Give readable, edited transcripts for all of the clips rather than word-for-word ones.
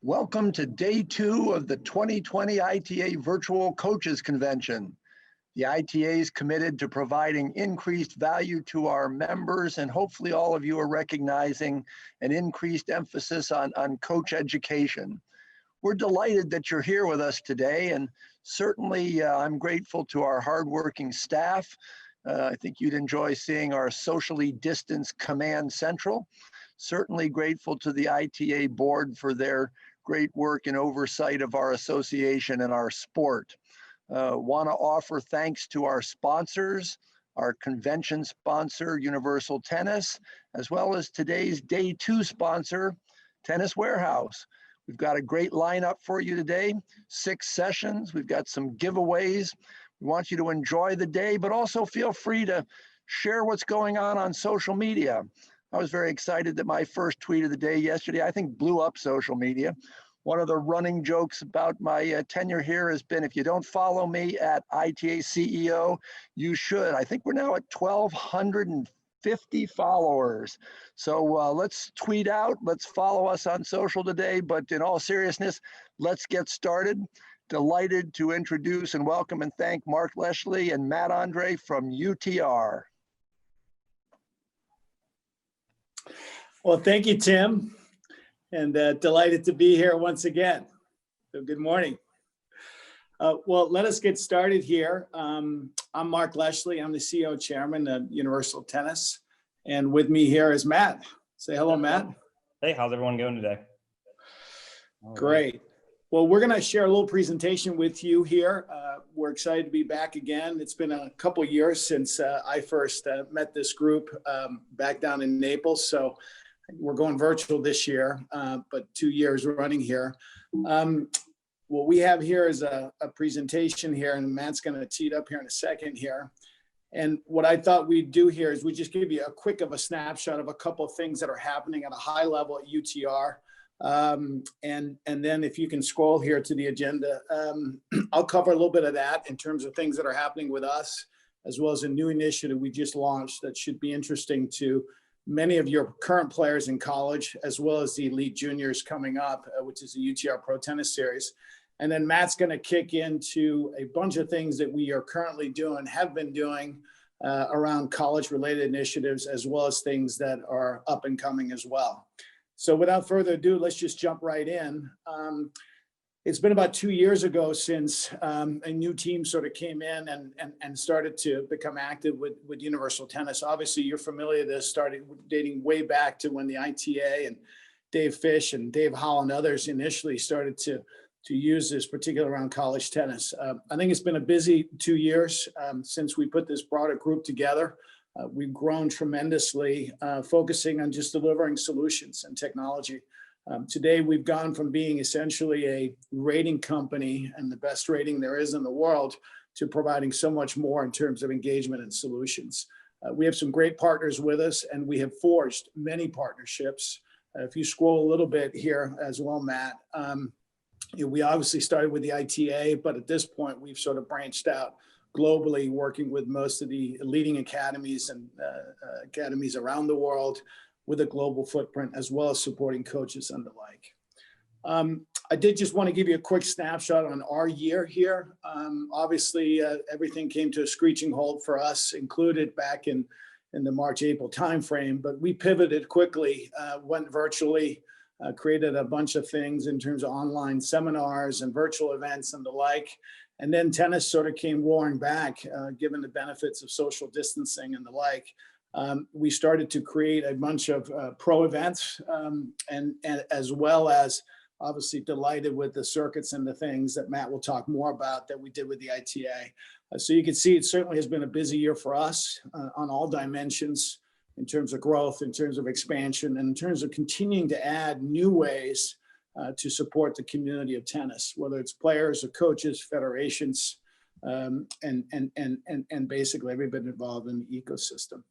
Welcome to day 2 of the 2020 ITA Virtual Coaches Convention. The ITA is committed to providing increased value to our members, and hopefully all of you are recognizing an increased emphasis on coach education. We're delighted that you're here with us today, and certainly I'm grateful to our hardworking staff. I think you'd enjoy seeing our socially distanced command central. Certainly grateful to the ITA board for their great work and oversight of our association and our sport. Want to offer thanks to our sponsors, our convention sponsor, Universal Tennis, as well as today's day 2 sponsor, Tennis Warehouse. We've got a great lineup for you today, 6 sessions. We've got some giveaways. We want you to enjoy the day, but also feel free to share what's going on social media. I was very excited that my first tweet of the day yesterday, I think, blew up social media. One of the running jokes about my tenure here has been, if you don't follow me at ITA CEO, you should. I think we're now at 1,250 followers. So let's tweet out, let's follow us on social today, but in all seriousness, let's get started. Delighted to introduce and welcome and thank Mark Leshley and Matt Andre from UTR. Well, thank you, Tim, and delighted to be here once again. So good morning. Well, let us get started here. I'm Mark Leshley. I'm the CEO Chairman of Universal Tennis, and with me here is Matt. Say hello, Matt. Hey, how's everyone going today? Great. Well, we're going to share a little presentation with you here. We're excited to be back again. It's been a couple years since I first met this group back down in Naples. So we're going virtual this year, but 2 years running here. What we have here is a presentation here, and Matt's going to tee it up here in a second here. And what I thought we'd do here is we just give you a quick of a snapshot of a couple of things that are happening at a high level at UTR. And then if you can scroll here to the agenda, I'll cover a little bit of that in terms of things that are happening with us, as well as a new initiative we just launched that should be interesting to many of your current players in college, as well as the elite juniors coming up, which is the UTR Pro Tennis Series. And then Matt's going to kick into a bunch of things that we are currently doing, have been doing around college related initiatives, as well as things that are up and coming as well. So without further ado, let's just jump right in. It's been about 2 years ago since a new team sort of came in and started to become active with Universal Tennis. Obviously, you're familiar with this, started dating way back to when the ITA and Dave Fish and Dave Hall and others initially started to use this, particularly around college tennis. I think it's been a busy 2 years since we put this broader group together. We've grown tremendously, focusing on just delivering solutions and technology. Today, we've gone from being essentially a rating company and the best rating there is in the world to providing so much more in terms of engagement and solutions. We have some great partners with us, and we have forged many partnerships. If you scroll a little bit here as well, Matt, we obviously started with the ITA, but at this point, we've sort of branched out globally, working with most of the leading academies and academies around the world with a global footprint, as well as supporting coaches and the like. I did just want to give you a quick snapshot on our year here. Obviously, everything came to a screeching halt for us, included back in the March-April timeframe, but we pivoted quickly, went virtually, created a bunch of things in terms of online seminars and virtual events and the like. And then tennis sort of came roaring back, given the benefits of social distancing and the like. We started to create a bunch of pro events, and as well as obviously delighted with the circuits and the things that Matt will talk more about that we did with the ITA. So you can see it certainly has been a busy year for us on all dimensions, in terms of growth, in terms of expansion, and in terms of continuing to add new ways to support the community of tennis, whether it's players or coaches, federations, and basically everybody involved in the ecosystem.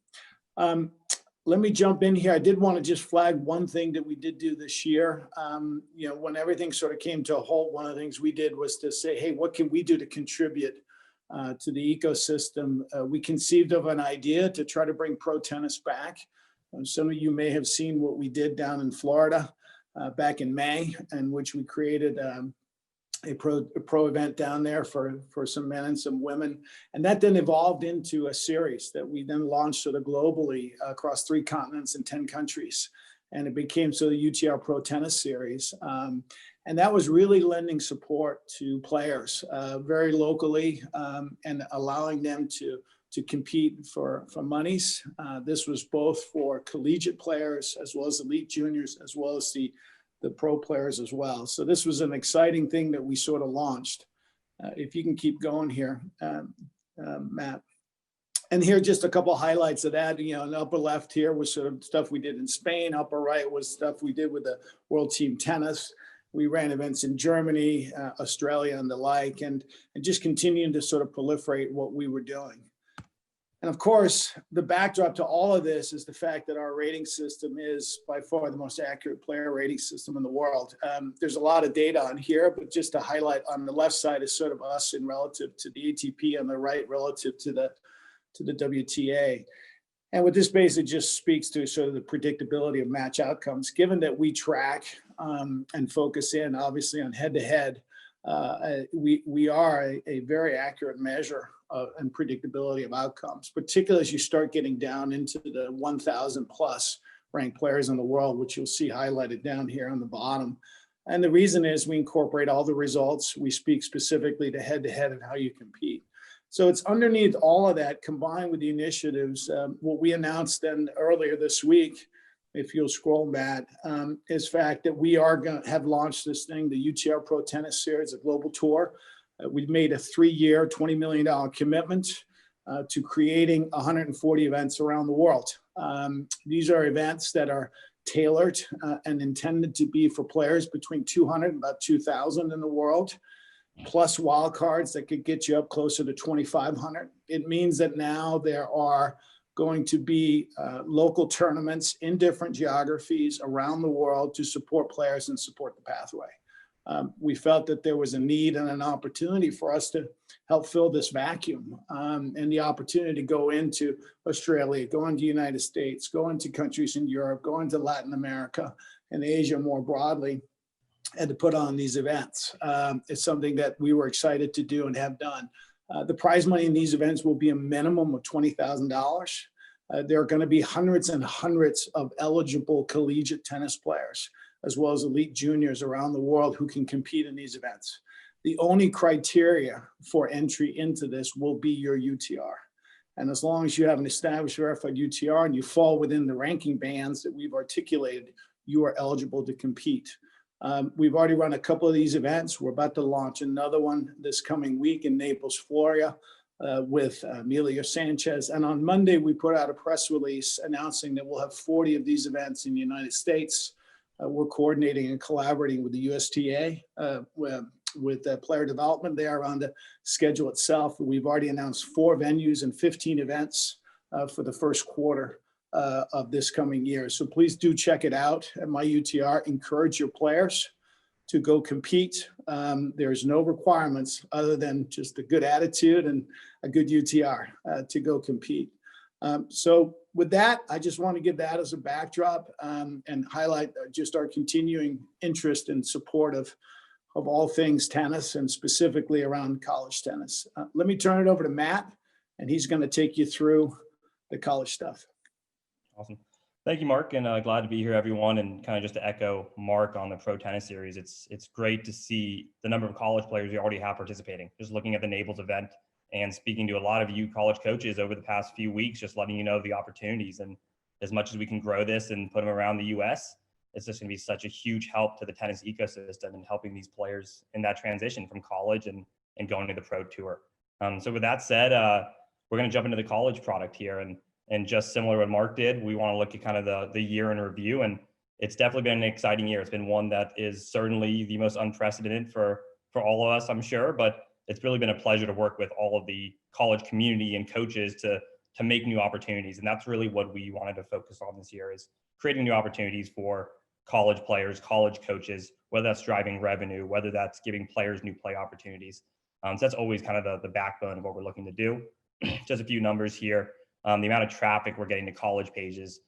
Let me jump in here. I did want to just flag one thing that we did do this year. When everything sort of came to a halt, one of the things we did was to say, hey, what can we do to contribute to the ecosystem? We conceived of an idea to try to bring pro tennis back. Some of you may have seen what we did down in Florida. back in May, in which we created a pro event down there for some men and some women. And that then evolved into a series that we then launched sort of globally across 3 continents and 10 countries. And it became so the UTR Pro Tennis Series. And that was really lending support to players very locally and allowing them to compete for monies. This was both for collegiate players as well as elite juniors, as well as the pro players as well. So this was an exciting thing that we sort of launched. If you can keep going here, Matt. And here, just a couple highlights of that. You know, in the upper left here was sort of stuff we did in Spain. Upper right was stuff we did with the World Team Tennis. We ran events in Germany, Australia, and the like, and just continuing to sort of proliferate what we were doing. And of course, the backdrop to all of this is the fact that our rating system is by far the most accurate player rating system in the world. There's a lot of data on here, but just to highlight, on the left side is sort of us in relative to the ATP, on the right relative to the WTA. And what this basically just speaks to is sort of the predictability of match outcomes, given that we track and focus in obviously on head-to-head. We are a very accurate measure and predictability of outcomes, particularly as you start getting down into the 1,000 plus ranked players in the world, which you'll see highlighted down here on the bottom. And the reason is we incorporate all the results. We speak specifically to head-to-head and how you compete. So it's underneath all of that, combined with the initiatives. What we announced then earlier this week, if you'll scroll, Matt, is fact that we are going to have launched this thing, the UTR Pro Tennis Series, a global tour. We've made a 3-year, $20 million commitment to creating 140 events around the world. These are events that are tailored and intended to be for players between 200 and about 2,000 in the world, plus wildcards that could get you up closer to 2,500. It means that now there are going to be local tournaments in different geographies around the world to support players and support the pathway. We felt that there was a need and an opportunity for us to help fill this vacuum, and the opportunity to go into Australia, go into the United States, go into countries in Europe, go into Latin America and Asia more broadly, and to put on these events. It's something that we were excited to do and have done. The prize money in these events will be a minimum of $20,000. There are going to be hundreds and hundreds of eligible collegiate tennis players, as well as elite juniors around the world who can compete in these events. The only criteria for entry into this will be your UTR. And as long as you have an established verified UTR and you fall within the ranking bands that we've articulated, you are eligible to compete. We've already run a couple of these events. We're about to launch another one this coming week in Naples, Florida, with Emilio Sanchez. And on Monday, we put out a press release announcing that we'll have 40 of these events in the United States. We're coordinating and collaborating with the USTA with player development there on the schedule itself. We've already announced 4 venues and 15 events for the first quarter of this coming year. So please do check it out at My UTR. Encourage your players to go compete. There's no requirements other than just a good attitude and a good UTR to go compete. So with that, I just want to give that as a backdrop and highlight just our continuing interest and support of all things tennis and specifically around college tennis. Let me turn it over to Matt, and he's going to take you through the college stuff. Awesome. Thank you, Mark, and glad to be here, everyone. And kind of just to echo Mark on the Pro Tennis Series, it's great to see the number of college players we already have participating. Just looking at the Naples event and speaking to a lot of you college coaches over the past few weeks, just letting you know the opportunities. And as much as we can grow this and put them around the U.S., it's just going to be such a huge help to the tennis ecosystem and helping these players in that transition from college and going to the pro tour. So with that said, we're going to jump into the college product here. And just similar to what Mark did, we want to look at kind of the year in review. And it's definitely been an exciting year. It's been one that is certainly the most unprecedented for all of us, I'm sure. But it's really been a pleasure to work with all of the college community and coaches to make new opportunities. And that's really what we wanted to focus on this year, is creating new opportunities for college players, college coaches, whether that's driving revenue, whether that's giving players new play opportunities. So that's always kind of the backbone of what we're looking to do. Just a few numbers here. The amount of traffic we're getting to college pages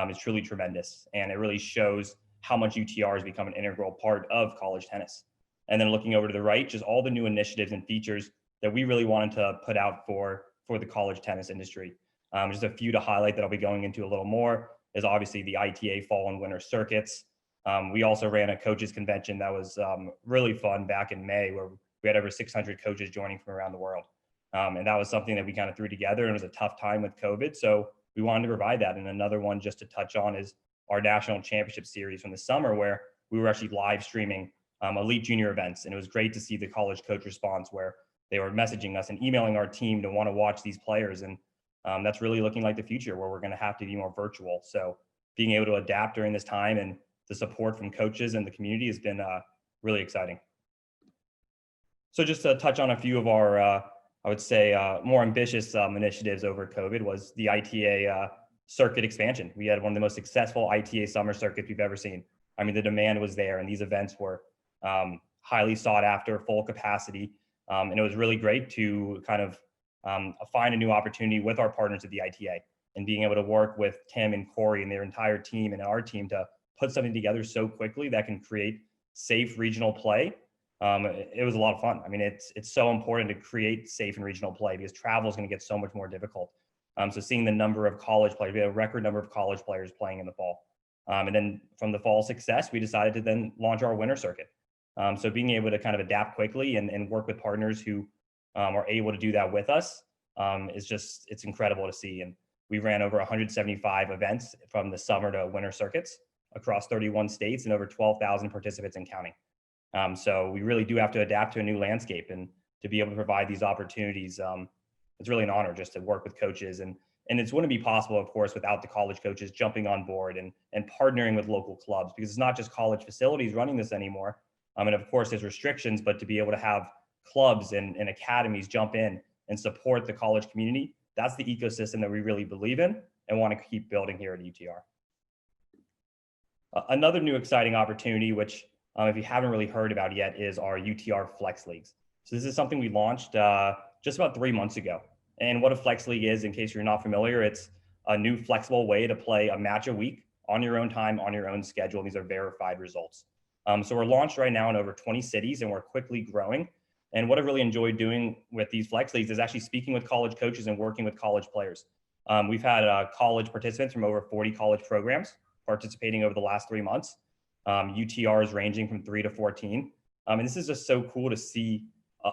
is truly tremendous. And it really shows how much UTR has become an integral part of college tennis. And then looking over to the right, just all the new initiatives and features that we really wanted to put out for the college tennis industry. Just a few to highlight that I'll be going into a little more is obviously the ITA fall and winter circuits. We also ran a coaches convention that was really fun back in May, where we had over 600 coaches joining from around the world. And that was something that we kind of threw together, and it was a tough time with COVID. So we wanted to provide that. And another one just to touch on is our national championship series from the summer, where we were actually live streaming elite junior events. And it was great to see the college coach response where they were messaging us and emailing our team to want to watch these players. And that's really looking like the future, where we're going to have to be more virtual. So being able to adapt during this time and the support from coaches and the community has been really exciting. So just to touch on a few of our, I would say, more ambitious initiatives over COVID was the ITA circuit expansion. We had one of the most successful ITA summer circuits we've ever seen. I mean, the demand was there, and these events were highly sought after, full capacity. And it was really great to kind of find a new opportunity with our partners at the ITA and being able to work with Tim and Corey and their entire team and our team to put something together so quickly that can create safe regional play. It was a lot of fun. I mean, it's so important to create safe and regional play because travel is going to get so much more difficult. So seeing the number of college players, we had a record number of college players playing in the fall. And then from the fall success, we decided to then launch our winter circuit. So being able to kind of adapt quickly and work with partners who are able to do that with us it's incredible to see. And we ran over 175 events from the summer to winter circuits across 31 states and over 12,000 participants and counting. So we really do have to adapt to a new landscape, and to be able to provide these opportunities, it's really an honor just to work with coaches. And it wouldn't be possible, of course, without the college coaches jumping on board and partnering with local clubs, because it's not just college facilities running this anymore. And of course, there's restrictions, but to be able to have clubs and academies jump in and support the college community, that's the ecosystem that we really believe in and want to keep building here at UTR. Another new exciting opportunity, which if you haven't really heard about yet, is our UTR Flex Leagues. So this is something we launched just about 3 months ago. And what a Flex League is, in case you're not familiar, it's a new flexible way to play a match a week on your own time, on your own schedule. These are verified results. So we're launched right now in over 20 cities, and we're quickly growing. And what I really enjoyed doing with these Flex Leagues is actually speaking with college coaches and working with college players. We've had college participants from over 40 college programs participating over the last 3 months. UTRs ranging from 3 to 14. And this is just so cool to see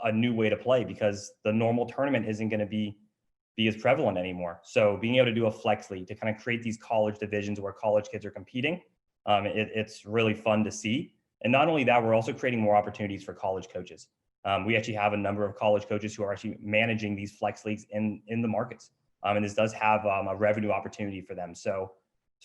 a new way to play, because the normal tournament isn't going to be as prevalent anymore. So being able to do a Flex League to kind of create these college divisions where college kids are competing, it's really fun to see. And not only that, we're also creating more opportunities for college coaches. We actually have a number of college coaches who are actually managing these Flex Leagues in the markets. And this does have a revenue opportunity for them. So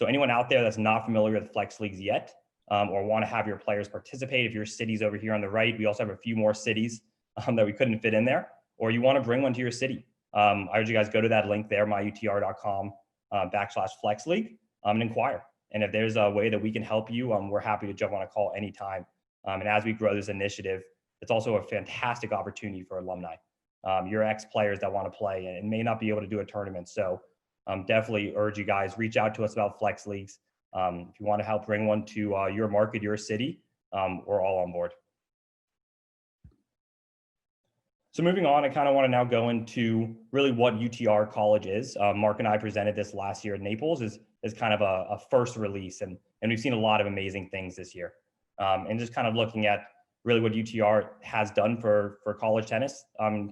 anyone out there that's not familiar with Flex Leagues yet, or want to have your players participate, if your city's over here on the right, we also have a few more cities that we couldn't fit in there, or you want to bring one to your city. I urge you guys go to that link there, myutr.com/Flex League, and inquire. And if there's a way that we can help you, we're happy to jump on a call anytime. And as we grow this initiative, it's also a fantastic opportunity for alumni, your ex-players that want to play and may not be able to do a tournament. So definitely urge you guys, reach out to us about Flex Leagues. If you want to help bring one to your market, your city, we're all on board. So moving on, I kind of want to now go into really what UTR College is. Mark and I presented this last year at Naples as kind of a first release, and we've seen a lot of amazing things this year. And just kind of looking at really what UTR has done for college tennis.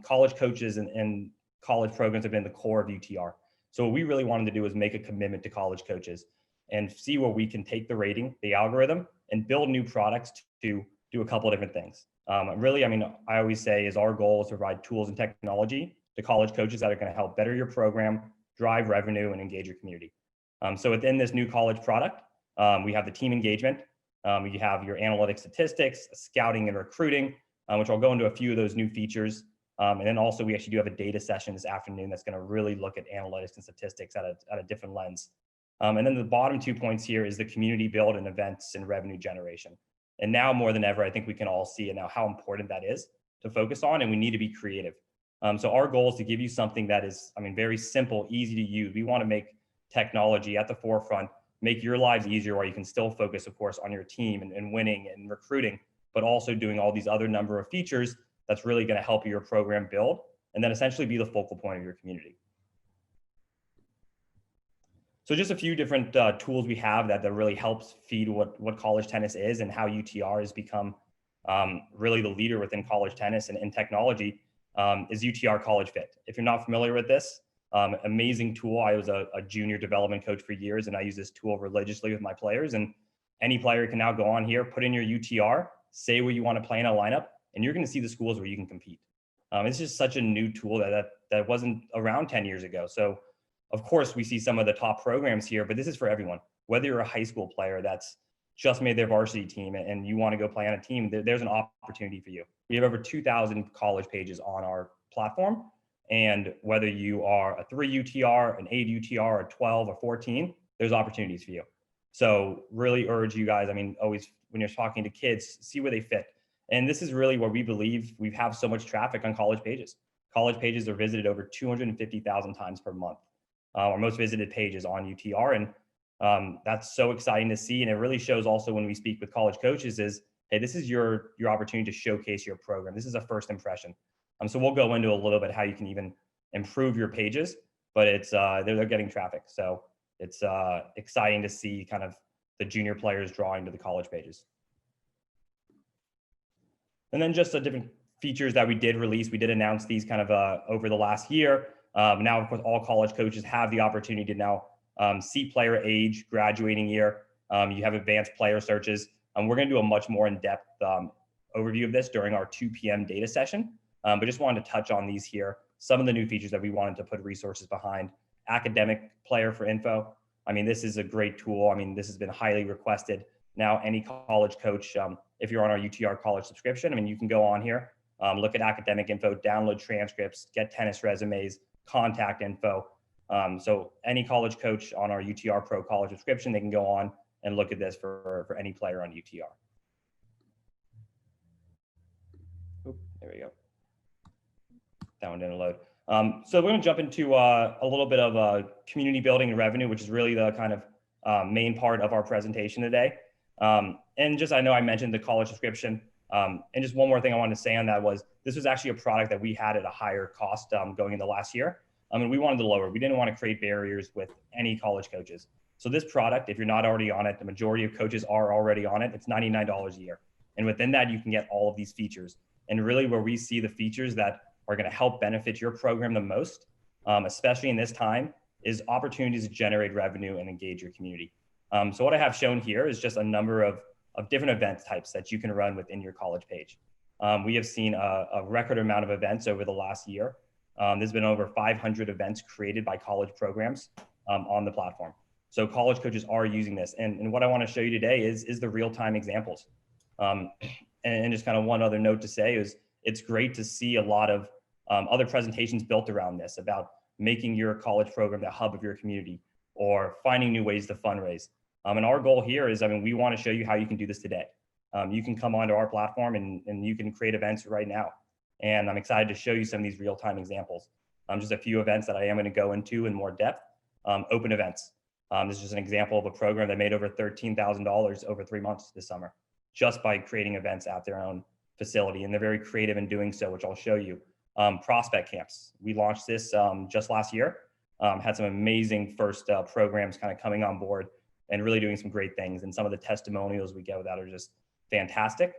College coaches and college programs have been the core of UTR. So what we really wanted to do is make a commitment to college coaches and see where we can take the rating, the algorithm, and build new products to do a couple of different things. Really, I mean, I always say is our goal is to provide tools and technology to college coaches that are going to help better your program, drive revenue, and engage your community. So within this new college product, we have the team engagement. You have your analytics, statistics, scouting, and recruiting, which I'll go into a few of those new features. And then also we actually do have a data session this afternoon that's going to really look at analytics and statistics at a different lens. And then the bottom 2 points here is the community build and events and revenue generation. And now more than ever, I think we can all see it now how important that is to focus on, and we need to be creative. So our goal is to give you something that is, I mean, very simple, easy to use. We want to make technology at the forefront make your lives easier while you can still focus, of course, on your team and winning and recruiting, but also doing all these other number of features that's really going to help your program build and then essentially be the focal point of your community. So just a few different tools we have that really helps feed what college tennis is and how UTR has become really the leader within college tennis and technology is UTR College Fit. If you're not familiar with this, amazing tool. I was a junior development coach for years, and I use this tool religiously with my players. And any player can now go on here, put in your UTR, say where you want to play in a lineup, and you're going to see the schools where you can compete. It's just such a new tool that wasn't around 10 years ago. So of course we see some of the top programs here, but this is for everyone. Whether you're a high school player that's just made their varsity team and you want to go play on a team, there's an opportunity for you. We have over 2,000 college pages on our platform. And whether you are a 3 UTR, an 8 UTR, a 12 or 14, there's opportunities for you. So really urge you guys, I mean, always when you're talking to kids, see where they fit. And this is really where we believe we have so much traffic on college pages. College pages are visited over 250,000 times per month. Our most visited pages on UTR. And that's so exciting to see. And it really shows also when we speak with college coaches is, hey, this is your opportunity to showcase your program. This is a first impression. So we'll go into a little bit how you can even improve your pages, but it's they're getting traffic. So it's exciting to see kind of the junior players drawing to the college pages. And then just the different features that we did release. We did announce these kind of over the last year. Now, of course, all college coaches have the opportunity to now see player age, graduating year. You have advanced player searches. We're going to do a much more in-depth overview of this during our 2 p.m. data session. But just wanted to touch on these here. Some of the new features that we wanted to put resources behind. Academic player for info. I mean, this is a great tool. I mean, this has been highly requested. Now, any college coach, if you're on our UTR College subscription, I mean, you can go on here, look at academic info, download transcripts, get tennis resumes, contact info. So any college coach on our UTR Pro College subscription, they can go on and look at this for any player on UTR. Oop, there we go. That one didn't load. So we're going to jump into a little bit of community building and revenue, which is really the kind of main part of our presentation today. And just, I know I mentioned the college subscription. And just one more thing I wanted to say on that was this was actually a product that we had at a higher cost going into last year. And we wanted to lower. We didn't want to create barriers with any college coaches. So this product, if you're not already on it, the majority of coaches are already on it. It's $99 a year. And within that, you can get all of these features. And really where we see the features that are going to help benefit your program the most, especially in this time, is opportunities to generate revenue and engage your community. So what I have shown here is just a number of different event types that you can run within your college page. We have seen a record amount of events over the last year. There's been over 500 events created by college programs on the platform. So college coaches are using this. And what I want to show you today is the real-time examples. And just kind of one other note to say is it's great to see a lot of other presentations built around this about making your college program the hub of your community or finding new ways to fundraise. And our goal here is, I mean, we want to show you how you can do this today. You can come onto our platform and you can create events right now. And I'm excited to show you some of these real-time examples. Just a few events that I am going to go into in more depth. Open events. This is just an example of a program that made over $13,000 over 3 months this summer, just by creating events at their own facility. And they're very creative in doing so, which I'll show you. Prospect camps. We launched this just last year. Had some amazing first programs kind of coming on board and really doing some great things. And some of the testimonials we get with that are just fantastic.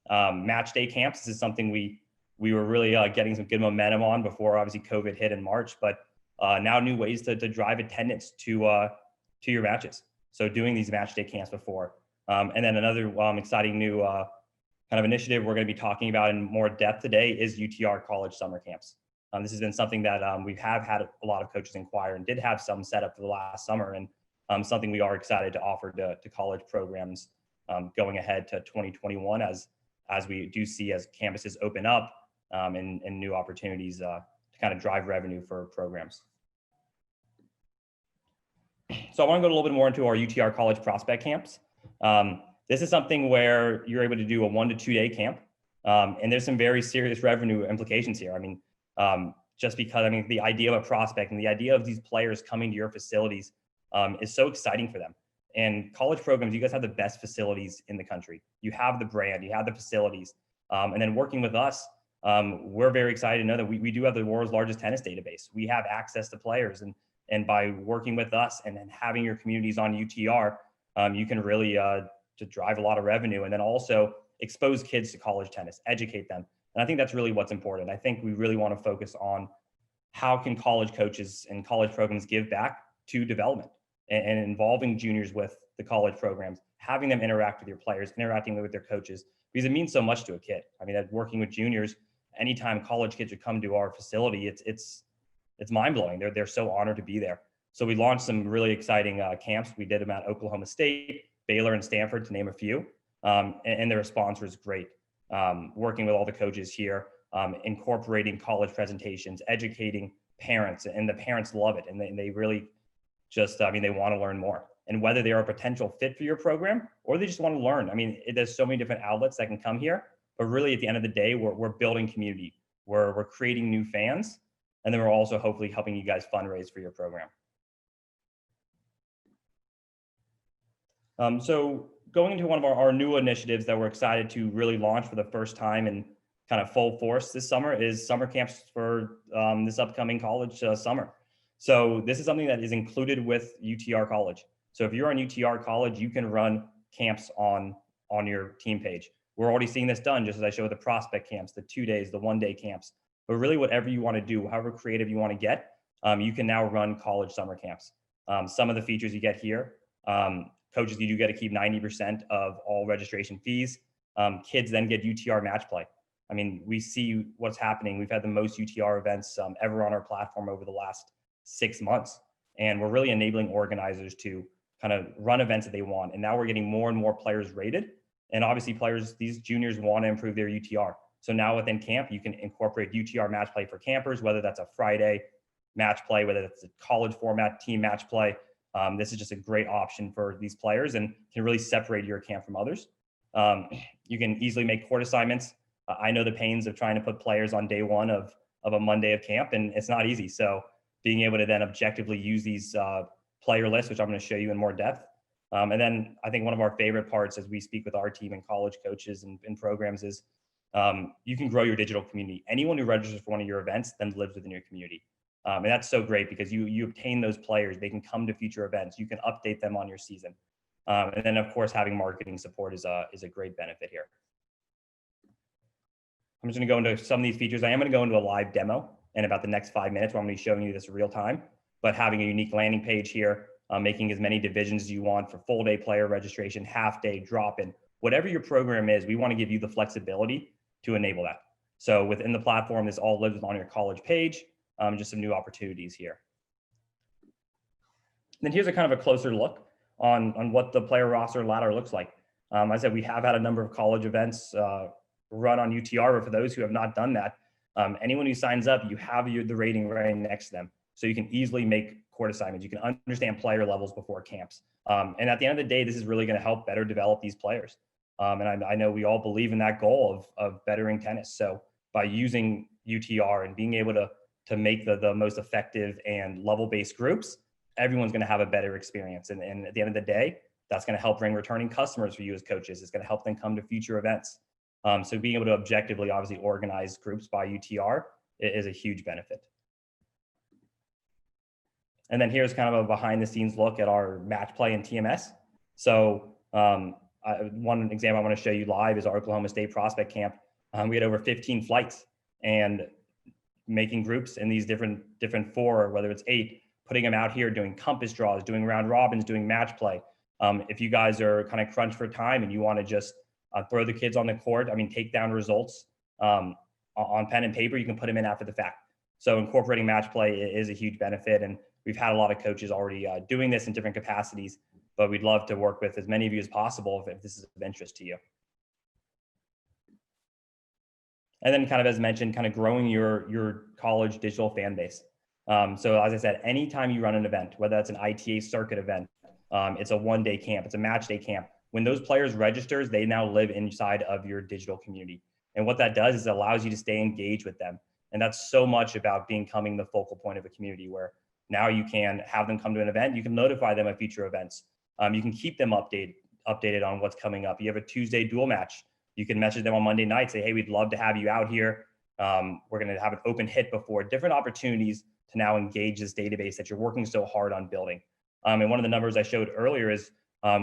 Match day camps. This is something we were really getting some good momentum on before obviously COVID hit in March, but now new ways to drive attendance to your matches. So doing these match day camps before. And then another exciting new kind of initiative we're going to be talking about in more depth today is UTR College summer camps. This has been something that we have had a lot of coaches inquire and did have some set up for the last summer, and something we are excited to offer to college programs going ahead to 2021 as we do see as campuses open up and new opportunities to kind of drive revenue for programs. So I want to go a little bit more into our UTR College prospect camps. This is something where you're able to do a 1 to 2 day camp. And there's some very serious revenue implications here. I mean, just because, I mean, the idea of a prospect and the idea of these players coming to your facilities is so exciting for them. And college programs, you guys have the best facilities in the country. You have the brand, you have the facilities. And then working with us, we're very excited to know that we do have the world's largest tennis database. We have access to players, and by working with us and then having your communities on UTR, you can really to drive a lot of revenue, and then also expose kids to college tennis, educate them. And I think that's really what's important. I think we really want to focus on how can college coaches and college programs give back to development, and involving juniors with the college programs, having them interact with your players, interacting with their coaches, because it means so much to a kid. I mean, working with juniors, anytime college kids would come to our facility, it's mind blowing. They're so honored to be there. So we launched some really exciting camps. We did them at Oklahoma State, Baylor, and Stanford, to name a few. And the response was great. Working with all the coaches here, incorporating college presentations, educating parents, and the parents love it. And they really just, they want to learn more. And whether they are a potential fit for your program or they just want to learn. I mean, there's so many different outlets that can come here, but really at the end of the day, we're building community. We're creating new fans, and then we're also hopefully helping you guys fundraise for your program. So going into one of our new initiatives that we're excited to really launch for the first time in kind of full force this summer is summer camps for this upcoming college summer. So this is something that is included with UTR College. So if you're on UTR College, you can run camps on your team page. We're already seeing this done, just as I showed the prospect camps, the 2 days, the 1 day camps. But really whatever you want to do, however creative you want to get, you can now run college summer camps. Some of the features you get here, coaches, you do get to keep 90% of all registration fees. Kids then get UTR Match Play. I mean, we see what's happening. We've had the most UTR events ever on our platform over the last 6 months. And we're really enabling organizers to kind of run events that they want. And now we're getting more and more players rated. And obviously players, these juniors want to improve their UTR. So now within camp, you can incorporate UTR Match Play for campers, whether that's a Friday match play, whether that's a college format team match play. This is just a great option for these players and can really separate your camp from others. You can easily make court assignments. I know the pains of trying to put players on day one of a Monday of camp, and it's not easy. So being able to then objectively use these player lists, which I'm going to show you in more depth. And then I think one of our favorite parts as we speak with our team and college coaches and programs is you can grow your digital community. Anyone who registers for one of your events then lives within your community. And that's so great because you obtain those players. They can come to future events. You can update them on your season. And then, of course, having marketing support is a great benefit here. I'm just going to go into some of these features. I am going to go into a live demo in about the next 5 minutes where I'm going to be showing you this real time, but having a unique landing page here, making as many divisions as you want for full day player registration, half day, drop-in, whatever your program is, we want to give you the flexibility to enable that. So within the platform, this all lives on your college page. Just some new opportunities here. And then here's a kind of a closer look on what the player roster ladder looks like. I said we have had a number of college events run on UTR, but for those who have not done that, anyone who signs up, you have the rating right next to them. So you can easily make court assignments. You can understand player levels before camps. And at the end of the day, this is really going to help better develop these players. And I know we all believe in that goal of bettering tennis. So by using UTR and being able to make the most effective and level-based groups, everyone's going to have a better experience. And at the end of the day, that's going to help bring returning customers for you as coaches. It's going to help them come to future events. So being able to objectively, obviously, organize groups by UTR is a huge benefit. And then here's kind of a behind-the-scenes look at our match play and TMS. So one example I want to show you live is our Oklahoma State prospect camp. We had over 15 flights, and making groups in these different 4, whether it's 8, putting them out here, doing compass draws, doing round robins, doing match play. If you guys are kind of crunched for time and you want to just throw the kids on the court, take down results on pen and paper, you can put them in after the fact. So incorporating match play is a huge benefit. And we've had a lot of coaches already doing this in different capacities, but we'd love to work with as many of you as possible if this is of interest to you. And then kind of, as mentioned, kind of growing your college digital fan base. So as I said, anytime you run an event, whether that's an ITA circuit event, it's a 1 day camp, it's a match day camp. When those players register, they now live inside of your digital community. And what that does is it allows you to stay engaged with them. And that's so much about becoming the focal point of a community where now you can have them come to an event. You can notify them of future events. you can keep them updated on what's coming up. You have a Tuesday dual match. You can message them on Monday night, say, hey, we'd love to have you out here. We're going to have an open hit before. Different opportunities to now engage this database that you're working so hard on building. And one of the numbers I showed earlier is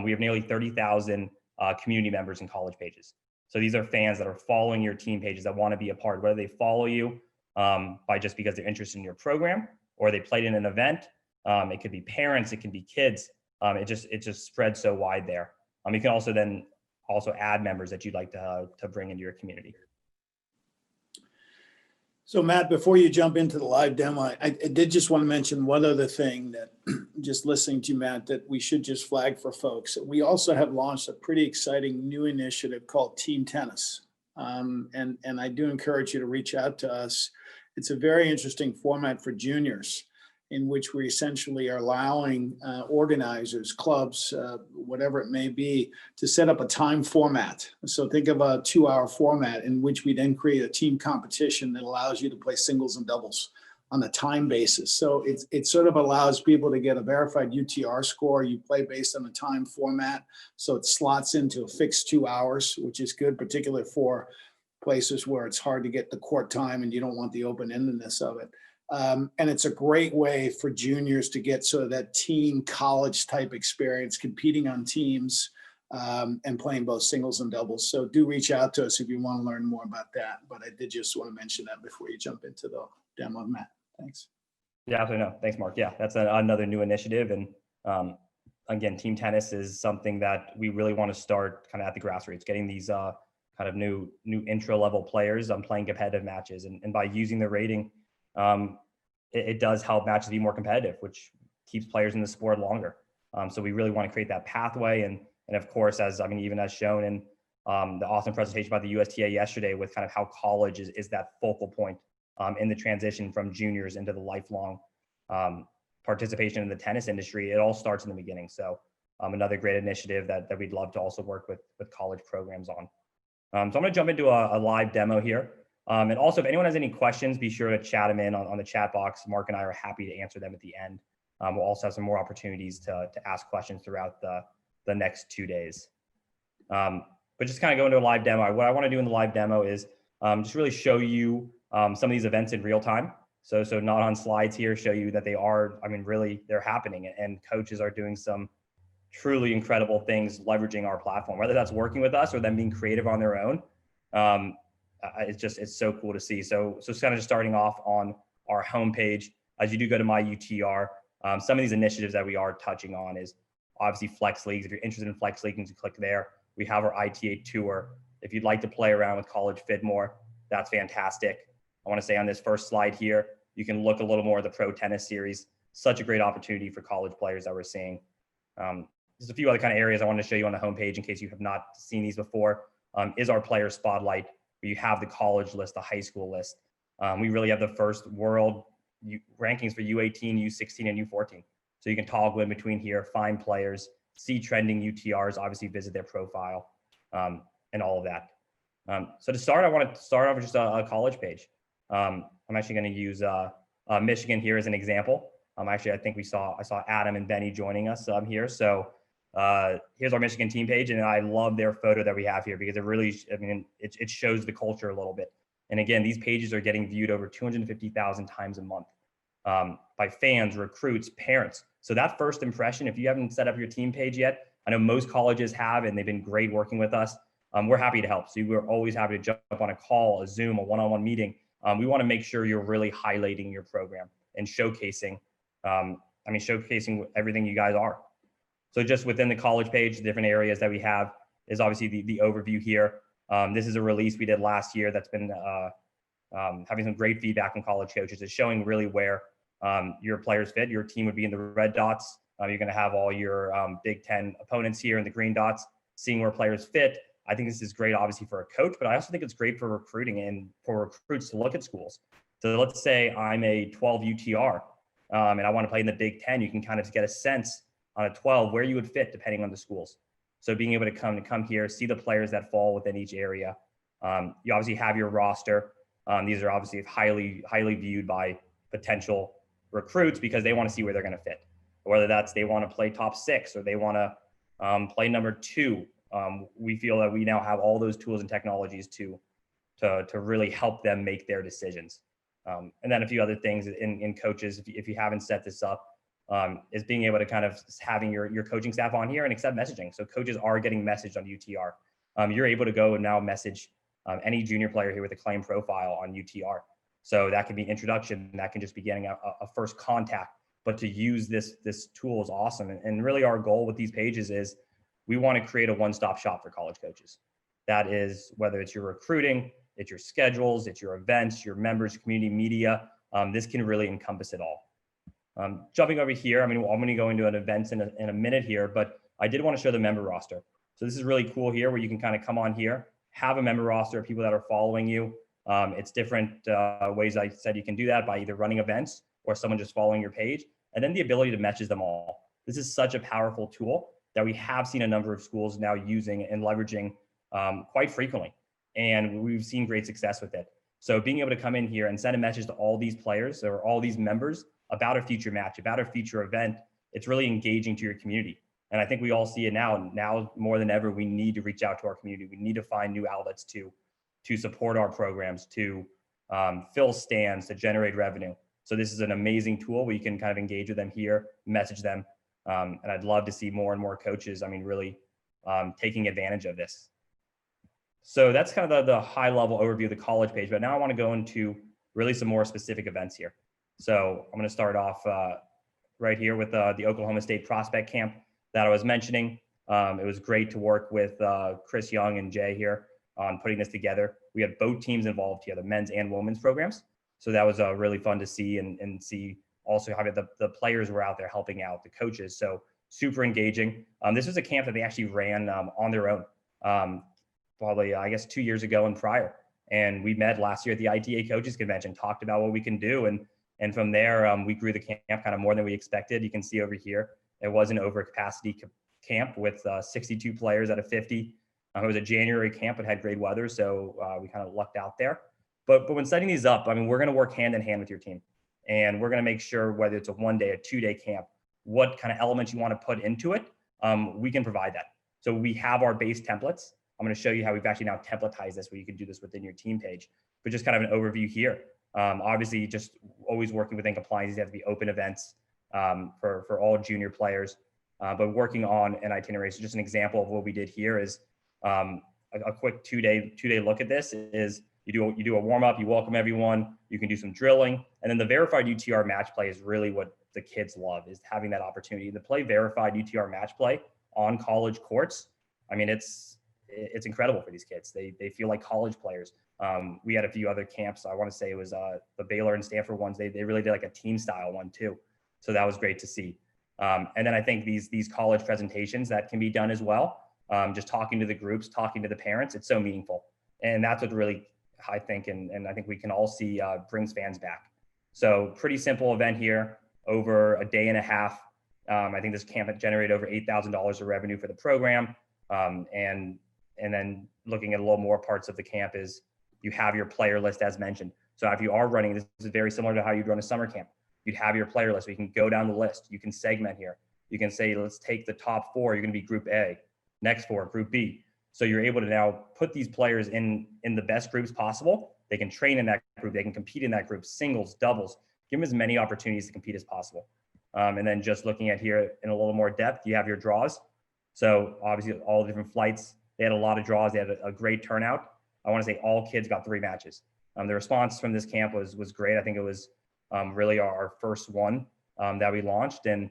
we have nearly 30,000 community members in college pages. So these are fans that are following your team pages that want to be a part, whether they follow you by just because they're interested in your program or they played in an event. It could be parents, it can be kids. It just spreads so wide there. You can also then add members that you'd like to bring into your community. So Matt, before you jump into the live demo, I did just want to mention one other thing that just listening to you, Matt, that we should just flag for folks. We also have launched a pretty exciting new initiative called Team Tennis. And I do encourage you to reach out to us. It's a very interesting format for juniors in which we essentially are allowing organizers, clubs, whatever it may be, to set up a time format. So think of a 2-hour format in which we then create a team competition that allows you to play singles and doubles on a time basis. So it sort of allows people to get a verified UTR score. You play based on a time format. So it slots into a fixed 2 hours, which is good, particularly for places where it's hard to get the court time and you don't want the open-endedness of it. And it's a great way for juniors to get sort of that teen college type experience, competing on teams and playing both singles and doubles. So do reach out to us if you want to learn more about that. But I did just want to mention that before you jump into the demo, Matt. Thanks. Yeah, absolutely. No, thanks, Mark. Yeah, that's another new initiative. And again, Team Tennis is something that we really want to start kind of at the grassroots, getting these kind of new intro level players playing competitive matches. And by using the rating, it does help matches be more competitive, which keeps players in the sport longer. So we really want to create that pathway. And of course, even as shown in the awesome presentation about the USTA yesterday with kind of how college is that focal point in the transition from juniors into the lifelong participation in the tennis industry. It all starts in the beginning. So another great initiative that we'd love to also work with college programs on. So I'm going to jump into a live demo here. And also, if anyone has any questions, be sure to chat them in on the chat box. Mark and I are happy to answer them at the end. We'll also have some more opportunities to ask questions throughout the next 2 days. But just kind of go into a live demo. What I want to do in the live demo is just really show you some of these events in real time. So not on slides here, show you that they are, really, they're happening, and coaches are doing some truly incredible things leveraging our platform, whether that's working with us or them being creative on their own. It's so cool to see. So it's kind of just starting off on our homepage. As you do go to My UTR, some of these initiatives that we are touching on is obviously Flex Leagues. If you're interested in Flex Leagues, you can click there. We have our ITA Tour. If you'd like to play around with College Fit more, that's fantastic. I want to say on this first slide here, you can look a little more at the Pro Tennis Series. Such a great opportunity for college players that we're seeing. There's a few other kind of areas I wanted to show you on the homepage in case you have not seen these before, is our player spotlight, where you have the college list, the high school list. We really have the first world rankings for U18, U16, and U14. So you can toggle in between here, find players, see trending UTRs, obviously visit their profile, and all of that. So to start, I want to start off with just a college page. I'm actually going to use Michigan here as an example. I think I saw Adam and Benny joining us here. So here's our Michigan team page, and I love their photo that we have here because it really, it shows the culture a little bit. And again, these pages are getting viewed over 250,000 times a month by fans, recruits, parents. So that first impression, if you haven't set up your team page yet, I know most colleges have, and they've been great working with us. We're happy to help. So we're always happy to jump on a call, a Zoom, a one-on-one meeting. We want to make sure you're really highlighting your program and showcasing, showcasing everything you guys are. So just within the college page, the different areas that we have is obviously the overview here. This is a release we did last year that's been having some great feedback from college coaches. It's showing really where your players fit. Your team would be in the red dots. You're going to have all your Big Ten opponents here in the green dots, seeing where players fit. I think this is great, obviously, for a coach, but I also think it's great for recruiting and for recruits to look at schools. So let's say I'm a 12 UTR and I want to play in the Big Ten. You can kind of get a sense on a 12 where you would fit depending on the schools. So being able to come here, see the players that fall within each area. You obviously have your roster. These are obviously highly viewed by potential recruits because they want to see where they're going to fit. Whether that's they want to play top 6 or they want to Play number 2, we feel that we now have all those tools and technologies to really help them make their decisions. And then a few other things in coaches, if you haven't set this up, is being able to kind of having your coaching staff on here and accept messaging. So coaches are getting messaged on UTR. You're able to go and now message any junior player here with a claim profile on UTR. So that can be introduction, that can just be getting a first contact, but to use this tool is awesome. And really our goal with these pages is we want to create a one-stop shop for college coaches. That is, whether it's your recruiting, it's your schedules, it's your events, your members, community media, this can really encompass it all. Jumping over here, I mean, I'm going to go into an event in a minute here, but I did want to show the member roster. So this is really cool here where you can kind of come on here, have a member roster of people that are following you. It's different ways I said you can do that by either running events or someone just following your page, and then the ability to message them all. This is such a powerful tool that we have seen a number of schools now using and leveraging quite frequently. And we've seen great success with it. So being able to come in here and send a message to all these players or all these members about a future match, about a future event, it's really engaging to your community. And I think we all see it now more than ever, we need to reach out to our community. We need to find new outlets to support our programs, to fill stands, to generate revenue. So this is an amazing tool where you can kind of engage with them here, message them. And I'd love to see more and more coaches, I mean, really taking advantage of this. So that's kind of the high level overview of the college page, but now I want to go into really some more specific events here. So I'm going to start off right here with the Oklahoma State Prospect Camp that I was mentioning. It was great to work with Chris Young and Jay here on putting this together. We had both teams involved here, the men's and women's programs. So that was really fun to see and see also how the players were out there helping out the coaches. So super engaging. This was a camp that they actually ran on their own, probably, I guess, 2 years ago and prior. And we met last year at the ITA Coaches Convention, talked about what we can do. And from there, we grew the camp kind of more than we expected. You can see over here, it was an overcapacity camp with 62 players out of 50. It was a January camp, it had great weather, so we kind of lucked out there. But when setting these up, I mean, we're going to work hand in hand with your team. And we're going to make sure whether it's a 1-day, a 2-day camp, what kind of elements you want to put into it, we can provide that. So we have our base templates. I'm going to show you how we've actually now templatized this where you can do this within your team page, but just kind of an overview here. Obviously, just always working within compliance, you have to be open events for all junior players, but working on an itinerary. So just an example of what we did here is a quick two-day look at this is you do a warm up, you welcome everyone, you can do some drilling, and then the verified UTR match play is really what the kids love, is having that opportunity to play verified UTR match play on college courts. I mean, it's incredible for these kids. They feel like college players. We had a few other camps. I want to say it was the Baylor and Stanford ones. They really did like a team style one too. So that was great to see. And then I think these college presentations that can be done as well. Just talking to the groups, talking to the parents, it's so meaningful. And that's what really, I think, and I think we can all see brings fans back. So pretty simple event here over a day and a half. I think this camp had generated over $8,000 of revenue for the program. And then looking at a little more parts of the camp is you have your player list as mentioned. So if you are running, this is very similar to how you'd run a summer camp. You'd have your player list. So you can go down the list. You can segment here. You can say, let's take the top 4. You're going to be group A, next 4, group B. So you're able to now put these players in the best groups possible. They can train in that group. They can compete in that group, singles, doubles, give them as many opportunities to compete as possible. And then just looking at here in a little more depth, you have your draws. So obviously all the different flights, they had a lot of draws. They had a great turnout. I want to say all kids got 3 matches. The response from this camp was great. I think it was really our first one that we launched, and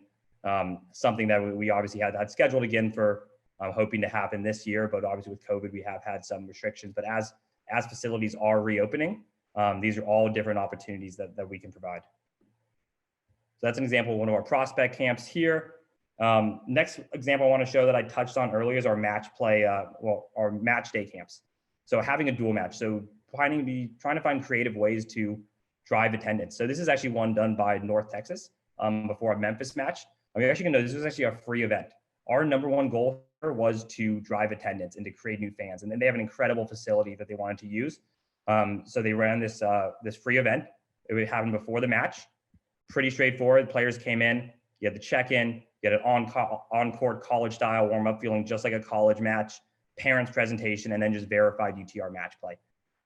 something that we obviously had scheduled again for hoping to happen this year. But obviously with COVID, we have had some restrictions. But as facilities are reopening, these are all different opportunities that we can provide. So that's an example of one of our prospect camps here. Next example I want to show that I touched on earlier is our match play, our match day camps. So having a dual match. So trying to find creative ways to drive attendance. So this is actually one done by North Texas before a Memphis match. I mean, actually, you know, this was actually a free event. Our number one goal was to drive attendance and to create new fans. And then they have an incredible facility that they wanted to use. So they ran this free event. It would happen before the match. Pretty straightforward. Players came in, You had the check-in, you had an on-court college style warm-up feeling just like a college match, parents presentation, and then just verified UTR match play.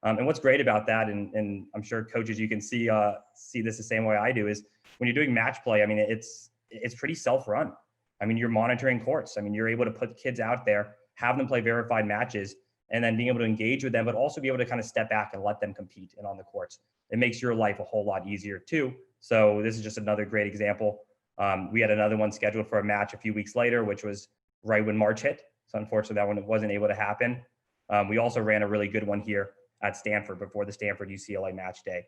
And what's great about that, and I'm sure coaches, you can see this the same way I do, is when you're doing match play, I mean, it's pretty self-run. I mean, you're monitoring courts. I mean, you're able to put kids out there, have them play verified matches, and then being able to engage with them, but also be able to kind of step back and let them compete and on the courts. It makes your life a whole lot easier too. So this is just another great example. We had another one scheduled for a match a few weeks later, which was right when March hit. So unfortunately, that one wasn't able to happen. We also ran a really good one here at Stanford before the Stanford UCLA match day.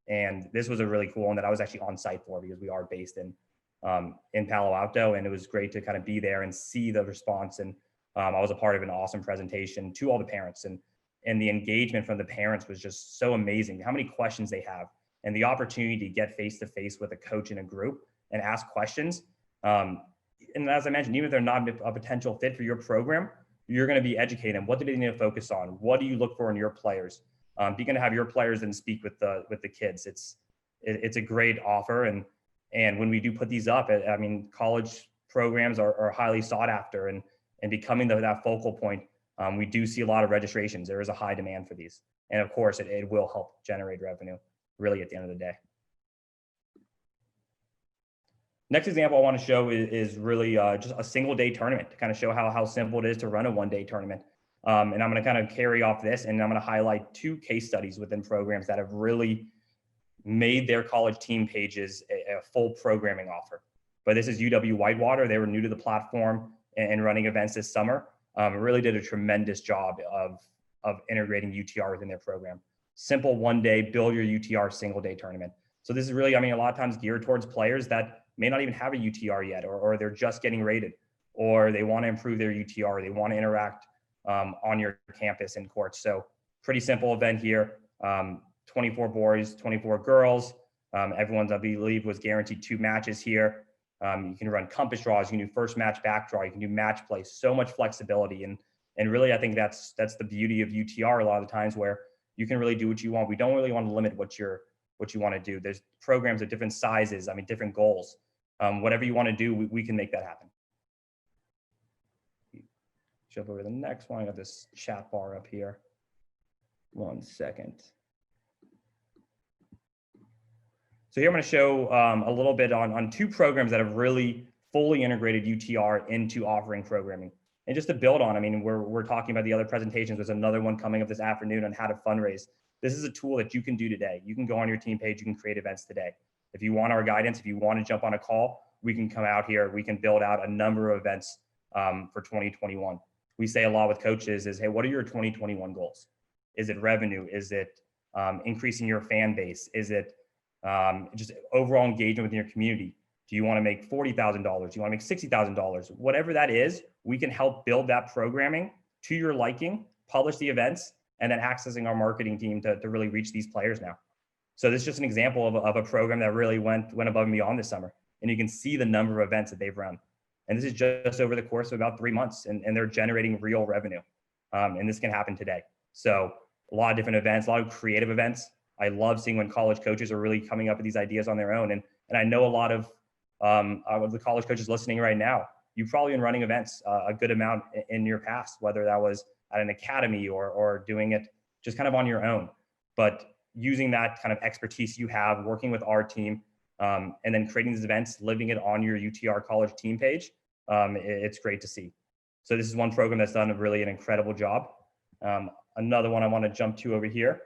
And this was a really cool one that I was actually on site for, because we are based in Palo Alto, and it was great to kind of be there and see the response. And I was a part of an awesome presentation to all the parents, and the engagement from the parents was just so amazing. How many questions they have, and the opportunity to get face-to-face with a coach in a group and ask questions. And as I mentioned, even if they're not a potential fit for your program, you're going to be educating them. What do they need to focus on? What do you look for in your players? You're going to have your players then speak with the kids. It's a great offer. And when we do put these up, I mean, college programs are highly sought after, and becoming that focal point, we do see a lot of registrations. There is a high demand for these. And of course, it will help generate revenue really at the end of the day. Next example I want to show is really just a single day tournament to kind of show how simple it is to run a one-day tournament. And I'm going to kind of carry off this, and I'm going to highlight two case studies within programs that have really made their college team pages a full programming offer. But this is UW Whitewater. They were new to the platform and running events this summer. Really did a tremendous job of integrating UTR within their program. Simple one day, build your UTR single day tournament. So this is really, I mean, a lot of times geared towards players that may not even have a UTR yet, or they're just getting rated, or they want to improve their UTR, they want to interact on your campus and courts. So pretty simple event here. 24 boys, 24 girls. Everyone's, I believe, was guaranteed 2 matches here. You can run compass draws, you can do first match back draw, you can do match play, so much flexibility. And really, I think that's the beauty of UTR a lot of the times, where you can really do what you want. We don't really want to limit what you want to do. There's programs of different sizes, I mean, different goals. Whatever you want to do, we can make that happen. Jump over to the next one. I got this chat bar up here. 1 second. So here I'm going to show a little bit on 2 programs that have really fully integrated UTR into offering programming. And just to build on, I mean, we're talking about the other presentations. There's another one coming up this afternoon on how to fundraise. This is a tool that you can do today. You can go on your team page, you can create events today. If you want our guidance, if you want to jump on a call, we can come out here, we can build out a number of events for 2021. We say a lot with coaches is, hey, what are your 2021 goals? Is it revenue? Is it increasing your fan base? Is it just overall engagement with your community? Do you want to make $40,000? Do you want to make $60,000? Whatever that is, we can help build that programming to your liking, publish the events, and then accessing our marketing team to really reach these players now. So this is just an example of a program that really went above and beyond this summer. And you can see the number of events that they've run. And this is just over the course of about 3 months, and they're generating real revenue. And this can happen today. So a lot of different events, a lot of creative events. I love seeing when college coaches are really coming up with these ideas on their own. And I know a lot of the college coaches listening right now, you've probably been running events a good amount in your past, whether that was at an academy or doing it just kind of on your own. But using that kind of expertise you have, working with our team, and then creating these events, living it on your UTR College team page, it's great to see. So this is one program that's done really an incredible job. Another one I want to jump to over here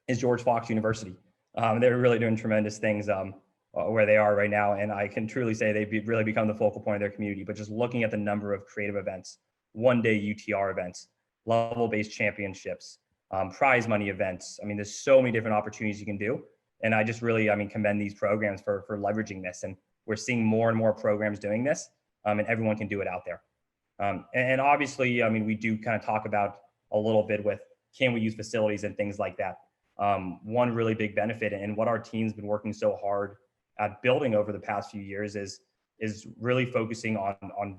is George Fox University. They're really doing tremendous things where they are right now. And I can truly say they've really become the focal point of their community. But just looking at the number of creative events, one-day UTR events, level-based championships, prize money events. I mean, there's so many different opportunities you can do. And I just really, commend these programs for leveraging this. And we're seeing more and more programs doing this, and everyone can do it out there. And obviously, we do kind of talk about a little bit with, can we use facilities and things like that? One really big benefit, and what our team's been working so hard at building over the past few years is really focusing on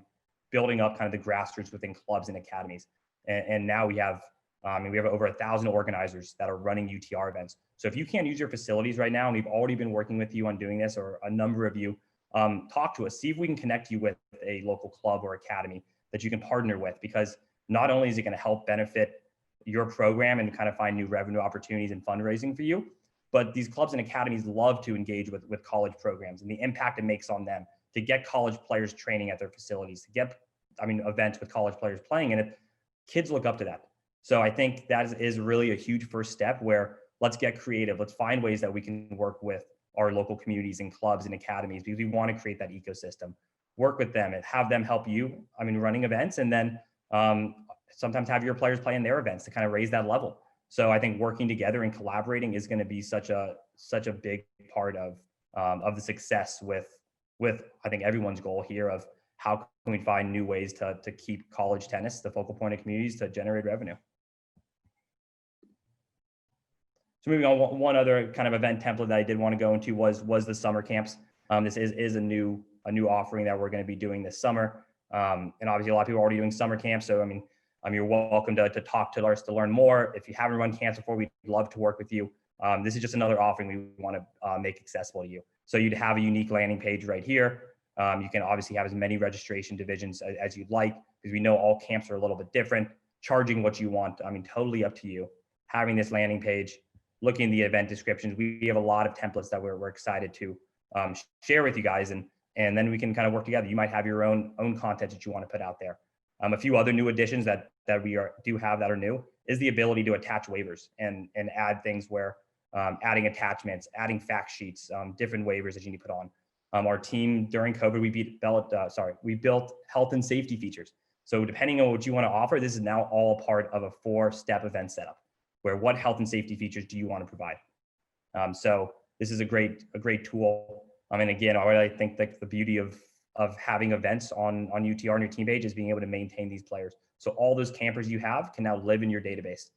building up kind of the grassroots within clubs and academies. And now we have And we have over 1,000 organizers that are running UTR events. So if you can't use your facilities right now, and we've already been working with you on doing this, or a number of you, talk to us, see if we can connect you with a local club or academy that you can partner with, because not only is it going to help benefit your program and kind of find new revenue opportunities and fundraising for you, but these clubs and academies love to engage with college programs and the impact it makes on them to get college players training at their facilities, to get, events with college players playing in it. Kids look up to that. So I think that is really a huge first step, where let's get creative. Let's find ways that we can work with our local communities and clubs and academies, because we want to create that ecosystem, work with them and have them help you, running events, and then sometimes have your players play in their events to kind of raise that level. So I think working together and collaborating is going to be such a big part of the success with I think everyone's goal here of how can we find new ways to keep college tennis the focal point of communities to generate revenue. So moving on, one other kind of event template that I did want to go into was the summer camps. This is a new offering that we're going to be doing this summer. And obviously a lot of people are already doing summer camps. So you're welcome to talk to us to learn more. If you haven't run camps before, we'd love to work with you. This is just another offering we want to make accessible to you. So you'd have a unique landing page right here. You can obviously have as many registration divisions as you'd like, because we know all camps are a little bit different. Charging what you want, totally up to you. Having this landing page, looking at the event descriptions, we have a lot of templates that we're excited to share with you guys, and then we can kind of work together. You might have your own content that you want to put out there. A few other new additions that we do have that are new is the ability to attach waivers and add things where adding attachments, adding fact sheets, different waivers that you need to put on. Our team during COVID, we built health and safety features. So depending on what you want to offer, this is now all part of a 4-step event setup, where what health and safety features do you want to provide? So this is a great tool. And again, I think that the beauty of having events on UTR on your team page is being able to maintain these players. So all those campers you have can now live in your database.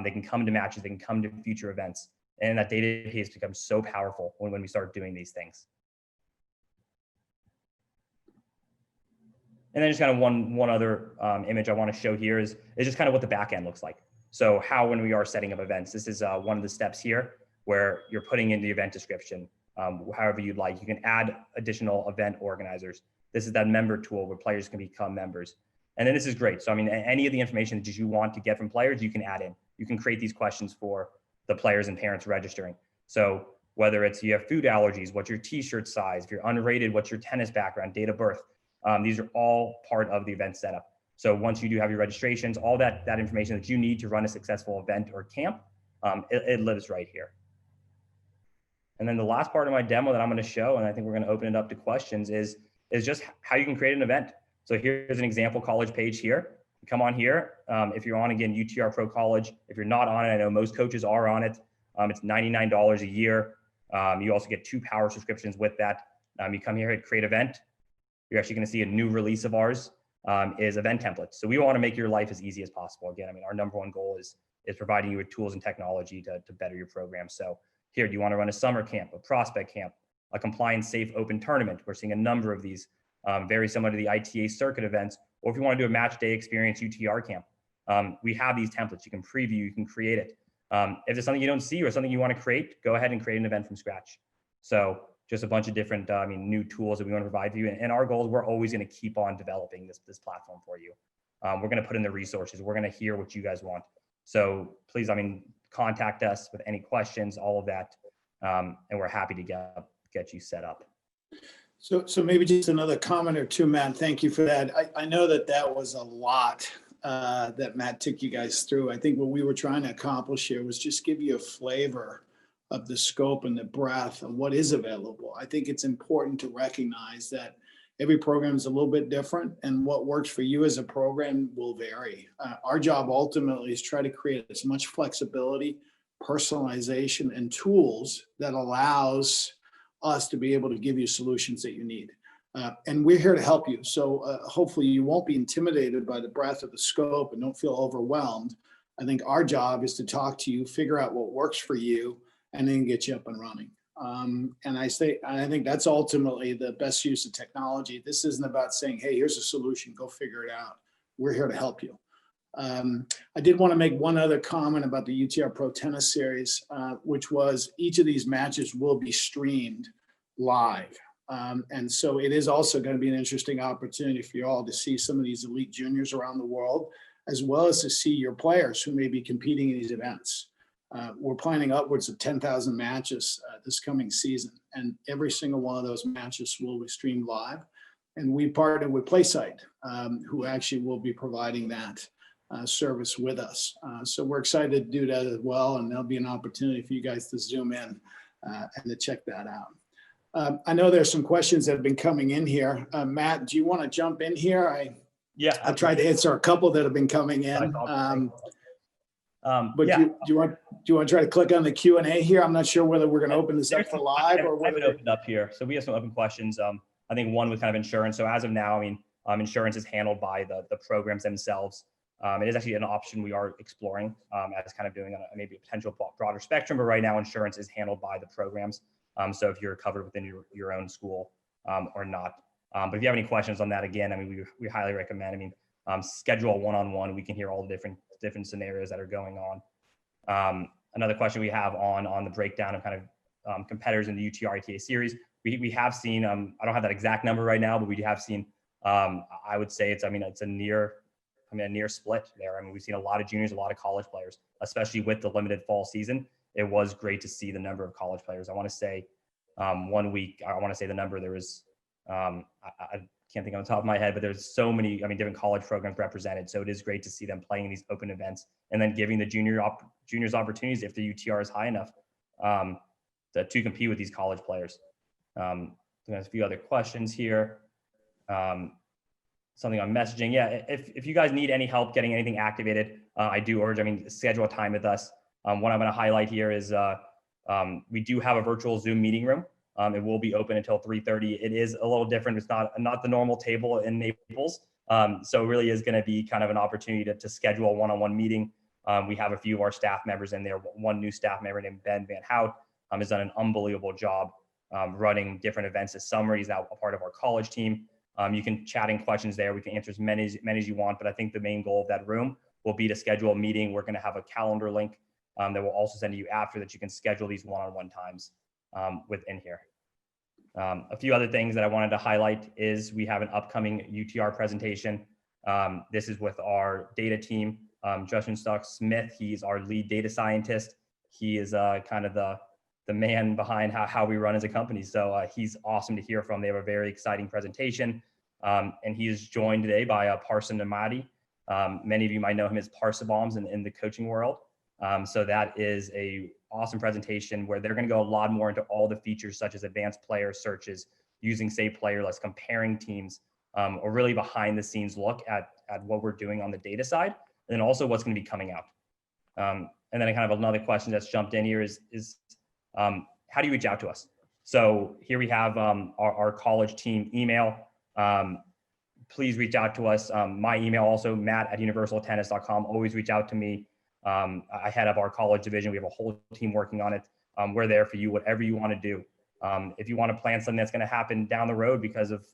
They can come to matches, they can come to future events. And that database becomes so powerful when we start doing these things. And then just kind of one other image I want to show here is just kind of what the back end looks like. So how, when we are setting up events, this is one of the steps here where you're putting in the event description, however you'd like. You can add additional event organizers. This is that member tool where players can become members. And then this is great. So, any of the information that you want to get from players, you can add in. You can create these questions for the players and parents registering. So whether it's you have food allergies, what's your t-shirt size, if you're unrated, what's your tennis background, date of birth. These are all part of the event setup. So once you do have your registrations, all that information that you need to run a successful event or camp, it lives right here. And then the last part of my demo that I'm going to show, and I think we're going to open it up to questions, is just how you can create an event. So here's an example college page here. You come on here. If you're on, again, UTR Pro College. If you're not on it, I know most coaches are on it. It's $99 a year. You also get 2 power subscriptions with that. You come here, hit create event. You're actually going to see a new release of ours is event templates. So we want to make your life as easy as possible. Again, our number one goal is providing you with tools and technology to better your program. So here, do you want to run a summer camp, a prospect camp, a compliance safe open tournament? We're seeing a number of these very similar to the ITA circuit events. Or if you want to do a match day experience UTR camp, we have these templates. You can preview, you can create it. If there's something you don't see or something you want to create, go ahead and create an event from scratch. So just a bunch of different new tools that we want to provide for you. And our goal is we're always going to keep on developing this platform for you. We're going to put in the resources. We're going to hear what you guys want. So please, contact us with any questions, all of that. And we're happy to get you set up. So maybe just another comment or two, Matt. Thank you for that. I know that was a lot that Matt took you guys through. I think what we were trying to accomplish here was just give you a flavor of the scope and the breadth of what is available. I think it's important to recognize that every program is a little bit different, and what works for you as a program will vary. Our job ultimately is try to create as much flexibility, personalization, and tools that allows us to be able to give you solutions that you need. And we're here to help you. So hopefully you won't be intimidated by the breadth of the scope and don't feel overwhelmed. I think our job is to talk to you, figure out what works for you, and then get you up and running. And I think that's ultimately the best use of technology. This isn't about saying, hey, here's a solution, go figure it out. We're here to help you. I did want to make one other comment about the UTR Pro Tennis Series, which was each of these matches will be streamed live. And so it is also going to be an interesting opportunity for you all to see some of these elite juniors around the world, as well as to see your players who may be competing in these events. We're planning upwards of 10,000 matches this coming season, and every single one of those matches will be streamed live. And we partnered with PlaySite, who actually will be providing that service with us. So we're excited to do that as well, and there'll be an opportunity for you guys to zoom in and to check that out. I know there's some questions that have been coming in here. Matt, do you want to jump in here? I tried to answer a couple that have been coming in. But yeah. do you want to try to click on the Q&A here? I'm not sure whether we're going to open this up for live or whether. I have it opened up here. So we have some open questions. I think one was kind of insurance. So as of now, I mean, insurance is handled by the programs themselves. It is actually an option we are exploring as kind of doing maybe a potential broader spectrum, but right now insurance is handled by the programs. So if you're covered within your own school or not. But if you have any questions on that, again, I mean, we highly recommend, I mean, schedule a one-on-one. We can hear all the different scenarios that are going on. Another question we have on the breakdown of kind of competitors in the UTR ITA series. We have seen, I don't have that exact number right now, but we have seen, I would say it's a near split there. I mean, we've seen a lot of juniors, a lot of college players, especially with the limited fall season. It was great to see the number of college players. I want to say 1 week, I want to say the number there was, I can't think on the top of my head, but there's so many, different college programs represented. So it is great to see them playing in these open events and then giving the juniors opportunities if the UTR is high enough to compete with these college players. There's a few other questions here. Something on messaging. Yeah, if you guys need any help getting anything activated, I do urge, schedule a time with us. What I'm going to highlight here is we do have a virtual Zoom meeting room. It will be open until 3:30. It is a little different. It's not the normal table in Naples. So it really is going to be kind of an opportunity to schedule a one-on-one meeting. We have a few of our staff members in there. One new staff member named Ben Van Hout has done an unbelievable job running different events this summer. He's now a part of our college team. You can chat in questions there. We can answer as many as you want, but I think the main goal of that room will be to schedule a meeting. We're going to have a calendar link that we'll also send to you after that you can schedule these one-on-one times within here. A few other things that I wanted to highlight is we have an upcoming UTR presentation. This is with our data team, Justin Stock-Smith. He's our lead data scientist. He is kind of the man behind how we run as a company. So he's awesome to hear from. They have a very exciting presentation. And he is joined today by Parson Amadi. Many of you might know him as Parsabombs in the coaching world. So that is a awesome presentation where they're going to go a lot more into all the features such as advanced player searches, using saved player lists, comparing teams, or really behind the scenes look at what we're doing on the data side, and then also what's going to be coming out. And then kind of another question that's jumped in here is how do you reach out to us? So here we have our college team email. Please reach out to us. My email also, matt@universaltennis.com. Always reach out to me. I head up our college division. We have a whole team working on it. We're there for you, whatever you want to do. If you want to plan something that's going to happen down the road because of,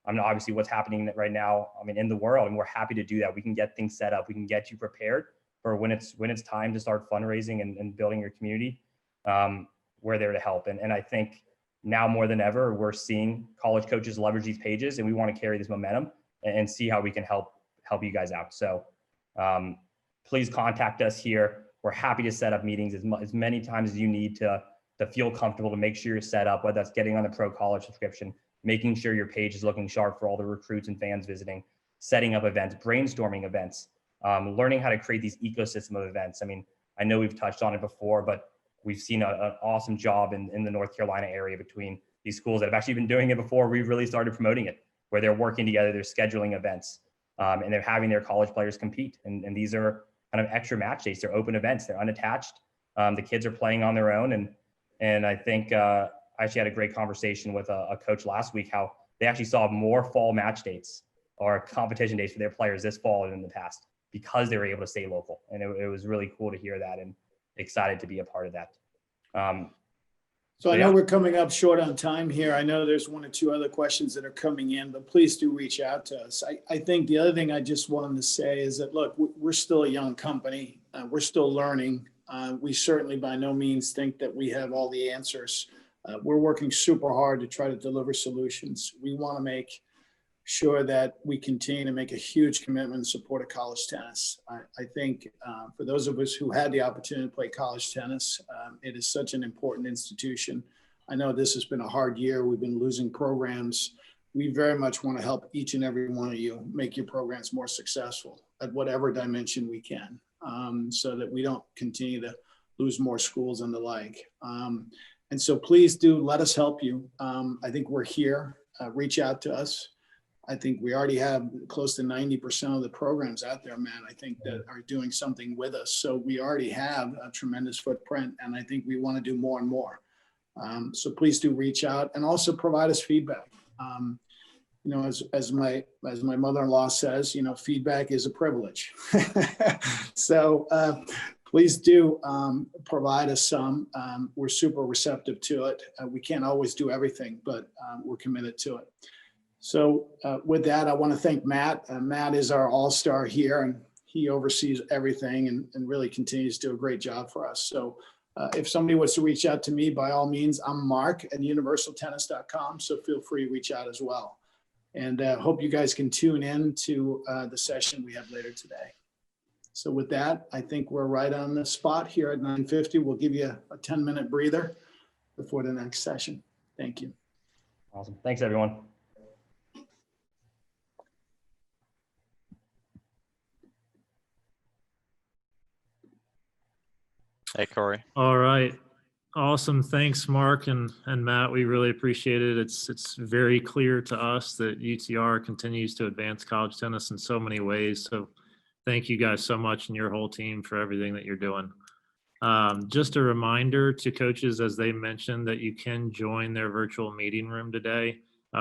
obviously what's happening right now, in the world, and we're happy to do that. We can get things set up. We can get you prepared for when it's time to start fundraising and building your community. We're there to help. And I think now more than ever, we're seeing college coaches leverage these pages, and we want to carry this momentum and see how we can help you guys out. So please contact us here. We're happy to set up meetings as many times as you need to feel comfortable, to make sure you're set up, whether that's getting on the pro college subscription, making sure your page is looking sharp for all the recruits and fans visiting, setting up events, brainstorming events, learning how to create these ecosystem of events. I know we've touched on it before, but we've seen an awesome job in the North Carolina area between these schools that have actually been doing it before we've really started promoting it, where they're working together, they're scheduling events, and they're having their college players compete. And these are kind of extra match days. They're open events. They're unattached. The kids are playing on their own. And I think I actually had a great conversation with a coach last week, how they actually saw more fall match dates or competition dates for their players this fall than in the past because they were able to stay local. And it was really cool to hear that and excited to be a part of that. So I know we're coming up short on time here. I know there's one or two other questions that are coming in, but please do reach out to us. I think the other thing I just wanted to say is that, look, we're still a young company. We're still learning. We certainly by no means think that we have all the answers. We're working super hard to try to deliver solutions. We want to make sure that we continue to make a huge commitment in support of college tennis. I think for those of us who had the opportunity to play college tennis, it is such an important institution. I know this has been a hard year. We've been losing programs. We very much want to help each and every one of you make your programs more successful at whatever dimension we can, so that we don't continue to lose more schools and the like. And so please do let us help you. I think we're here. Reach out to us. I think we already have close to 90% of the programs out there, Matt, I think that are doing something with us. So we already have a tremendous footprint, and I think we want to do more and more. So please do reach out and also provide us feedback. You know, as my mother-in-law says, you know, feedback is a privilege. So please do provide us some. We're super receptive to it. We can't always do everything, but we're committed to it. So with that, I want to thank Matt. Matt is our all-star here, and he oversees everything and really continues to do a great job for us. So if somebody wants to reach out to me, by all means, I'm Mark at universaltennis.com. So feel free to reach out as well. And hope you guys can tune in to the session we have later today. So with that, I think we're right on the spot here at 9:50. We'll give you a 10-minute breather before the next session. Thank you. Awesome. Thanks, everyone. Hey, Corey. All right. Awesome. Thanks, Mark and Matt. We really appreciate it. It's very clear to us that UTR continues to advance college tennis in so many ways. So thank you guys so much and your whole team for everything that you're doing. Just a reminder to coaches, as they mentioned, that you can join their virtual meeting room today.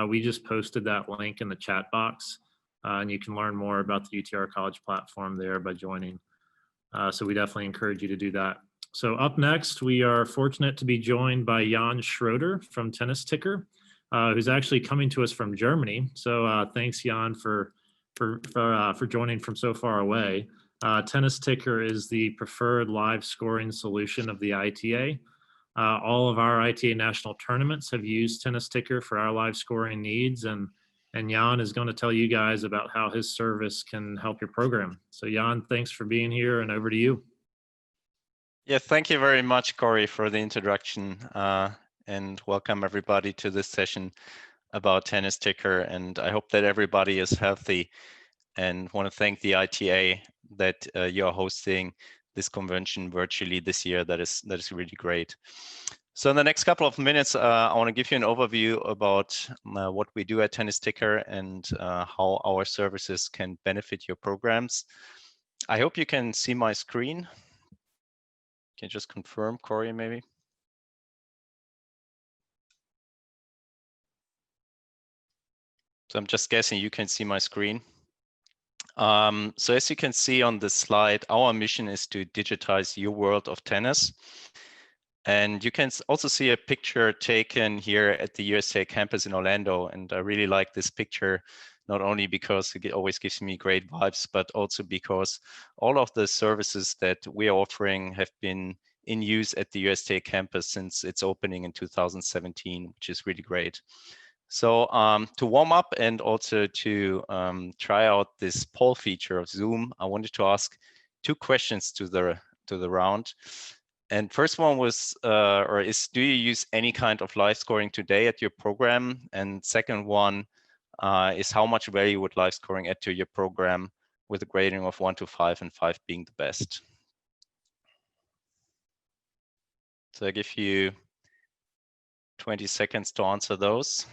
We just posted that link in the chat box, and you can learn more about the UTR College platform there by joining. So we definitely encourage you to do that. So up next, we are fortunate to be joined by Jan Schroeder from Tennis Ticker, who's actually coming to us from Germany. So thanks, Jan, for joining from so far away. Tennis Ticker is the preferred live scoring solution of the ITA. All of our ITA national tournaments have used Tennis Ticker for our live scoring needs, and Jan is going to tell you guys about how his service can help your program. So Jan, thanks for being here, and over to you. Yeah, thank you very much, Corey, for the introduction, and welcome everybody to this session about Tennis Ticker. And I hope that everybody is healthy, and want to thank the ITA that you're hosting this convention virtually this year. That is really great. So in the next couple of minutes, I want to give you an overview about what we do at Tennis Ticker and how our services can benefit your programs. I hope you can see my screen. Can you just confirm, Corey, maybe? So I'm just guessing you can see my screen. So as you can see on the slide, our mission is to digitize your world of tennis. And you can also see a picture taken here at the USA campus in Orlando. And I really like this picture, not only because it always gives me great vibes, but also because all of the services that we are offering have been in use at the USA campus since its opening in 2017, which is really great. So to warm up and also to try out this poll feature of Zoom, I wanted to ask two questions to the round. And first one was, do you use any kind of live scoring today at your program? And second one is, how much value would live scoring add to your program, with a grading of 1 to 5 and 5 being the best? So I give you 20 seconds to answer those.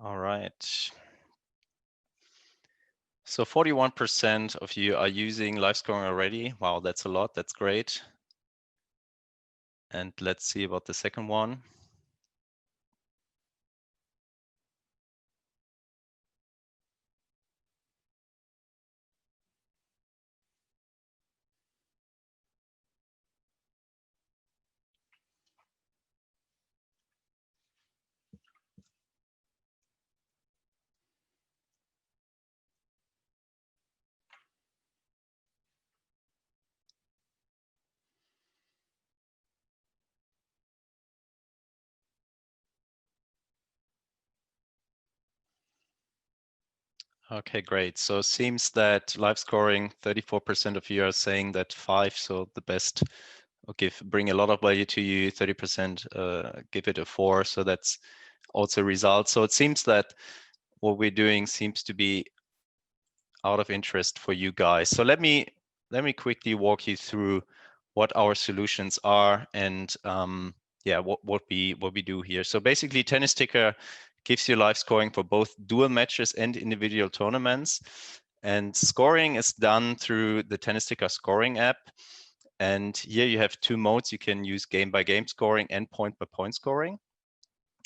All right. So 41% of you are using live scoring already. Wow, that's a lot. That's great. And let's see about the second one. Okay, great. So it seems that live scoring, 34% of you are saying that 5, so the best, or bring a lot of value to you, 30% give it a 4, so that's also a result. So it seems that what we're doing seems to be out of interest for you guys. So let me quickly walk you through what our solutions are and yeah, what we do here. So basically, Tennis Ticker gives you live scoring for both dual matches and individual tournaments. And scoring is done through the Tennis Ticker scoring app. And here you have 2 modes. You can use game-by-game scoring and point-by-point scoring.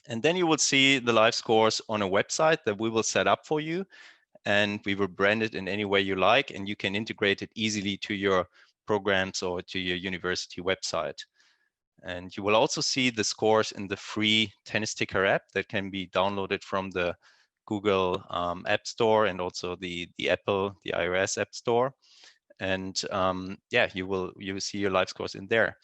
And then you will see the live scores on a website that we will set up for you. And we will brand it in any way you like, and you can integrate it easily to your programs or to your university website. And you will also see the scores in the free Tennis Ticker app that can be downloaded from the Google App Store and also the Apple, the iOS App Store. And yeah, you will see your live scores in there.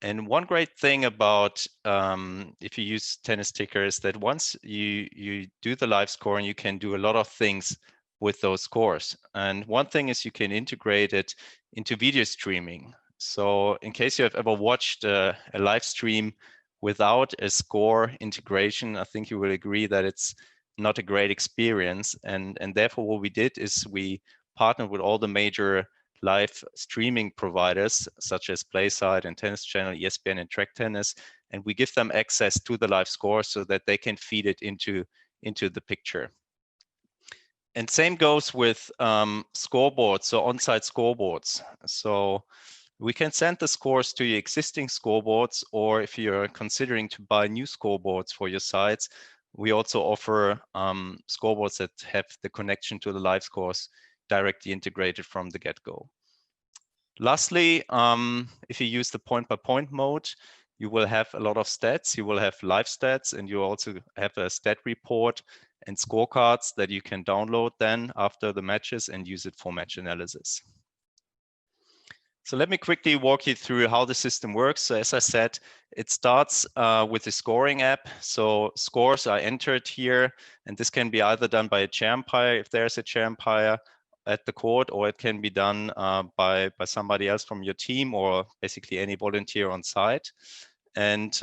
And one great thing about if you use Tennis Ticker is that once you do the live scoring, you can do a lot of things with those scores. And one thing is you can integrate it into video streaming. So in case you have ever watched a live stream without a score integration, I think you will agree that it's not a great experience. And therefore what we did is we partnered with all the major live streaming providers such as PlaySide and Tennis Channel, ESPN and Track Tennis, and we give them access to the live score so that they can feed it into the picture. And same goes with scoreboards, so on-site scoreboards. So we can send the scores to your existing scoreboards, or if you're considering to buy new scoreboards for your sites, we also offer scoreboards that have the connection to the live scores directly integrated from the get-go. Lastly, if you use the point-by-point mode, you will have a lot of stats. You will have live stats, and you also have a stat report and scorecards that you can download then after the matches and use it for match analysis. So let me quickly walk you through how the system works. So as I said, it starts with the scoring app. So scores are entered here, and this can be either done by a chair umpire if there's a chair umpire at the court, or it can be done by somebody else from your team or basically any volunteer on site. And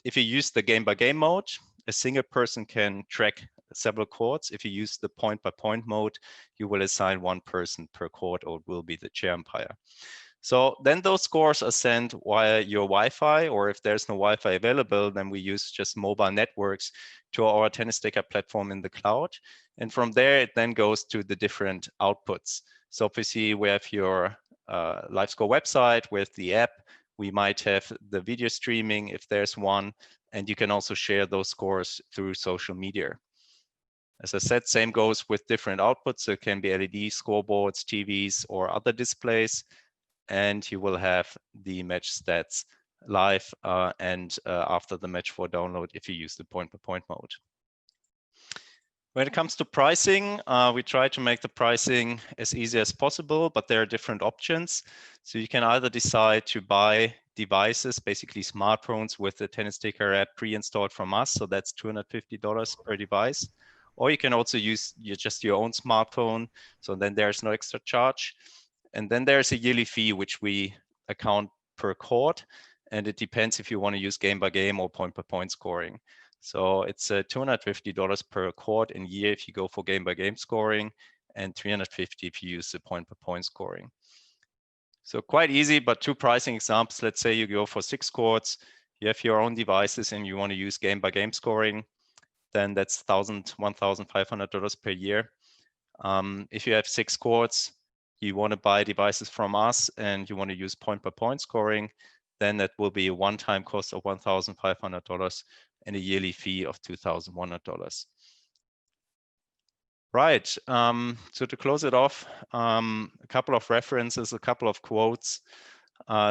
if you use the game-by-game mode, a single person can track several courts. If you use the point-by-point mode, you will assign 1 person per court, or it will be the chair umpire. So then those scores are sent via your Wi-Fi, or if there's no Wi-Fi available, then we use just mobile networks to our Tennis Ticker platform in the cloud. And from there, it then goes to the different outputs. So obviously we have your live score website with the app. We might have the video streaming if there's one, and you can also share those scores through social media. As I said, same goes with different outputs. So it can be LED scoreboards, TVs, or other displays. And you will have the match stats live and after the match for download if you use the point-by-point mode. When it comes to pricing, we try to make the pricing as easy as possible, but there are different options. So you can either decide to buy devices, basically smartphones with the Tennis Ticker app pre-installed from us. So that's $250 per device. Or you can also use just your own smartphone. So then there's no extra charge. And then there's a yearly fee, which we account per court. And it depends if you want to use game-by-game or point-by-point scoring. So it's $250 per court in year if you go for game-by-game scoring, and $350 if you use the point-by-point scoring. So quite easy, but 2 pricing examples. Let's say you go for 6 courts, you have your own devices, and you want to use game-by-game scoring, then that's $1,500 per year. If you have 6 courts, you want to buy devices from us and you want to use point-by-point scoring, then that will be a one-time cost of $1,500 and a yearly fee of $2,100. Right, so to close it off, a couple of references, a couple of quotes.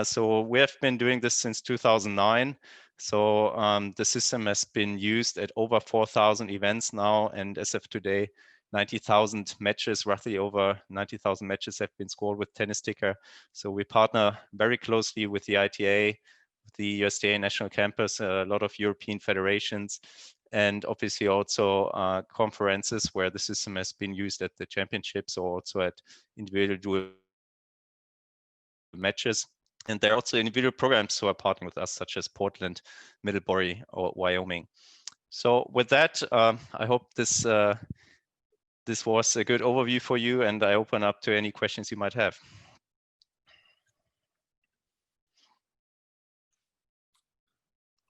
So we have been doing this since 2009. So the system has been used at over 4,000 events now, and as of today, 90,000 matches, roughly over 90,000 matches have been scored with Tennis Ticker. So we partner very closely with the ITA, the USTA National Campus, a lot of European federations, and obviously also conferences where the system has been used at the championships or also at individual dual matches. And there are also individual programs who are partnering with us, such as Portland, Middlebury, or Wyoming. So with that, I hope this was a good overview for you, and I open up to any questions you might have.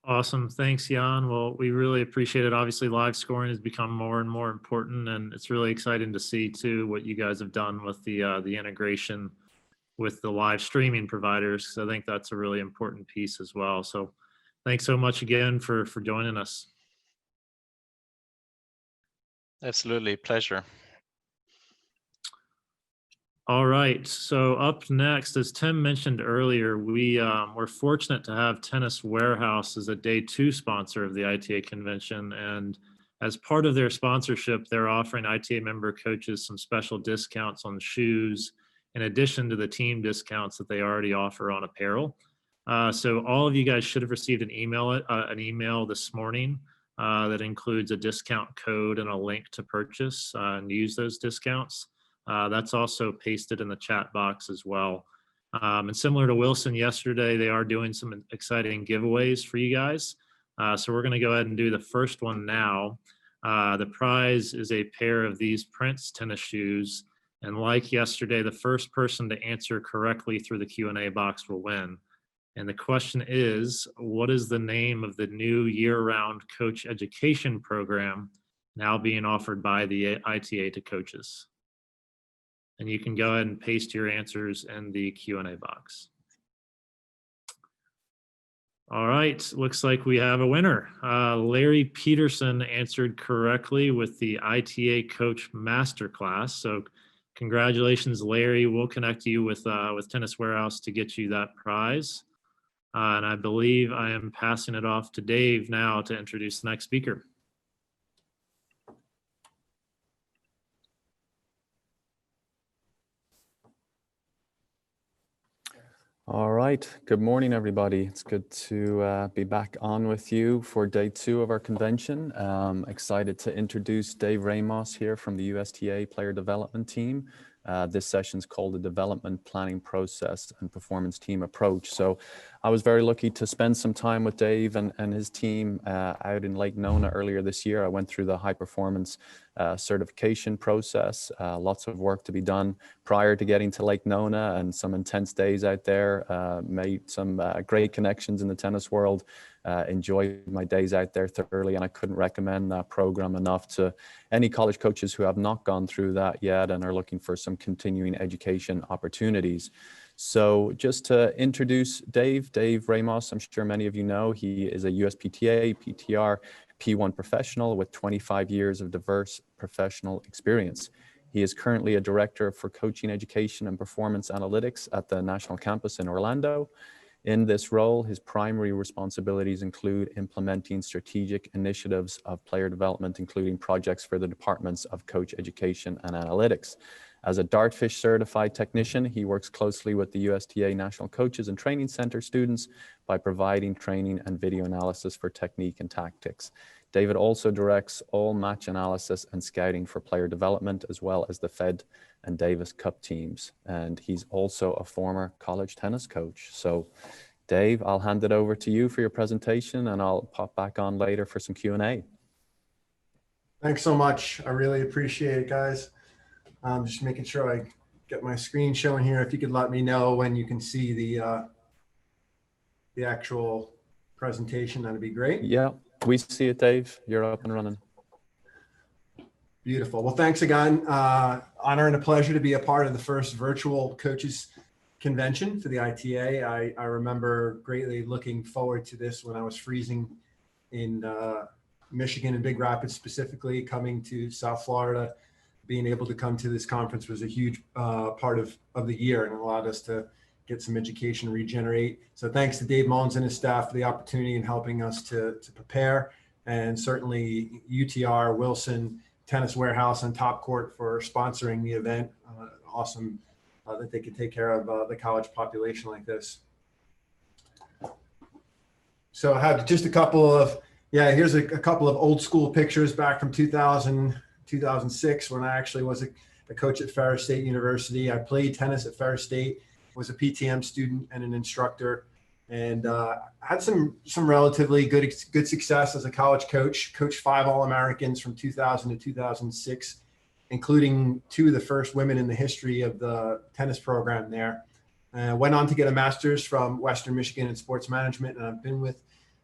Awesome. Thanks, Jan. Well, we really appreciate it. Obviously, live scoring has become more and more important, and it's really exciting to see, too, what you guys have done with the integration with the live streaming providers. So I think that's a really important piece as well. So thanks so much again for joining us. Absolutely, pleasure. All right. So up next, as Tim mentioned earlier, we're fortunate to have Tennis Warehouse as a day 2 sponsor of the ITA convention. And as part of their sponsorship, they're offering ITA member coaches some special discounts on shoes, in addition to the team discounts that they already offer on apparel. So all of you guys should have received an email this morning that includes a discount code and a link to purchase and use those discounts. That's also pasted in the chat box as well. And similar to Wilson yesterday, they are doing some exciting giveaways for you guys. So we're going to go ahead and do the first one now. The prize is a pair of these Prince tennis shoes. And like yesterday, the first person to answer correctly through the Q&A box will win. And the question is, what is the name of the new year-round coach education program now being offered by the ITA to coaches? And you can go ahead and paste your answers in the Q&A box. All right, looks like we have a winner. Larry Peterson answered correctly with the ITA Coach Masterclass. So congratulations, Larry. We'll connect you with Tennis Warehouse to get you that prize. And I believe I am passing it off to Dave now to introduce the next speaker. All right. Good morning, everybody. It's good to be back on with you for day 2 of our convention. Excited to introduce Dave Ramos here from the USTA Player Development Team. This session is called the Development Planning Process and Performance Team Approach. So I was very lucky to spend some time with Dave and his team out in Lake Nona earlier this year. I went through the high performance certification process, lots of work to be done prior to getting to Lake Nona, and some intense days out there, made some great connections in the tennis world. Enjoyed my days out there thoroughly, and I couldn't recommend that program enough to any college coaches who have not gone through that yet and are looking for some continuing education opportunities. So just to introduce Dave Ramos, I'm sure many of you know, he is a USPTA, PTR, P1 professional with 25 years of diverse professional experience. He is currently a director for coaching education and performance analytics at the National Campus in Orlando. In this role, his primary responsibilities include implementing strategic initiatives of player development, including projects for the departments of coach education and analytics. As a Dartfish certified technician, he works closely with the USTA National Coaches and Training Center students by providing training and video analysis for technique and tactics. David also directs all match analysis and scouting for player development, as well as the Fed and Davis Cup teams. And he's also a former college tennis coach. So Dave, I'll hand it over to you for your presentation, and I'll pop back on later for some Q&A. Thanks so much. I really appreciate it, guys. Just making sure I get my screen showing here. If you could let me know when you can see the actual presentation, that'd be great. Yeah, we see it, Dave. You're up and running. Beautiful. Well, thanks again. Honor and a pleasure to be a part of the first virtual coaches convention for the ITA. I remember greatly looking forward to this when I was freezing in Michigan and Big Rapids, specifically coming to South Florida. Being able to come to this conference was a huge part of the year and allowed us to get some education, regenerate. So thanks to Dave Mullins and his staff for the opportunity and helping us to prepare. And certainly UTR, Wilson, Tennis Warehouse, and Top Court for sponsoring the event. Awesome that they could take care of the college population like this. So I have just a couple of, here's a couple of old school pictures back from 2006 when I actually was a coach at Ferris State University. I played tennis at Ferris State, was a PTM student and an instructor, and had some relatively good success as a college coach. Coached 5 All-Americans from 2000 to 2006, including 2 of the first women in the history of the tennis program there. Went on to get a master's from Western Michigan in sports management, and I've been with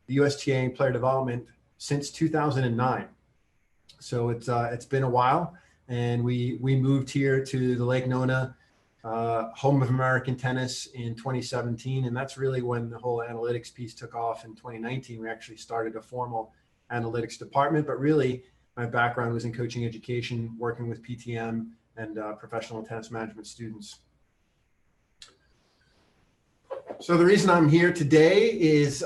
the USTA in player development since 2009. So it's been a while, and we moved here to the Lake Nona home of American tennis in 2017, and that's really when the whole analytics piece took off. In 2019, we actually started a formal analytics department, but really my background was in coaching education, working with PTM and professional tennis management students. So the reason I'm here today is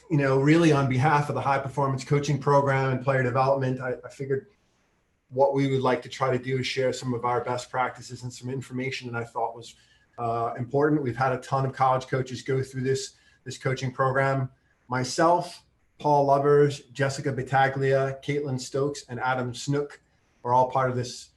really on behalf of the high performance coaching program and player development. I figured what we would like to try to do is share some of our best practices and some information that I thought was important. We've had a ton of college coaches go through this coaching program. Myself, Paul Lovers, Jessica Battaglia, Caitlin Stokes, and Adam Snook are all part of this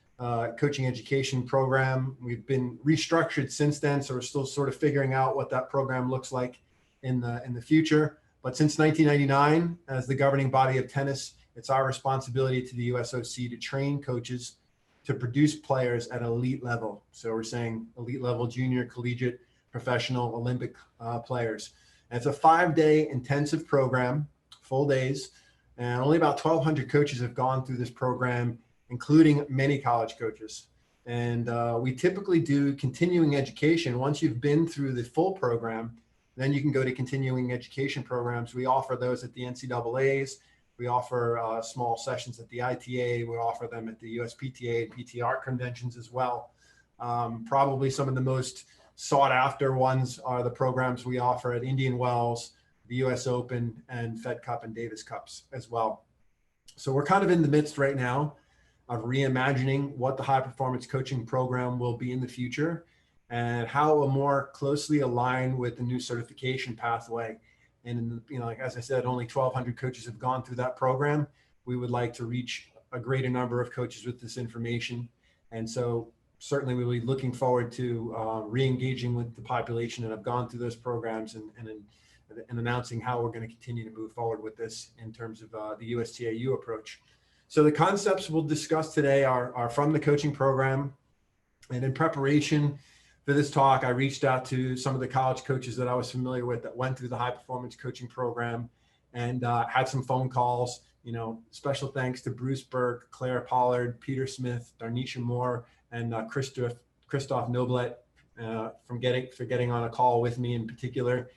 coaching education program. We've been restructured since then, so we're still sort of figuring out what that program looks like in the future. But since 1999, as the governing body of tennis, it's our responsibility to the USOC to train coaches to produce players at elite level. So we're saying elite level, junior, collegiate, professional, Olympic players. And it's a 5-day intensive program, full days, and only about 1,200 coaches have gone through this program, including many college coaches. And we typically do continuing education. Once you've been through the full program, then you can go to continuing education programs. We offer those at the NCAAs. We offer small sessions at the ITA. We offer them at the USPTA and PTR conventions as well. Probably some of the most sought after ones are the programs we offer at Indian Wells, the US Open, and Fed Cup and Davis Cups as well. So we're kind of in the midst right now of reimagining what the high performance coaching program will be in the future and how it will more closely align with the new certification pathway. And as I said, only 1,200 coaches have gone through that program. We would like to reach a greater number of coaches with this information. And so certainly we'll be looking forward to re-engaging with the population that have gone through those programs and announcing how we're going to continue to move forward with this in terms of the USTAU approach. So the concepts we'll discuss today are from the coaching program. And in preparation for this talk, I reached out to some of the college coaches that I was familiar with that went through the high performance coaching program and had some phone calls. Special thanks to Bruce Burke, Claire Pollard, Peter Smith, Darnisha Moore, and Christoph Noblet for getting on a call with me in particular.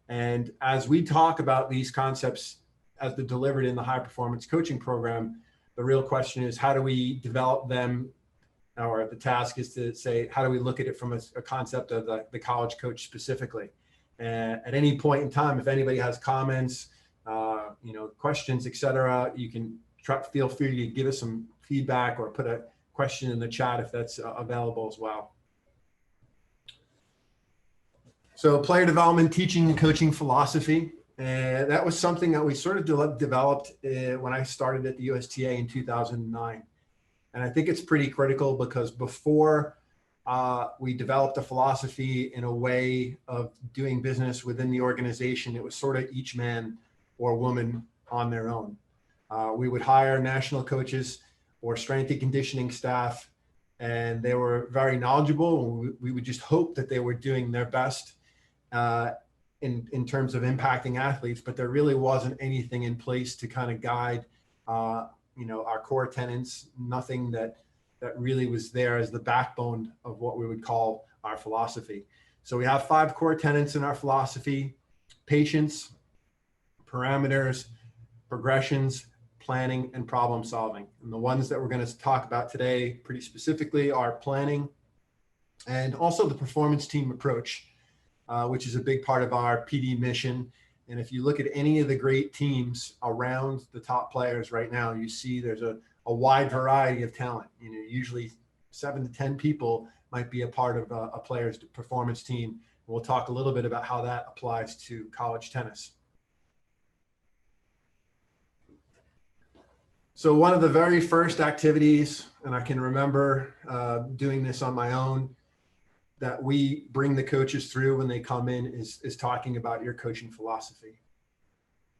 And as we talk about these concepts as they're delivered in the high performance coaching program, the real question is, how do we develop them? Or the task is to say, how do we look at it from a concept of the college coach specifically? And at any point in time, if anybody has comments, questions, etc., you can feel free to give us some feedback or put a question in the chat if that's available as well. So player development, teaching and coaching philosophy. And that was something that we sort of developed when I started at the USTA in 2009. And I think it's pretty critical because before we developed a philosophy in a way of doing business within the organization, it was sort of each man or woman on their own. We would hire national coaches or strength and conditioning staff, and they were very knowledgeable. We would just hope that they were doing their best in terms of impacting athletes, but there really wasn't anything in place to kind of guide our core tenets, nothing that really was there as the backbone of what we would call our philosophy. So we have 5 core tenets in our philosophy: patience, parameters, progressions, planning, and problem solving. And the ones that we're going to talk about today pretty specifically are planning and also the performance team approach, which is a big part of our PD mission. And if you look at any of the great teams around the top players right now, you see there's a wide variety of talent. Usually 7 to 10 people might be a part of a player's performance team. We'll talk a little bit about how that applies to college tennis. So one of the very first activities, and I can remember doing this on my own, that we bring the coaches through when they come in is talking about your coaching philosophy.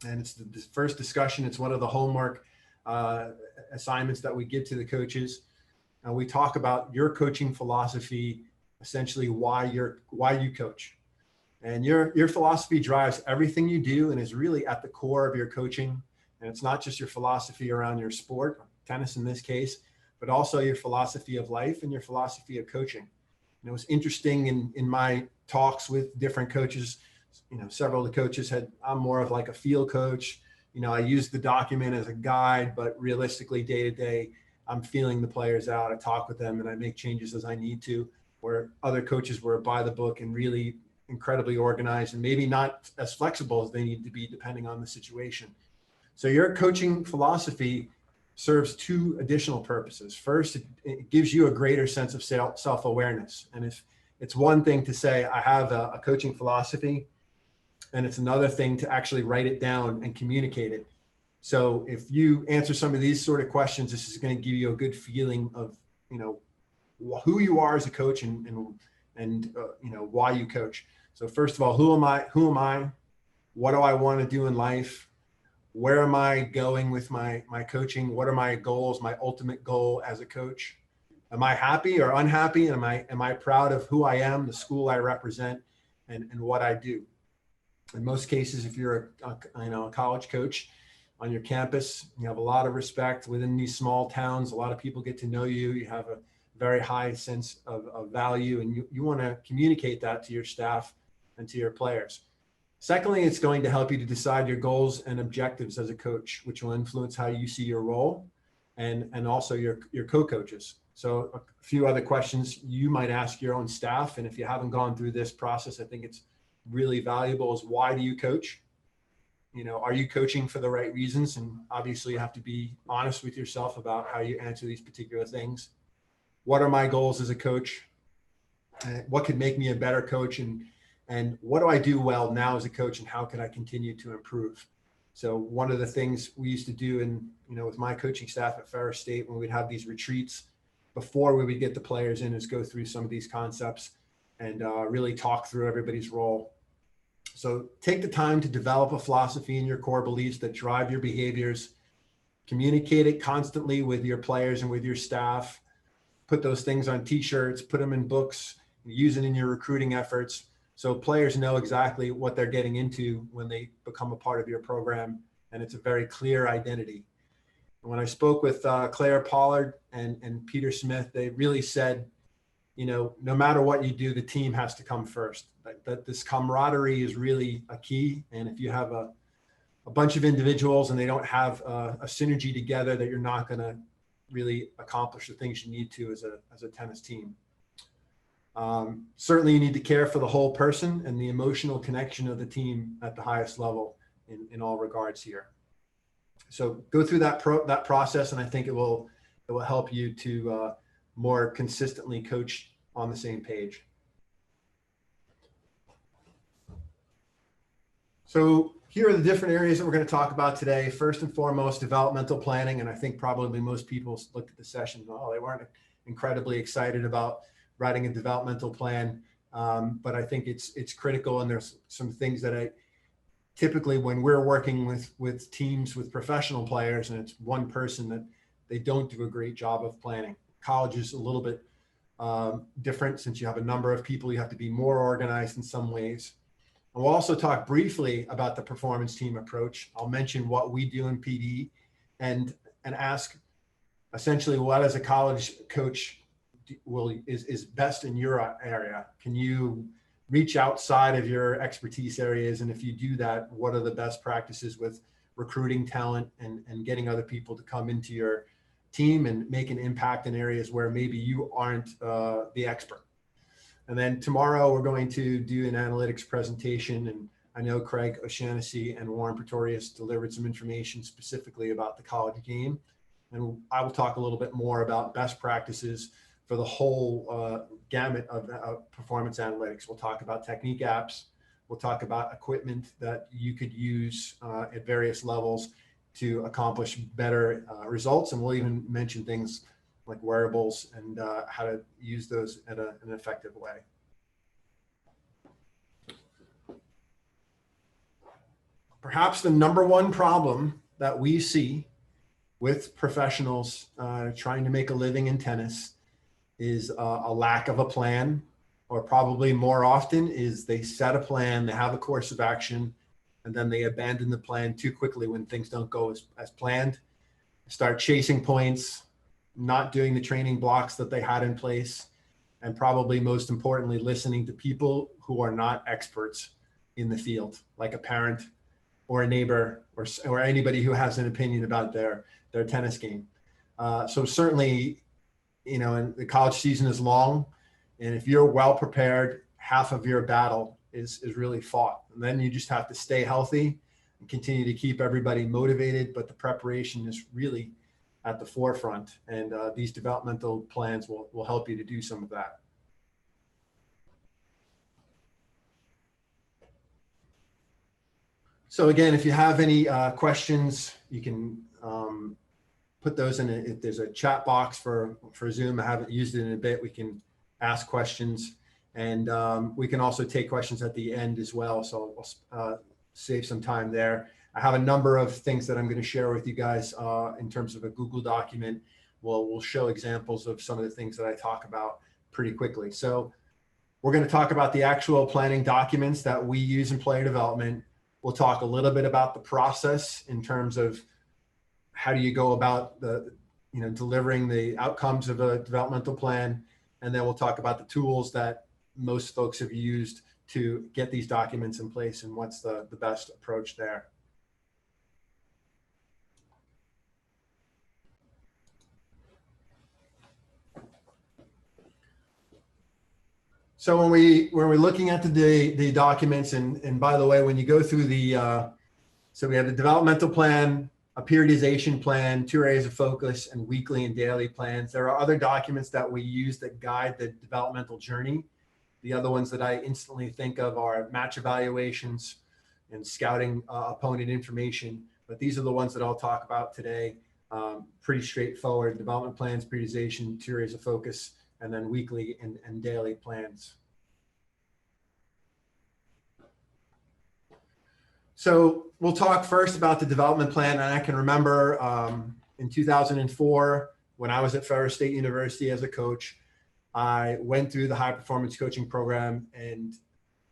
And it's the first discussion. It's one of the homework assignments that we give to the coaches. And we talk about your coaching philosophy, essentially why you coach. And your philosophy drives everything you do and is really at the core of your coaching. And it's not just your philosophy around your sport, tennis in this case, but also your philosophy of life and your philosophy of coaching. And it was interesting in my talks with different coaches, several of the coaches I'm more of like a field coach. I use the document as a guide, but realistically day to day, I'm feeling the players out. I talk with them and I make changes as I need to, where other coaches were by the book and really incredibly organized and maybe not as flexible as they need to be depending on the situation. So your coaching philosophy serves 2 additional purposes. First, it gives you a greater sense of self-awareness. And if it's one thing to say, I have a coaching philosophy, and it's another thing to actually write it down and communicate it. So if you answer some of these sort of questions, this is going to give you a good feeling of, who you are as a coach and why you coach. So first of all, who am I? What do I want to do in life? Where am I going with my coaching? What are my goals, my ultimate goal as a coach? Am I happy or unhappy? And am I proud of who I am, the school I represent, and what I do? In most cases, if you're a college coach on your campus, you have a lot of respect within these small towns. A lot of people get to know you. You have a very high sense of value, and you want to communicate that to your staff and to your players. Secondly, it's going to help you to decide your goals and objectives as a coach, which will influence how you see your role and also your co-coaches. So a few other questions you might ask your own staff. And if you haven't gone through this process, I think it's really valuable is why do you coach? Are you coaching for the right reasons? And obviously you have to be honest with yourself about how you answer these particular things. What are my goals as a coach? What could make me a better coach? And what do I do well now as a coach, and how can I continue to improve? So one of the things we used to do with my coaching staff at Ferris State when we'd have these retreats before we would get the players in is go through some of these concepts and really talk through everybody's role. So take the time to develop a philosophy and your core beliefs that drive your behaviors, communicate it constantly with your players and with your staff, put those things on t-shirts, put them in books, use it in your recruiting efforts. So players know exactly what they're getting into when they become a part of your program, and it's a very clear identity. And when I spoke with Claire Pollard and Peter Smith, they really said, no matter what you do, the team has to come first. That this camaraderie is really a key. And if you have a bunch of individuals and they don't have a synergy together, that you're not going to really accomplish the things you need to as a tennis team. Certainly you need to care for the whole person and the emotional connection of the team at the highest level in all regards here. So go through that process, and I think it will help you to more consistently coach on the same page. So here are the different areas that we're going to talk about today. First and foremost, developmental planning. And I think probably most people looked at the session, they weren't incredibly excited about writing a developmental plan. But I think it's critical. And there's some things that typically when we're working with teams, with professional players, and it's one person that they don't do a great job of planning. College is a little bit different since you have a number of people, you have to be more organized in some ways. And we'll also talk briefly about the performance team approach. I'll mention what we do in PD. And and ask essentially what as a college coach is best in your area. Can you reach outside of your expertise areas? And if you do that, what are the best practices with recruiting talent and getting other people to come into your team and make an impact in areas where maybe you aren't the expert? And then tomorrow we're going to do an analytics presentation, and I know Craig O'Shaughnessy and Warren Pretorius delivered some information specifically about the college game. And I will talk a little bit more about best practices for the whole gamut of performance analytics. We'll talk about technique apps. We'll talk about equipment that you could use at various levels to accomplish better results. And we'll even mention things like wearables and how to use those in an effective way. Perhaps the number one problem that we see with professionals trying to make a living in tennis is a lack of a plan, or probably more often is they set a plan, they have a course of action, and then they abandon the plan too quickly when things don't go as planned. Start chasing points, not doing the training blocks that they had in place, and probably most importantly, listening to people who are not experts in the field, like a parent or a neighbor or anybody who has an opinion about their tennis game. So certainly, and the college season is long, and if you're well prepared, half of your battle is really fought. And then you just have to stay healthy and continue to keep everybody motivated, but the preparation is really at the forefront, and these developmental plans will help you to do some of that. So again, if you have any questions, you can put those in. If there's a chat box for Zoom, I haven't used it in a bit, we can ask questions, and we can also take questions at the end as well. So we'll save some time there. I have a number of things that I'm going to share with you guys in terms of a Google document. We'll show examples of some of the things that I talk about pretty quickly. So we're going to talk about the actual planning documents that we use in player development. We'll talk a little bit about the process in terms of how do you go about delivering the outcomes of a developmental plan. And then we'll talk about the tools that most folks have used to get these documents in place and what's the best approach there. So when we're looking at the documents, and by the way, when you go through so we have the developmental plan, a periodization plan, 2 areas of focus, and weekly and daily plans. There are other documents that we use that guide the developmental journey. The other ones that I instantly think of are match evaluations and scouting opponent information. But these are the ones that I'll talk about today. Pretty straightforward: development plans, periodization, 2 areas of focus, and then weekly and daily plans. So we'll talk first about the development plan. And I can remember in 2004, when I was at Ferris State University as a coach, I went through the high performance coaching program. And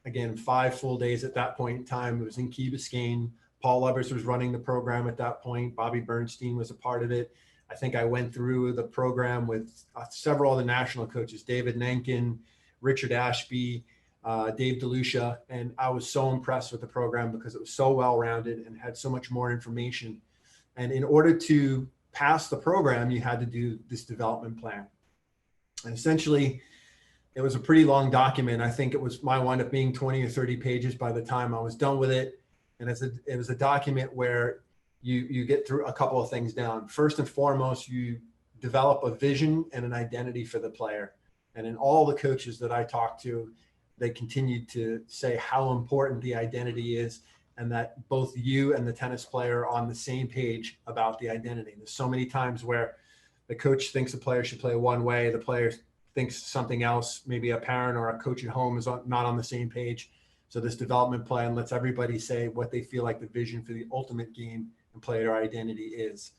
again, 5 full days at that point in time. It was in Key Biscayne. Paul Levers was running the program at that point. Bobby Bernstein was a part of it. I think I went through the program with several other national coaches, David Nankin, Richard Ashby, Dave DeLucia, and I was so impressed with the program because it was so well-rounded and had so much more information. And in order to pass the program, you had to do this development plan. And essentially, it was a pretty long document. I think might wind up being 20 or 30 pages by the time I was done with it. And it was a document where you get through a couple of things down. First and foremost, you develop a vision and an identity for the player. And in all the coaches that I talked to, they continued to say how important the identity is, and that both you and the tennis player are on the same page about the identity. There's so many times where the coach thinks the player should play one way, the player thinks something else, maybe a parent or a coach at home is not on the same page. So this development plan lets everybody say what they feel like the vision for the ultimate game and player identity is.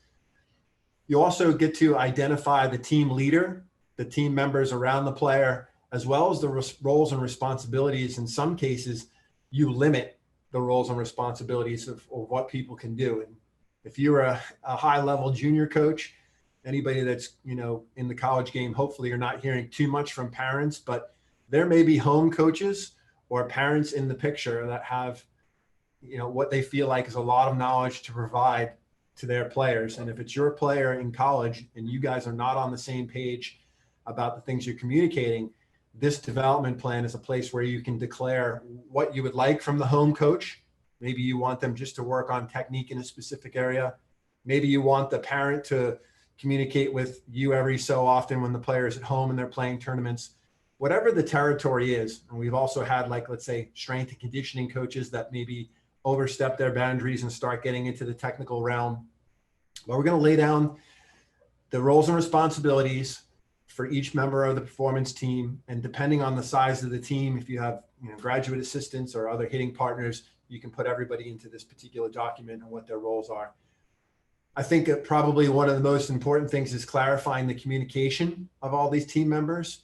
You also get to identify the team leader, the team members around the player, as well as the roles and responsibilities. In some cases, you limit the roles and responsibilities of what people can do. And If you're a high level junior coach, anybody that's, in the college game, hopefully you're not hearing too much from parents, but there may be home coaches or parents in the picture that have, what they feel like is a lot of knowledge to provide to their players. And if it's your player in college and you guys are not on the same page about the things you're communicating, this development plan is a place where you can declare what you would like from the home coach. Maybe you want them just to work on technique in a specific area. Maybe you want the parent to communicate with you every so often when the player is at home and they're playing tournaments. Whatever the territory is, and we've also had, like, let's say, strength and conditioning coaches that maybe overstep their boundaries and start getting into the technical realm. But we're going to lay down the roles and responsibilities for each member of the performance team. And depending on the size of the team, if you have graduate assistants or other hitting partners, you can put everybody into this particular document and what their roles are. I think that probably one of the most important things is clarifying the communication of all these team members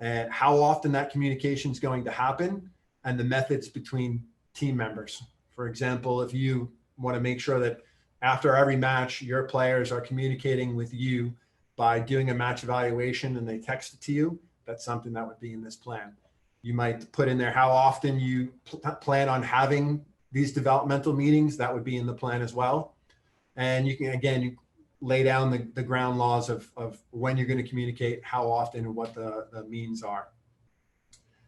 and how often that communication is going to happen and the methods between team members. For example, if you want to make sure that after every match, your players are communicating with you by doing a match evaluation and they text it to you, that's something that would be in this plan. You might put in there how often you plan on having these developmental meetings. That would be in the plan as well. And you can, again, you lay down the ground laws of when you're going to communicate, how often, and what the means are.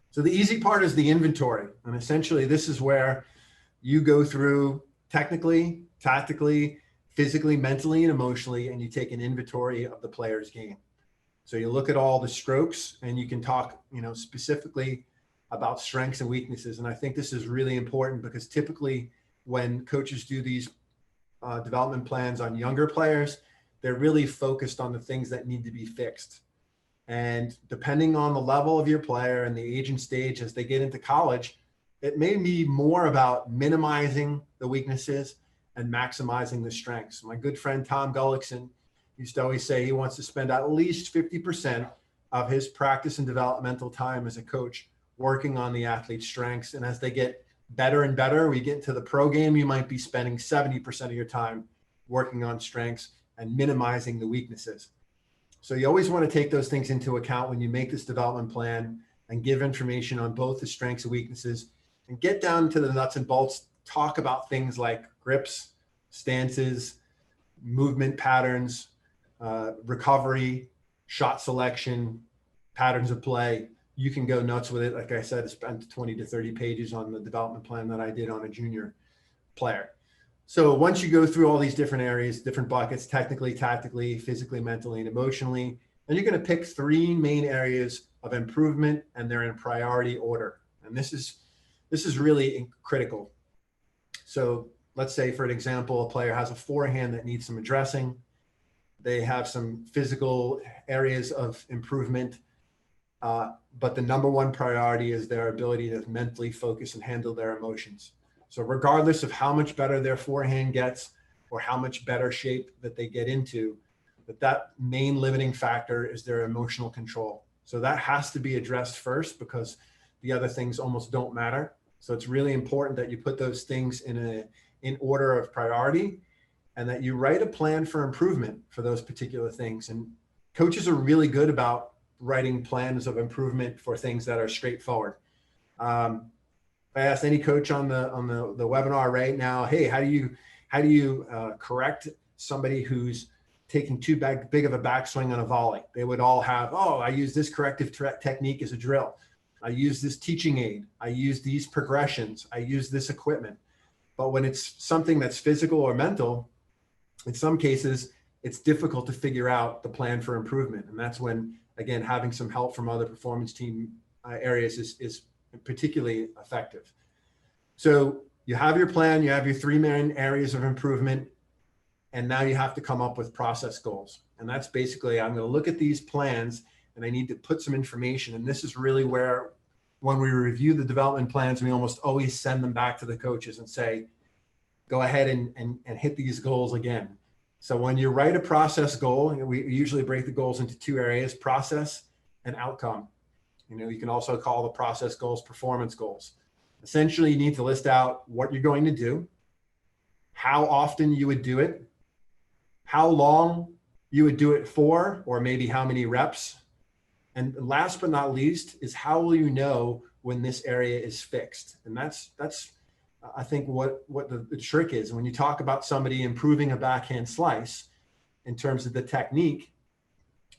So the easy part is the inventory. And essentially, this is where you go through technically, tactically, physically, mentally, and emotionally, and you take an inventory of the player's game. So you look at all the strokes and you can talk, specifically about strengths and weaknesses. And I think this is really important because typically when coaches do these development plans on younger players, they're really focused on the things that need to be fixed. And depending on the level of your player and the age and stage as they get into college, it may be more about minimizing the weaknesses and maximizing the strengths. My good friend Tom Gullickson used to always say he wants to spend at least 50% of his practice and developmental time as a coach working on the athlete's strengths. And as they get better and better, we get into the pro game, you might be spending 70% of your time working on strengths and minimizing the weaknesses. So you always want to take those things into account when you make this development plan and give information on both the strengths and weaknesses and get down to the nuts and bolts, talk about things like grips, stances, movement patterns, recovery, shot selection, patterns of play. You can go nuts with it. Like I said, I spent 20 to 30 pages on the development plan that I did on a junior player. So once you go through all these different areas, different buckets, technically, tactically, physically, mentally, and emotionally, then you're going to pick 3 main areas of improvement, and they're in priority order. And this is really critical. So let's say, for an example, a player has a forehand that needs some addressing. They have some physical areas of improvement, but the number one priority is their ability to mentally focus and handle their emotions. So regardless of how much better their forehand gets or how much better shape that they get into, that main limiting factor is their emotional control. So that has to be addressed first because the other things almost don't matter. So it's really important that you put those things in order of priority and that you write a plan for improvement for those particular things. And coaches are really good about writing plans of improvement for things that are straightforward. I asked any coach on the webinar right now, hey, how do you correct somebody who's taking too big of a backswing on a volley? They would all have, oh, I use this corrective technique as a drill. I use this teaching aid. I use these progressions. I use this equipment. But when it's something that's physical or mental, in some cases, it's difficult to figure out the plan for improvement. And that's when, again, having some help from other performance team areas is particularly effective. So you have your plan, you have your 3 main areas of improvement, and now you have to come up with process goals. And that's basically, I'm going to look at these plans and I need to put some information. And this is really where, when we review the development plans, we almost always send them back to the coaches and say, go ahead and hit these goals again. So when you write a process goal, we usually break the goals into 2 areas, process and outcome. You can also call the process goals performance goals. Essentially, you need to list out what you're going to do, how often you would do it, how long you would do it for, or maybe how many reps. And last but not least is how will you know when this area is fixed? And that's I think what the trick is. When you talk about somebody improving a backhand slice in terms of the technique,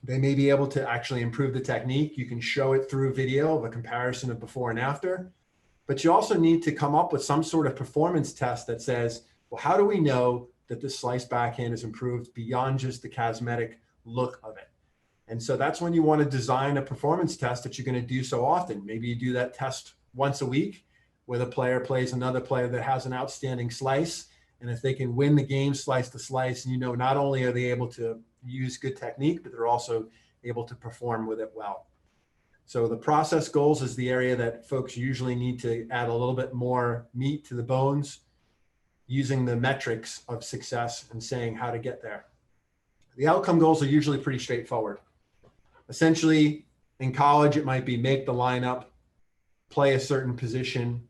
they may be able to actually improve the technique. You can show it through video of a comparison of before and after, but you also need to come up with some sort of performance test that says, well, how do we know that this slice backhand is improved beyond just the cosmetic look of it? And so that's when you want to design a performance test that you're going to do so often. Maybe you do that test once a week where the player plays another player that has an outstanding slice. And if they can win the game slice to slice, you know, not only are they able to use good technique, but they're also able to perform with it well. So the process goals is the area that folks usually need to add a little bit more meat to the bones, using the metrics of success and saying how to get there. The outcome goals are usually pretty straightforward. Essentially, in college, it might be make the lineup, play a certain position,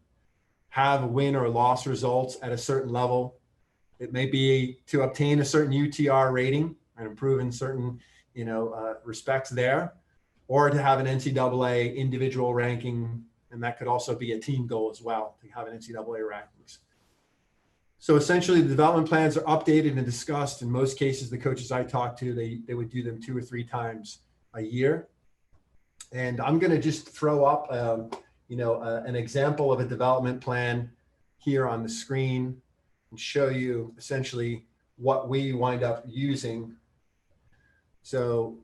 have win or loss results at a certain level. It may be to obtain a certain UTR rating and improve in certain, respects there, or to have an NCAA individual ranking, and that could also be a team goal as well, to have an NCAA rankings. So essentially, the development plans are updated and discussed. In most cases, the coaches I talk to, they would do them 2 or 3 times a year. And I'm going to just throw up, an example of a development plan here on the screen and show you essentially what we wind up using. So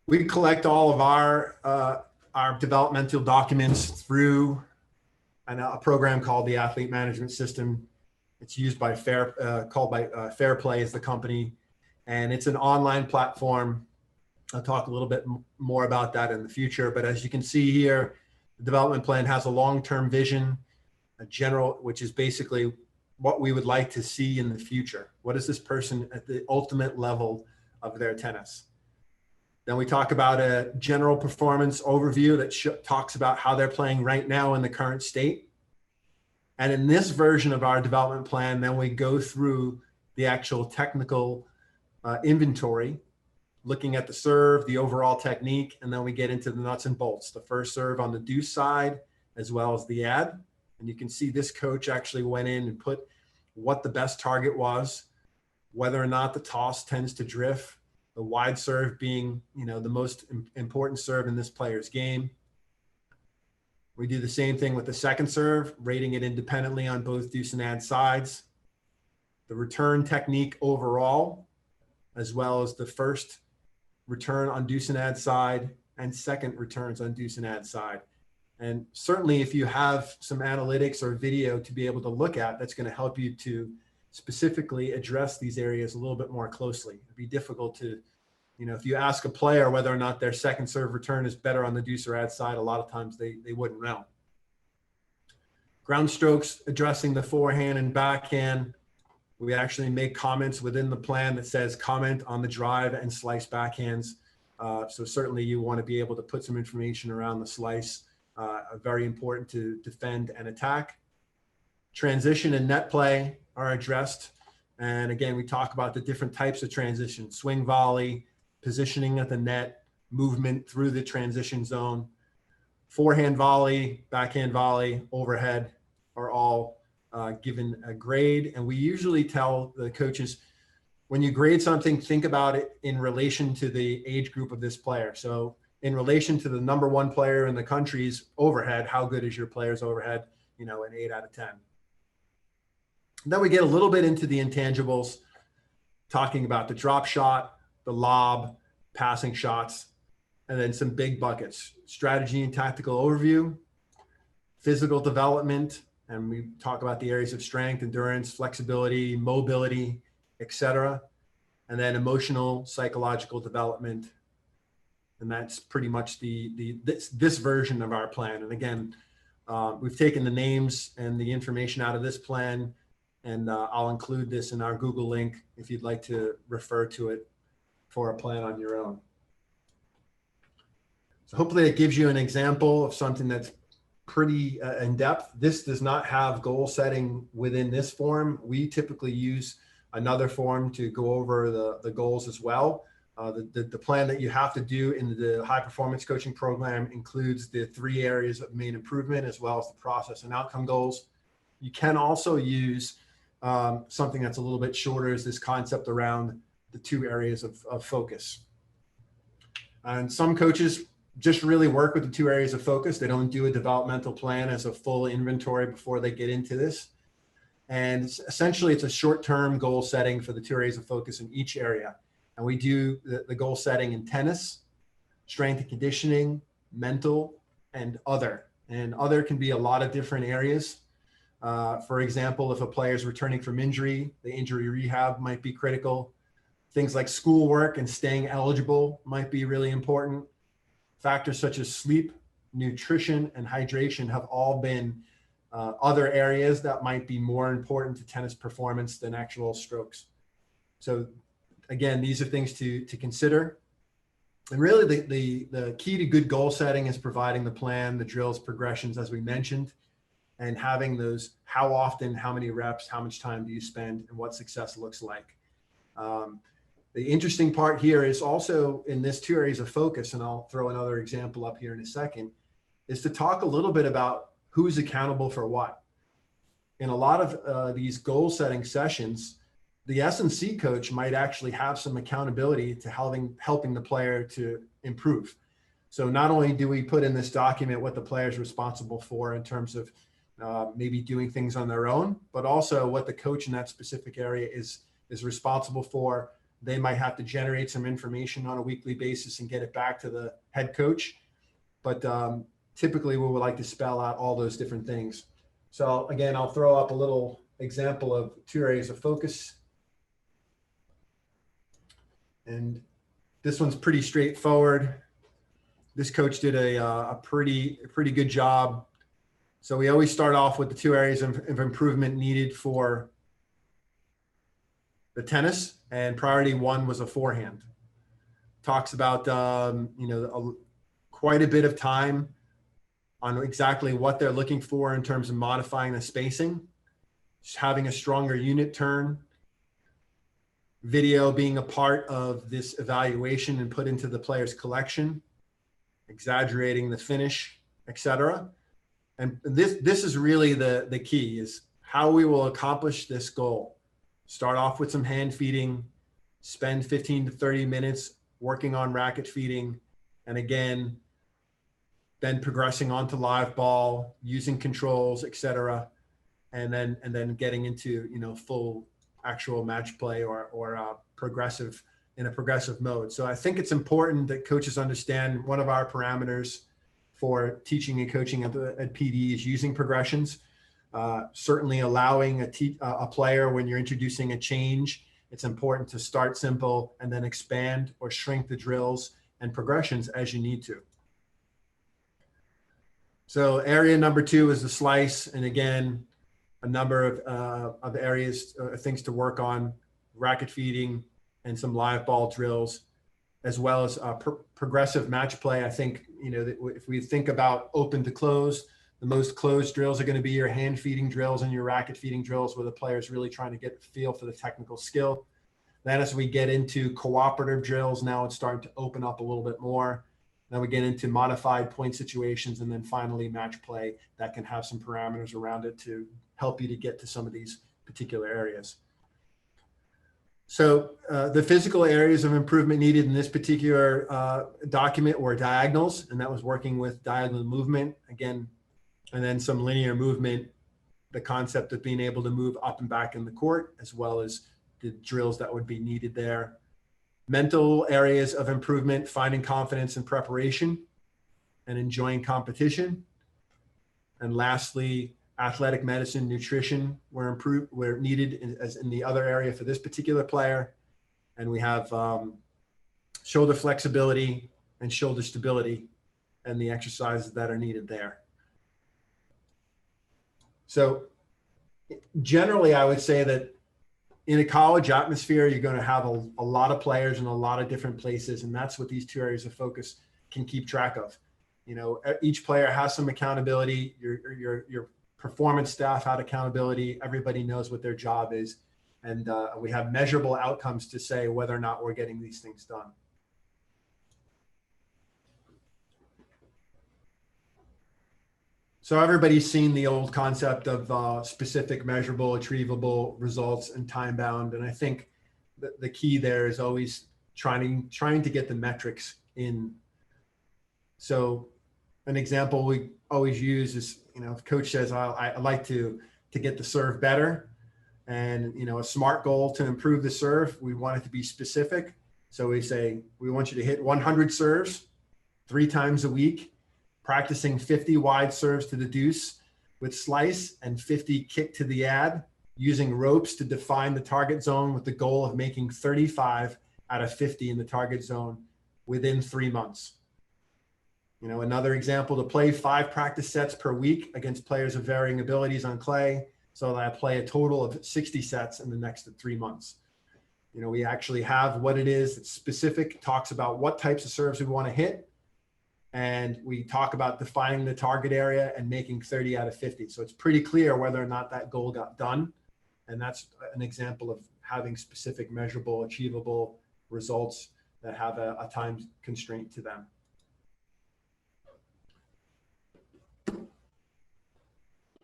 we collect all of our developmental documents through a program called the Athlete Management System. It's used by Fair Play is the company, and it's an online platform. I'll talk a little bit more about that in the future, but as you can see here, the development plan has a long-term vision, a general, which is basically what we would like to see in the future. What is this person at the ultimate level of their tennis? Then we talk about a general performance overview that talks about how they're playing right now in the current state. And in this version of our development plan, then we go through the actual technical inventory, looking at the serve, the overall technique, and then we get into the nuts and bolts, the first serve on the deuce side, as well as the ad. And you can see this coach actually went in and put what the best target was, whether or not the toss tends to drift, the wide serve being, the most important serve in this player's game. We do the same thing with the second serve, rating it independently on both deuce and ad sides. The return technique overall, as well as the first return on deuce and ad side and second returns on deuce and ad side. And certainly if you have some analytics or video to be able to look at, that's going to help you to specifically address these areas a little bit more closely. It'd be difficult to, if you ask a player whether or not their second serve return is better on the deuce or ad side, a lot of times they wouldn't know. Ground strokes, addressing the forehand and backhand. We actually make comments within the plan that says comment on the drive and slice backhands. So certainly you want to be able to put some information around the slice, very important to defend and attack. Transition and net play are addressed. And again, we talk about the different types of transition: swing volley, positioning at the net, movement through the transition zone. Forehand volley, backhand volley, overhead are all given a grade. And we usually tell the coaches, when you grade something, think about it in relation to the age group of this player. So in relation to the number 1 player in the country's overhead, how good is your player's overhead? An 8 out of 10. And then we get a little bit into the intangibles, talking about the drop shot, the lob, passing shots, and then some big buckets: strategy and tactical overview, physical development, and we talk about the areas of strength, endurance, flexibility, mobility, etc. And then emotional, psychological development. And that's pretty much this version of our plan. And again, we've taken the names and the information out of this plan, and I'll include this in our Google link if you'd like to refer to it for a plan on your own. So hopefully it gives you an example of something that's pretty in depth. This does not have goal setting within this form. We typically use another form to go over the goals as well. The plan that you have to do in the high performance coaching program includes the 3 areas of main improvement, as well as the process and outcome goals. You can also use something that's a little bit shorter, is this concept around the 2 areas of focus. And some coaches just really work with the 2 areas of focus. They don't do a developmental plan as a full inventory before they get into this. And essentially it's a short-term goal setting for the 2 areas of focus in each area. And we do the goal setting in tennis, strength and conditioning, mental, and other. And other can be a lot of different areas. For example, if a player is returning from injury, the injury rehab might be critical. Things like schoolwork and staying eligible might be really important. Factors such as sleep, nutrition, and hydration have all been other areas that might be more important to tennis performance than actual strokes. So again, these are things to consider. And really the key to good goal setting is providing the plan, the drills, progressions, as we mentioned, and having those, how often, how many reps, how much time do you spend, and what success looks like. The interesting part here is also in this 2 areas of focus, and I'll throw another example up here in a second, is to talk a little bit about who's accountable for what. In a lot of these goal setting sessions, the S&C coach might actually have some accountability to helping the player to improve. So not only do we put in this document what the player is responsible for in terms of maybe doing things on their own, but also what the coach in that specific area is responsible for. They might have to generate some information on a weekly basis and get it back to the head coach. But typically we would like to spell out all those different things. So again, I'll throw up a little example of 2 areas of focus. And this one's pretty straightforward. This coach did a pretty good job. So we always start off with the 2 areas of improvement needed for the tennis, and priority 1 was a forehand. Talks about quite a bit of time on exactly what they're looking for in terms of modifying the spacing, just having a stronger unit turn, video being a part of this evaluation and put into the player's collection, exaggerating the finish, etc. And this is really the key, is how we will accomplish this goal. Start off with some hand feeding, spend 15 to 30 minutes working on racket feeding, and again, then progressing onto live ball, using controls, etc. And then getting into full actual match play or progressive, in a progressive mode. So I think it's important that coaches understand one of our parameters for teaching and coaching at PD is using progressions. Certainly allowing a player, when you're introducing a change, it's important to start simple and then expand or shrink the drills and progressions as you need to. So area number 2 is the slice. And again, a number of areas, things to work on, racket feeding and some live ball drills, as well as progressive match play. I think, if we think about open to close, the most closed drills are going to be your hand feeding drills and your racket feeding drills, where the player is really trying to get a feel for the technical skill. Then as we get into cooperative drills, now it's starting to open up a little bit more. Then we get into modified point situations, and then finally match play that can have some parameters around it to help you to get to some of these particular areas. So the physical areas of improvement needed in this particular document were diagonals, and that was working with diagonal movement again, and then some linear movement, the concept of being able to move up and back in the court, as well as the drills that would be needed there. Mental areas of improvement, finding confidence in preparation and enjoying competition. And lastly, athletic medicine, nutrition were needed as in the other area for this particular player. And we have shoulder flexibility and shoulder stability and the exercises that are needed there. So generally, I would say that in a college atmosphere, you're going to have a lot of players in a lot of different places, and that's what these 2 areas of focus can keep track of. Each player has some accountability. Your performance staff had accountability. Everybody knows what their job is. And we have measurable outcomes to say whether or not we're getting these things done. So everybody's seen the old concept of specific, measurable, achievable results and time bound. And I think the key there is always trying to get the metrics in. So an example we always use is, if coach says, I like to get the serve better, and, a SMART goal to improve the serve, we want it to be specific. So we say, we want you to hit 100 serves 3 times a week, practicing 50 wide serves to the deuce with slice and 50 kick to the ad, using ropes to define the target zone with the goal of making 35 out of 50 in the target zone within 3 months. Another example, to play 5 practice sets per week against players of varying abilities on clay, so that I play a total of 60 sets in the next 3 months. We actually have what it is that's specific, talks about what types of serves we want to hit. And we talk about defining the target area and making 30 out of 50. So it's pretty clear whether or not that goal got done. And that's an example of having specific, measurable, achievable results that have a time constraint to them.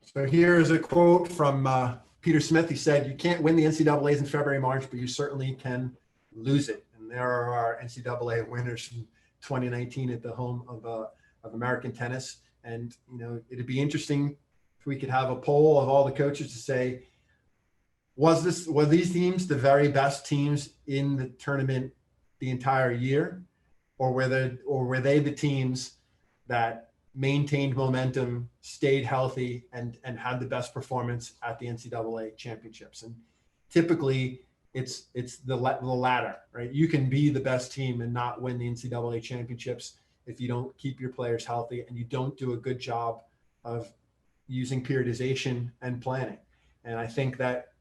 So here is a quote from Peter Smith. He said, "You can't win the NCAAs in February, March, but you certainly can lose it." And there are our NCAA winners from 2019 at the home of American tennis. And, it'd be interesting if we could have a poll of all the coaches to say, were these teams the very best teams in the tournament the entire year? Or were they the teams that maintained momentum, stayed healthy, and had the best performance at the NCAA championships? And typically it's the latter, right? You can be the best team and not win the NCAA championships if you don't keep your players healthy and you don't do a good job of using periodization and planning. And I think that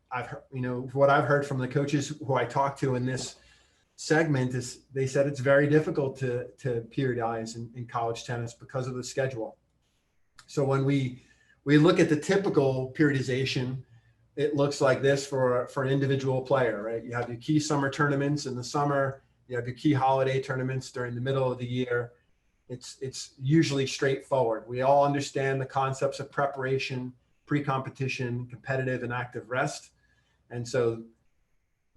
what I've heard from the coaches who I talked to in this segment is they said it's very difficult to periodize in college tennis because of the schedule. So when we look at the typical periodization, it looks like this for an individual player, right? You have your key summer tournaments in the summer, you have your key holiday tournaments during the middle of the year. It's usually straightforward. We all understand the concepts of preparation, pre-competition, competitive and active rest. And so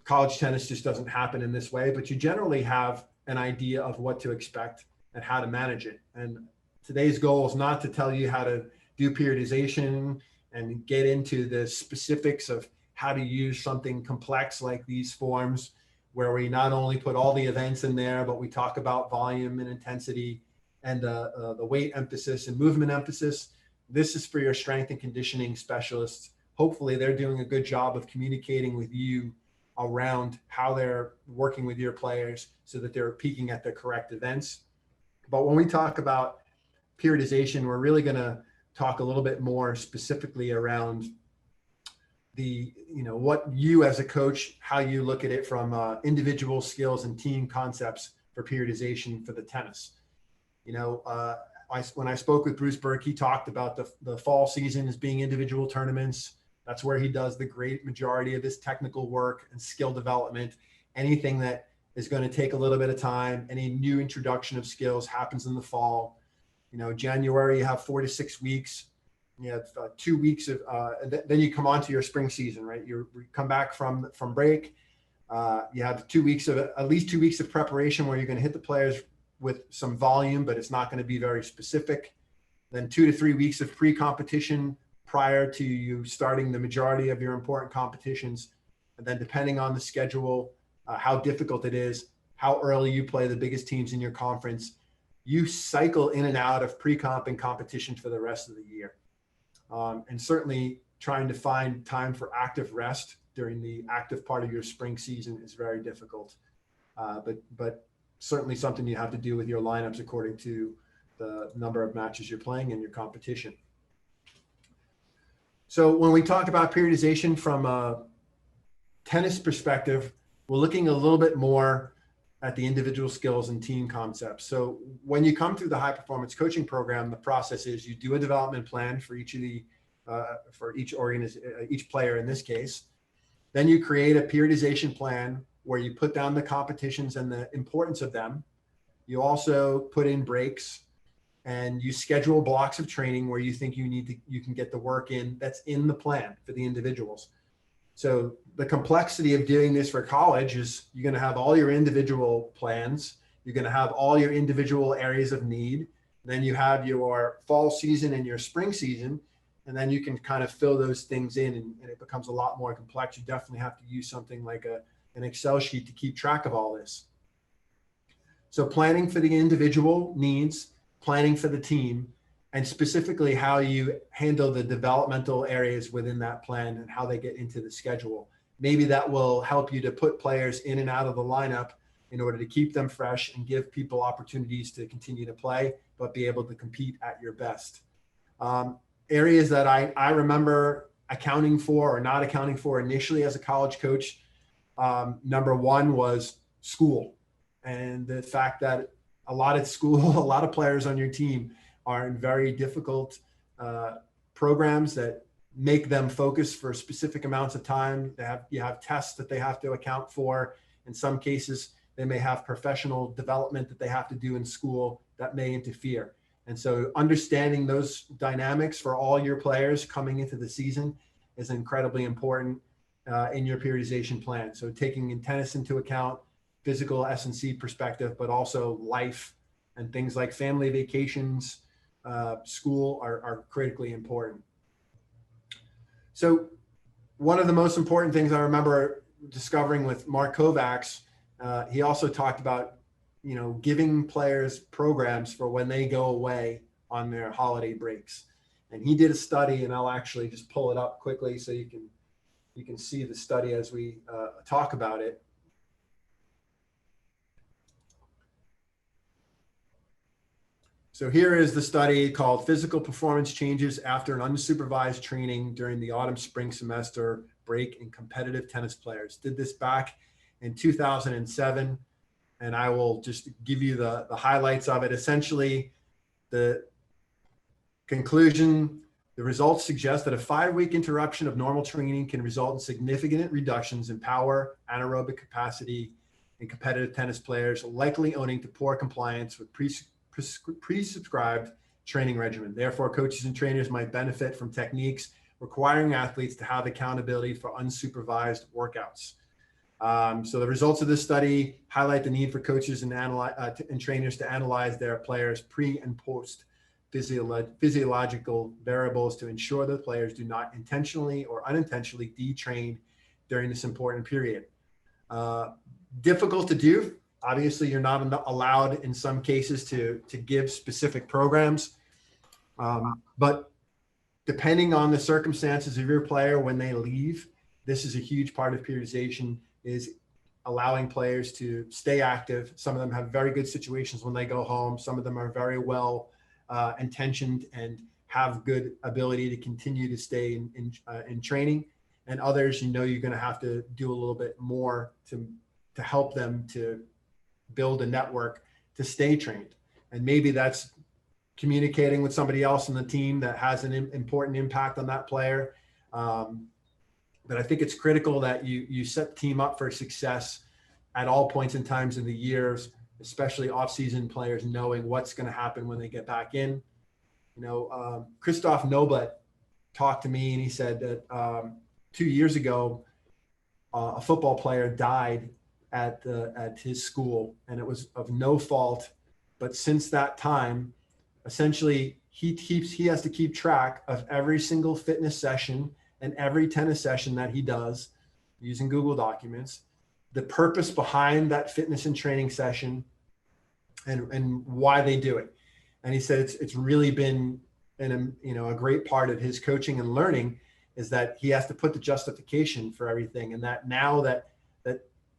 college tennis just doesn't happen in this way, but you generally have an idea of what to expect and how to manage it. And today's goal is not to tell you how to do periodization and get into the specifics of how to use something complex like these forms, where we not only put all the events in there, but we talk about volume and intensity and the weight emphasis and movement emphasis. This is for your strength and conditioning specialists. Hopefully they're doing a good job of communicating with you around how they're working with your players so that they're peaking at the correct events. But when we talk about periodization, we're really going to talk a little bit more specifically around what you as a coach, how you look at it from individual skills and team concepts for periodization for the tennis. When I spoke with Bruce Burke, he talked about the fall season as being individual tournaments. That's where he does the great majority of his technical work and skill development. Anything that is going to take a little bit of time, any new introduction of skills happens in the fall. January, you have 4 to 6 weeks. You have 2 weeks of, then you come on to your spring season, right? You come back from break. You have 2 weeks of, at least 2 weeks of preparation where you're going to hit the players with some volume, but it's not going to be very specific. Then 2 to 3 weeks of pre-competition prior to you starting the majority of your important competitions. And then depending on the schedule, how difficult it is, how early you play the biggest teams in your conference, you cycle in and out of pre-comp and competition for the rest of the year. And certainly trying to find time for active rest during the active part of your spring season is very difficult. But certainly something you have to do with your lineups according to the number of matches you're playing in your competition. So when we talk about periodization from a tennis perspective, we're looking a little bit more at the individual skills and team concepts. So when you come through the high performance coaching program, the process is you do a development plan for each of the for each player in this case. Then you create a periodization plan where you put down the competitions and the importance of them. You also put in breaks, and you schedule blocks of training where you think you can get the work in that's in the plan for the individuals. So the complexity of doing this for college is you're going to have all your individual plans. You're going to have all your individual areas of need. Then you have your fall season and your spring season, and then you can kind of fill those things in, and it becomes a lot more complex. You definitely have to use something like an Excel sheet to keep track of all this. So planning for the individual needs, planning for the team, and specifically how you handle the developmental areas within that plan and how they get into the schedule. Maybe that will help you to put players in and out of the lineup in order to keep them fresh and give people opportunities to continue to play, but be able to compete at your best. Areas that I remember accounting for or not accounting for initially as a college coach, number one was school, and the fact that a lot of players on your team are in very difficult programs that make them focus for specific amounts of time. You have tests that they have to account for. In some cases, they may have professional development that they have to do in school that may interfere. And so understanding those dynamics for all your players coming into the season is incredibly important in your periodization plan. So taking in tennis into account, physical S&C perspective, but also life and things like family vacations, school are critically important. So one of the most important things I remember discovering with Mark Kovacs, he also talked about, giving players programs for when they go away on their holiday breaks. And he did a study, and I'll actually just pull it up quickly so you can see the study as we talk about it. So here is the study called Physical Performance Changes After an Unsupervised Training During the Autumn-Spring Semester Break in Competitive Tennis Players. Did this back in 2007, and I will just give you the highlights of it. Essentially, the conclusion, the results suggest that a 5-week interruption of normal training can result in significant reductions in power, anaerobic capacity in competitive tennis players, likely owing to poor compliance with prescribed training regimen. Therefore, coaches and trainers might benefit from techniques requiring athletes to have accountability for unsupervised workouts. So the results of this study highlight the need for coaches and trainers to analyze their players' pre and post physiological variables to ensure that players do not intentionally or unintentionally detrain during this important period. Difficult to do. Obviously, you're not allowed in some cases to give specific programs, but depending on the circumstances of your player when they leave, this is a huge part of periodization, is allowing players to stay active. Some of them have very good situations when they go home. Some of them are very well intentioned and have good ability to continue to stay in training. And others, you're going to have to do a little bit more to help them to build a network to stay trained. And maybe that's communicating with somebody else in the team that has an important impact on that player. But I think it's critical that you set the team up for success at all points and times in the years, especially off-season players knowing what's going to happen when they get back in. Christoph Noblet talked to me, and he said that 2 years ago, a football player died at his school, and it was of no fault. But since that time, essentially, he has to keep track of every single fitness session and every tennis session that he does using Google Documents, the purpose behind that fitness and training session, and why they do it. And he said it's really been a great part of his coaching and learning, is that he has to put the justification for everything, and that now that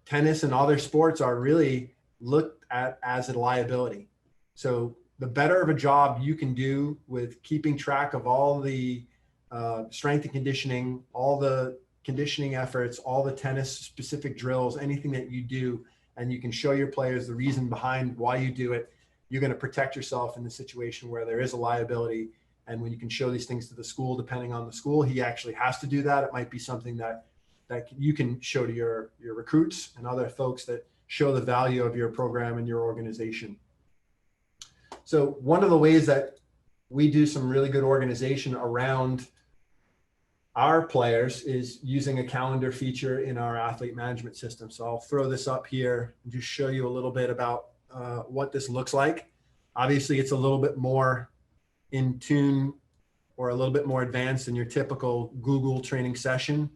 tennis and other sports are really looked at as a liability. So the better of a job you can do with keeping track of all the strength and conditioning, all the conditioning efforts, all the tennis specific drills, anything that you do and you can show your players the reason behind why you do it, you're going to protect yourself in the situation where there is a liability. And when you can show these things to the school, depending on the school, he actually has to do that. It might be something that you can show to your recruits and other folks that show the value of your program and your organization. So one of the ways that we do some really good organization around our players is using a calendar feature in our athlete management system. So I'll throw this up here and just show you a little bit about what this looks like. Obviously, it's a little bit more in tune or a little bit more advanced than your typical Google training session.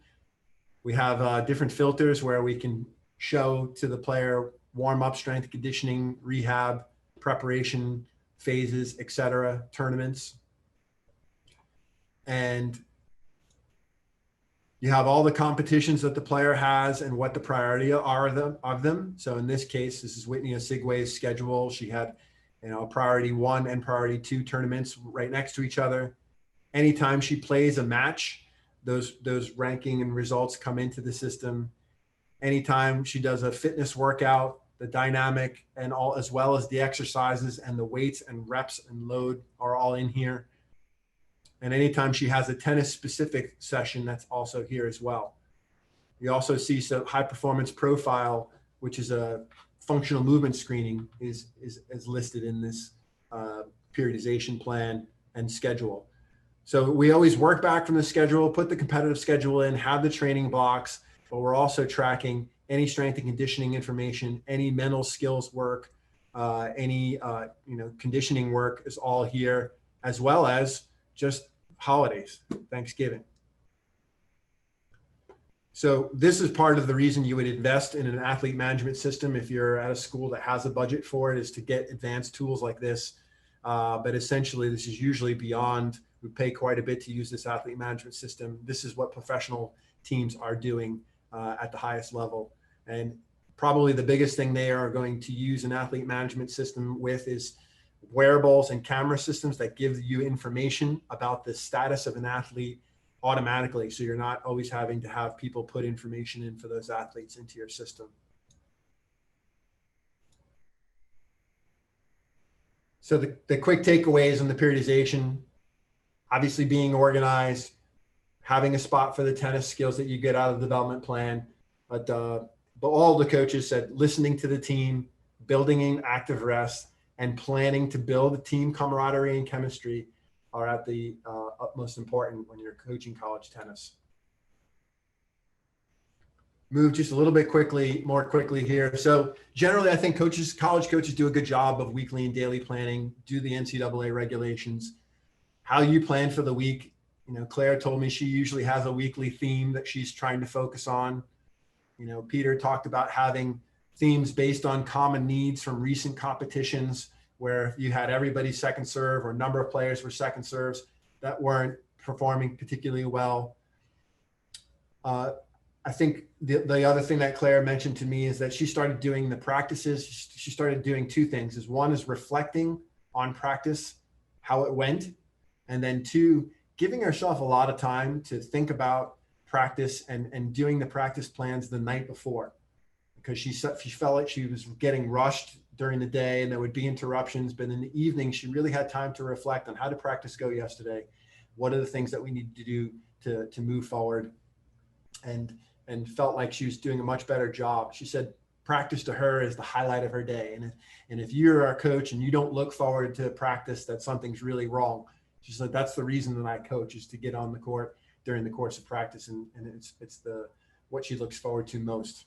We have different filters where we can show to the player warm-up, strength conditioning, rehab, preparation phases, etc., tournaments. And you have all the competitions that the player has and what the priority are of them. So in this case, this is Whitney Osigwe's schedule. She had, priority 1 and priority 2 tournaments right next to each other. Anytime she plays a match, those ranking and results come into the system. Anytime she does a fitness workout, the dynamic and all, as well as the exercises and the weights and reps and load are all in here. And anytime she has a tennis specific session, that's also here as well. You also see some high performance profile, which is a functional movement screening is listed in this periodization plan and schedule. So we always work back from the schedule, put the competitive schedule in, have the training blocks, but we're also tracking any strength and conditioning information, any mental skills work, any conditioning work is all here, as well as just holidays, Thanksgiving. So this is part of the reason you would invest in an athlete management system if you're at a school that has a budget for it, is to get advanced tools like this. But essentially, this is usually beyond. We pay quite a bit to use this athlete management system. This is what professional teams are doing at the highest level. And probably the biggest thing they are going to use an athlete management system with is wearables and camera systems that give you information about the status of an athlete automatically. So you're not always having to have people put information in for those athletes into your system. So the quick takeaways on the periodization, obviously being organized, having a spot for the tennis skills that you get out of the development plan. But all the coaches said listening to the team, building in active rest, and planning to build team camaraderie and chemistry are at the utmost important when you're coaching college tennis. Move just a little bit more quickly here. So generally, I think college coaches do a good job of weekly and daily planning, do the NCAA regulations. How you plan for the week, Claire told me she usually has a weekly theme that she's trying to focus on. Peter talked about having themes based on common needs from recent competitions, where you had everybody second serve or number of players were second serves that weren't performing particularly well. I think the other thing that Claire mentioned to me is that she started doing the practices. She started doing two things. One is reflecting on practice, how it went. And then two, giving herself a lot of time to think about practice and doing the practice plans the night before, because she felt like she was getting rushed during the day and there would be interruptions. But in the evening, she really had time to reflect on how did practice go yesterday? What are the things that we need to do to move forward? And felt like she was doing a much better job. She said practice to her is the highlight of her day. And if you're our coach and you don't look forward to practice, that something's really wrong. She said that's the reason that I coach, is to get on the court during the course of practice. And it's what she looks forward to most.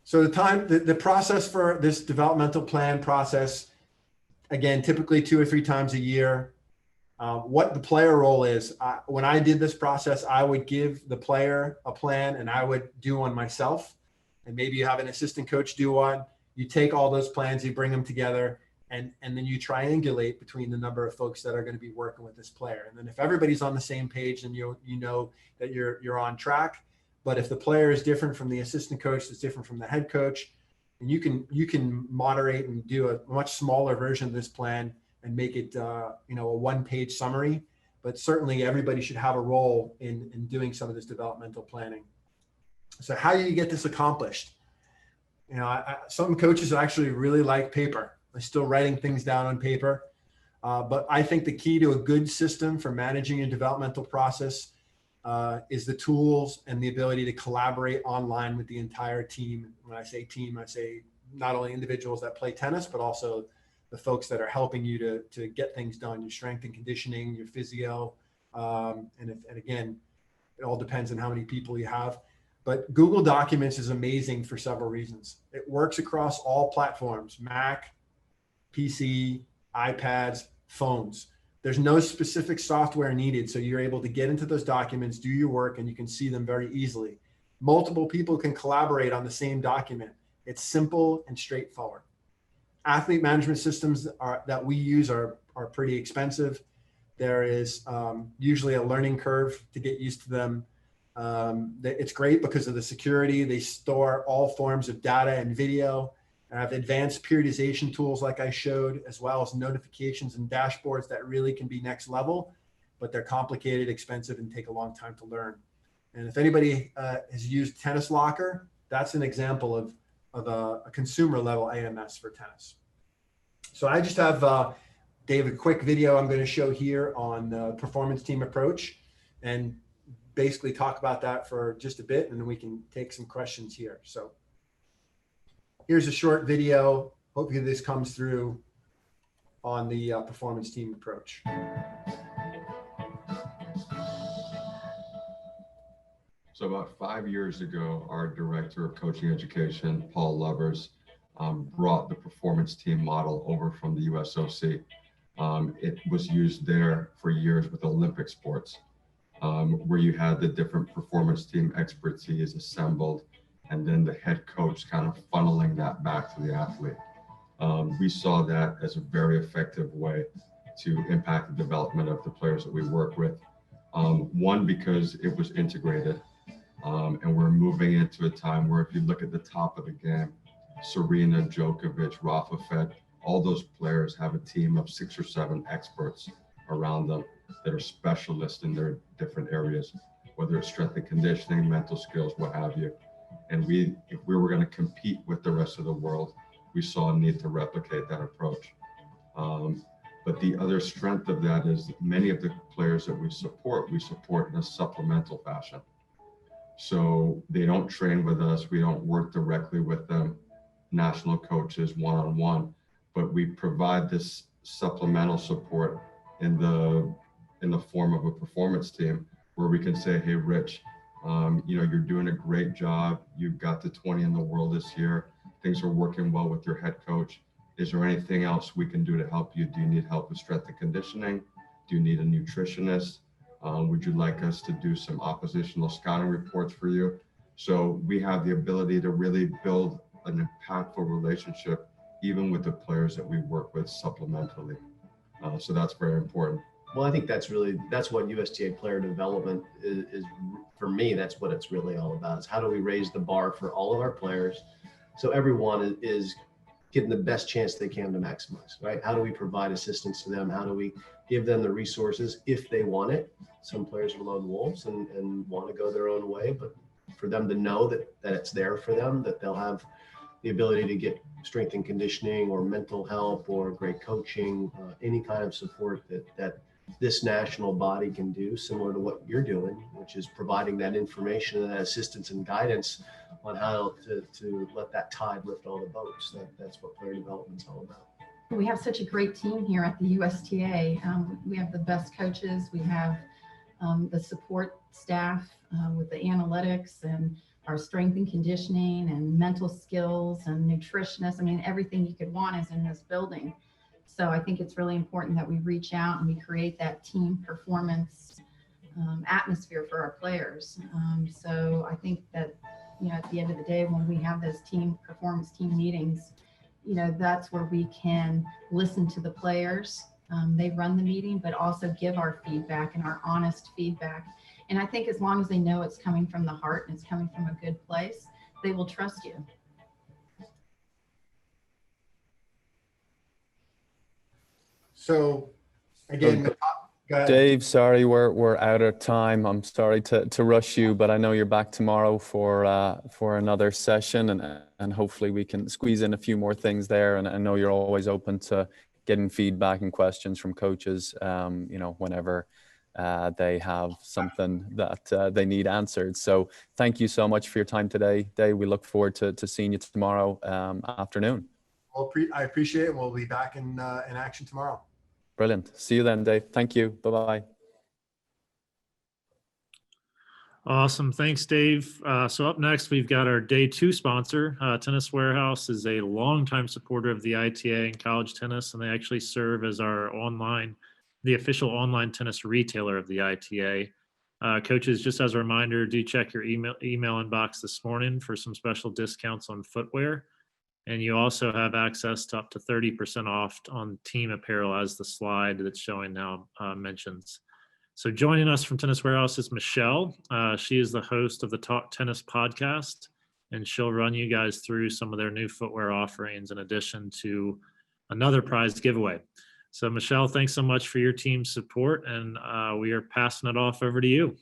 So the process for this developmental plan process, again, typically 2 or 3 times a year. What the player role is, when I did this process, I would give the player a plan and I would do one myself. And maybe you have an assistant coach do one. You take all those plans, you bring them together, and then you triangulate between the number of folks that are going to be working with this player. And then if everybody's on the same page, then you know that you're on track. But if the player is different from the assistant coach, it's different from the head coach, and you can moderate and do a much smaller version of this plan and make it a 1-page summary. But certainly everybody should have a role in doing some of this developmental planning. So how do you get this accomplished? You know, some coaches actually really like paper. They're still writing things down on paper. But I think the key to a good system for managing a developmental process is the tools and the ability to collaborate online with the entire team. When I say team, I say not only individuals that play tennis, but also the folks that are helping you to get things done, your strength and conditioning, your physio. And again, it all depends on how many people you have. But Google Documents is amazing for several reasons. It works across all platforms, Mac, PC, iPads, phones. There's no specific software needed. So you're able to get into those documents, do your work, and you can see them very easily. Multiple people can collaborate on the same document. It's simple and straightforward. Athlete management systems that we use are pretty expensive. There is usually a learning curve to get used to them. It's great because of the security. They store all forms of data and video. And have advanced periodization tools like I showed, as well as notifications and dashboards that really can be next level, but they're complicated, expensive, and take a long time to learn. And if anybody has used Tennis Locker, that's an example of a consumer level AMS for tennis. So I just have, Dave, a quick video I'm going to show here on the performance team approach and basically talk about that for just a bit, and then we can take some questions here. So here's a short video. Hopefully this comes through on the performance team approach. So about 5 years ago, our director of coaching education, Paul Lovers, brought the performance team model over from the USOC. It was used there for years with Olympic sports, where you had the different performance team expertise assembled, and then the head coach kind of funneling that back to the athlete. We saw that as a very effective way to impact the development of the players that we work with. One, because it was integrated, and we're moving into a time where if you look at the top of the game, Serena, Djokovic, Rafa Fed, all those players have a team of 6 or 7 experts around them that are specialists in their different areas, whether it's strength and conditioning, mental skills, what have you. And if we were going to compete with the rest of the world, we saw a need to replicate that approach. But the other strength of that is many of the players that we support in a supplemental fashion. So they don't train with us. We don't work directly with them, national coaches, one-on-one, but we provide this supplemental support in the form of a performance team where we can say, hey, Rich, you're doing a great job. You've got to 20 in the world this year. Things are working well with your head coach. Is there anything else we can do to help you? Do you need help with strength and conditioning? Do you need a nutritionist? Would you like us to do some oppositional scouting reports for you? So we have the ability to really build an impactful relationship, even with the players that we work with supplementally. So that's very important. Well, I think that's what USTA player development is for me. That's what it's really all about, is how do we raise the bar for all of our players so everyone is getting the best chance they can to maximize, right? How do we provide assistance to them? How do we give them the resources if they want it? Some players are lone wolves and want to go their own way, but for them to know that it's there for them, that they'll have the ability to get strength and conditioning or mental help or great coaching, any kind of support that this national body can do, similar to what you're doing, which is providing that information and that assistance and guidance on how to let that tide lift all the boats. That's what player development is all about. We have such a great team here at the USTA. We have the best coaches. We have the support staff with the analytics and our strength and conditioning and mental skills and nutritionists. I mean, everything you could want is in this building. So I think it's really important that we reach out and we create that team performance atmosphere for our players. So I think that, at the end of the day, when we have those performance team meetings, that's where we can listen to the players. They run the meeting, but also give our feedback and our honest feedback. And I think as long as they know it's coming from the heart and it's coming from a good place, they will trust you. So again, Go ahead. Dave, sorry, we're out of time. I'm sorry to rush you, but I know you're back tomorrow for another session, and hopefully we can squeeze in a few more things there. And I know you're always open to getting feedback and questions from coaches, whenever they have something that they need answered. So thank you so much for your time today, Dave. We look forward to seeing you tomorrow afternoon. Well, I appreciate it. We'll be back in action tomorrow. Brilliant. See you then, Dave. Thank you. Bye-bye. Awesome. Thanks, Dave. So up next, we've got our day 2 sponsor. Tennis Warehouse is a longtime supporter of the ITA and college tennis, and they actually serve as the official online tennis retailer of the ITA. Coaches, just as a reminder, do check your email inbox this morning for some special discounts on footwear. And you also have access to up to 30% off on team apparel, as the slide that's showing now mentions. So joining us from Tennis Warehouse is Michelle. She is the host of the Talk Tennis podcast, and she'll run you guys through some of their new footwear offerings in addition to another prize giveaway. So Michelle, thanks so much for your team's support, and we are passing it off over to you.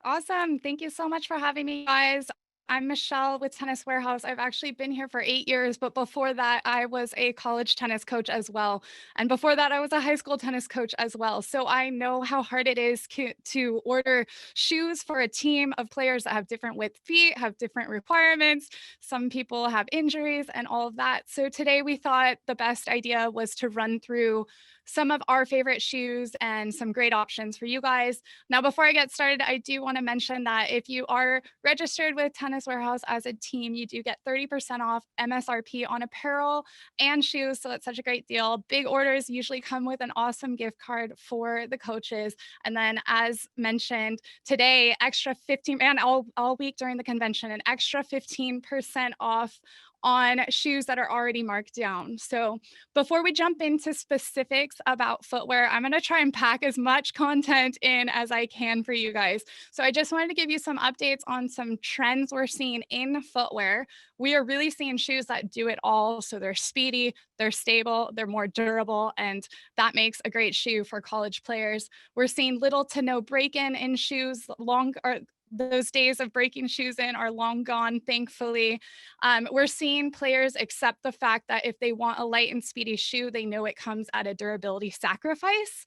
Awesome. Thank you so much for having me, guys. I'm Michelle with Tennis Warehouse. I've actually been here for 8 years, but before that, I was a college tennis coach as well. And before that, I was a high school tennis coach as well. So I know how hard it is to order shoes for a team of players that have different width feet, have different requirements. Some people have injuries and all of that. So today we thought the best idea was to run through some of our favorite shoes and some great options for you guys. Now, before I get started, I do want to mention that if you are registered with Tennis Warehouse as a team, you do get 30% off MSRP on apparel and shoes. So it's such a great deal. Big orders usually come with an awesome gift card for the coaches. And then, as mentioned today, extra 15, and all week during the convention, an extra 15% off on shoes that are already marked down. So before we jump into specifics about footwear, I'm going to try and pack as much content in as I can for you guys. So I just wanted to give you some updates on some trends we're seeing in footwear. We are really seeing shoes that do it all. So they're speedy, they're stable, they're more durable, and that makes a great shoe for college players. We're seeing little to no break-in in shoes. Those days of breaking shoes in are long gone, thankfully. We're seeing players accept the fact that if they want a light and speedy shoe, they know it comes at a durability sacrifice.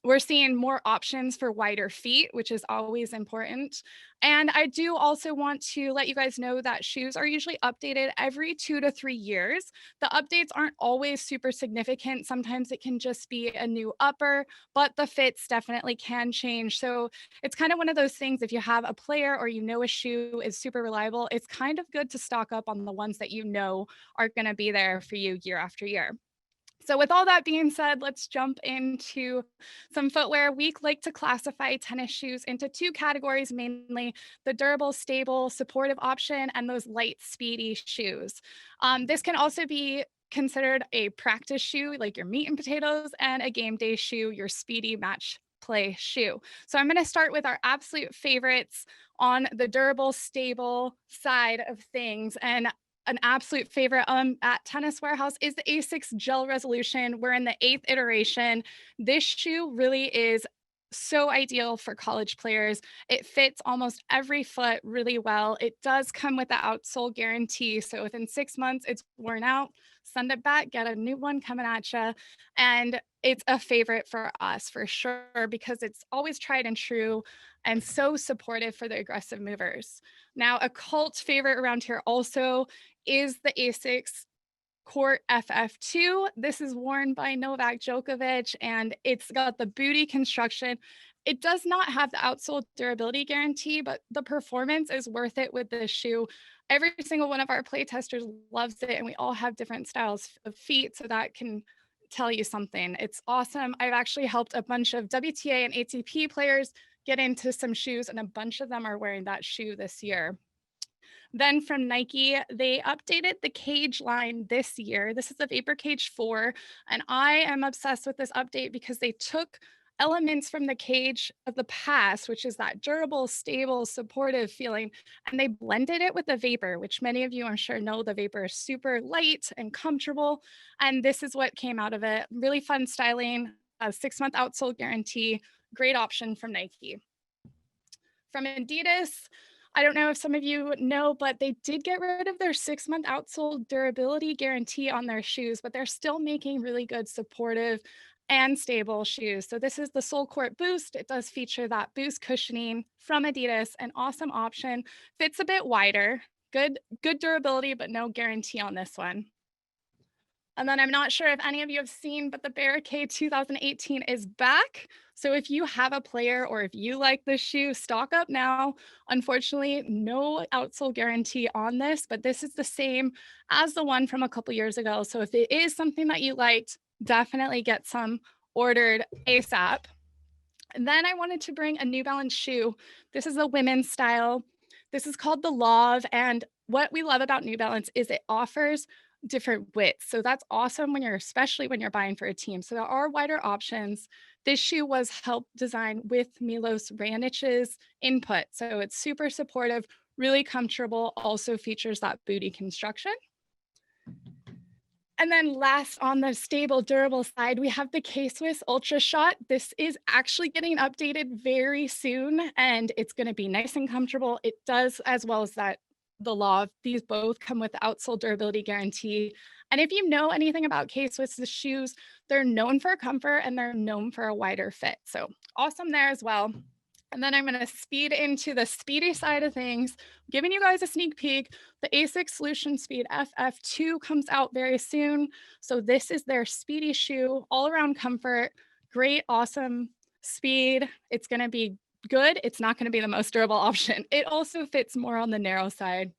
We're seeing more options for wider feet, which is always important. And I do also want to let you guys know that shoes are usually updated every 2 to 3 years. The updates aren't always super significant. Sometimes it can just be a new upper, but the fits definitely can change. So it's kind of one of those things, if you have a player or you know a shoe is super reliable, it's kind of good to stock up on the ones that you know are going to be there for you year after year. So with all that being said, let's jump into some footwear. We like to classify tennis shoes into 2 categories, mainly the durable, stable, supportive option and those light, speedy shoes. This can also be considered a practice shoe, like your meat and potatoes, and a game day shoe, your speedy match play shoe. So I'm going to start with our absolute favorites on the durable, stable side of things. And an absolute favorite at Tennis Warehouse is the ASICS Gel Resolution. We're in the 8th iteration. This shoe really is so ideal for college players. It fits almost every foot really well. It does come with the outsole guarantee. So within 6 months, it's worn out, send it back, get a new one coming at you. And it's a favorite for us for sure, because it's always tried and true and so supportive for the aggressive movers. Now, a cult favorite around here also is the ASICS Court FF2. This is worn by Novak Djokovic, and it's got the booty construction. It does not have the outsole durability guarantee, but the performance is worth it with this shoe. Every single one of our play testers loves it, and we all have different styles of feet, so that can tell you something. It's awesome. I've actually helped a bunch of WTA and ATP players get into some shoes, and a bunch of them are wearing that shoe this year. Then from Nike, they updated the Cage line this year. This is the Vapor Cage 4, and I am obsessed with this update because they took elements from the Cage of the past, which is that durable, stable, supportive feeling, and they blended it with the Vapor, which many of you I'm sure know the Vapor is super light and comfortable, and this is what came out of it. Really fun styling. a 6-month outsole guarantee. Great option from Nike. From Adidas, I don't know if some of you know, but they did get rid of their 6-month outsole durability guarantee on their shoes, but they're still making really good supportive and stable shoes. So this is the Sole Court Boost. It does feature that boost cushioning from Adidas, an awesome option. Fits a bit wider, good durability, but no guarantee on this one. And then I'm not sure if any of you have seen, but the Barricade 2018 is back. So if you have a player or if you like this shoe, stock up now. Unfortunately, no outsole guarantee on this, but this is the same as the one from a couple years ago. So if it is something that you liked, definitely get some ordered ASAP. And then I wanted to bring a New Balance shoe. This is a women's style. This is called the Love. And what we love about New Balance is it offers different widths. So that's awesome especially when you're buying for a team. So there are wider options. This shoe was helped design with Milos Ranich's input. So it's super supportive, really comfortable, also features that booty construction. And then last, on the stable, durable side, we have the K-Swiss Ultra Shot. This is actually getting updated very soon, and it's going to be nice and comfortable. It does, as well as that, the Love. These both come with the outsole durability guarantee. And if you know anything about K-Swiss, the shoes, they're known for comfort and they're known for a wider fit. So awesome there as well. And then I'm going to speed into the speedy side of things, giving you guys a sneak peek. The ASICS Solution Speed FF2 comes out very soon. So this is their speedy shoe, all around comfort, great, awesome speed. It's going to be good. It's not going to be the most durable option. It also fits more on the narrow side.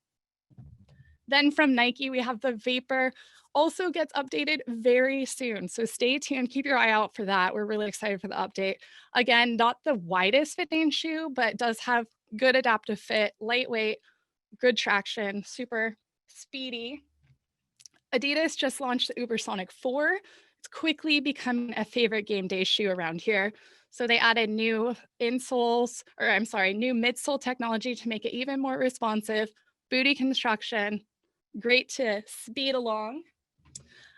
Then from Nike, we have the Vapor, also gets updated very soon. So stay tuned, keep your eye out for that. We're really excited for the update. Again, not the widest fitting shoe, but does have good adaptive fit, lightweight, good traction, super speedy. Adidas just launched the Ubersonic 4. It's quickly become a favorite game day shoe around here. So they added new insoles, or I'm sorry, new midsole technology to make it even more responsive, booty construction, great to speed along.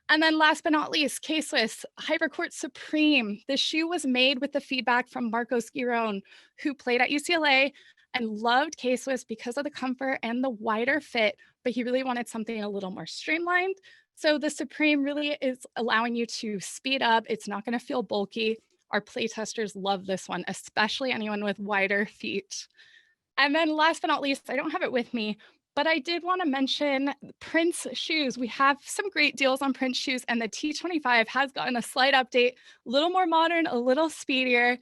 And then last but not least, K-Swiss Hypercourt Supreme. This shoe was made with the feedback from Marcos Giron, who played at UCLA and loved K-Swiss because of the comfort and the wider fit, but he really wanted something a little more streamlined. So the Supreme really is allowing you to speed up. It's not going to feel bulky. Our playtesters love this one, especially anyone with wider feet. And then last but not least, I don't have it with me, but I did want to mention Prince shoes. We have some great deals on Prince shoes, and the T25 has gotten a slight update, a little more modern, a little speedier.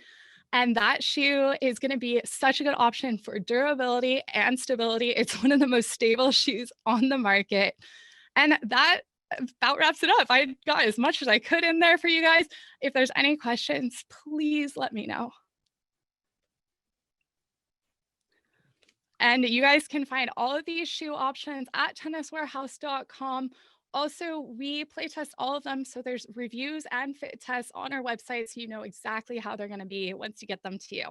And that shoe is going to be such a good option for durability and stability. It's one of the most stable shoes on the market. And that about wraps it up. I got as much as I could in there for you guys. If there's any questions, please let me know. And you guys can find all of these shoe options at tenniswarehouse.com. Also, we play test all of them. So there's reviews and fit tests on our website. So you know exactly how they're going to be once you get them to you.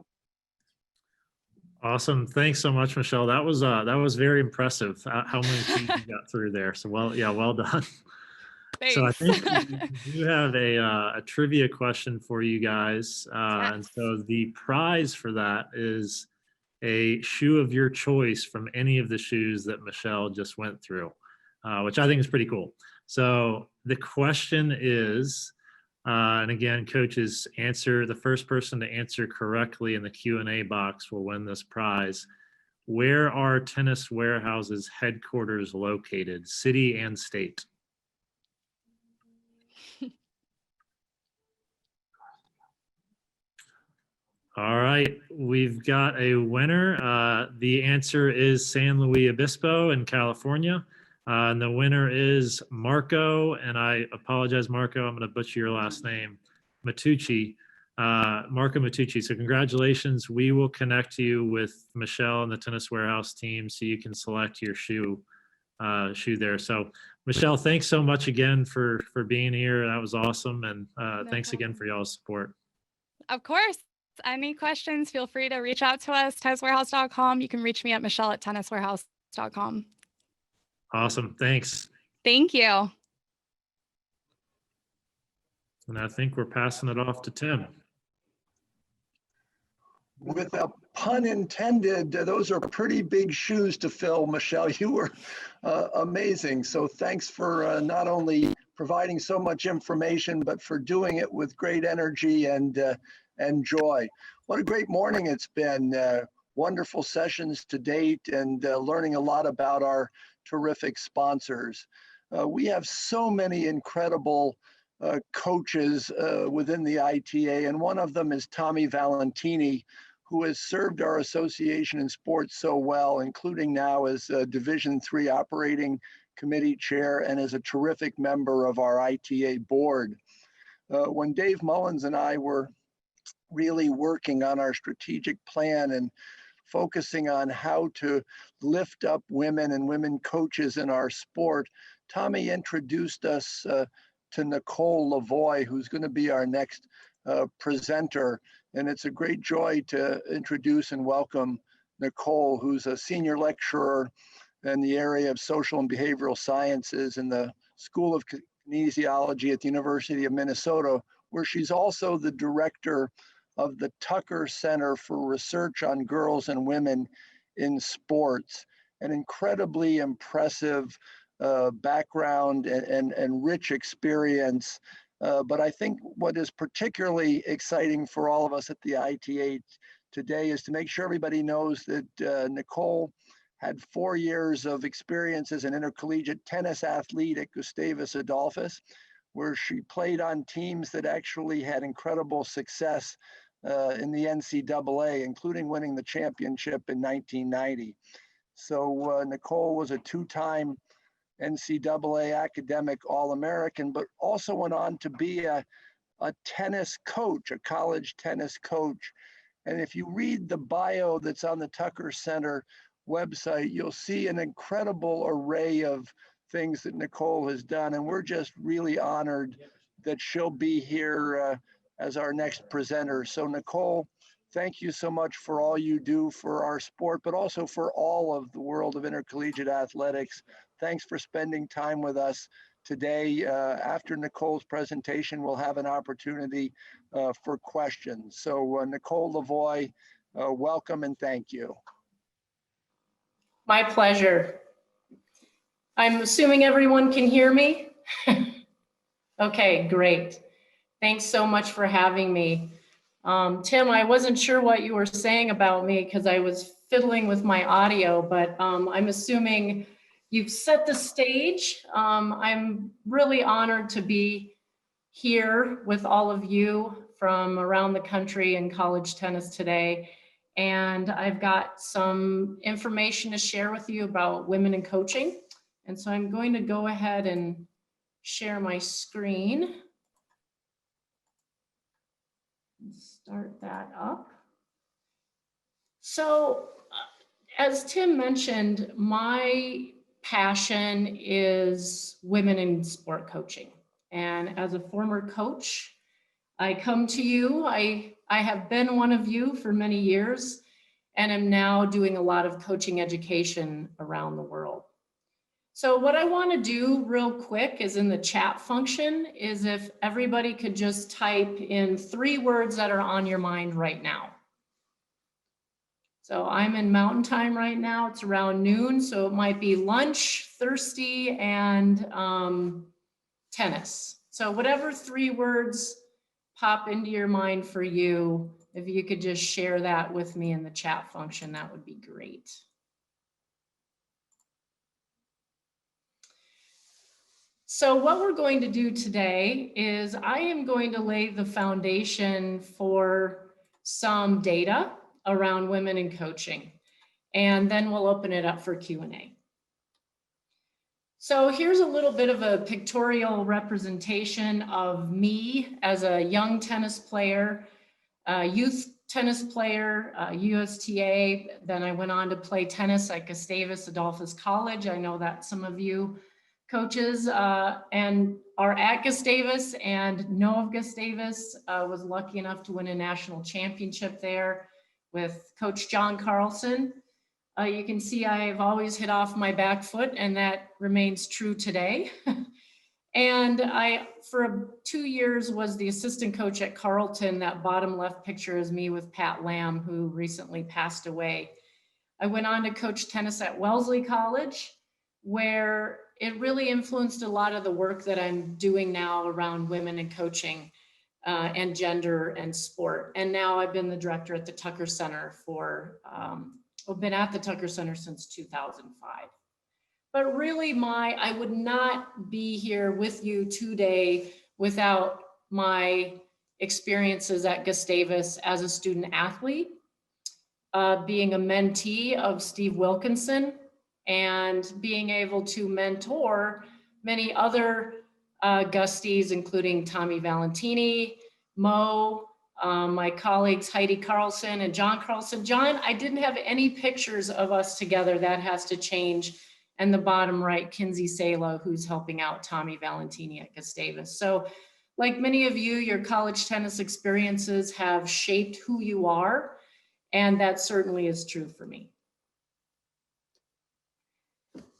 Awesome. Thanks so much, Michelle. That was very impressive how many shoes you got through there. So well done. Thanks. So I think we do have a trivia question for you guys. Yes. And so the prize for that is a shoe of your choice from any of the shoes that Michelle just went through, which I think is pretty cool. So the question is, and again, coaches, the first person to answer correctly in the Q&A box will win this prize. Where are Tennis Warehouse's headquarters located, city and state? All right, we've got a winner. The answer is San Luis Obispo in California. And the winner is Marco, and I apologize, Marco, I'm going to butcher your last name, Matucci, Marco Matucci. So congratulations. We will connect you with Michelle and the Tennis Warehouse team so you can select your shoe there. So Michelle, thanks so much again for being here. That was awesome. And thanks again for y'all's support. Of course. Any questions, feel free to reach out to us, tenniswarehouse.com. You can reach me at michelle@tenniswarehouse.com. Awesome. Thanks. Thank you. And I think we're passing it off to Tim. With a pun intended, those are pretty big shoes to fill, Michelle. You were amazing. So thanks for not only providing so much information, but for doing it with great energy and joy. What a great morning it's been. Wonderful sessions to date and learning a lot about our terrific sponsors. We have so many incredible coaches within the ITA, and one of them is Tommy Valentini, who has served our association in sports so well, including now as Division III Operating Committee Chair and as a terrific member of our ITA board. When Dave Mullins and I were really working on our strategic plan and focusing on how to lift up women and women coaches in our sport, Tommy introduced us to Nicole Lavoie, who's going to be our next presenter. And it's a great joy to introduce and welcome Nicole, who's a senior lecturer in the area of social and behavioral sciences in the School of Kinesiology at the University of Minnesota, where she's also the director of the Tucker Center for Research on Girls and Women in Sports. An incredibly impressive background and rich experience. But I think what is particularly exciting for all of us at the ITA today is to make sure everybody knows that Nicole had 4 years of experience as an intercollegiate tennis athlete at Gustavus Adolphus, where she played on teams that actually had incredible success in the NCAA, including winning the championship in 1990. So Nicole was a two-time NCAA academic All-American, but also went on to be a tennis coach, a college tennis coach. And if you read the bio that's on the Tucker Center website, you'll see an incredible array of things that Nicole has done. And we're just really honored that she'll be here as our next presenter. So Nicole, thank you so much for all you do for our sport, but also for all of the world of intercollegiate athletics. Thanks for spending time with us today. After Nicole's presentation, we'll have an opportunity for questions. So Nicole Lavoie, welcome and thank you. My pleasure. I'm assuming everyone can hear me? Okay, great. Thanks so much for having me. Tim, I wasn't sure what you were saying about me because I was fiddling with my audio, but I'm assuming you've set the stage. I'm really honored to be here with all of you from around the country in college tennis today. And I've got some information to share with you about women in coaching. And so I'm going to go ahead and share my screen. Start that up. So as Tim mentioned, my passion is women in sport coaching. And as a former coach, I come to you, I have been one of you for many years, and am now doing a lot of coaching education around the world. So what I want to do real quick is in the chat function is if everybody could just type in 3 words that are on your mind right now. So I'm in Mountain Time right now. It's around noon, so it might be lunch, thirsty, and tennis. So whatever 3 words pop into your mind for you, if you could just share that with me in the chat function, that would be great. So what we're going to do today is I am going to lay the foundation for some data around women in coaching, and then we'll open it up for Q&A. So here's a little bit of a pictorial representation of me as a young tennis player, youth tennis player, USTA. Then I went on to play tennis at Gustavus Adolphus College. I know that some of you coaches and are at Gustavus and know of Gustavus. Was lucky enough to win a national championship there with Coach John Carlson. You can see I've always hit off my back foot, and that remains true today. And I, for 2 years, was the assistant coach at Carleton. That bottom left picture is me with Pat Lamb, who recently passed away. I went on to coach tennis at Wellesley College, where it really influenced a lot of the work that I'm doing now around women in coaching and gender and sport. And now I've been the director at the Tucker Center for, I've been at the Tucker Center since 2005. But really I would not be here with you today without my experiences at Gustavus as a student athlete, being a mentee of Steve Wilkinson, and being able to mentor many other Gusties, including Tommy Valentini, Mo, my colleagues Heidi Carlson and John Carlson. John, I didn't have any pictures of us together. That has to change. And the bottom right, Kinsey Salo, who's helping out Tommy Valentini at Gustavus. So like many of you, your college tennis experiences have shaped who you are. And that certainly is true for me.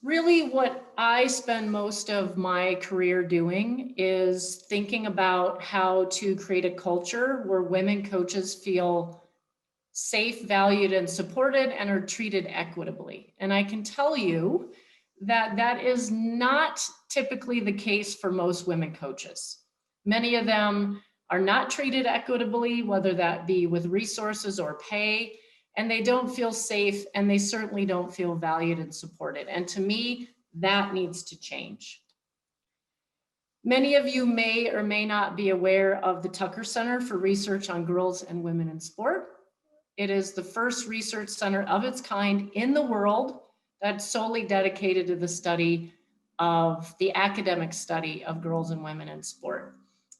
Really, what I spend most of my career doing is thinking about how to create a culture where women coaches feel safe, valued, and supported, and are treated equitably. And I can tell you that that is not typically the case for most women coaches. Many of them are not treated equitably, whether that be with resources or pay, and they don't feel safe, and they certainly don't feel valued and supported. And to me, that needs to change. Many of you may or may not be aware of the Tucker Center for Research on Girls and Women in Sport. It is the first research center of its kind in the world that's solely dedicated to the study of the academic study of girls and women in sport.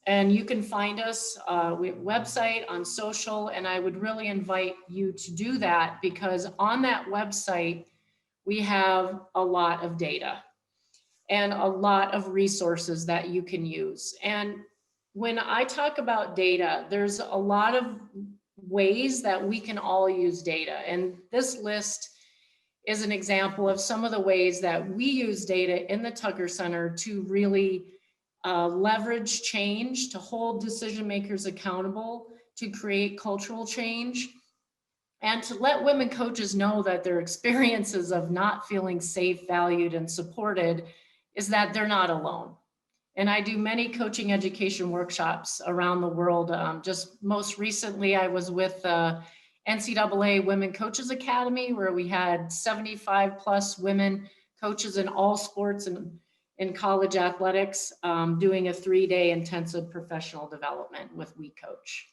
And you can find us website, on social, and I would really invite you to do that, because on that website, we have a lot of data and a lot of resources that you can use. And when I talk about data, there's a lot of ways that we can all use data. And this list is an example of some of the ways that we use data in the Tucker Center to really leverage change, to hold decision makers accountable, to create cultural change, and to let women coaches know that their experiences of not feeling safe, valued, and supported is that they're not alone. And I do many coaching education workshops around the world. Just most recently, I was with NCAA Women Coaches Academy, where we had 75 plus women coaches in all sports and in college athletics, doing a 3-day intensive professional development with We Coach.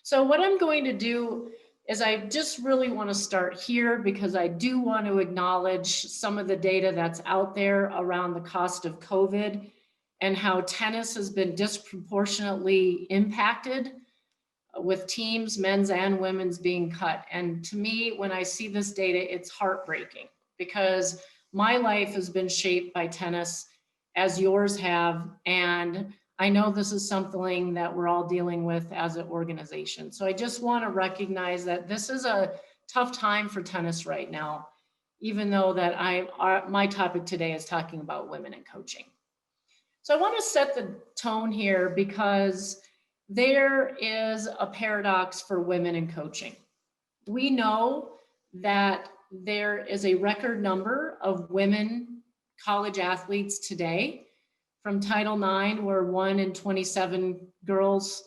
So what I'm going to do is I just really want to start here, because I do want to acknowledge some of the data that's out there around the cost of COVID and how tennis has been disproportionately impacted with teams, men's and women's, being cut. And to me, when I see this data, it's heartbreaking, because my life has been shaped by tennis, as yours have. And I know this is something that we're all dealing with as an organization. So I just want to recognize that this is a tough time for tennis right now, even though that my topic today is talking about women in coaching. So I want to set the tone here, because there is a paradox for women in coaching. We know that there is a record number of women college athletes today, from Title IX, where 1 in 27 girls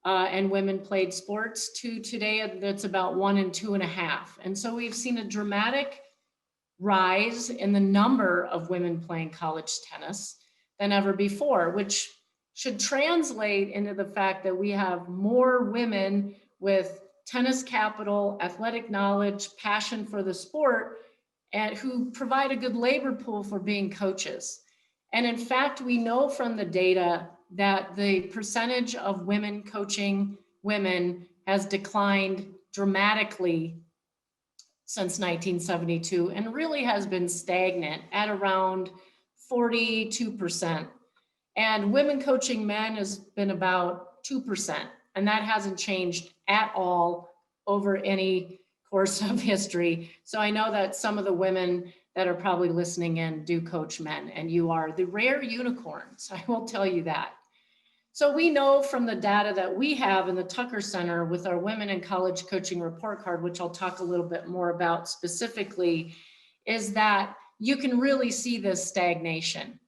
and women played sports, to today that's about 1 in 2.5. And so we've seen a dramatic rise in the number of women playing college tennis than ever before, which should translate into the fact that we have more women with tennis capital, athletic knowledge, passion for the sport, and who provide a good labor pool for being coaches. And in fact, we know from the data that the percentage of women coaching women has declined dramatically since 1972, and really has been stagnant at around 42%. And women coaching men has been about 2%. And that hasn't changed at all over any course of history. So I know that some of the women that are probably listening in do coach men, and you are the rare unicorns. I will tell you that. So we know from the data that we have in the Tucker Center with our Women in College Coaching Report Card, which I'll talk a little bit more about specifically, is that you can really see this stagnation.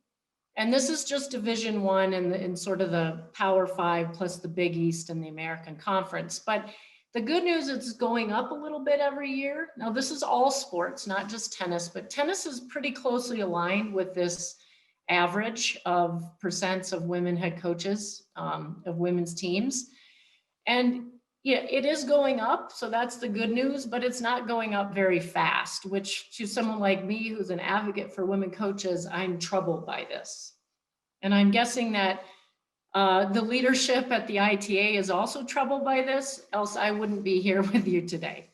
And this is just Division I and sort of the Power Five plus the Big East and the American Conference. But the good news is it's going up a little bit every year. Now, this is all sports, not just tennis, but tennis is pretty closely aligned with this average of percents of women head coaches of women's teams. And yeah, it is going up. So that's the good news, but it's not going up very fast, which to someone like me, who's an advocate for women coaches, I'm troubled by this. And I'm guessing that the leadership at the ITA is also troubled by this, else I wouldn't be here with you today.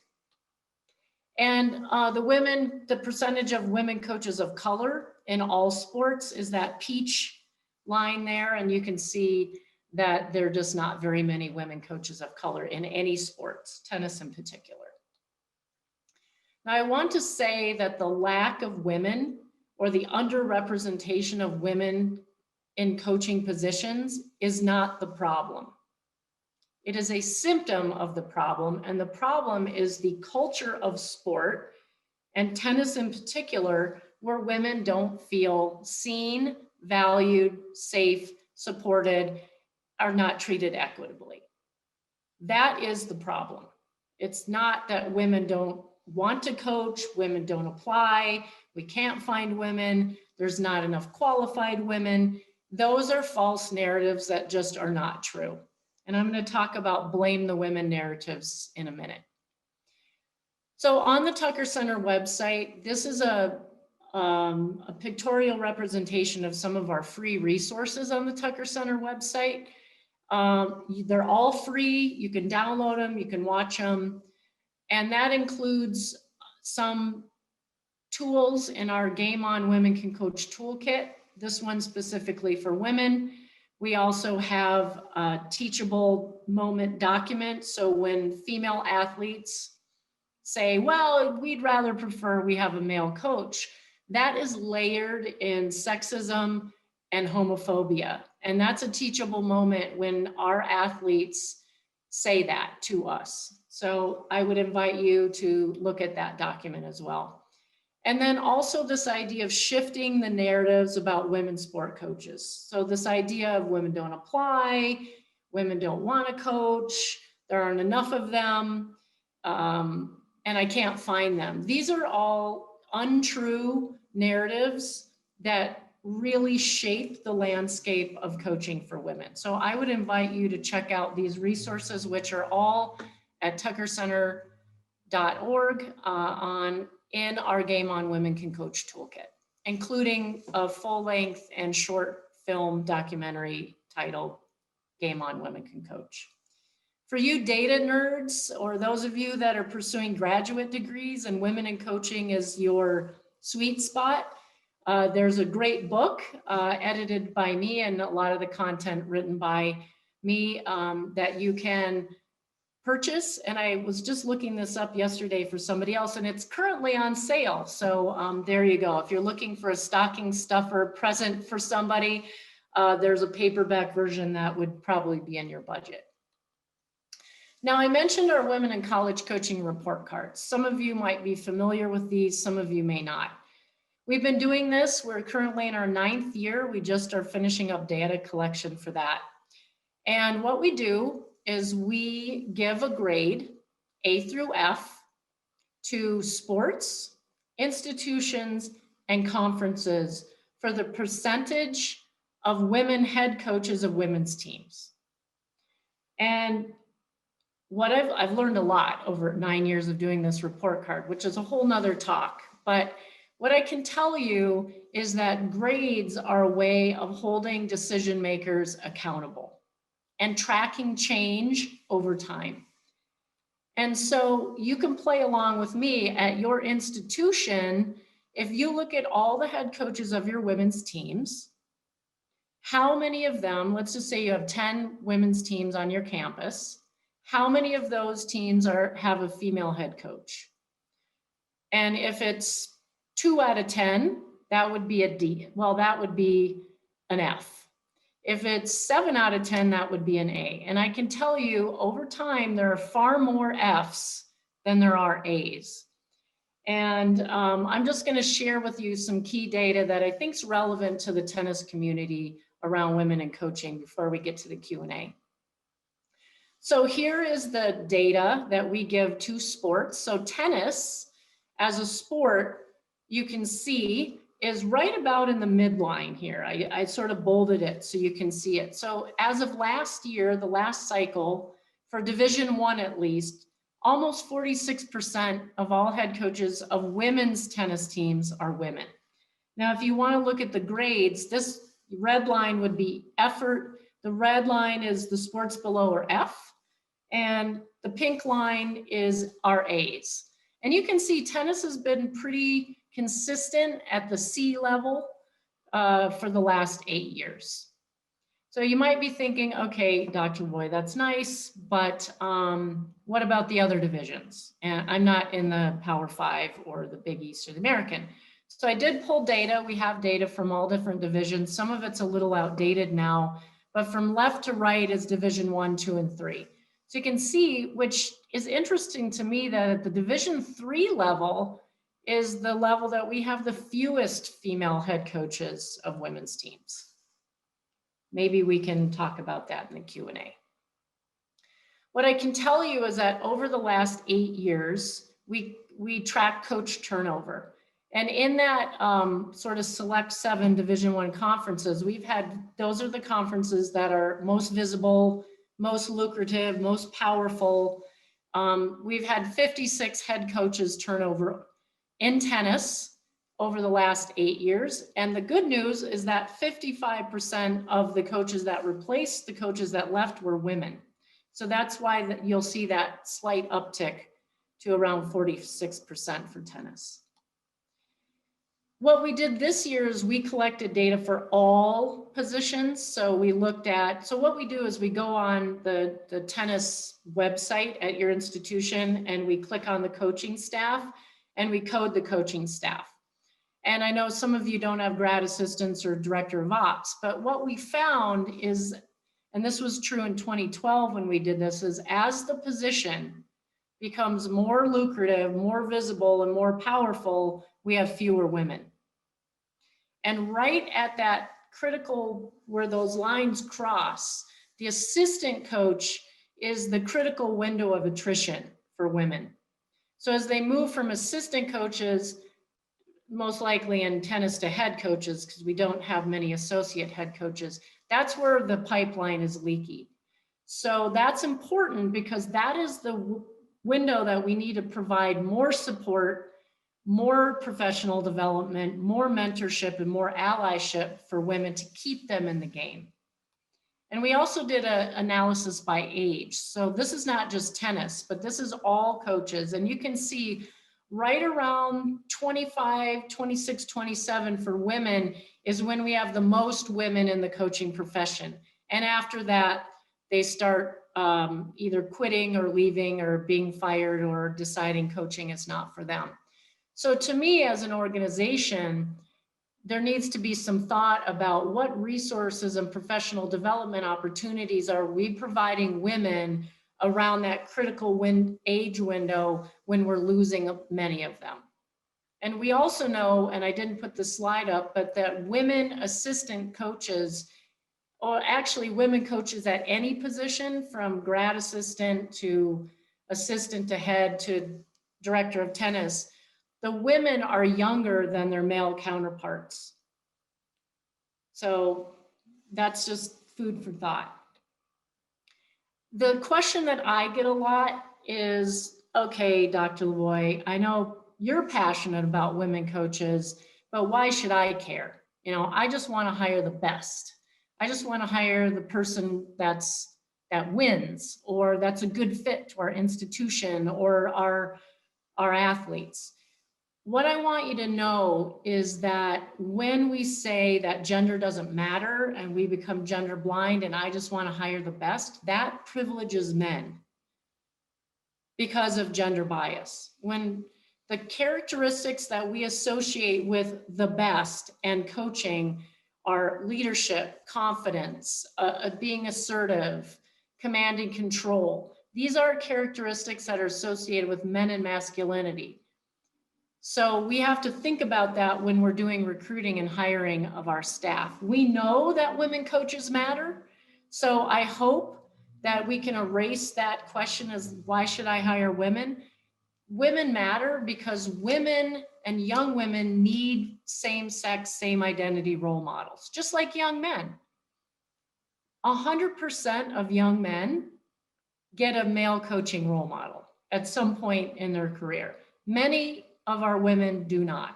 And the percentage of women coaches of color in all sports is that peach line there. And you can see that there are just not very many women coaches of color in any sports, tennis in particular. Now, I want to say that the lack of women or the underrepresentation of women in coaching positions is not the problem. It is a symptom of the problem, and the problem is the culture of sport, and tennis in particular, where women don't feel seen, valued, safe, supported, are not treated equitably. That is the problem. It's not that women don't want to coach, women don't apply, we can't find women, there's not enough qualified women. Those are false narratives that just are not true. And I'm going to talk about blame the women narratives in a minute. So on the Tucker Center website, this is a pictorial representation of some of our free resources on the Tucker Center website. They're all free. You can download them, you can watch them. And that includes some tools in our Game On Women Can Coach toolkit, this one specifically for women. We also have a teachable moment document. So when female athletes say, well, we'd rather prefer we have a male coach, that is layered in sexism and homophobia. And that's a teachable moment when our athletes say that to us. So I would invite you to look at that document as well. And then also this idea of shifting the narratives about women sport coaches. So this idea of women don't apply, women don't want to coach, there aren't enough of them, and I can't find them. These are all untrue narratives that really shape the landscape of coaching for women. So I would invite you to check out these resources, which are all at tuckercenter.org in our Game On Women Can Coach toolkit, including a full-length and short film documentary titled Game On Women Can Coach. For you data nerds, or those of you that are pursuing graduate degrees and women in coaching is your sweet spot, there's a great book edited by me and a lot of the content written by me that you can purchase. And I was just looking this up yesterday for somebody else, and it's currently on sale. So there you go. If you're looking for a stocking stuffer present for somebody, there's a paperback version that would probably be in your budget. Now, I mentioned our Women in College Coaching report cards. Some of you might be familiar with these, some of you may not. We've been doing this. We're currently in our 9th year. We just are finishing up data collection for that. And what we do is we give a grade, A through F, to sports, institutions, and conferences for the percentage of women head coaches of women's teams. And what I've learned a lot over 9 years of doing this report card, which is a whole nother talk. But what I can tell you is that grades are a way of holding decision makers accountable and tracking change over time. And so you can play along with me at your institution. If you look at all the head coaches of your women's teams, how many of them, let's just say you have 10 women's teams on your campus, how many of those teams have a female head coach? And if it's 2 out of 10, that would be a D. Well, that would be an F. If it's 7 out of 10, that would be an A. And I can tell you over time, there are far more Fs than there are A's. And I'm just going to share with you some key data that I think is relevant to the tennis community around women in coaching before we get to the Q&A. So here is the data that we give to sports. So tennis as a sport, you can see is right about in the midline here. I sort of bolded it so you can see it. So as of last year, the last cycle, for Division I at least, almost 46% of all head coaches of women's tennis teams are women. Now, if you want to look at the grades, this red line would be effort. The red line is the sports below or F, and the pink line is our A's. And you can see tennis has been pretty consistent at the C level for the last 8 years. So you might be thinking, okay, Dr. Boy, that's nice, but what about the other divisions? And I'm not in the Power 5 or the Big East or the American. So I did pull data. We have data from all different divisions. Some of it's a little outdated now, but from left to right is Division 1, 2, and 3. So you can see, which is interesting to me, that at the Division 3 level is the level that we have the fewest female head coaches of women's teams. Maybe we can talk about that in the Q&A. What I can tell you is that over the last 8 years, we track coach turnover. And in that sort of select 7 Division I conferences, those are the conferences that are most visible, most lucrative, most powerful. We've had 56 head coaches turnover in tennis over the last 8 years. And the good news is that 55% of the coaches that replaced the coaches that left were women. So that's why you'll see that slight uptick to around 46% for tennis. What we did this year is we collected data for all positions. So we looked at, so what we do is we go on the tennis website at your institution and we click on the coaching staff and we code the coaching staff. And I know some of you don't have grad assistants or director of ops, but what we found is, and this was true in 2012 when we did this, is as the position becomes more lucrative, more visible, and more powerful, we have fewer women. And right at that critical, where those lines cross, the assistant coach is the critical window of attrition for women. So as they move from assistant coaches, most likely in tennis, to head coaches, because we don't have many associate head coaches, that's where the pipeline is leaky. So that's important because that is the window that we need to provide more support, more professional development, more mentorship, and more allyship for women to keep them in the game. And we also did an analysis by age. So this is not just tennis, but this is all coaches. And you can see right around 25, 26, 27 for women is when we have the most women in the coaching profession. And after that, they start either quitting or leaving or being fired or deciding coaching is not for them. So to me, as an organization, there needs to be some thought about what resources and professional development opportunities are we providing women around that critical age window when we're losing many of them. And we also know, and I didn't put the slide up, but that women assistant coaches, or actually women coaches at any position from grad assistant to assistant to head to director of tennis, the women are younger than their male counterparts. So that's just food for thought. The question that I get a lot is, okay, Dr. Lavoie, I know you're passionate about women coaches, but why should I care? You know, I just want to hire the best. I just want to hire the person that wins, or that's a good fit to our institution or our athletes. What I want you to know is that when we say that gender doesn't matter and we become gender blind and I just want to hire the best, that privileges men because of gender bias. When the characteristics that we associate with the best and coaching are leadership, confidence, being assertive, command and control. These are characteristics that are associated with men and masculinity. So we have to think about that when we're doing recruiting and hiring of our staff. We know that women coaches matter. So I hope that we can erase that question as why should I hire women? Women matter because women and young women need same-sex, same identity role models, just like young men. 100% of young men get a male coaching role model at some point in their career. Many of our women do not,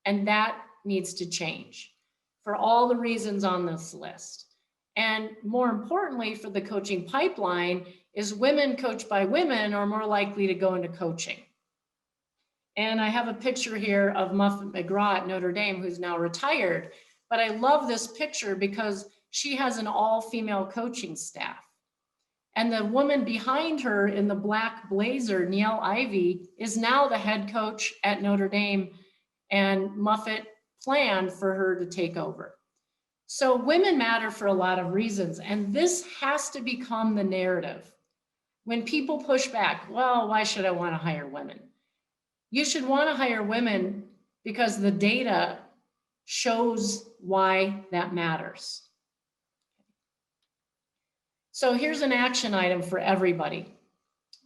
and that needs to change for all the reasons on this list. And more importantly, for the coaching pipeline, is women coached by women are more likely to go into coaching. And I have a picture here of Muffet McGraw at Notre Dame, who's now retired. But I love this picture because she has an all-female coaching staff. And the woman behind her in the black blazer, Niele Ivey, is now the head coach at Notre Dame, and Muffet planned for her to take over. So women matter for a lot of reasons, and this has to become the narrative. When people push back, well, why should I want to hire women? You should want to hire women because the data shows why that matters. So here's an action item for everybody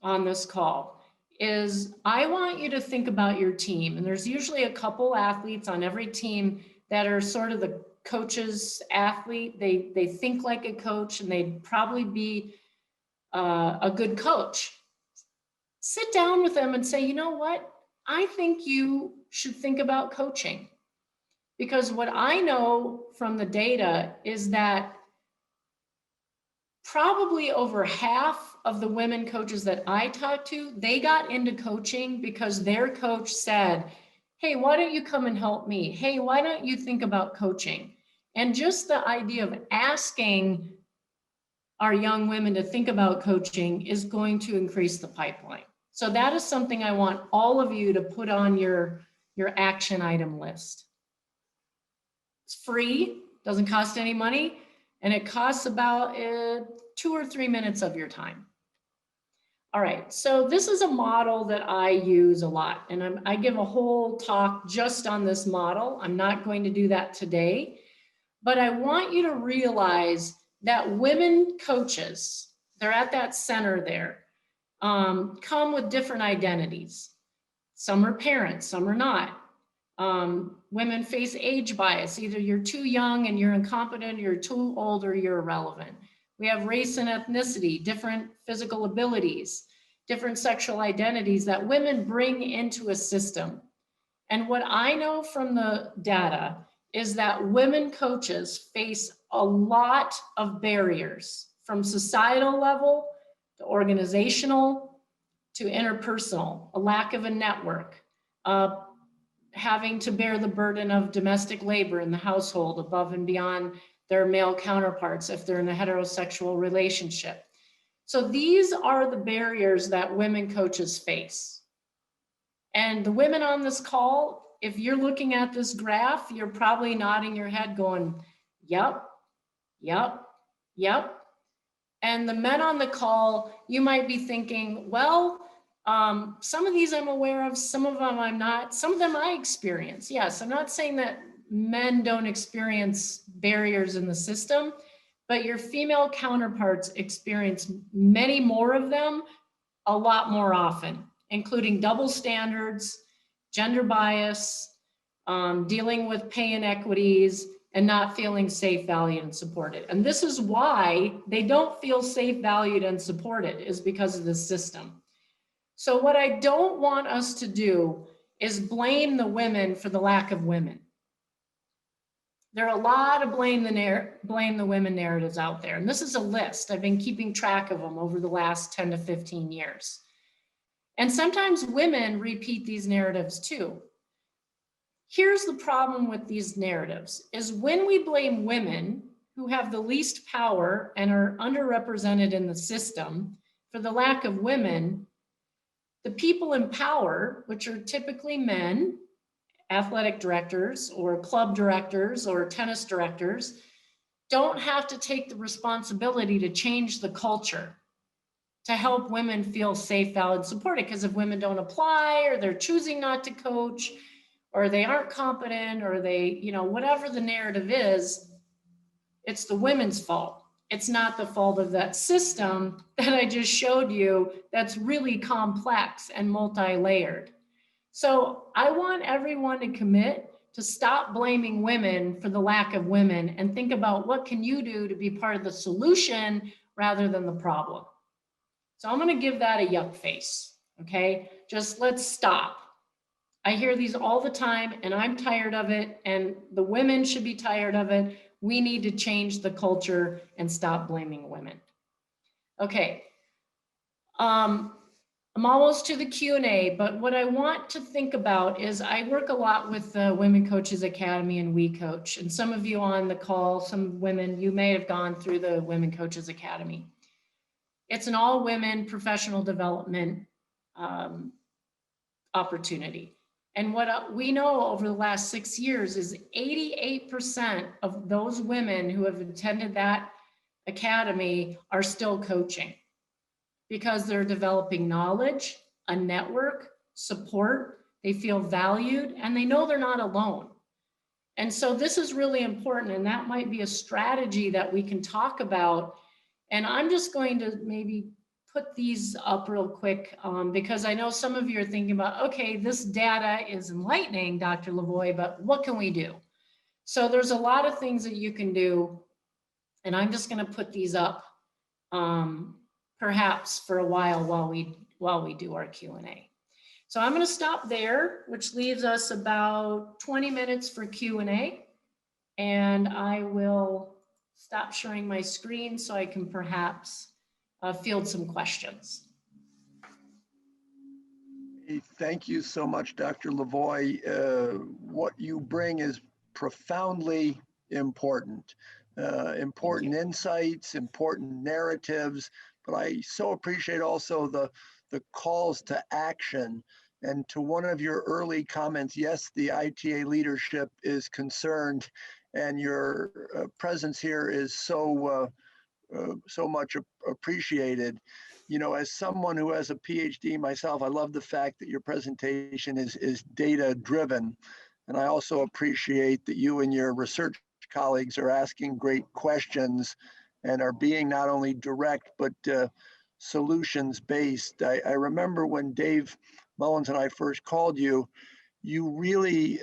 on this call is I want you to think about your team. And there's usually a couple athletes on every team that are sort of the coach's athlete. They think like a coach and they'd probably be a good coach. Sit down with them and say, you know what? I think you should think about coaching. Because what I know from the data is that probably over half of the women coaches that I talked to, they got into coaching because their coach said, hey, why don't you come and help me? Hey, why don't you think about coaching? And just the idea of asking our young women to think about coaching is going to increase the pipeline. So that is something I want all of you to put on your action item list. It's free, doesn't cost any money, and it costs about 2 or 3 minutes of your time. All right, so this is a model that I use a lot, and I give a whole talk just on this model. I'm not going to do that today, but I want you to realize that women coaches, they're at that center there, come with different identities. Some are parents, some are not. Women face age bias. Either you're too young and you're incompetent, or you're too old or you're irrelevant. We have race and ethnicity, different physical abilities, different sexual identities that women bring into a system. And what I know from the data is that women coaches face a lot of barriers from societal level to organizational to interpersonal, a lack of a network, having to bear the burden of domestic labor in the household above and beyond their male counterparts if they're in a heterosexual relationship. So these are the barriers that women coaches face. And the women on this call, if you're looking at this graph, you're probably nodding your head going, yep, yep, yep. And the men on the call, you might be thinking, well, some of these I'm aware of, some of them I'm not, some of them I experience. Yes, I'm not saying that men don't experience barriers in the system, but your female counterparts experience many more of them a lot more often, including double standards, gender bias, dealing with pay inequities, and not feeling safe, valued, and supported. And this is why they don't feel safe, valued, and supported, is because of the system. So what I don't want us to do is blame the women for the lack of women. There are a lot of blame the women narratives out there. And this is a list. I've been keeping track of them over the last 10 to 15 years. And sometimes women repeat these narratives too. Here's the problem with these narratives is when we blame women who have the least power and are underrepresented in the system for the lack of women, The people in power, which are typically men, athletic directors or club directors or tennis directors, don't have to take the responsibility to change the culture to help women feel safe, valid, supported. Because if women don't apply, or they're choosing not to coach, or they aren't competent, or they, you know, whatever the narrative is, it's the women's fault. It's not the fault of that system that I just showed you that's really complex and multi-layered. So I want everyone to commit to stop blaming women for the lack of women and think about what can you do to be part of the solution rather than the problem. So I'm going to give that a yuck face. Okay, just let's stop. I hear these all the time and I'm tired of it, and the women should be tired of it. We need to change the culture and stop blaming women. Okay. I'm almost to the Q&A, but what I want to think about is I work a lot with the Women Coaches Academy and We Coach. And some of you on the call, some women, you may have gone through the Women Coaches Academy. It's an all-women professional development opportunity. And what we know over the last 6 years is 88% of those women who have attended that academy are still coaching, because they're developing knowledge, a network, support, they feel valued, and they know they're not alone. And so this is really important, and that might be a strategy that we can talk about. And I'm just going to maybe put these up real quick because I know some of you are thinking about, okay, this data is enlightening, Dr. Lavoie, but what can we do? So there's a lot of things that you can do, and I'm just going to put these up perhaps for a while we do our Q&A. So I'm going to stop there, which leaves us about 20 minutes for Q&A, and I will stop sharing my screen so I can perhaps field some questions. Thank you so much, Dr. Lavoie. What you bring is profoundly important. Important insights, important narratives, but I so appreciate also the calls to action. And to one of your early comments, yes, the ITA leadership is concerned, and your presence here is so much appreciated. You know, as someone who has a PhD myself, I love the fact that your presentation is data driven. And I also appreciate that you and your research colleagues are asking great questions and are being not only direct, but solutions based. I remember when Dave Mullins and I first called you, you really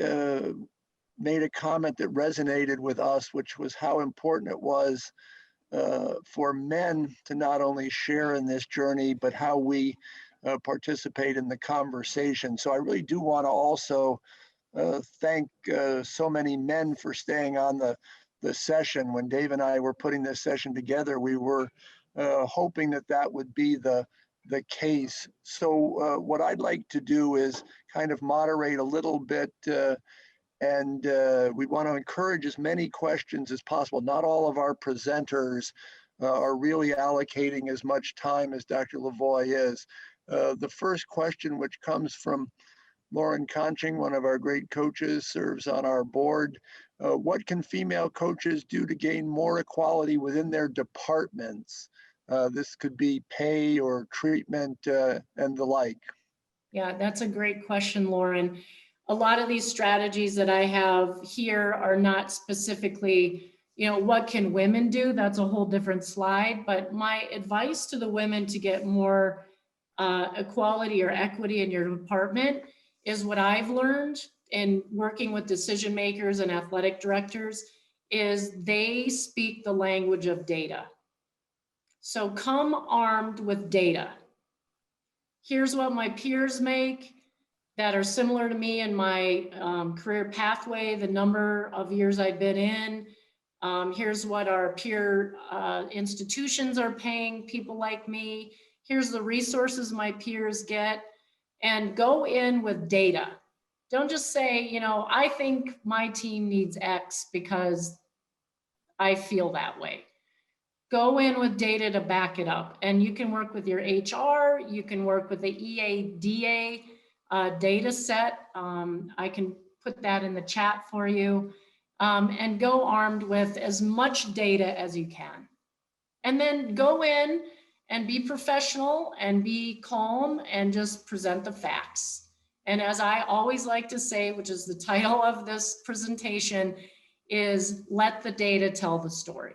made a comment that resonated with us, which was how important it was for men to not only share in this journey, but how we participate in the conversation. So I really do want to also thank so many men for staying on the session. When Dave and I were putting this session together, we were hoping that that would be the case. So what I'd like to do is kind of moderate a little bit, and we want to encourage as many questions as possible. Not all of our presenters are really allocating as much time as Dr. Lavoie is. The first question, which comes from Lauren Conching, one of our great coaches, serves on our board. What can female coaches do to gain more equality within their departments? This could be pay or treatment and the like. Yeah, that's a great question, Lauren. A lot of these strategies that I have here are not specifically, you know, what can women do? That's a whole different slide. But my advice to the women to get more equality or equity in your department is what I've learned in working with decision makers and athletic directors is they speak the language of data. So come armed with data. Here's what my peers make that are similar to me in my career pathway, the number of years I've been in. Here's what our peer institutions are paying people like me. Here's the resources my peers get, and go in with data. Don't just say, you know, I think my team needs X because I feel that way. go in with data to back it up. And you can work with your HR, you can work with the EADA data set. I can put that in the chat for you, and go armed with as much data as you can. And then go in and be professional and be calm and just present the facts. And as I always like to say, which is the title of this presentation, is let the data tell the story.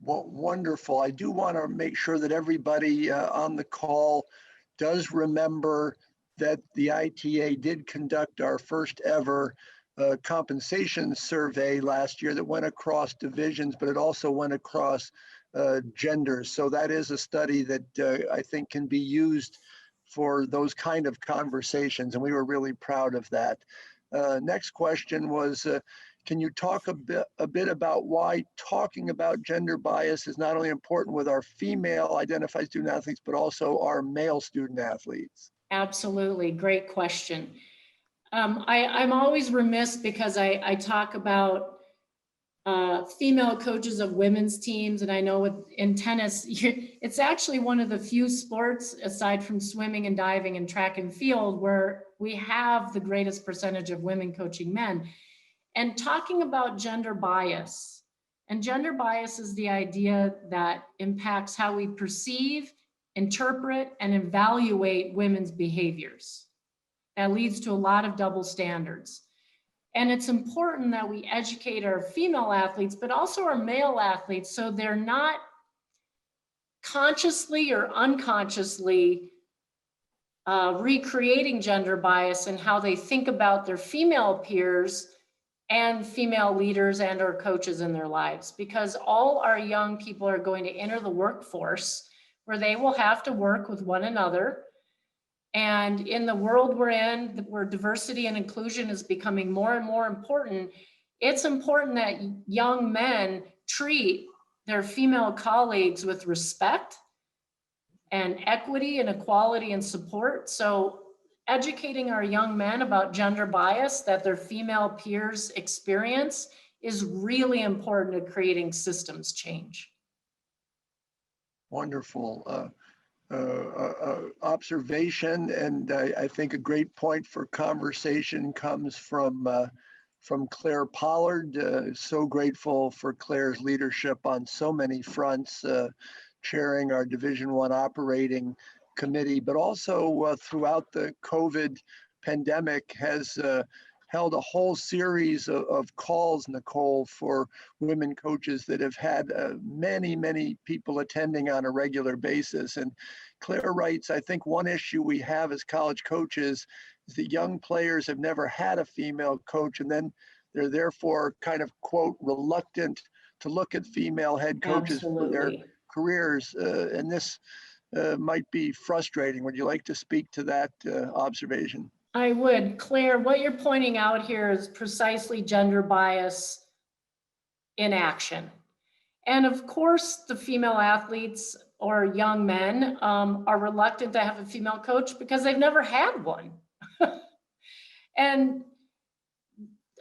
Well, wonderful. I do want to make sure that everybody on the call does remember that the ITA did conduct our first ever compensation survey last year that went across divisions, but it also went across genders. So that is a study that I think can be used for those kind of conversations, and we were really proud of that. Next question was, can you talk a bit about why talking about gender bias is not only important with our female identified student athletes, but also our male student athletes? Absolutely, great question. I'm always remiss because I talk about female coaches of women's teams, and I know in tennis, it's actually one of the few sports, aside from swimming and diving and track and field, where we have the greatest percentage of women coaching men. And talking about gender bias, and gender bias is the idea that impacts how we perceive, interpret, and evaluate women's behaviors. That leads to a lot of double standards. And it's important that we educate our female athletes, but also our male athletes, so they're not consciously or unconsciously recreating gender bias in how they think about their female peers and female leaders and or coaches in their lives, because all our young people are going to enter the workforce where they will have to work with one another. And in the world we're in, where diversity and inclusion is becoming more and more important, it's important that young men treat their female colleagues with respect and equity and equality and support. So educating our young men about gender bias that their female peers experience is really important to creating systems change. Wonderful observation, and I think a great point for conversation comes from Claire Pollard. So grateful for Claire's leadership on so many fronts, chairing our Division I operating committee, but also throughout the COVID pandemic has held a whole series of calls, Nicole, for women coaches that have had many people attending on a regular basis. And Claire writes, I think one issue we have as college coaches is that young players have never had a female coach, and then they're therefore kind of, quote, reluctant to look at female head coaches for their careers. And this might be frustrating. Would you like to speak to that observation? I would. Claire, what you're pointing out here is precisely gender bias in action. And of course, the female athletes or young men are reluctant to have a female coach because they've never had one. And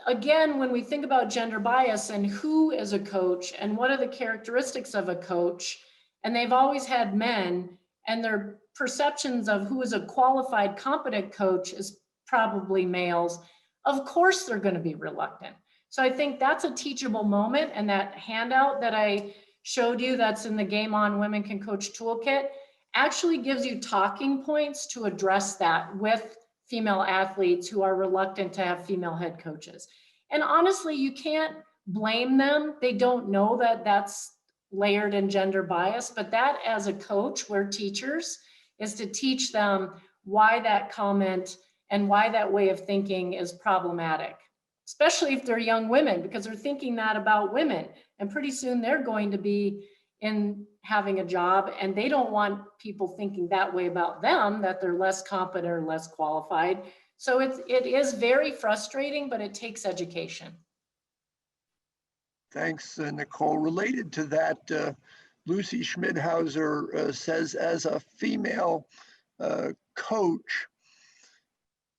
again, when we think about gender bias and who is a coach and what are the characteristics of a coach, and they've always had men, and their perceptions of who is a qualified, competent coach is probably males, of course they're going to be reluctant. So I think that's a teachable moment, and that handout that I showed you that's in the Game On Women Can Coach Toolkit actually gives you talking points to address that with female athletes who are reluctant to have female head coaches. And honestly, you can't blame them. They don't know that that's layered in gender bias, but that as a coach, we're teachers, is to teach them why that comment and why that way of thinking is problematic, especially if they're young women, because they're thinking that about women. And pretty soon they're going to be in having a job, and they don't want people thinking that way about them, that they're less competent or less qualified. So it is very frustrating, but it takes education. Thanks, Nicole. Related to that, Lucy Schmidhauser says, as a female coach,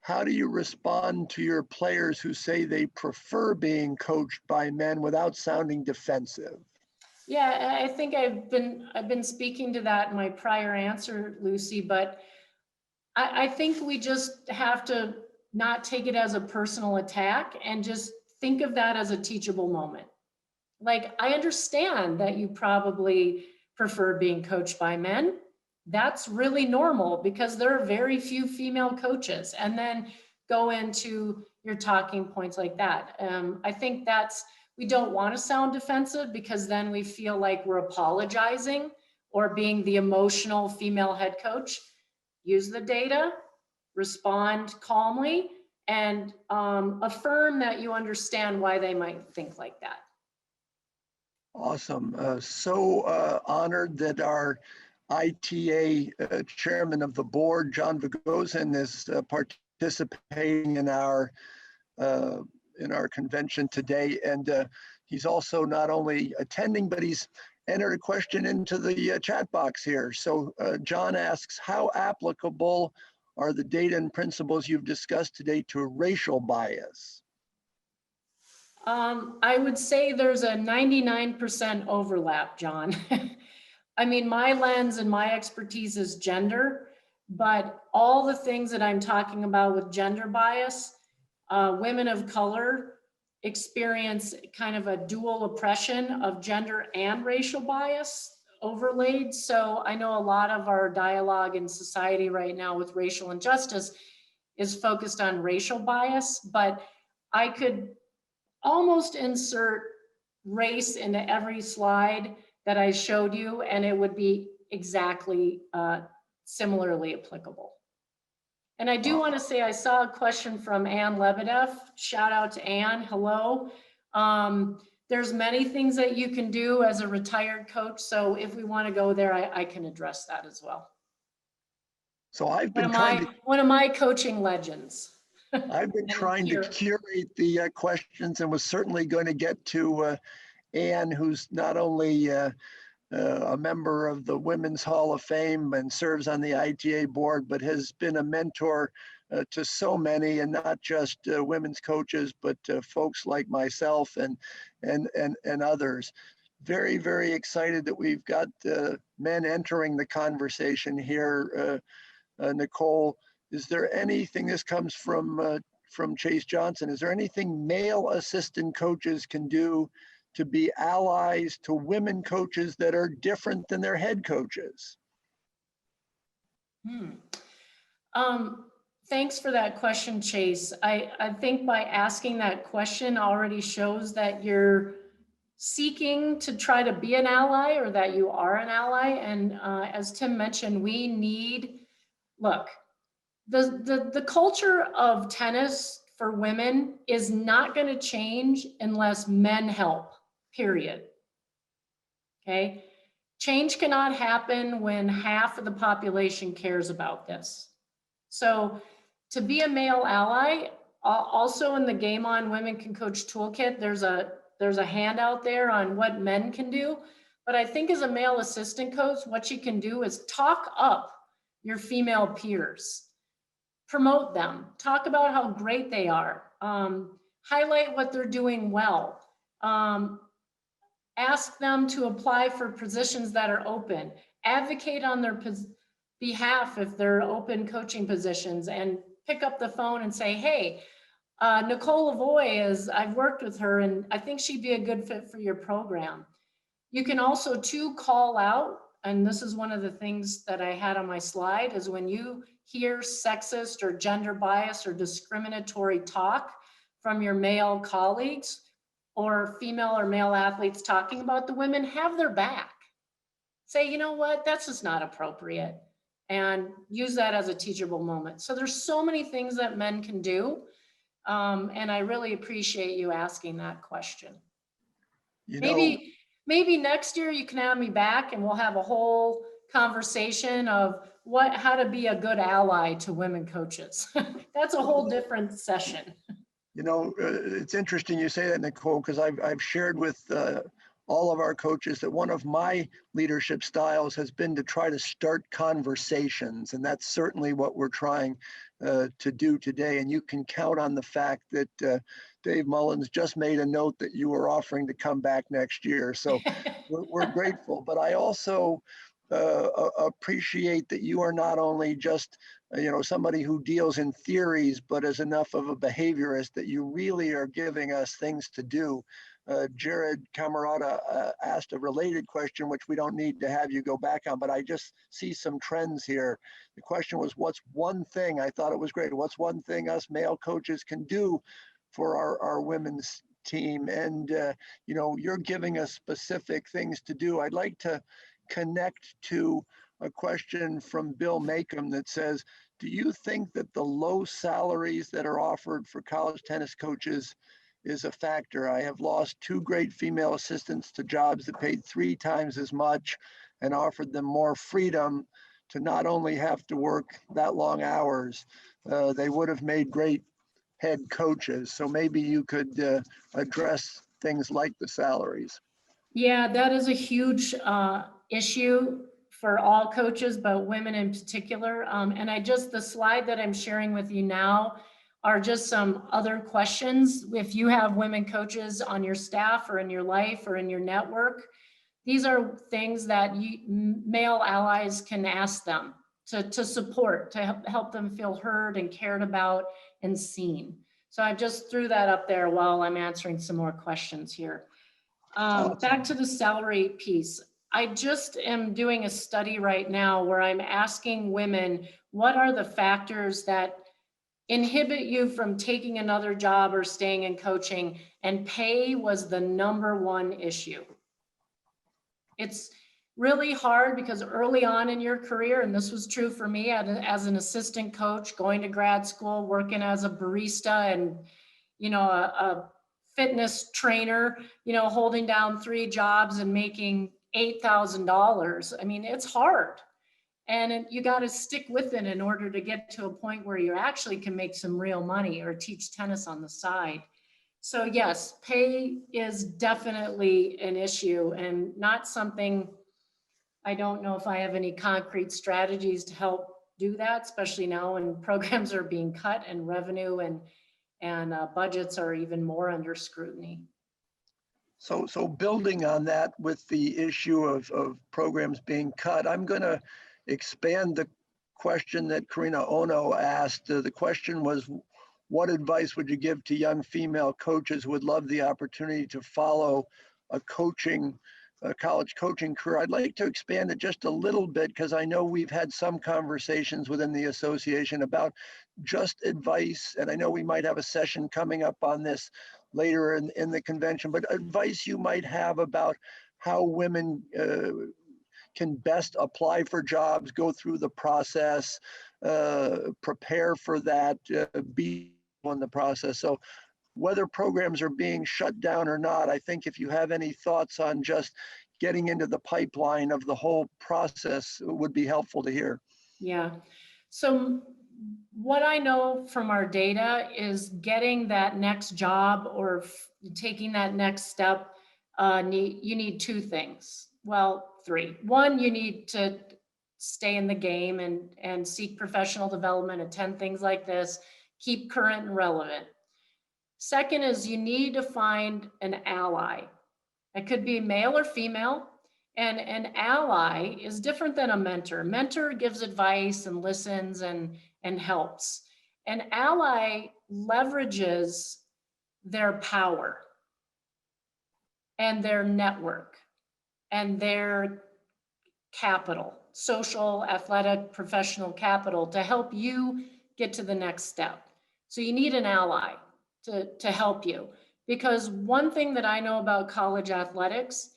how do you respond to your players who say they prefer being coached by men without sounding defensive? Yeah, I think I've been speaking to that in my prior answer, Lucy, but I think we just have to not take it as a personal attack and just think of that as a teachable moment. Like, I understand that you probably prefer being coached by men. That's really normal because there are very few female coaches, and then go into your talking points like that. I think we don't want to sound defensive because then we feel like we're apologizing or being the emotional female head coach. Use the data, respond calmly, and affirm that you understand why they might think like that. Awesome. Honored that our ITA chairman of the board, John Vigozin, is participating in our convention today. And he's also not only attending, but he's entered a question into the chat box here. So John asks, how applicable are the data and principles you've discussed today to racial bias? I would say there's a 99% overlap, John. I mean, my lens and my expertise is gender, but all the things that I'm talking about with gender bias, women of color experience kind of a dual oppression of gender and racial bias overlaid. So I know a lot of our dialogue in society right now with racial injustice is focused on racial bias, but I could almost insert race into every slide that I showed you, and it would be exactly similarly applicable. And I do want to say, I saw a question from Ann Lebedev. Shout out to Ann, hello. There's many things that you can do as a retired coach. So if we want to go there, I can address that as well. So I've been one of my coaching legends. I've been trying to curate the questions and was certainly going to get to Ann, who's not only a member of the Women's Hall of Fame and serves on the ITA board, but has been a mentor to so many, and not just women's coaches, but folks like myself and others. Very, very excited that we've got men entering the conversation here. Nicole, is there anything, this comes from Chase Johnson, is there anything male assistant coaches can do to be allies to women coaches that are different than their head coaches? Thanks for that question, Chase. I think by asking that question already shows that you're seeking to try to be an ally, or that you are an ally. And as Tim mentioned, we need, look, the culture of tennis for women is not going to change unless men help, period. Okay. Change cannot happen when half of the population cares about this. So to be a male ally, also in the Game On Women Can Coach Toolkit, there's a handout there on what men can do. But I think as a male assistant coach, what you can do is talk up your female peers. Promote them, talk about how great they are, highlight what they're doing well, ask them to apply for positions that are open, advocate on their behalf if they're open coaching positions, and pick up the phone and say, hey, Nicole Lavoie I've worked with her and I think she'd be a good fit for your program. You can also call out, and this is one of the things that I had on my slide, is when you hear sexist or gender bias or discriminatory talk from your male colleagues or female or male athletes talking about the women, have their back. Say, you know what, that's just not appropriate, and use that as a teachable moment. So there's so many things that men can do. And I really appreciate you asking that question. Maybe next year you can have me back and we'll have a whole conversation of how to be a good ally to women coaches. That's a whole different session. You know, it's interesting you say that, Nicole, because I've shared with all of our coaches that one of my leadership styles has been to try to start conversations. And that's certainly what we're trying to do today. And you can count on the fact that Dave Mullins just made a note that you were offering to come back next year. So we're grateful. But I also appreciate that you are not only just somebody who deals in theories, but as enough of a behaviorist that you really are giving us things to do. Jared Camarada asked a related question, which we don't need to have you go back on, but I just see some trends here. The question was, what's one thing? I thought it was great. What's one thing us male coaches can do for our women's team? And, you're giving us specific things to do. I'd like to connect to a question from Bill Macomb that says, do you think that the low salaries that are offered for college tennis coaches is a factor? I have lost 2 great female assistants to jobs that paid 3 times as much and offered them more freedom to not only have to work that long hours, they would have made great head coaches. So maybe you could address things like the salaries. Yeah, that is a huge issue for all coaches, but women in particular. And the slide that I'm sharing with you now are just some other questions. If you have women coaches on your staff or in your life or in your network, these are things that male allies can ask them to support, to help them feel heard and cared about and seen. So I just threw that up there while I'm answering some more questions here. Back to the salary piece. I just am doing a study right now where I'm asking women, what are the factors that inhibit you from taking another job or staying in coaching? And pay was the #1 issue. It's really hard because early on in your career, and this was true for me as an assistant coach, going to grad school, working as a barista and, a fitness trainer, holding down 3 jobs and making $8,000. I mean, it's hard. And you got to stick with it in order to get to a point where you actually can make some real money or teach tennis on the side. So yes, pay is definitely an issue and not something, I don't know if I have any concrete strategies to help do that, especially now when programs are being cut and revenue and budgets are even more under scrutiny. So building on that with the issue of programs being cut, I'm going to expand the question that Karina Ono asked. The question was, what advice would you give to young female coaches who would love the opportunity to follow a college coaching career? I'd like to expand it just a little bit because I know we've had some conversations within the association about just advice, and I know we might have a session coming up on this later in the convention, but advice you might have about how women can best apply for jobs, go through the process, prepare for that, be on the process. So whether programs are being shut down or not, I think if you have any thoughts on just getting into the pipeline of the whole process, it would be helpful to hear. Yeah. So what I know from our data is getting that next job or taking that next step, you need 2 things. Well, 3. 1, you need to stay in the game and seek professional development, attend things like this, keep current and relevant. Second is you need to find an ally. It could be male or female. And an ally is different than a mentor. Mentor gives advice and listens and helps. An ally leverages their power and their network and their capital, social, athletic, professional capital to help you get to the next step. So you need an ally to help you. Because one thing that I know about college athletics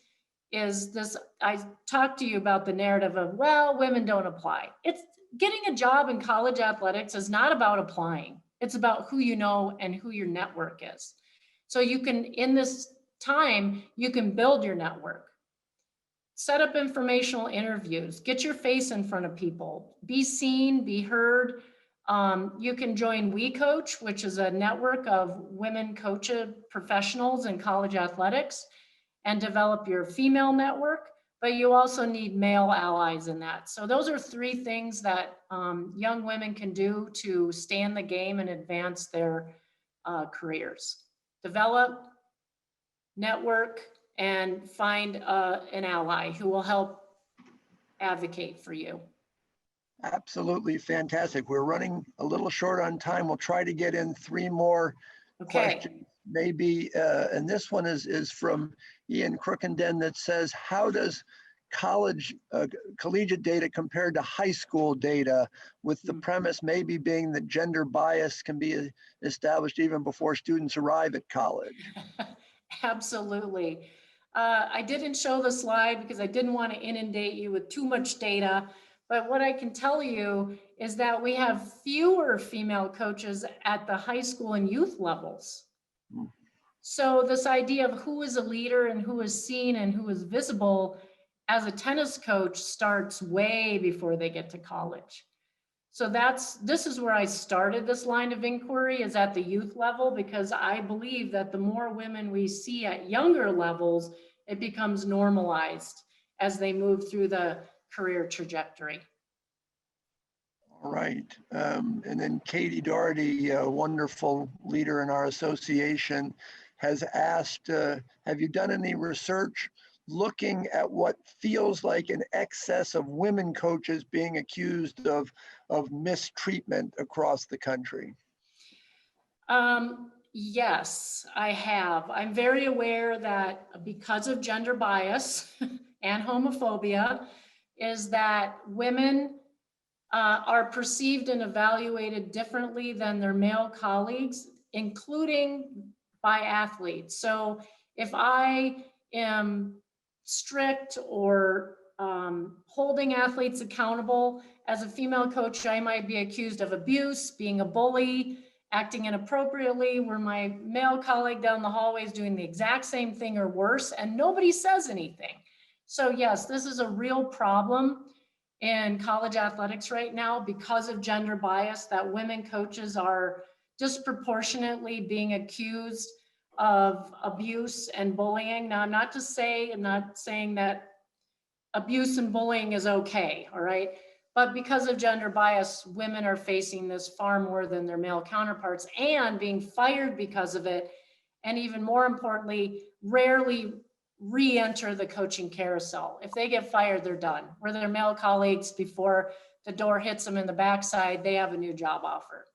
is this, I talked to you about the narrative of, well, women don't apply. It's getting a job in college athletics is not about applying. It's about who you know and who your network is. So you can, in this time, you can build your network. Set up informational interviews, get your face in front of people, be seen, be heard. You can join We Coach, which is a network of women coach professionals in college athletics. and develop your female network, but you also need male allies in that. So those are three things that young women can do to stay in the game and advance their careers. Develop, network, and find an ally who will help advocate for you. Absolutely fantastic. We're running a little short on time. We'll try to get in 3 more questions, maybe. And this one is from Ian Crookenden that says, how does collegiate data compared to high school data, with the premise maybe being that gender bias can be established even before students arrive at college? Absolutely. I didn't show the slide because I didn't want to inundate you with too much data, but what I can tell you is that we have fewer female coaches at the high school and youth levels. So this idea of who is a leader and who is seen and who is visible as a tennis coach starts way before they get to college. So this is where I started this line of inquiry, is at the youth level, because I believe that the more women we see at younger levels, it becomes normalized as they move through the career trajectory. All right. And then Katie Doherty, a wonderful leader in our association, has asked, have you done any research looking at what feels like an excess of women coaches being accused of mistreatment across the country? Yes, I have. I'm very aware that because of gender bias and homophobia, is that women are perceived and evaluated differently than their male colleagues, including by athletes. So if I am strict or holding athletes accountable, as a female coach, I might be accused of abuse, being a bully, acting inappropriately, where my male colleague down the hallway is doing the exact same thing or worse, and nobody says anything. So yes, this is a real problem in college athletics right now because of gender bias, that women coaches are disproportionately being accused of abuse and bullying. Now, I'm not saying that abuse and bullying is okay, all right? But because of gender bias, women are facing this far more than their male counterparts and being fired because of it. And even more importantly, rarely re-enter the coaching carousel. If they get fired, they're done. Where their male colleagues, before the door hits them in the backside, they have a new job offer.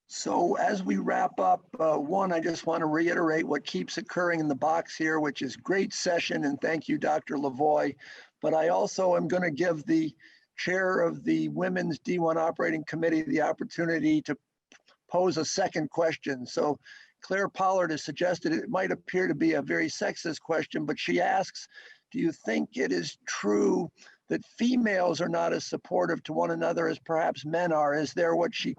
So as we wrap up, one, I just want to reiterate what keeps occurring in the box here, which is great session, and thank you, Dr. Lavoie. But I also am going to give the chair of the Women's D1 Operating Committee the opportunity to pose a second question. So Claire Pollard has suggested it might appear to be a very sexist question, but she asks, do you think it is true that females are not as supportive to one another as perhaps men are? Is there what she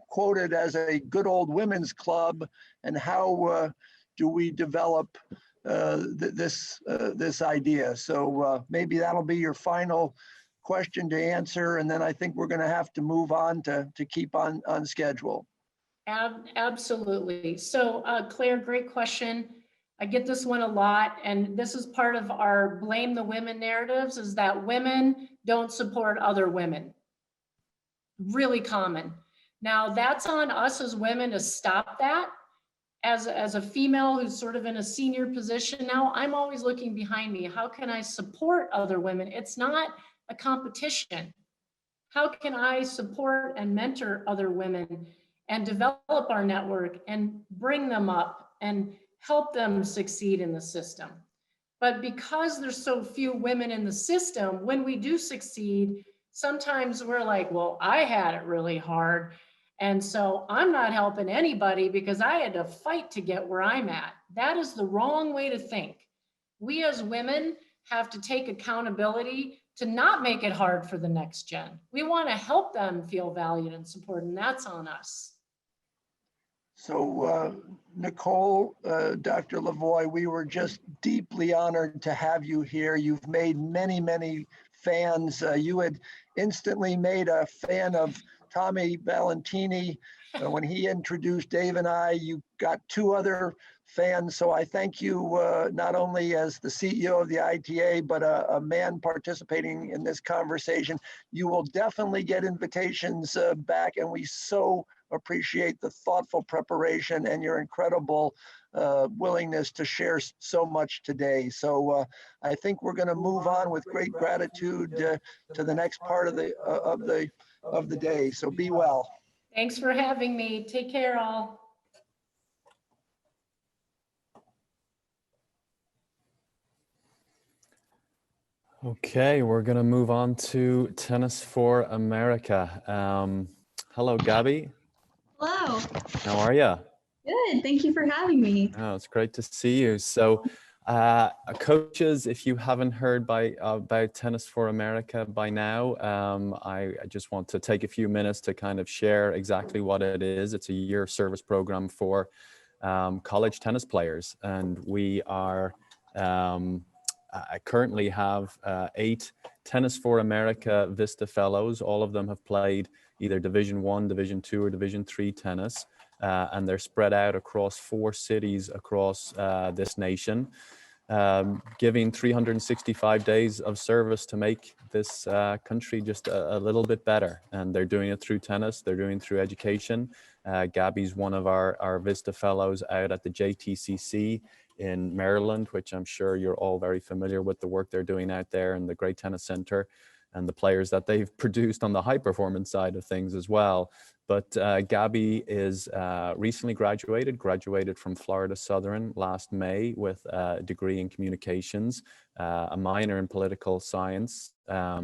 quoted as a good old women's club, and how do we develop this idea? So maybe that'll be your final question to answer, and then I think we're going to have to move on to keep on schedule. Absolutely. So Claire, great question. I get this one a lot, and this is part of our blame the women narratives, is that women don't support other women. Really common. Now that's on us as women to stop that. As a female who's sort of in a senior position now, I'm always looking behind me. How can I support other women? It's not a competition. How can I support and mentor other women and develop our network and bring them up and help them succeed in the system? But because there's so few women in the system, when we do succeed, sometimes we're like, well, I had it really hard, and so I'm not helping anybody because I had to fight to get where I'm at. That is the wrong way to think. We as women have to take accountability to not make it hard for the next gen. We want to help them feel valued and supported, and that's on us. So Nicole, Dr. Lavoie, we were just deeply honored to have you here. You've made many, many fans. You had instantly made a fan of Tommy Valentini when he introduced Dave and I. You got 2 other fan. So I thank you not only as the CEO of the ITA, but a man participating in this conversation. You will definitely get invitations back, and we so appreciate the thoughtful preparation and your incredible willingness to share so much today. So I think we're going to move on with great gratitude to the next part of the day. So be well. Thanks for having me. Take care, all. Okay, we're going to move on to Tennis for America. Hello, Gabby. Hello. How are you? Good. Thank you for having me. Oh, it's great to see you. So, coaches, if you haven't heard about Tennis for America by now, I just want to take a few minutes to kind of share exactly what it is. It's a year service program for college tennis players, and we are I currently have 8 Tennis for America Vista Fellows. All of them have played either Division I, Division II, or Division III tennis. And they're spread out across 4 cities across this nation, giving 365 days of service to make this country just a little bit better. And they're doing it through tennis, they're doing it through education. Gabby's one of our Vista Fellows out at the JTCC in Maryland, which I'm sure you're all very familiar with the work they're doing out there, and the great tennis center and the players that they've produced on the high performance side of things as well. But Gabby is recently graduated from Florida Southern last May with a degree in communications, a minor in political science, I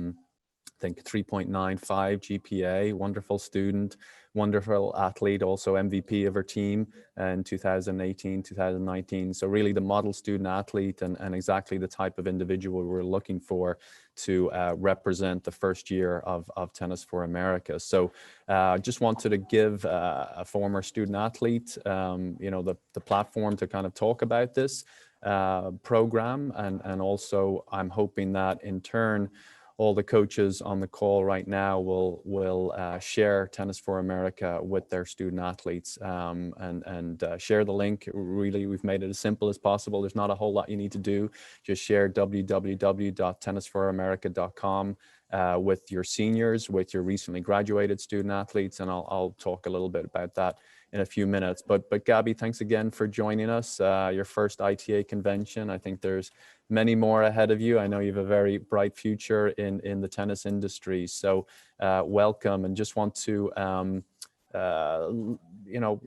think 3.95 GPA, wonderful student, wonderful athlete, also MVP of her team in 2018, 2019. So really the model student athlete and exactly the type of individual we're looking for to represent the first year of Tennis for America. So just wanted to give a former student athlete, the platform to kind of talk about this program. And also I'm hoping that in turn, all the coaches on the call right now will share Tennis for America with their student athletes and share the link. Really, we've made it as simple as possible. There's not a whole lot you need to do. Just share www.tennisforamerica.com with your seniors, with your recently graduated student athletes, and I'll talk a little bit about that in a few minutes. But Gabby, thanks again for joining us. Your first ITA convention. I think there's many more ahead of you. I know you have a very bright future in the tennis industry. So welcome, and just want to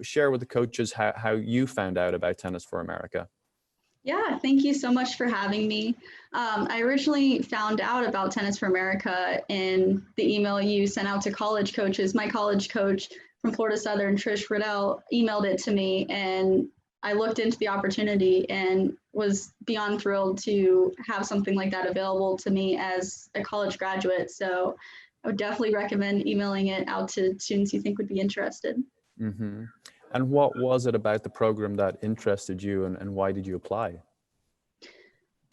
share with the coaches how you found out about Tennis for America. Yeah, thank you so much for having me. I originally found out about Tennis for America in the email you sent out to college coaches. My college coach from Florida Southern, Trish Riddell, emailed it to me, and I looked into the opportunity and was beyond thrilled to have something like that available to me as a college graduate. So I would definitely recommend emailing it out to students you think would be interested. Mm-hmm. And what was it about the program that interested you, and why did you apply?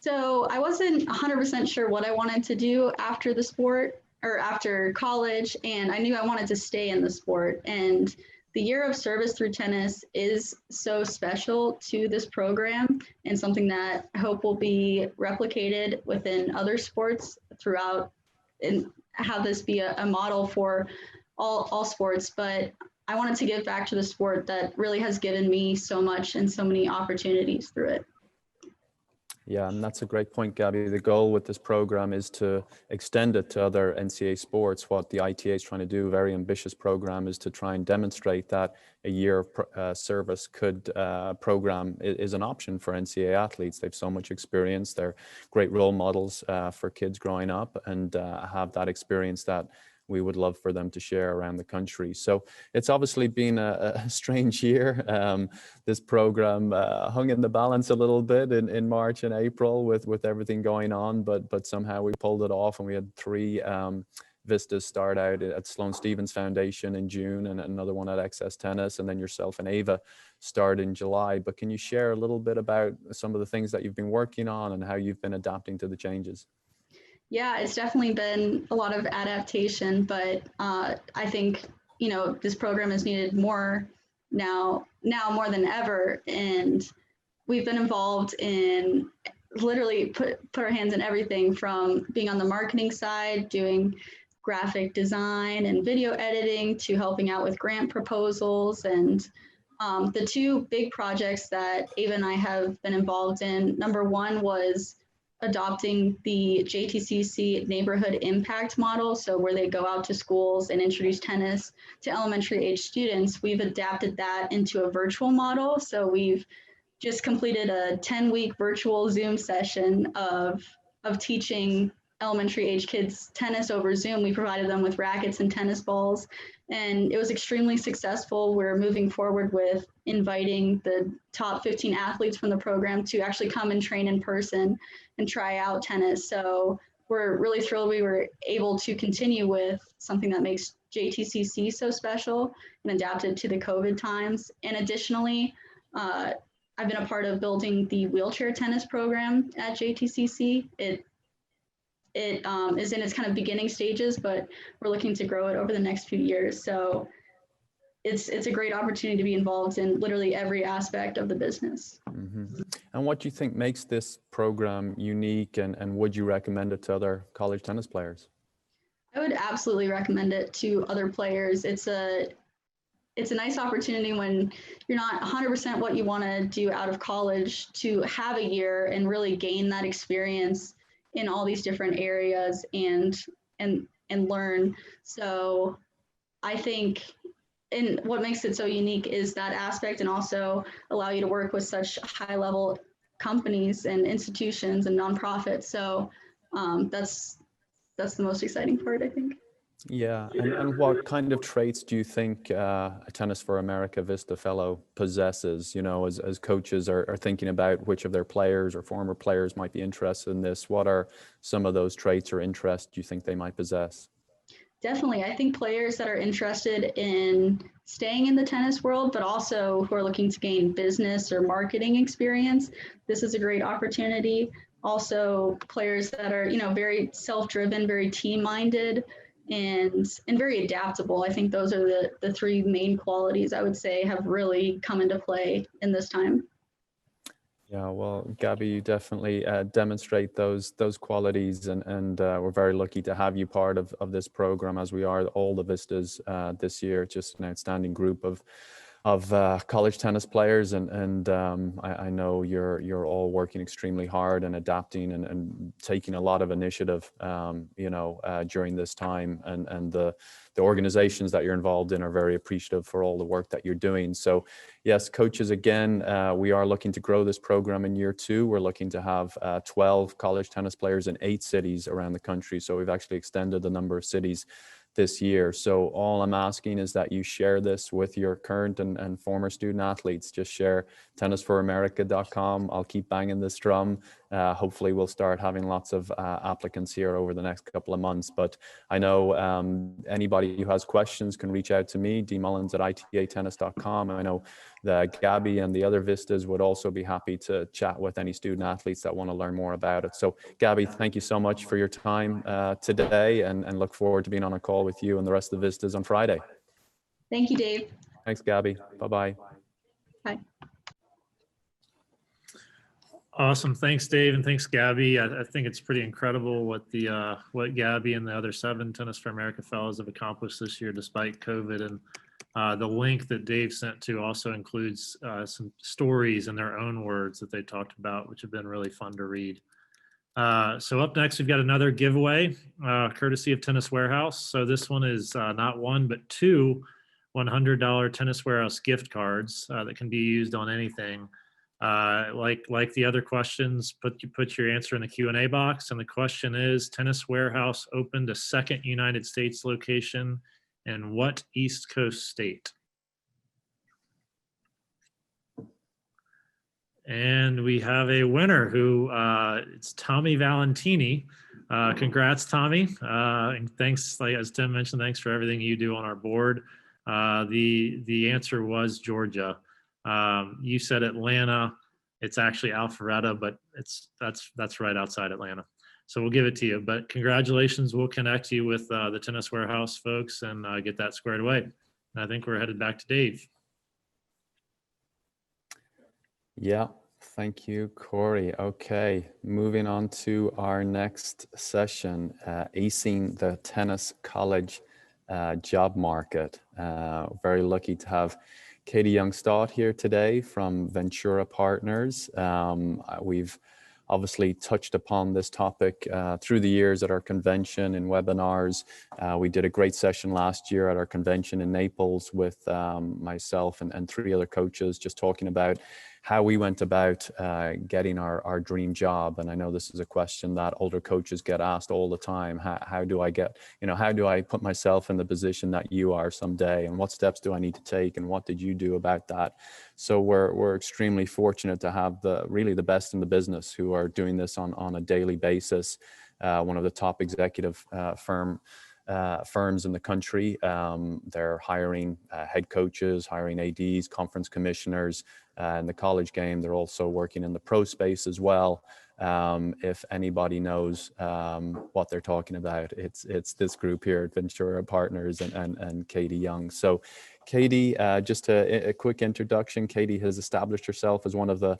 So I wasn't 100% sure what I wanted to do after the sport or after college, and I knew I wanted to stay in the sport. And the year of service through tennis is so special to this program, and something that I hope will be replicated within other sports throughout, and have this be a model for all sports. But I wanted to give back to the sport that really has given me so much and so many opportunities through it. Yeah, and that's a great point, Gabby. The goal with this program is to extend it to other NCAA sports. What the ITA is trying to do, a very ambitious program, is to try and demonstrate that a year of service program is an option for NCAA athletes. They have so much experience. They're great role models for kids growing up, and have that experience that we would love for them to share around the country. So it's obviously been a strange year. This program hung in the balance a little bit in March and April with everything going on, but somehow we pulled it off, and we had 3 Vistas start out at Sloane Stephens Foundation in June, and another one at XS Tennis, and then yourself and Ava start in July. But can you share a little bit about some of the things that you've been working on and how you've been adapting to the changes? Yeah, it's definitely been a lot of adaptation, but I think, this program is needed more now more than ever. And we've been involved in literally put our hands in everything from being on the marketing side, doing graphic design and video editing, to helping out with grant proposals. And the two big projects that Ava and I have been involved in, number one was adopting the JTCC neighborhood impact model. So where they go out to schools and introduce tennis to elementary age students, we've adapted that into a virtual model. So we've just completed a 10-week virtual Zoom session of teaching elementary age kids tennis over Zoom. We provided them with rackets and tennis balls, and it was extremely successful. We're moving forward with inviting the top 15 athletes from the program to actually come and train in person and try out tennis. So we're really thrilled we were able to continue with something that makes JTCC so special and adapted to the COVID times. And additionally, I've been a part of building the wheelchair tennis program at JTCC. It is in its kind of beginning stages, but we're looking to grow it over the next few years. So it's a great opportunity to be involved in literally every aspect of the business. Mm-hmm. And what do you think makes this program unique, and would you recommend it to other college tennis players? I would absolutely recommend it to other players. It's a nice opportunity when you're not 100% what you want to do out of college, to have a year and really gain that experience in all these different areas and learn. So I think, and what makes it so unique is that aspect, and also allow you to work with such high level companies and institutions and nonprofits. So that's the most exciting part, I think. Yeah, and what kind of traits do you think a Tennis for America Vista Fellow possesses? You know, as coaches are thinking about which of their players or former players might be interested in this, what are some of those traits or interests you think they might possess? Definitely. I think players that are interested in staying in the tennis world, but also who are looking to gain business or marketing experience, this is a great opportunity. Also, players that are, very self-driven, very team-minded, and very adaptable. I think those are the three main qualities I would say have really come into play in this time. Yeah, well, Gabby, you definitely demonstrate those qualities, and we're very lucky to have you part of this program, as we are all the Vistas this year. Just an outstanding group of college tennis players, and I know you're all working extremely hard and adapting and taking a lot of initiative, during this time, and the organizations that you're involved in are very appreciative for all the work that you're doing. So yes, coaches, again, we are looking to grow this program in year 2. We're looking to have 12 college tennis players in 8 cities around the country. So we've actually extended the number of cities this year. So all I'm asking is that you share this with your current and former student athletes. Just share tennisforamerica.com. I'll keep banging this drum. Hopefully we'll start having lots of applicants here over the next couple of months. But I know anybody who has questions can reach out to me, dmullins@itatennis.com. I know that Gabby and the other Vistas would also be happy to chat with any student athletes that want to learn more about it. So Gabby, thank you so much for your time today, and look forward to being on a call with you and the rest of the Vistas on Friday. Thank you, Dave. Thanks, Gabby. Bye-bye. Bye. Awesome. Thanks, Dave, and thanks, Gabby. I think it's pretty incredible what what Gabby and the other 7 Tennis for America fellows have accomplished this year despite COVID. And the link that Dave sent to also includes some stories in their own words that they talked about, which have been really fun to read. So up next, we've got another giveaway, courtesy of Tennis Warehouse. So this one is not one, but 2 $100 Tennis Warehouse gift cards that can be used on anything. Like the other questions, put your answer in the Q&A box. And the question is, Tennis Warehouse opened a second United States location in what East Coast state? And we have a winner who it's Tommy Valentini. Congrats, Tommy. And thanks, like as Tim mentioned, thanks for everything you do on our board. The answer was Georgia. You said Atlanta. It's actually Alpharetta, but that's right outside Atlanta. So we'll give it to you. But congratulations. We'll connect you with the Tennis Warehouse folks and get that squared away. And I think we're headed back to Dave. Yeah, Thank you, Corey. Okay, moving on to our next session, acing the tennis college job market. Very lucky to have Katie Youngstad here today from Ventura Partners. We've obviously touched upon this topic through the years at our convention and webinars. We did a great session last year at our convention in Naples with myself and 3 other coaches, just talking about how we went about getting our dream job. And I know this is a question that older coaches get asked all the time. How do I get, how do I put myself in the position that you are someday? And what steps do I need to take? And what did you do about that? So we're extremely fortunate to have really the best in the business who are doing this on a daily basis. One of the top executive firms in the country. They're hiring head coaches, hiring ADs, conference commissioners. In the college game, they're also working in the pro space as well. If anybody knows what they're talking about, it's this group here at Ventura Partners and Katie Young. So Katie, just a quick introduction. Katie has established herself as one of the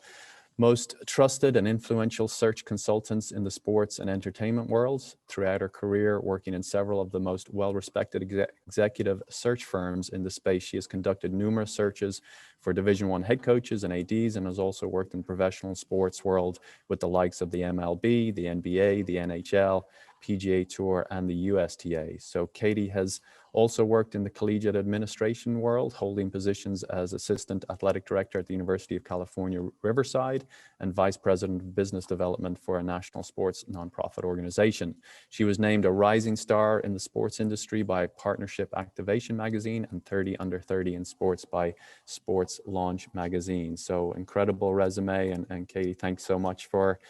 most trusted and influential search consultants in the sports and entertainment worlds. Throughout her career, working in several of the most well-respected executive search firms in the space, she has conducted numerous searches for Division I head coaches and ADs, and has also worked in professional sports world with the likes of the MLB, the NBA, the NHL, PGA Tour, and the USTA. So Katie has also worked in the collegiate administration world, holding positions as Assistant Athletic Director at the University of California, Riverside, and Vice President of Business Development for a national sports nonprofit organization. She was named a rising star in the sports industry by Partnership Activation Magazine and 30 Under 30 in sports by Sports Launch Magazine. So incredible resume. And Katie, thanks so much for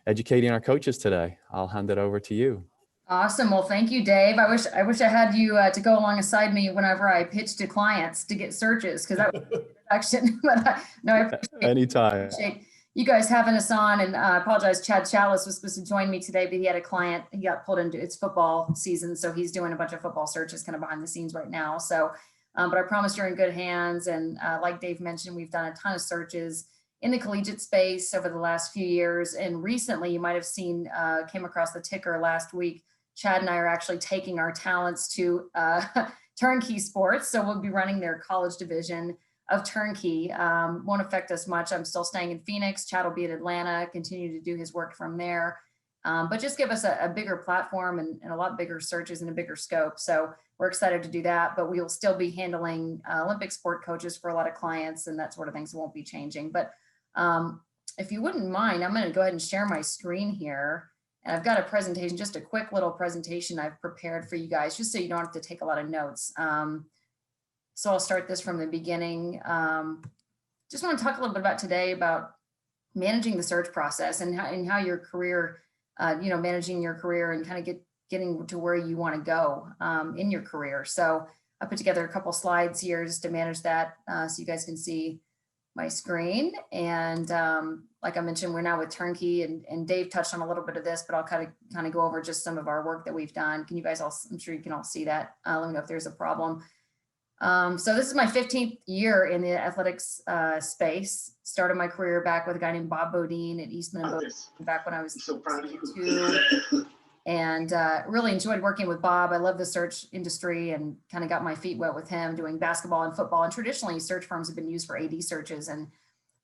educating our coaches today. I'll hand it over to you. Awesome. Well, thank you, Dave. I wish I had you to go alongside me whenever I pitch to clients to get searches, because that was an introduction. But no, I appreciate you guys having us on. And I apologize. Chad Chalice was supposed to join me today, but he had a client. He got pulled into it's football season, so he's doing a bunch of football searches kind of behind the scenes right now. So, but I promise you're in good hands. And like Dave mentioned, we've done a ton of searches in the collegiate space over the last few years. And recently, you might have seen, came across the ticker last week, Chad and I are actually taking our talents to Turnkey Sports. So we'll be running their college division of Turnkey. Won't affect us much. I'm still staying in Phoenix. Chad will be in Atlanta, continue to do his work from there. But just give us a bigger platform and a lot bigger searches and a bigger scope. So we're excited to do that, but we will still be handling Olympic sport coaches for a lot of clients and that sort of thing. So won't be changing. But if you wouldn't mind, I'm going to go ahead and share my screen here. And I've got a presentation, just a quick little presentation I've prepared for you guys, just so you don't have to take a lot of notes. So I'll start this from the beginning. Just want to talk a little bit about today about managing the search process and how your career, managing your career and kind of getting to where you want to go in your career. So I put together a couple slides here just to manage that so you guys can see my screen. And like I mentioned, we're now with Turnkey, and Dave touched on a little bit of this, but I'll kind of go over just some of our work that we've done. Can you guys all, I'm sure you can all see that. Let me know if there's a problem. So this is my 15th year in the athletics space. Started my career back with a guy named Bob Bodine at Eastman and Bodine back when I was so proud of you. And really enjoyed working with Bob. I love the search industry and kind of got my feet wet with him doing basketball and football. And traditionally search firms have been used for AD searches and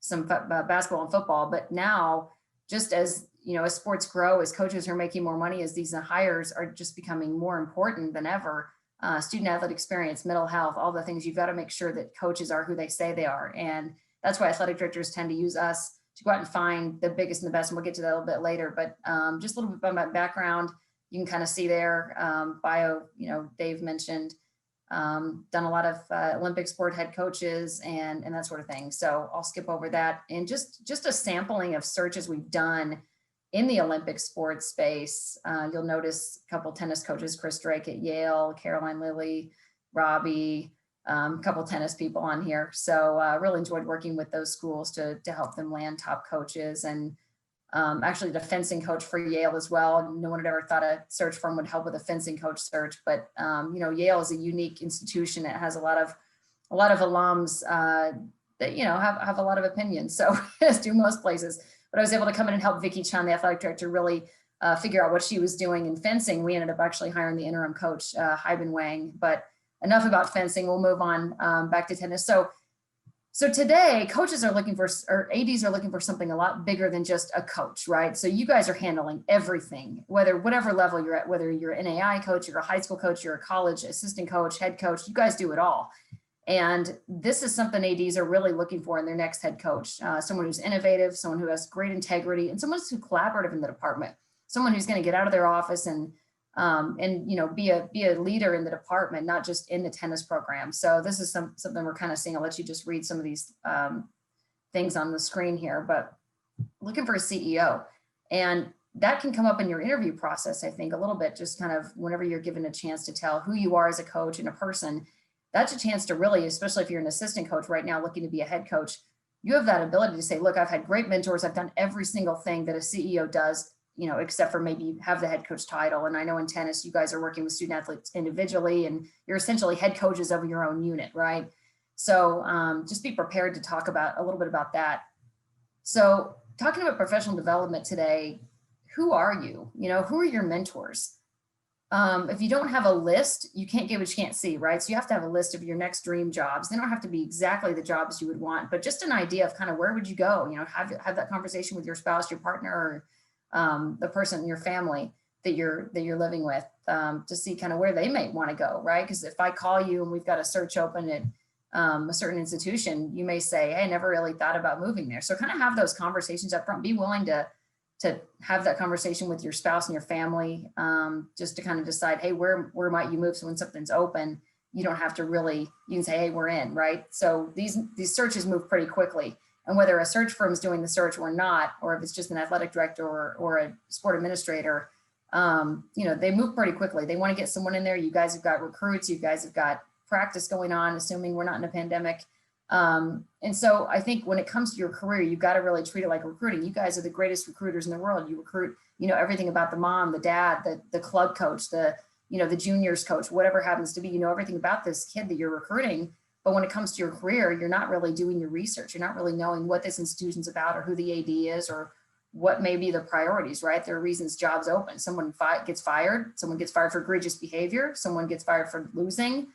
some basketball and football. But now, just as as sports grow, as coaches are making more money, as these hires are just becoming more important than ever, student athlete experience, mental health, all the things, you've got to make sure that coaches are who they say they are. And that's why athletic directors tend to use us to go out and find the biggest and the best. And we'll get to that a little bit later, but just a little bit about my background. You can kind of see there, bio, Dave mentioned, done a lot of Olympic sport head coaches and that sort of thing. So I'll skip over that. And just a sampling of searches we've done in the Olympic sports space. You'll notice a couple tennis coaches, Chris Drake at Yale, Caroline Lilly, Robbie, a couple tennis people on here. So really enjoyed working with those schools to help them land top coaches, and actually the fencing coach for Yale as well. No one had ever thought a search firm would help with a fencing coach search, but Yale is a unique institution. It has a lot of alums that, you know, have a lot of opinions. So as do most places, but I was able to come in and help Vicky Chan, the athletic director, really figure out what she was doing in fencing. We ended up actually hiring the interim coach, Haiben Wang, but enough about fencing. We'll move on back to tennis. So today, coaches are looking for, or ADs are looking for something a lot bigger than just a coach, right? So you guys are handling everything, whatever level you're at, whether you're an AI coach, you're a high school coach, you're a college assistant coach, head coach, you guys do it all. And this is something ADs are really looking for in their next head coach, someone who's innovative, someone who has great integrity, and someone who's collaborative in the department, someone who's going to get out of their office and you know, be a leader in the department, not just in the tennis program. So this is something we're kind of seeing. I'll let you just read some of these things on the screen here, but looking for a CEO. And that can come up in your interview process, I think, a little bit, just kind of whenever you're given a chance to tell who you are as a coach and a person. That's a chance to really, especially if you're an assistant coach right now looking to be a head coach, you have that ability to say, look, I've had great mentors. I've done every single thing that a CEO does, you know, except for maybe have the head coach title. And I know in tennis, you guys are working with student athletes individually, and you're essentially head coaches of your own unit, right? So just be prepared to talk about a little bit about that. So talking about professional development today, who are you? You know, who are your mentors? If you don't have a list, you can't get what you can't see, right? So you have to have a list of your next dream jobs. They don't have to be exactly the jobs you would want, but just an idea of kind of where would you go? You know, have that conversation with your spouse, your partner, or the person in your family that you're living with, to see kind of where they might want to go, right? Because if I call you and we've got a search open at a certain institution, you may say, hey, I never really thought about moving there. So kind of have those conversations up front. Be willing to have that conversation with your spouse and your family, just to kind of decide, hey, where might you move? So when something's open, you don't have to really, you can say, hey, we're in, right? So these searches move pretty quickly. And whether a search firm is doing the search or not, or if it's just an athletic director or a sport administrator, you know, they move pretty quickly. They want to get someone in there. You guys have got recruits. You guys have got practice going on, assuming we're not in a pandemic. And so I think when it comes to your career, you've got to really treat it like recruiting. You guys are the greatest recruiters in the world. You recruit, you know, everything about the mom, the dad, the club coach, the juniors coach, whatever happens to be, you know, everything about this kid that you're recruiting. But when it comes to your career, you're not really doing your research. You're not really knowing what this institution's about or who the AD is or what may be the priorities, right? There are reasons jobs open. Someone gets fired. Someone gets fired for egregious behavior. Someone gets fired for losing.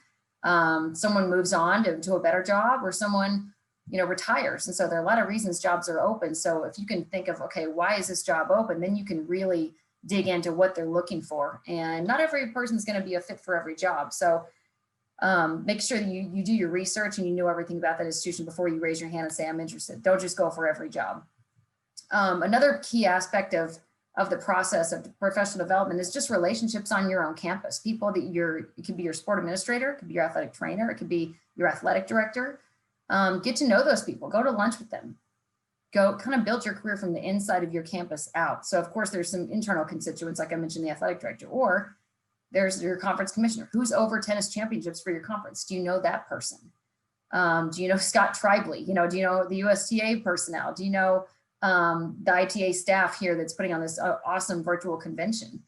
Someone moves on to a better job, or someone, you know, retires. And so there are a lot of reasons jobs are open. So if you can think of, okay, why is this job open? Then you can really dig into what they're looking for. And not every person's going to be a fit for every job. So make sure that you do your research and you know everything about that institution before you raise your hand and say, I'm interested. Don't just go for every job. Another key aspect of the process of professional development is just relationships on your own campus. People that it could be your sport administrator, it could be your athletic trainer, it could be your athletic director. Get to know those people, go to lunch with them, go kind of build your career from the inside of your campus out. So of course there's some internal constituents, like I mentioned, the athletic director, or there's your conference commissioner. Who's over tennis championships for your conference? Do you know that person? Do you know Scott Tribley? You know, do you know the USTA personnel? Do you know the ITA staff here that's putting on this awesome virtual convention?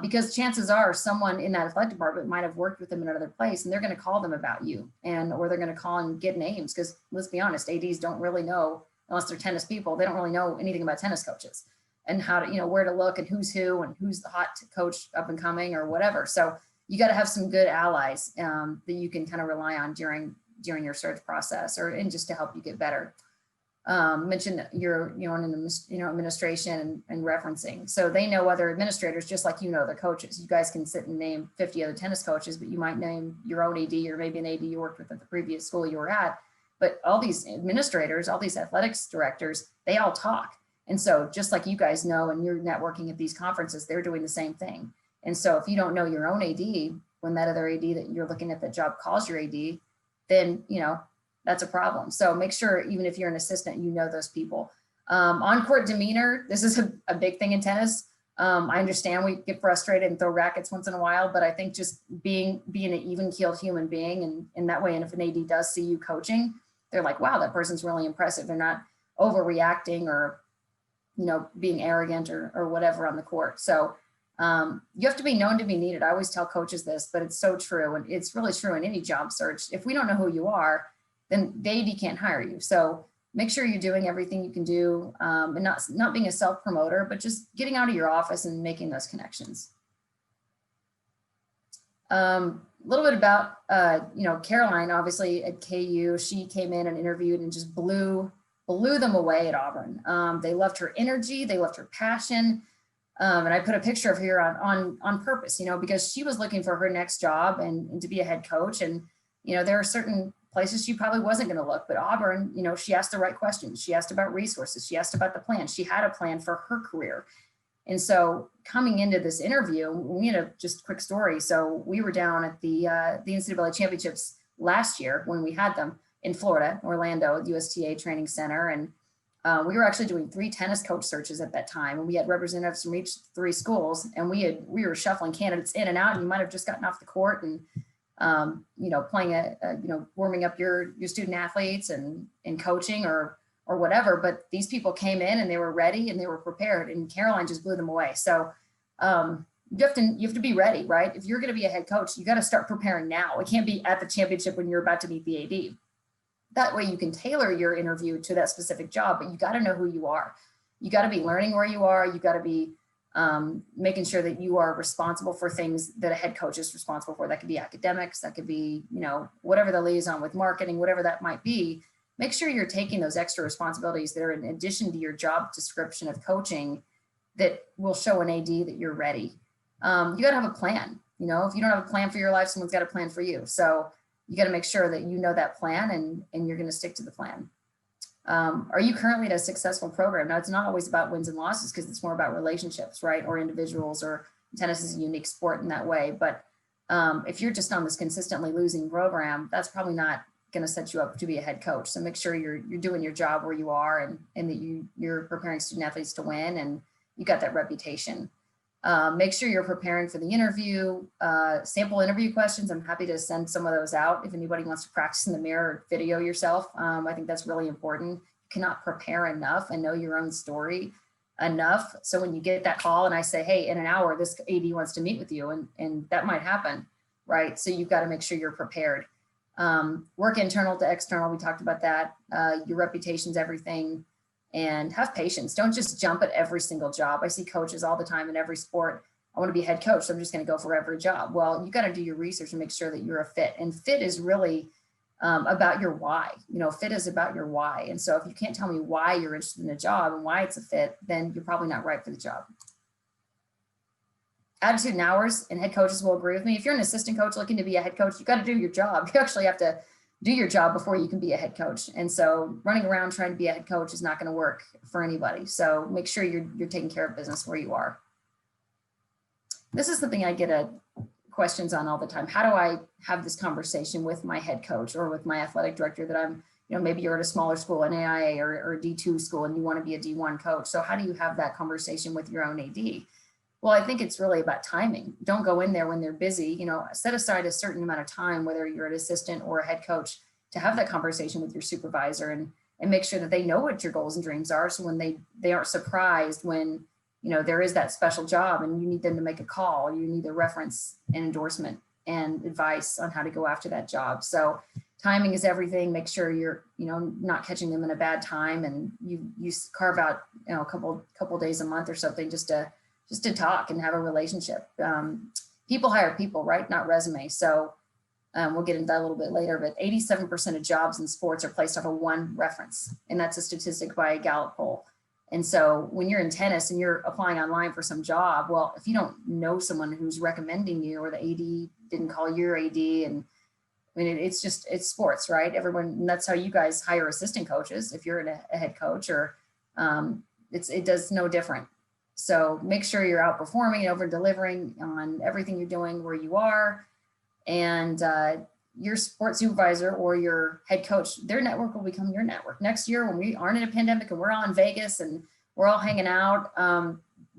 Because chances are someone in that athletic department might have worked with them in another place, and they're going to call them about you, or they're going to call and get names. Because let's be honest, ADs don't really know, unless they're tennis people, they don't really know anything about tennis coaches and how to, you know, where to look and who's who and who's the hot coach up and coming or whatever. So you got to have some good allies that you can kind of rely on during your search process, and just to help you get better. Mentioned your administration and referencing. So they know other administrators just like you know the coaches. You guys can sit and name 50 other tennis coaches, but you might name your own AD or maybe an AD you worked with at the previous school you were at. But all these administrators, all these athletics directors, they all talk. And so just like you guys know, and you're networking at these conferences, they're doing the same thing. And so if you don't know your own AD, when that other AD that you're looking at that job calls your AD, then, you know, that's a problem. So make sure, even if you're an assistant, you know those people. On-court demeanor, this is a big thing in tennis. I understand we get frustrated and throw rackets once in a while, but I think just being an even-keeled human being, and in that way, and if an AD does see you coaching, they're like, wow, that person's really impressive. They're not overreacting or, you know, being arrogant or whatever on the court. So you have to be known to be needed. I always tell coaches this, but it's so true. And it's really true in any job search. If we don't know who you are, then the AD can't hire you. So make sure you're doing everything you can do, and not being a self-promoter, but just getting out of your office and making those connections. A little bit about, Caroline, obviously at KU, she came in and interviewed and just blew them away at Auburn. They loved her energy, they loved her passion. And I put a picture of her on purpose, because she was looking for her next job and to be a head coach. And, there are certain places she probably wasn't going to look, but Auburn, she asked the right questions. She asked about resources. She asked about the plan. She had a plan for her career. And so coming into this interview, we had a just quick story. So we were down at the NCAA championships last year when we had them in Florida, Orlando, at USTA Training Center. And we were actually doing 3 tennis coach searches at that time. And we had representatives from each 3 schools, and we were shuffling candidates in and out, and you might've just gotten off the court and, playing warming up your student athletes and coaching or whatever, but these people came in and they were ready and they were prepared, and Caroline just blew them away. So you have to be ready, right? If you're going to be a head coach, you got to start preparing now. It can't be at the championship when you're about to meet the AD. That way you can tailor your interview to that specific job, but you got to know who you are. You got to be learning where you are. You got to be making sure that you are responsible for things that a head coach is responsible for. That could be academics, that could be, whatever the liaison with marketing, whatever that might be. Make sure you're taking those extra responsibilities that are in addition to your job description of coaching that will show an AD that you're ready. You got to have a plan. If you don't have a plan for your life, someone's got a plan for you. So you got to make sure that you know that plan and you're going to stick to the plan. Are you currently at a successful program? Now, it's not always about wins and losses because it's more about relationships, right? Or individuals, or tennis is a unique sport in that way. But if you're just on this consistently losing program, that's probably not going to set you up to be a head coach. So make sure you're doing your job where you are and that you're preparing student athletes to win and you got that reputation. Make sure you're preparing for the interview, sample interview questions. I'm happy to send some of those out if anybody wants to practice in the mirror or video yourself. I think that's really important. You cannot prepare enough and know your own story enough. So when you get that call and I say, hey, in an hour, this AD wants to meet with you, and that might happen, right? So you've got to make sure you're prepared. Work internal to external. We talked about that. Your reputation's everything. And have patience. Don't just jump at every single job. I see coaches all the time in every sport. I want to be a head coach, so I'm just going to go for every job. Well, you got to do your research and make sure that you're a fit. And fit is really about your why. Fit is about your why. And so if you can't tell me why you're interested in a job and why it's a fit, then you're probably not right for the job. Attitude and hours, and head coaches will agree with me. If you're an assistant coach looking to be a head coach, you got to do your job. You actually have to do your job before you can be a head coach. And so running around trying to be a head coach is not going to work for anybody. So make sure you're taking care of business where you are. This is something I get questions on all the time. How do I have this conversation with my head coach or with my athletic director that I'm, maybe you're at a smaller school, an AIA or a D2 school, and you want to be a D1 coach. So how do you have that conversation with your own AD? Well, I think it's really about timing. Don't go in there when they're busy, set aside a certain amount of time, whether you're an assistant or a head coach, to have that conversation with your supervisor and make sure that they know what your goals and dreams are. So when they aren't surprised when, there is that special job and you need them to make a call, you need a reference and endorsement and advice on how to go after that job. So timing is everything. Make sure you're, not catching them in a bad time, and you carve out, a couple days a month or something just to talk and have a relationship. People hire people, right? Not resumes. So we'll get into that a little bit later, but 87% of jobs in sports are placed off of one reference. And that's a statistic by a Gallup poll. And so when you're in tennis and you're applying online for some job, well, if you don't know someone who's recommending you, or the AD didn't call your AD, and I mean, it's sports, right? Everyone, and that's how you guys hire assistant coaches. If you're a head coach, or it does no different. So make sure you're outperforming and over delivering on everything you're doing where you are. And your sports supervisor or your head coach, their network will become your network. Next year, when we aren't in a pandemic and we're all in Vegas and we're all hanging out,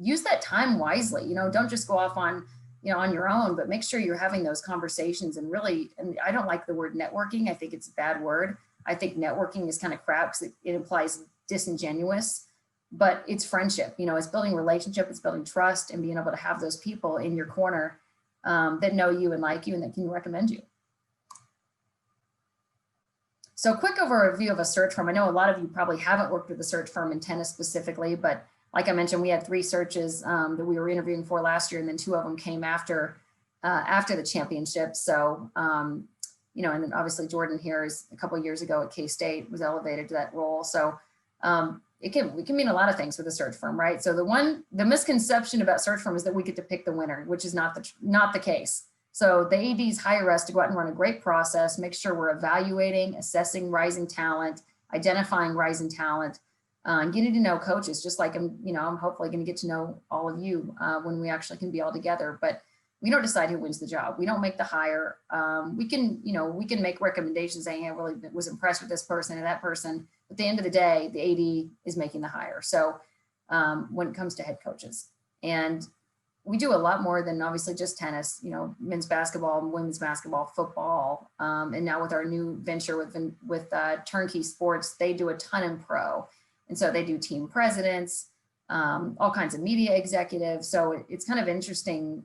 use that time wisely. Don't just go off on your own, but make sure you're having those conversations. And really, and I don't like the word networking. I think it's a bad word. I think networking is kind of crap because it implies disingenuous. But it's friendship, it's building relationship, it's building trust, and being able to have those people in your corner that know you and like you and that can recommend you. So quick overview of a search firm. I know a lot of you probably haven't worked with a search firm in tennis specifically, but like I mentioned, we had 3 searches that we were interviewing for last year, and then 2 of them came after the championship. So, you know, and then obviously Jordan here is a couple of years ago at K-State was elevated to that role. So it can mean a lot of things with a search firm, right? So the misconception about search firm is that we get to pick the winner, which is not the case. So the ADs hire us to go out and run a great process, make sure we're evaluating, assessing rising talent, identifying rising talent, and getting to know coaches, just like I'm hopefully going to get to know all of you when we actually can be all together. But we don't decide who wins the job. We don't make the hire. We can make recommendations saying, hey, I really was impressed with this person or that person. But at the end of the day, the AD is making the hire. So when it comes to head coaches, and we do a lot more than obviously just tennis, you know, men's basketball, women's basketball, football. And now with our new venture with Turnkey Sports, they do a ton in pro. And so they do team presidents, all kinds of media executives. So it's kind of interesting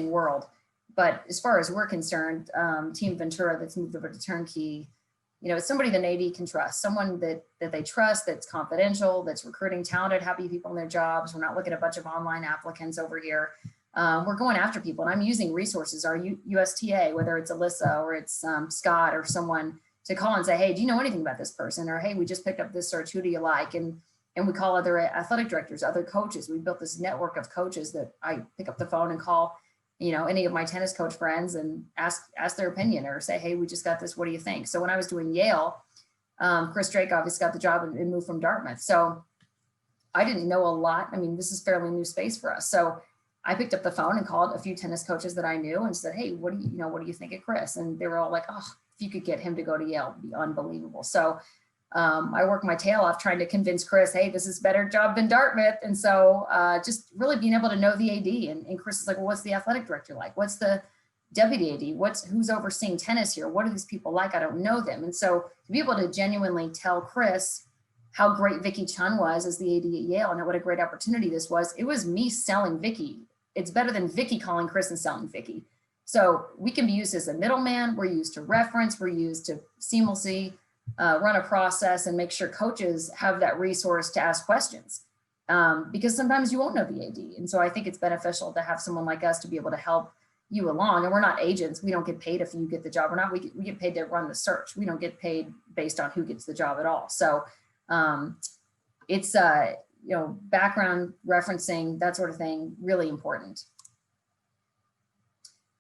world. But as far as we're concerned, Team Ventura that's moved over to Turnkey, you know, it's somebody that an AD can trust, someone that they trust, that's confidential, that's recruiting talented, happy people in their jobs. We're not looking at a bunch of online applicants over here. We're going after people, and I'm using resources, our USTA, whether it's Alyssa or it's Scott or someone, to call and say, hey, do you know anything about this person? Or, hey, we just picked up this search, who do you like? And we call other athletic directors, other coaches. We built this network of coaches that I pick up the phone and call, you know, any of my tennis coach friends and ask their opinion, or say, hey, we just got this, what do you think? So when I was doing Yale, Chris Drake obviously got the job and moved from Dartmouth. So I didn't know a lot. I mean, this is fairly new space for us. So I picked up the phone and called a few tennis coaches that I knew and said, hey, what do you think of Chris? And they were all like, oh, if you could get him to go to Yale, it'd be unbelievable. So I worked my tail off trying to convince Chris, hey, this is a better job than Dartmouth. And so just really being able to know the AD, and Chris is like, well, what's the athletic director like? What's the deputy AD? Who's overseeing tennis here? What are these people like? I don't know them. And so to be able to genuinely tell Chris how great Vicky Chun was as the AD at Yale and what a great opportunity this was, it was me selling Vicky. It's better than Vicky calling Chris and selling Vicky. So we can be used as a middleman. We're used to reference. We're used to seamlessly run a process and make sure coaches have that resource to ask questions, because sometimes you won't know the AD. And so I think it's beneficial to have someone like us to be able to help you along. And we're not agents. We don't get paid if you get the job or not. We get paid to run the search. We don't get paid based on who gets the job at all. So it's, you know, background referencing, that sort of thing, really important.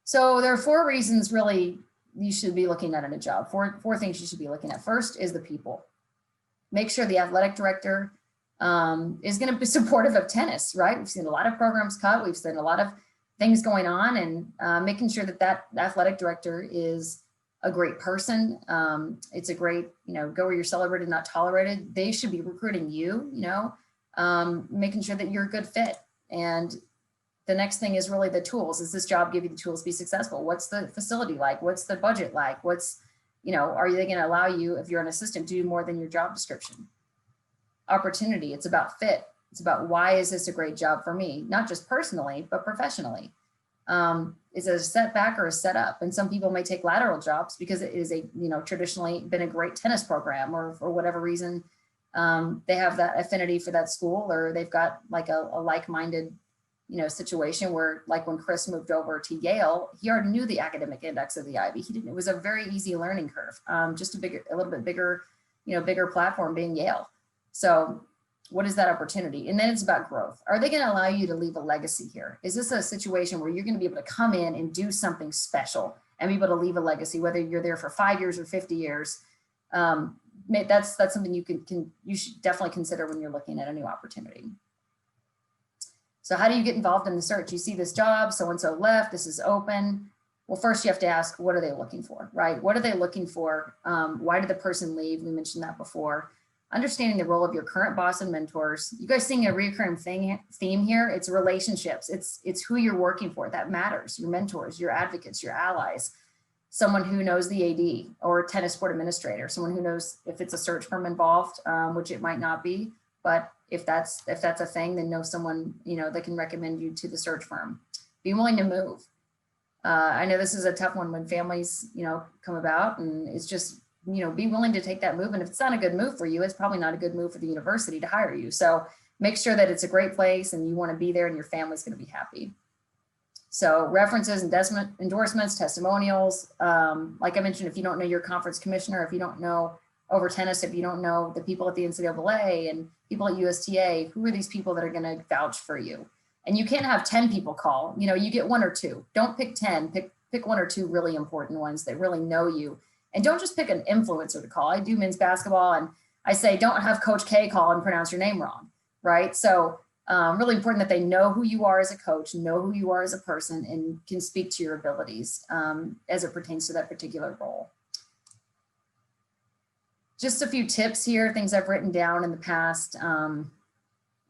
So there are 4 reasons really you should be looking at in a job. Four things you should be looking at. First is the people. Make sure the athletic director is going to be supportive of tennis, right? We've seen a lot of programs cut. We've seen a lot of things going on, and making sure that athletic director is a great person. It's a great, you know, go where you're celebrated, not tolerated. They should be recruiting you, you know, making sure that you're a good fit. And the next thing is really the tools. Does this job give you the tools to be successful? What's the facility like? What's the budget like? What's, you know, are they going to allow you, if you're an assistant, to do more than your job description? Opportunity. It's about fit. It's about, why is this a great job for me? Not just personally, but professionally. Is it a setback or a setup? And some people may take lateral jobs because it is a, you know, traditionally been a great tennis program, or for whatever reason, they have that affinity for that school, or they've got like a like-minded, you know, situation where, like when Chris moved over to Yale, he already knew the academic index of the Ivy. He didn't, it was a very easy learning curve, just a little bit bigger, you know, bigger platform being Yale. So what is that opportunity? And then it's about growth. Are they going to allow you to leave a legacy here? Is this a situation where you're going to be able to come in and do something special and be able to leave a legacy, whether you're there for 5 years or 50 years? That's something you should definitely consider when you're looking at a new opportunity. So how do you get involved in the search? You see this job, so-and-so left, this is open. Well, first you have to ask, what are they looking for, right? What are they looking for? Why did the person leave? We mentioned that before. Understanding the role of your current boss and mentors. You guys seeing a recurring theme here? It's relationships. It's who you're working for. That matters. Your mentors, your advocates, your allies. Someone who knows the AD or a tennis sport administrator. Someone who knows if it's a search firm involved, which it might not be. But if that's a thing, then know someone, you know, that can recommend you to the search firm. Be willing to move. I know this is a tough one when families, you know, come about, and it's just be willing to take that move. And if it's not a good move for you, it's probably not a good move for the university to hire you. So make sure that it's a great place and you want to be there and your family's going to be happy. So references, endorsements, testimonials. Like I mentioned, if you don't know your conference commissioner, if you don't know over tennis, if you don't know the people at the NCAA and people at USTA, who are these people that are going to vouch for you? And you can't have 10 people call, you get 1 or 2. Don't pick 10, pick 1 or 2 really important ones that really know you. And don't just pick an influencer to call. I do men's basketball and I say, don't have Coach K call and pronounce your name wrong, right? So really important that they know who you are as a coach, know who you are as a person, and can speak to your abilities as it pertains to that particular role. Just a few tips here, things I've written down in the past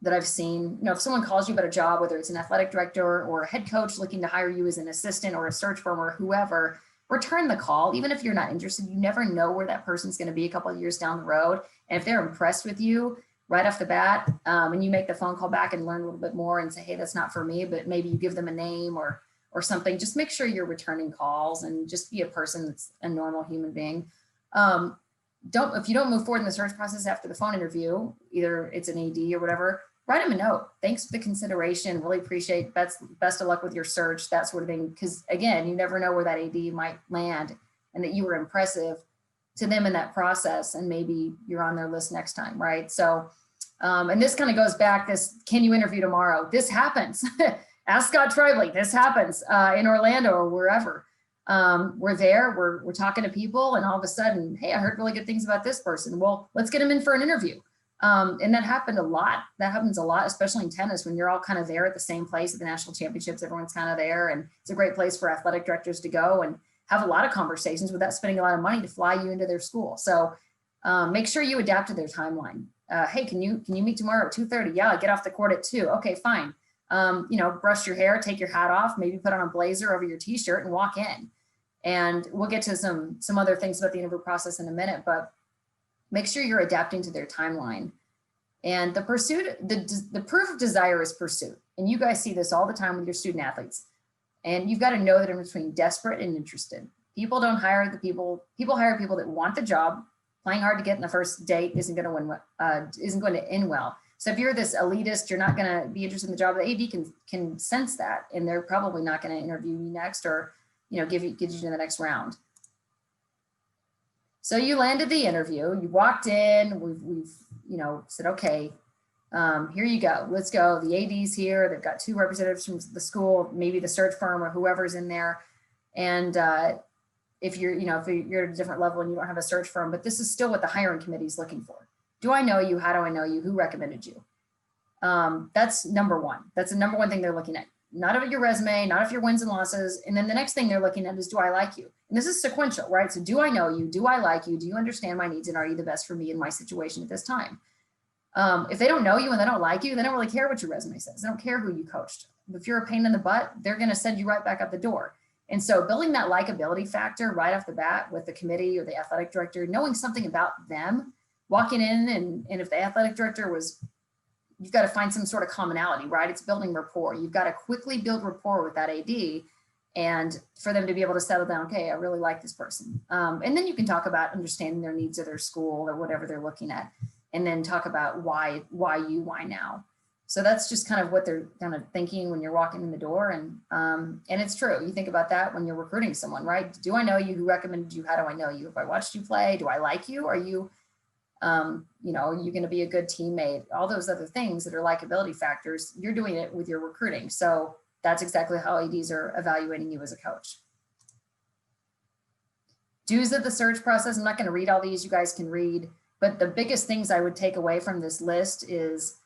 that I've seen. If someone calls you about a job, whether it's an athletic director or a head coach looking to hire you as an assistant or a search firm or whoever, return the call. Even if you're not interested, you never know where that person's going to be a couple of years down the road. And if they're impressed with you right off the bat, and you make the phone call back and learn a little bit more and say, hey, that's not for me, but maybe you give them a name or something, just make sure you're returning calls and just be a person that's a normal human being. If you don't move forward in the search process after the phone interview, either it's an AD or whatever, write them a note. Thanks for the consideration. Really appreciate best of luck with your search, that sort of thing. Because again, you never know where that AD might land and that you were impressive to them in that process. And maybe you're on their list next time, right? So, and this kind of goes back, can you interview tomorrow? This happens. Ask Scott Trively, this happens in Orlando or wherever. We're there, we're talking to people and all of a sudden, hey, I heard really good things about this person. Well, let's get them in for an interview. And that happened a lot. That happens a lot, especially in tennis, when you're all kind of there at the same place at the national championships, everyone's kind of there. And it's a great place for athletic directors to go and have a lot of conversations without spending a lot of money to fly you into their school. So make sure you adapt to their timeline. Hey, can you meet tomorrow at 2:30? Yeah, get off the court at 2. Okay, fine. Brush your hair, take your hat off, maybe put on a blazer over your t-shirt and walk in. And we'll get to some other things about the interview process in a minute, but make sure you're adapting to their timeline. And the proof of desire is pursuit. And you guys see this all the time with your student athletes. And you've got to know the difference between desperate and interested. People don't hire people hire people that want the job. Playing hard to get in the first date isn't going to end well. So if you're this elitist, you're not going to be interested in the job. The AD can sense that, and they're probably not going to interview you next or get you to the next round. So you landed the interview, you walked in, we've said, okay, here you go, let's go. The AD's here, they've got 2 representatives from the school, maybe the search firm or whoever's in there. And if you're at a different level and you don't have a search firm, but this is still what the hiring committee is looking for. Do I know you? How do I know you? Who recommended you? That's number one. That's the number one thing they're looking at. Not of your resume, not of your wins and losses. And then the next thing they're looking at is, do I like you? And this is sequential, right? So do I know you? Do I like you? Do you understand my needs? And are you the best for me in my situation at this time? If they don't know you and they don't like you, they don't really care what your resume says. They don't care who you coached. If you're a pain in the butt, they're going to send you right back up the door. And so building that likability factor right off the bat with the committee or the athletic director, knowing something about them, walking in and if the athletic director you've got to find some sort of commonality, right? It's building rapport. You've got to quickly build rapport with that AD and for them to be able to settle down, okay, I really like this person. And then you can talk about understanding their needs of their school or whatever they're looking at, and then talk about why now. So that's just kind of what they're kind of thinking when you're walking in the door. And it's true. You think about that when you're recruiting someone, right? Do I know you? Who recommended you? How do I know you? If I watched you play, do I like you? Are you, are you going to be a good teammate? All those other things that are likability factors, you're doing it with your recruiting. So that's exactly how ADs are evaluating you as a coach. Do's of the search process. I'm not going to read all these. You guys can read. But the biggest things I would take away from this list is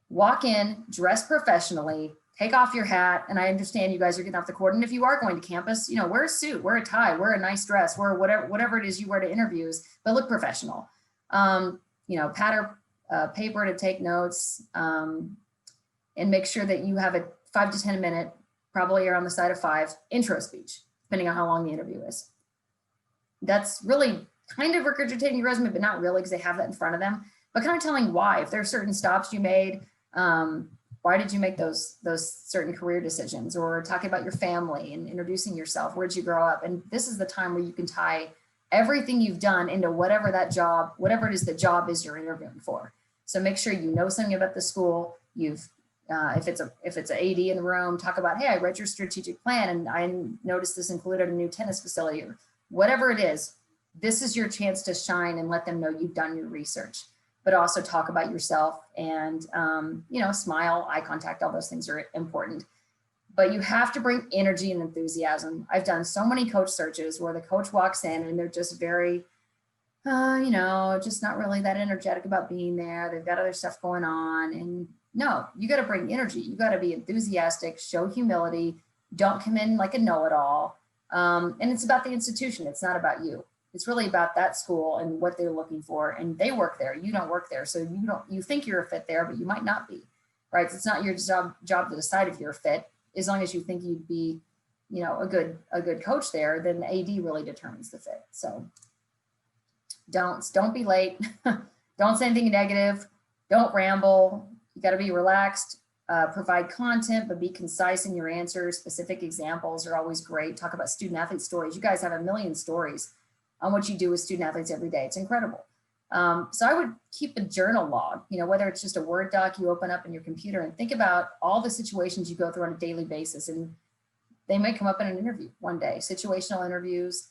walk in, dress professionally, take off your hat. And I understand you guys are getting off the court. And if you are going to campus, wear a suit, wear a tie, wear a nice dress, wear whatever it is you wear to interviews, but look professional. Pad or paper to take notes, and make sure that you have a 5 to 10 minute, probably around the side of 5, intro speech, depending on how long the interview is. That's really kind of regurgitating your resume, but not really, because they have that in front of them, but kind of telling why. If there are certain stops you made, why did you make those certain career decisions, or talking about your family and introducing yourself. Where did you grow up? And this is the time where you can tie everything you've done into whatever that job, whatever it is the job is you're interviewing for. So make sure you know something about the school. You've, if it's an AD in the room, talk about, hey, I read your strategic plan and I noticed this included a new tennis facility, or whatever it is. This is your chance to shine and let them know you've done your research, but also talk about yourself and, you know, smile, eye contact, all those things are important. But you have to bring energy and enthusiasm. I've done so many coach searches where the coach walks in and they're just very, you know, just not really that energetic about being there. They've got other stuff going on. And no, you got to bring energy. You got to be enthusiastic, show humility, don't come in like a know-it-all. And it's about the institution. It's not about you. It's really about that school and what they're looking for. And they work there. You don't work there. So you think you're a fit there, but you might not be, right? It's not your job to decide if you're a fit. As long as you think you'd be, you know, a good coach there, then the AD really determines the fit. So don't be late. Don't say anything negative. Don't ramble. You got to be relaxed. Provide content, but be concise in your answers. Specific examples are always great. Talk about student athlete stories. You guys have a million stories on what you do with student athletes every day. It's incredible. So I would keep a journal log, you know, whether it's just a Word doc you open up in your computer, and think about all the situations you go through on a daily basis. And they may come up in an interview one day, situational interviews.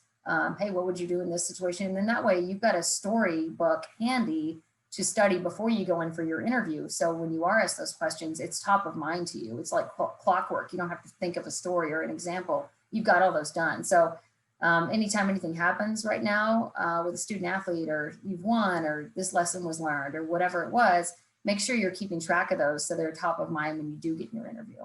Hey, what would you do in this situation? And then that way you've got a storybook handy to study before you go in for your interview. So when you are asked those questions, it's top of mind to you. It's like clockwork. You don't have to think of a story or an example. You've got all those done. So anytime anything happens right now with a student athlete, or you've won, or this lesson was learned, or whatever it was, make sure you're keeping track of those so they're top of mind when you do get in your interview.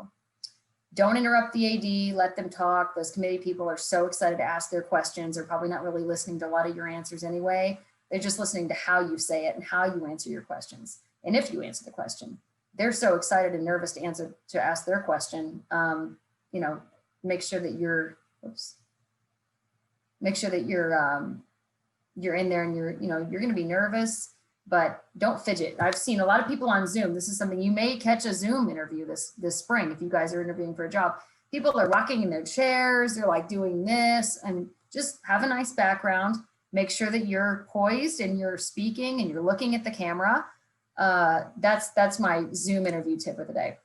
Don't interrupt the AD, let them talk. Those committee people are so excited to ask their questions. They're probably not really listening to a lot of your answers anyway. They're just listening to how you say it and how you answer your questions. And if you answer the question, they're so excited and nervous to ask their question. You know, make sure that you're, make sure that you're in there and you're going to be nervous, but don't fidget. I've seen a lot of people on Zoom. This is something you may catch a Zoom interview this spring if you guys are interviewing for a job. People are rocking in their chairs. They're like doing this, and just have a nice background. Make sure that you're poised and you're speaking and you're looking at the camera. That's my Zoom interview tip of the day.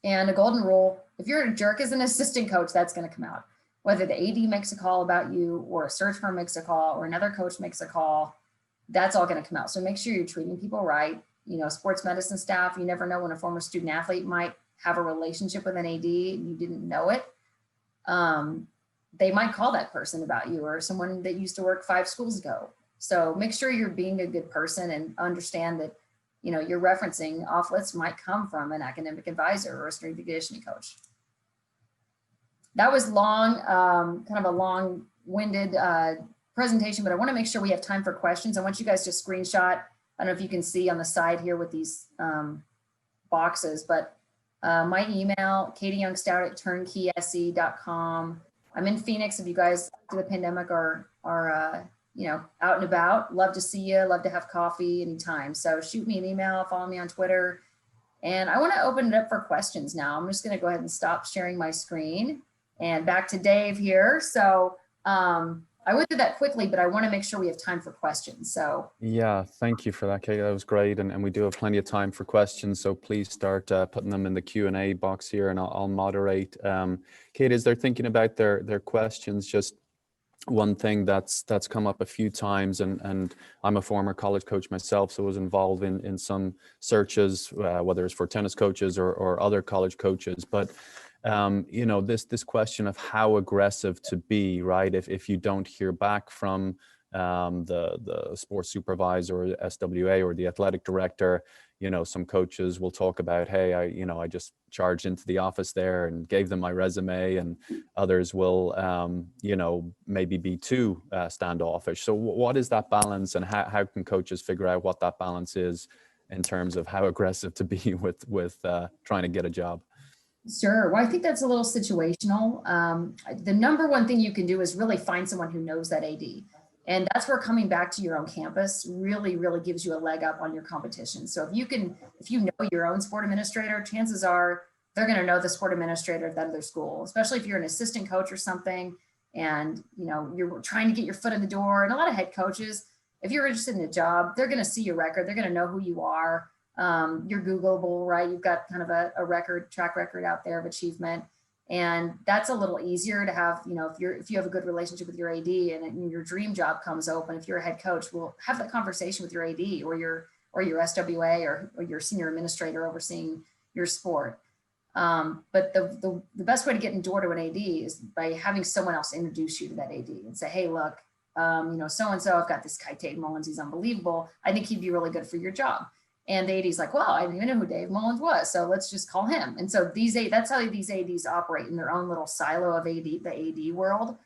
And a golden rule: if you're a jerk as an assistant coach, that's going to come out. Whether the AD makes a call about you, or a search firm makes a call, or another coach makes a call, that's all going to come out. So make sure you're treating people right. You know, sports medicine staff, you never know when a former student athlete might have a relationship with an AD and you didn't know it. They might call that person about you, or someone that used to work 5 schools ago. So make sure you're being a good person and understand that, you know, you're referencing off lists might come from an academic advisor or a strength and conditioning coach. That was long, kind of a long-winded presentation, but I want to make sure we have time for questions. I want you guys to screenshot. I don't know if you can see on the side here with these boxes, but my email, katieyoungstout@turnkeyse.com. I'm in Phoenix. If you guys through the pandemic are you know, out and about, love to see you, love to have coffee anytime. So shoot me an email, follow me on Twitter. And I want to open it up for questions now. I'm just going to go ahead and stop sharing my screen. And back to Dave here. So I went through that quickly, but I want to make sure we have time for questions. So yeah, thank you for that, Kate. That was great. And we do have plenty of time for questions. So please start putting them in the Q&A box here, and I'll moderate. Kate, as they're thinking about their questions, just one thing that's come up a few times, and I'm a former college coach myself, so I was involved in some searches, whether it's for tennis coaches or other college coaches. But you know, this question of how aggressive to be, right? If you don't hear back from the sports supervisor or the SWA or the athletic director, you know, some coaches will talk about, hey, I just charged into the office there and gave them my resume, and others will, you know, maybe be too standoffish. So what is that balance, and how can coaches figure out what that balance is in terms of how aggressive to be with trying to get a job? Sure. Well, I think that's a little situational. The number one thing you can do is really find someone who knows that AD. And that's where coming back to your own campus really, really gives you a leg up on your competition. So if you know your own sport administrator, chances are they're going to know the sport administrator at that other school, especially if you're an assistant coach or something and, you know, you're trying to get your foot in the door. And a lot of head coaches, if you're interested in a job, they're going to see your record. They're going to know who you are. You're Googleable, right? You've got kind of a track record out there of achievement. And that's a little easier to have, you know, if you have a good relationship with your AD and your dream job comes open, if you're a head coach, we'll have that conversation with your AD or your SWA or your senior administrator overseeing your sport. But the best way to get in door to an AD is by having someone else introduce you to that AD and say, hey, look, you know, so-and-so, I've got this guy, Dave Mullins, he's unbelievable. I think he'd be really good for your job. And the AD's like, well, I didn't even know who Dave Mullins was, so let's just call him. And so that's how these ADs operate in their own little silo of the AD world.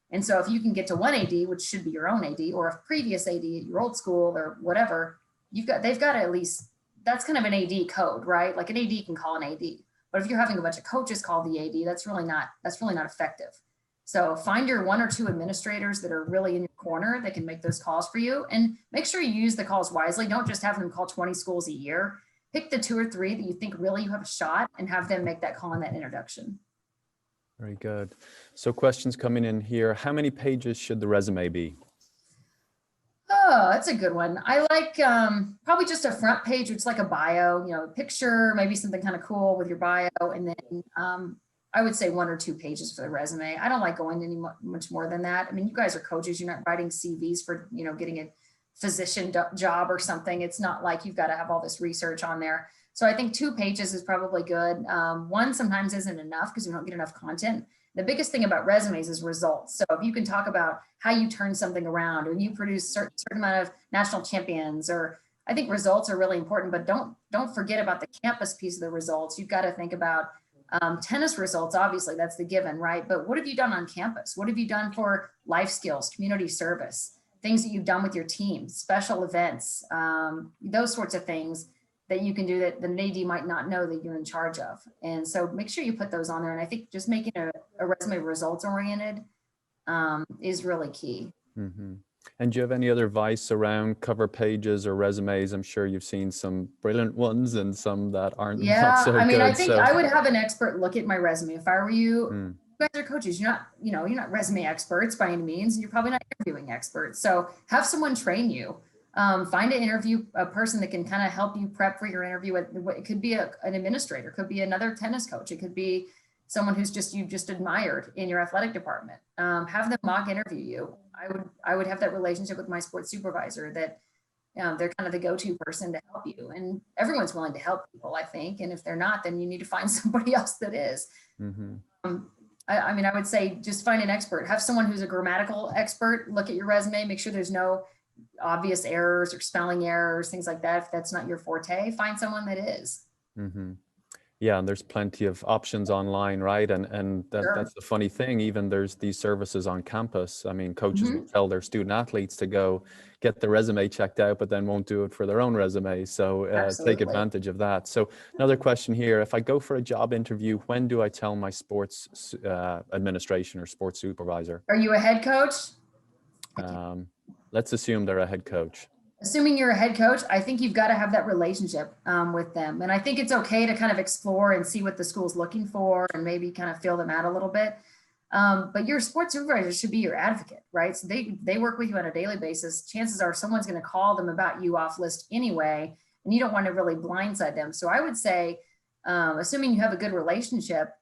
And so if you can get to one AD, which should be your own AD, or a previous AD at your old school or whatever, they've got to at least, that's kind of an AD code, right? Like an AD can call an AD. But if you're having a bunch of coaches call the AD, that's really not effective. So find your 1 or 2 administrators that are really in your corner that can make those calls for you, and make sure you use the calls wisely. Don't just have them call 20 schools a year. Pick the 2 or 3 that you think really you have a shot and have them make that call and that introduction. Very good. So questions coming in here. How many pages should the resume be? Oh, that's a good one. I like probably just a front page, which is like a bio, you know, a picture, maybe something kind of cool with your bio. And then I would say 1 or 2 pages for the resume. I don't like going any much more than that. I mean, you guys are coaches. You're not writing CVs for, you know, getting a physician job or something. It's not like you've got to have all this research on there. So I think 2 pages is probably good. 1 sometimes isn't enough because you don't get enough content. The biggest thing about resumes is results. So if you can talk about how you turn something around, or you produce certain amount of national champions, or I think results are really important, but don't forget about the campus piece of the results. You've got to think about tennis results. Obviously that's the given, right? But what have you done on campus? What have you done for life skills, community service, things that you've done with your team, special events, those sorts of things that you can do that the AD might not know that you're in charge of. And so make sure you put those on there. And I think just making a resume results oriented is really key. Mm-hmm. And do you have any other advice around cover pages or resumes? I'm sure you've seen some brilliant ones and some that aren't not so good. I mean, I think I would have an expert look at my resume. If I were you, you guys are coaches, you're not resume experts by any means, and you're probably not interviewing experts. So have someone train you. Find a person that can kind of help you prep for your interview. It could be an administrator, could be another tennis coach. It could be someone who's you've just admired in your athletic department. Have them mock interview you. I would have that relationship with my sports supervisor that they're kind of the go-to person to help you. And everyone's willing to help people, I think. And if they're not, then you need to find somebody else that is. Mm-hmm. I mean, I would say just find an expert. Have someone who's a grammatical expert look at your resume, make sure there's no obvious errors or spelling errors, things like that. If that's not your forte, find someone that is. Mm-hmm. Yeah, and there's plenty of options online, right? And that's the funny thing. Even there's these services on campus. I mean, coaches will tell their student athletes to go get the resume checked out, but then won't do it for their own resume. So take advantage of that. So another question here: if I go for a job interview, when do I tell my sports administration or sports supervisor? Are you a head coach? Let's assume they're a head coach. Assuming you're a head coach, I think you've got to have that relationship with them. And I think it's okay to kind of explore and see what the school's looking for and maybe kind of feel them out a little bit. But your sports supervisor should be your advocate, right? So they work with you on a daily basis. Chances are someone's going to call them about you off list anyway, and you don't want to really blindside them. So I would say, assuming you have a good relationship,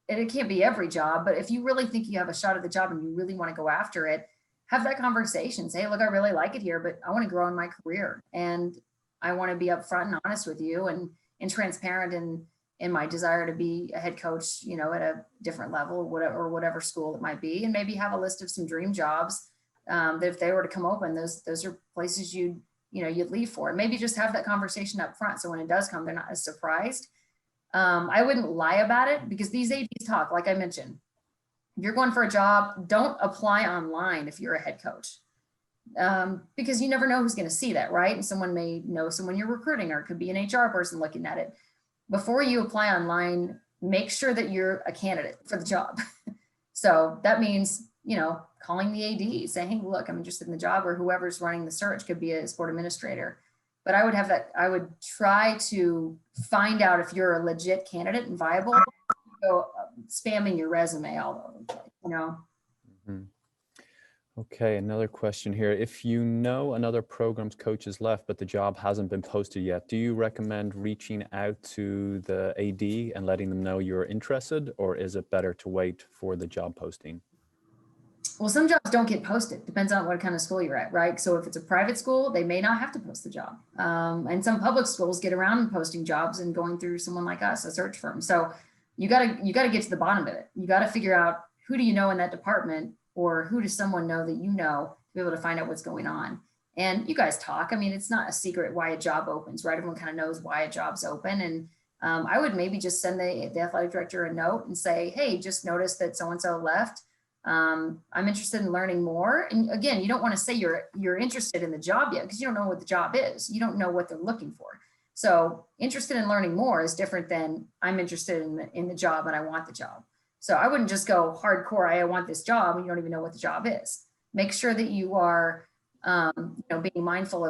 and it can't be every job, but if you really think you have a shot at the job and you really want to go after it, have that conversation. Say, hey, look, I really like it here, but I want to grow in my career, and I want to be upfront and honest with you and transparent in my desire to be a head coach, you know, at a different level or whatever school it might be, and maybe have a list of some dream jobs that if they were to come open, those are places you'd leave for. And maybe just have that conversation up front, so when it does come, they're not as surprised. I wouldn't lie about it, because these ADs talk, like I mentioned. If you're going for a job, don't apply online if you're a head coach, because you never know who's going to see that, right? And someone may know someone you're recruiting, or it could be an HR person looking at it. Before you apply online, make sure that you're a candidate for the job. So that means, calling the AD, saying, hey, look, I'm interested in the job, or whoever's running the search, could be a sport administrator. But I would try to find out if you're a legit candidate and viable. Go spamming your resume all over the place, Mhm. Okay, another question here. If you know another program's coach is left, but the job hasn't been posted yet, do you recommend reaching out to the AD and letting them know you're interested, or is it better to wait for the job posting? Well, some jobs don't get posted. Depends on what kind of school you're at, right? So if it's a private school, they may not have to post the job. And some public schools get around posting jobs and going through someone like us, a search firm. So you gotta get to the bottom of it. You gotta figure out who do you know in that department, or who does someone know that you know, to be able to find out what's going on. And you guys talk. I mean, it's not a secret why a job opens, right? Everyone kind of knows why a job's open. And I would maybe just send the athletic director a note and say, hey, just noticed that so-and-so left. I'm interested in learning more. And again, you don't want to say you're interested in the job yet, because you don't know what the job is. You don't know what they're looking for. So interested in learning more is different than I'm interested in the job and I want the job. So I wouldn't just go hardcore, I want this job, and you don't even know what the job is. Make sure that you are being mindful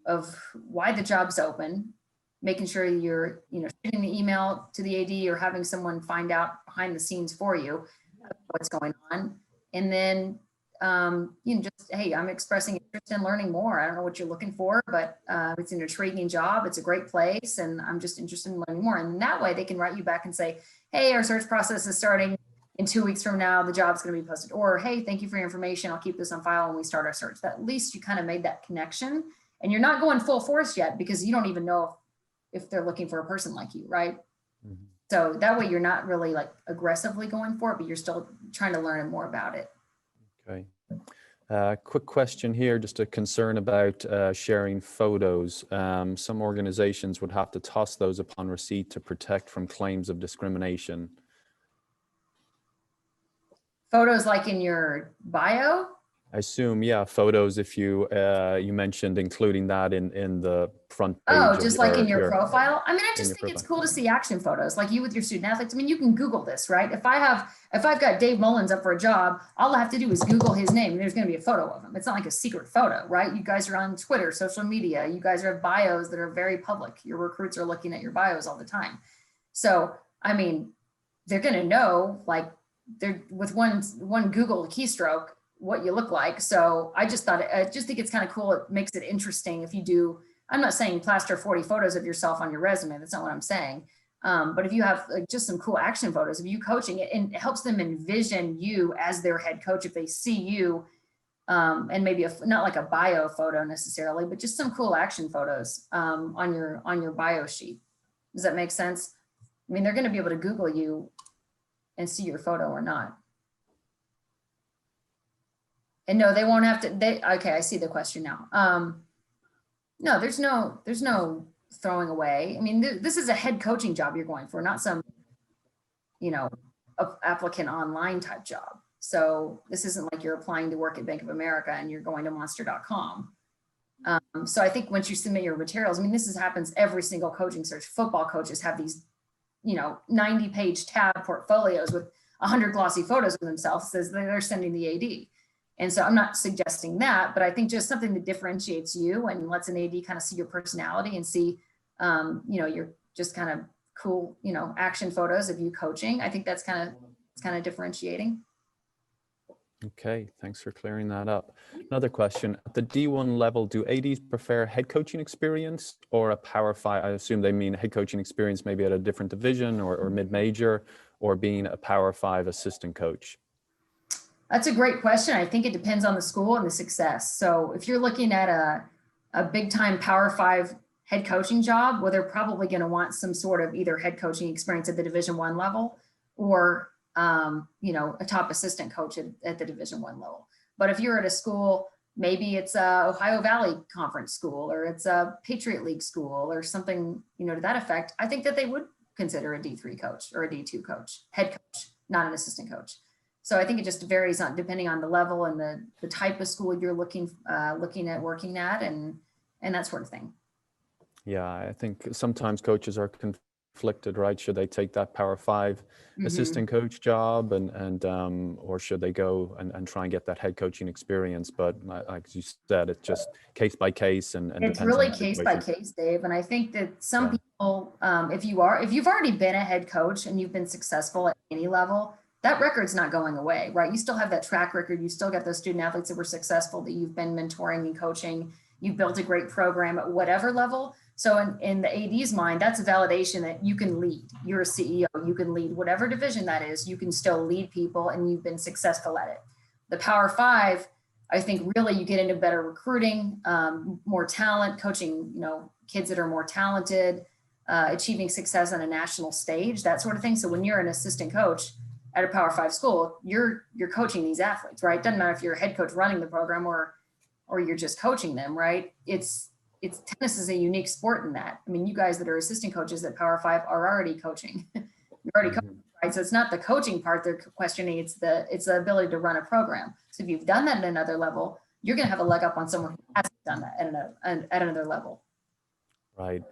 of why the job's open, making sure you're sending the email to the AD or having someone find out behind the scenes for you what's going on. And then, just, hey, I'm expressing interest in learning more. I don't know what you're looking for, but it's an intriguing job. It's a great place. And I'm just interested in learning more. And that way they can write you back and say, hey, our search process is starting in 2 weeks from now. The job's going to be posted. Or, hey, thank you for your information. I'll keep this on file when we start our search. At least you kind of made that connection, and you're not going full force yet because you don't even know if they're looking for a person like you, right? Mm-hmm. So that way you're not really like aggressively going for it, but you're still trying to learn more about it. Okay. Quick question here, just a concern about sharing photos. Some organizations would have to toss those upon receipt to protect from claims of discrimination. Photos like in your bio? I assume, yeah, photos. If you you mentioned including that in the front page. Oh, just like in your profile. I mean, I just think it's cool to see action photos, like you with your student athletes. I mean, you can Google this, right? If I've got Dave Mullins up for a job, all I have to do is Google his name, and there's going to be a photo of him. It's not like a secret photo, right? You guys are on Twitter, social media. You guys have bios that are very public. Your recruits are looking at your bios all the time. So, I mean, they're going to know, like, they're with one Google keystroke what you look like. So I just thought, I just think it's kind of cool. It makes it interesting if you do. I'm not saying plaster 40 photos of yourself on your resume. That's not what I'm saying. But if you have like just some cool action photos of you coaching it, and it helps them envision you as their head coach if they see you, and maybe not like a bio photo necessarily, but just some cool action photos on your bio sheet. Does that make sense? I mean, they're going to be able to Google you and see your photo or not. And no, they won't have to, okay, I see the question now. No, there's no throwing away. I mean, this is a head coaching job you're going for, not some, applicant online type job. So this isn't like you're applying to work at Bank of America and you're going to monster.com. So I think once you submit your materials, I mean, happens every single coaching search. Football coaches have these, 90-page tab portfolios with 100 glossy photos of themselves as they're sending the AD. And so I'm not suggesting that, but I think just something that differentiates you and lets an AD kind of see your personality and see, you're just kind of cool, action photos of you coaching. I think that's kind of differentiating. Okay, thanks for clearing that up. Another question, at the D1 level, do ADs prefer head coaching experience or a Power 5? I assume they mean head coaching experience maybe at a different division or mid-major, or being a Power 5 assistant coach. That's a great question. I think it depends on the school and the success. So if you're looking at a big time Power 5 head coaching job, well, they're probably going to want some sort of either head coaching experience at the Division I level or, a top assistant coach at the Division I level. But if you're at a school, maybe it's a Ohio Valley Conference school, or it's a Patriot League school or something, to that effect, I think that they would consider a D3 coach or a D2 coach, head coach, not an assistant coach. So I think it just varies depending on the level and the type of school you're looking at working at and that sort of thing. Yeah, I think sometimes coaches are conflicted, right? Should they take that Power 5 assistant coach job or should they go and try and get that head coaching experience? But like you said, it's just case by case and it's really case by case, Dave. And I think that some people, if you've already been a head coach and you've been successful at any level, that record's not going away, right? You still have that track record. You still got those student athletes that were successful, that you've been mentoring and coaching. You've built a great program at whatever level. So in the AD's mind, that's a validation that you can lead. You're a CEO, you can lead whatever division that is. You can still lead people and you've been successful at it. The Power Five, I think really you get into better recruiting, more talent, coaching, kids that are more talented, achieving success on a national stage, that sort of thing. So when you're an assistant coach at a Power Five school, you're coaching these athletes, right? Doesn't matter if you're a head coach running the program or you're just coaching them, right? It's tennis is a unique sport in that. I mean, you guys that are assistant coaches at Power Five are already coaching. You're already coaching, right? So it's not the coaching part they're questioning, it's the ability to run a program. So if you've done that at another level, you're going to have a leg up on someone who hasn't done that at another level. Right.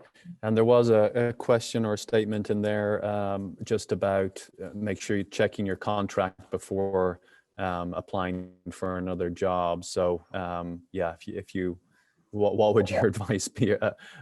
And there was a question or a statement in there just about make sure you're checking your contract before applying for another job. So yeah, if you what would your advice be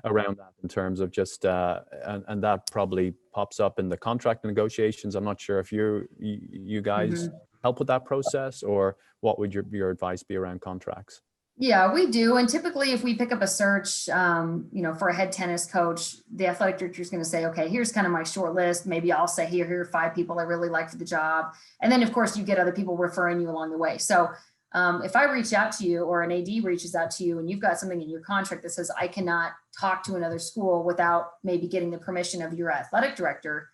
around that in terms of just and that probably pops up in the contract negotiations. I'm not sure if you guys help with that process, or what would your advice be around contracts? Yeah, we do. And typically if we pick up a search, for a head tennis coach, the athletic director is going to say, okay, here's kind of my short list. Maybe I'll say, here are 5 people I really like for the job. And then of course you get other people referring you along the way. So if I reach out to you or an AD reaches out to you and you've got something in your contract that says, I cannot talk to another school without maybe getting the permission of your athletic director,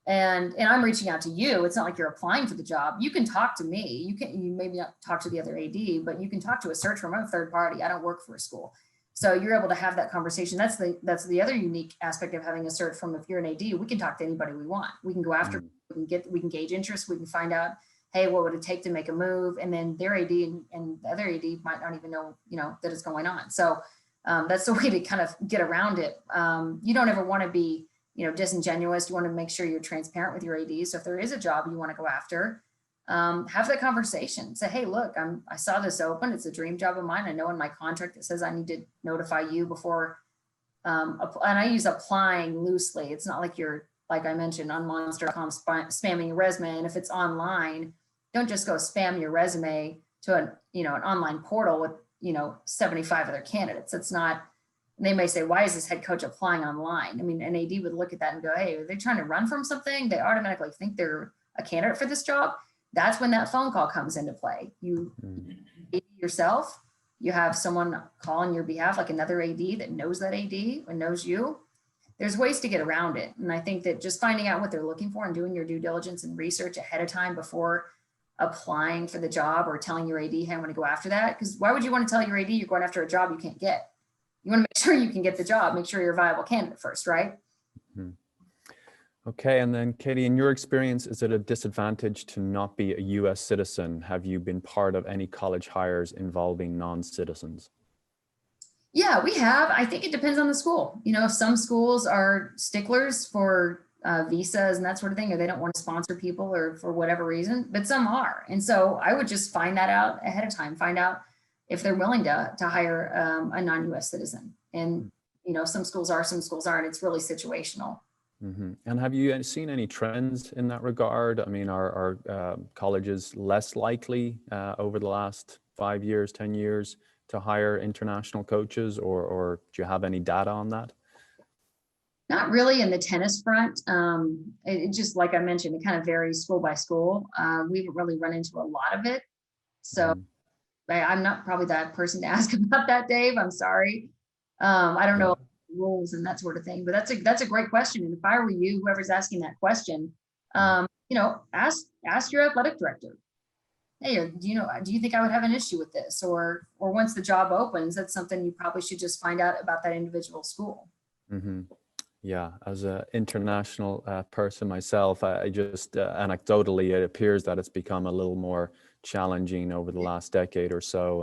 and I'm reaching out to you, it's not like you're applying for the job. You can talk to me. You maybe not talk to the other AD, but you can talk to a search firm. I'm a third party. I don't work for a school. So you're able to have that conversation. That's the other unique aspect of having a search firm. If you're an AD, we can talk to anybody we want. We can go after, we can gauge interest. We can find out, hey, what would it take to make a move? And then their AD and the other AD might not even know, that it's going on. So that's the way to kind of get around it. You don't ever want to be, disingenuous. You want to make sure you're transparent with your AD. So if there is a job you want to go after, have that conversation. Say, hey, look, I saw this open. It's a dream job of mine. I know in my contract it says I need to notify you before, and I use applying loosely. It's not like you're, like I mentioned, on Monster.com spamming your resume. And if it's online, don't just go spam your resume to an online portal with 75 other candidates. It's not. They may say, why is this head coach applying online? I mean, an AD would look at that and go, hey, are they trying to run from something? They automatically think they're a candidate for this job. That's when that phone call comes into play. You yourself, you have someone call on your behalf, like another AD that knows that AD and knows you. There's ways to get around it. And I think that just finding out what they're looking for and doing your due diligence and research ahead of time before applying for the job or telling your AD, hey, I'm going to go after that. Because why would you want to tell your AD you're going after a job you can't get? You want to make sure you can get the job, make sure you're a viable candidate first, right? Okay, and then Katie, in your experience, is it a disadvantage to not be a US citizen? Have you been part of any college hires involving non-citizens? Yeah, we have. I think it depends on the school. Some schools are sticklers for visas and that sort of thing, or they don't want to sponsor people or for whatever reason, but some are. And so I would just find that out ahead of time, find out if they're willing to hire a non-US citizen. And, some schools are, some schools aren't. It's really situational. And have you seen any trends in that regard? I mean, are colleges less likely over the last 5 years, 10 years to hire international coaches, or do you have any data on that? Not really in the tennis front. It just, like I mentioned, it kind of varies school by school. We haven't really run into a lot of it. So I'm not probably that person to ask about that, Dave. I'm sorry. I don't know rules and that sort of thing, but that's a great question. And if I were you, whoever's asking that question, ask your athletic director. Hey, do you think I would have an issue with this? Or once the job opens, that's something you probably should just find out about that individual school. Yeah, as an international person myself, I just anecdotally, it appears that it's become a little more challenging over the last decade or so,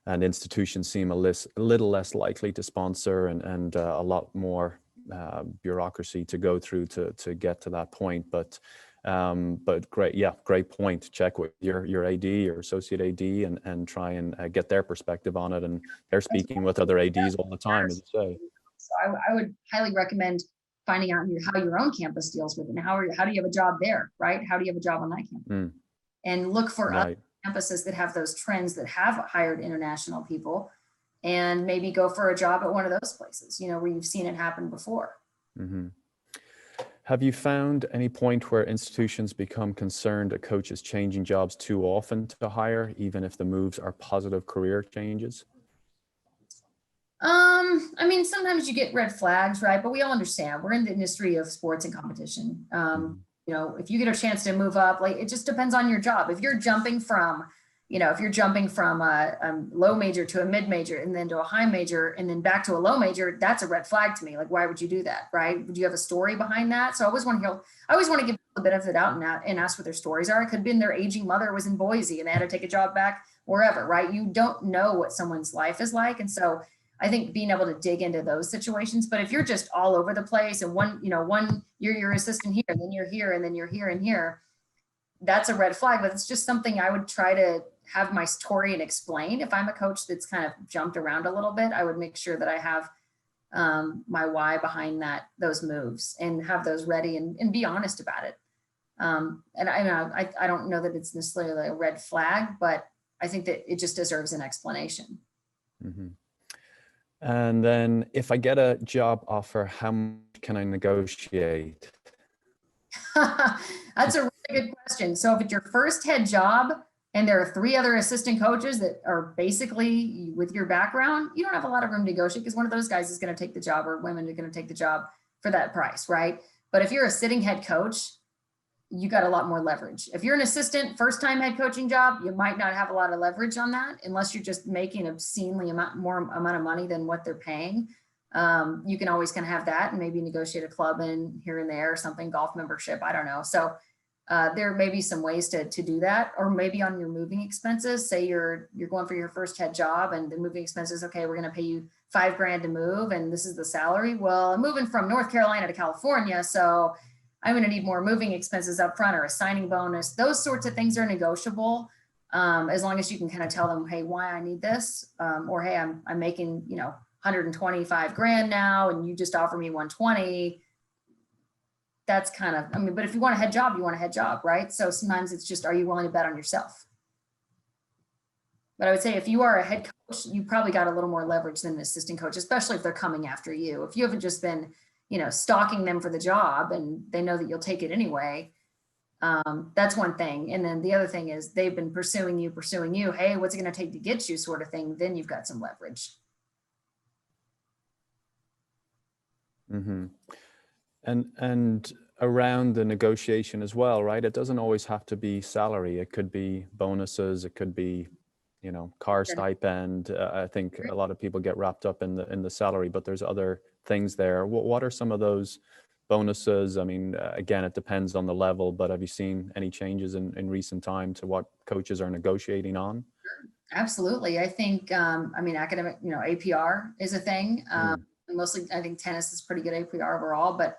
and institutions seem a little less likely to sponsor, and a lot more bureaucracy to go through to get to that point. But great point. Check with your AD, your associate AD, and try and get their perspective on it. And they're speaking with other ADs all the time, as you say. So I would highly recommend finding out how your own campus deals with it, and how do you have a job there, right? How do you have a job on that campus? And look for other campuses that have those trends, that have hired international people, and maybe go for a job at one of those places, where you've seen it happen before. Have you found any point where institutions become concerned that coaches changing jobs too often to hire, even if the moves are positive career changes? I mean, sometimes you get red flags, right? But we all understand we're in the industry of sports and competition. If you get a chance to move up, like, it just depends on your job. If you're jumping from, a low major to a mid major and then to a high major and then back to a low major, that's a red flag to me. Like, why would you do that, right? Would you have a story behind that? So I always want to give the benefit of the doubt and ask what their stories are. It could have been their aging mother was in Boise and they had to take a job back wherever, right? You don't know what someone's life is like. And so I think being able to dig into those situations, but if you're just all over the place and one year you're assistant here, and then you're here, and then you're here and here, that's a red flag. But it's just something I would try to have my story and explain. If I'm a coach that's kind of jumped around a little bit, I would make sure that I have my why behind those moves, and have those ready and be honest about it. And I don't know that it's necessarily a red flag, but I think that it just deserves an explanation. And then if I get a job offer, how much can I negotiate? That's a really good question. So if it's your first head job and there are 3 other assistant coaches that are basically with your background, you don't have a lot of room to negotiate, because one of those guys is going to take the job, or women are going to take the job for that price, right? But if you're a sitting head coach, you got a lot more leverage. If you're an assistant, first time head coaching job, you might not have a lot of leverage on that, unless you're just making obscenely more amount of money than what they're paying. You can always kind of have that and maybe negotiate a club in here and there or something, golf membership, I don't know. So there may be some ways to do that, or maybe on your moving expenses. Say you're going for your first head job and the moving expenses, okay, we're going to pay you $5,000 to move, and this is the salary. Well, I'm moving from North Carolina to California, so I'm going to need more moving expenses up front, or a signing bonus. Those sorts of things are negotiable, as long as you can kind of tell them, hey, why I need this, or hey, I'm making $125,000 now, and you just offer me $120,000. That's kind of, but if you want a head job, you want a head job, right? So sometimes it's just, are you willing to bet on yourself? But I would say if you are a head coach, you probably got a little more leverage than an assistant coach, especially if they're coming after you. If you haven't just been stalking them for the job and they know that you'll take it anyway, that's one thing. And then the other thing is they've been pursuing you. Hey, what's it going to take to get you, sort of thing. Then you've got some leverage. And around the negotiation as well, right? It doesn't always have to be salary. It could be bonuses. It could be, car stipend. I think a lot of people get wrapped up in the salary, but there's other things there. What are some of those bonuses? I mean, again, it depends on the level, but have you seen any changes in recent time to what coaches are negotiating on? Absolutely. I think, academic, APR is a thing. Mostly, I think tennis is pretty good APR overall, but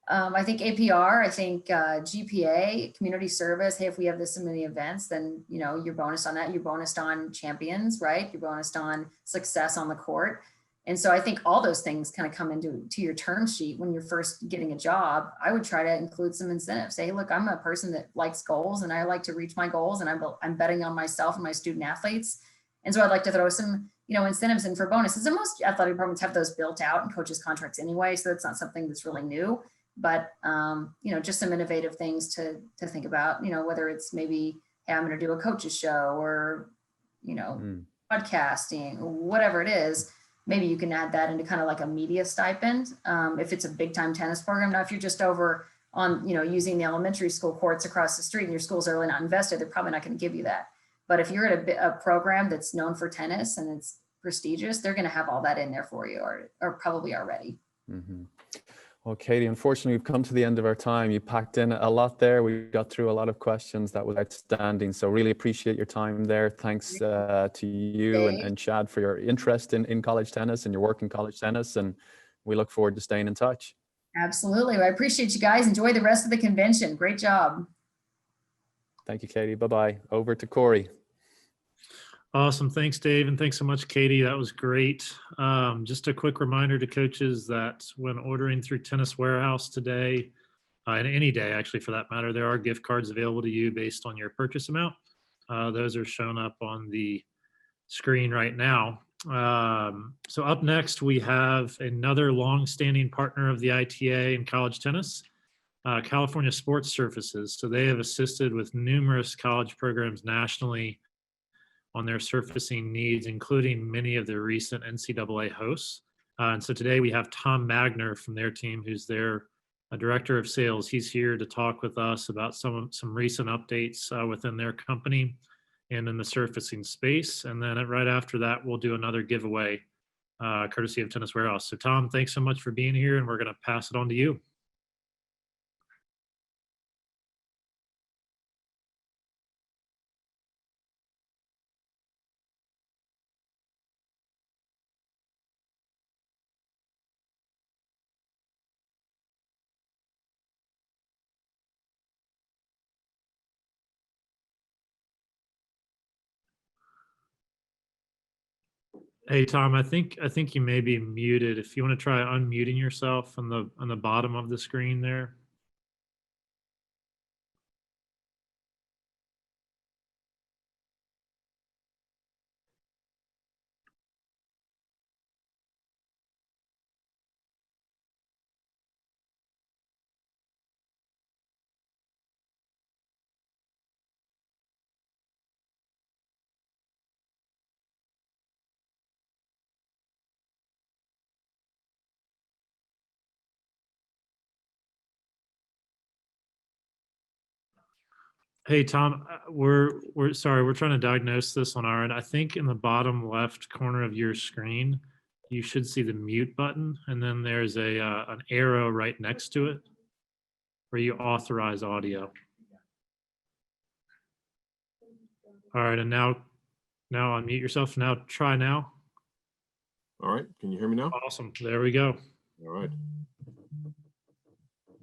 I think APR, I think GPA, community service. Hey, if we have this many events, then, you're bonused on that. You're bonused on champions, right? You're bonused on success on the court. And so I think all those things kind of come into your term sheet when you're first getting a job. I would try to include some incentives. Say, hey, look, I'm a person that likes goals and I like to reach my goals, and I'm betting on myself and my student athletes. And so I'd like to throw some, incentives in for bonuses. And most athletic departments have those built out in coaches' contracts anyway. So that's not something that's really new, but, just some innovative things to think about, whether it's maybe, hey, I'm going to do a coach's show, or, podcasting, or whatever it is. Maybe you can add that into kind of like a media stipend. If it's a big time tennis program. Now, if you're just over on, using the elementary school courts across the street and your school's really not invested, they're probably not going to give you that. But if you're at a program that's known for tennis and it's prestigious, they're going to have all that in there for you, or probably already. Well, Katie, unfortunately, we've come to the end of our time. You packed in a lot there. We got through a lot of questions. That was outstanding. So really appreciate your time there. Thanks to you and Chad for your interest in college tennis and your work in college tennis. And we look forward to staying in touch. Absolutely. Well, I appreciate you guys. Enjoy the rest of the convention. Great job. Thank you, Katie. Bye-bye. Over to Corey. Awesome. Thanks, Dave. And thanks so much, Katie. That was great. Just a quick reminder to coaches that when ordering through Tennis Warehouse today, and any day actually for that matter, there are gift cards available to you based on your purchase amount. Those are shown up on the screen right now. So up next, we have another long-standing partner of the ITA in college tennis, California Sports Surfaces. So they have assisted with numerous college programs nationally on their surfacing needs, including many of the recent NCAA hosts. And so today we have Tom Magner from their team, who's their director of sales. He's here to talk with us about some recent updates within their company and in the surfacing space. And then right after that, we'll do another giveaway courtesy of Tennis Warehouse. So Tom, thanks so much for being here, and we're going to pass it on to you. Hey Tom, I think you may be muted. If you want to try unmuting yourself on the bottom of the screen there. Hey Tom, we're sorry, we're trying to diagnose this on our end. I think in the bottom left corner of your screen, you should see the mute button, and then there's an arrow right next to it where you authorize audio. All right, and now unmute yourself. Now try now. All right, can you hear me now? Awesome, there we go. All right.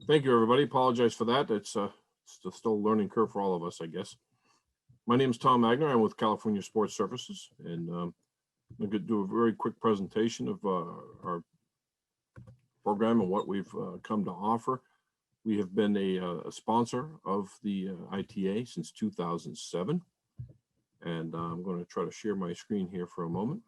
Thank you, everybody. Apologize for that. It's still a learning curve for all of us, I guess. My name is Tom Magner. I'm with California Sports Surfaces, and I'm going to do a very quick presentation of our program and what we've come to offer. We have been a sponsor of the ITA since 2007, and I'm going to try to share my screen here for a moment.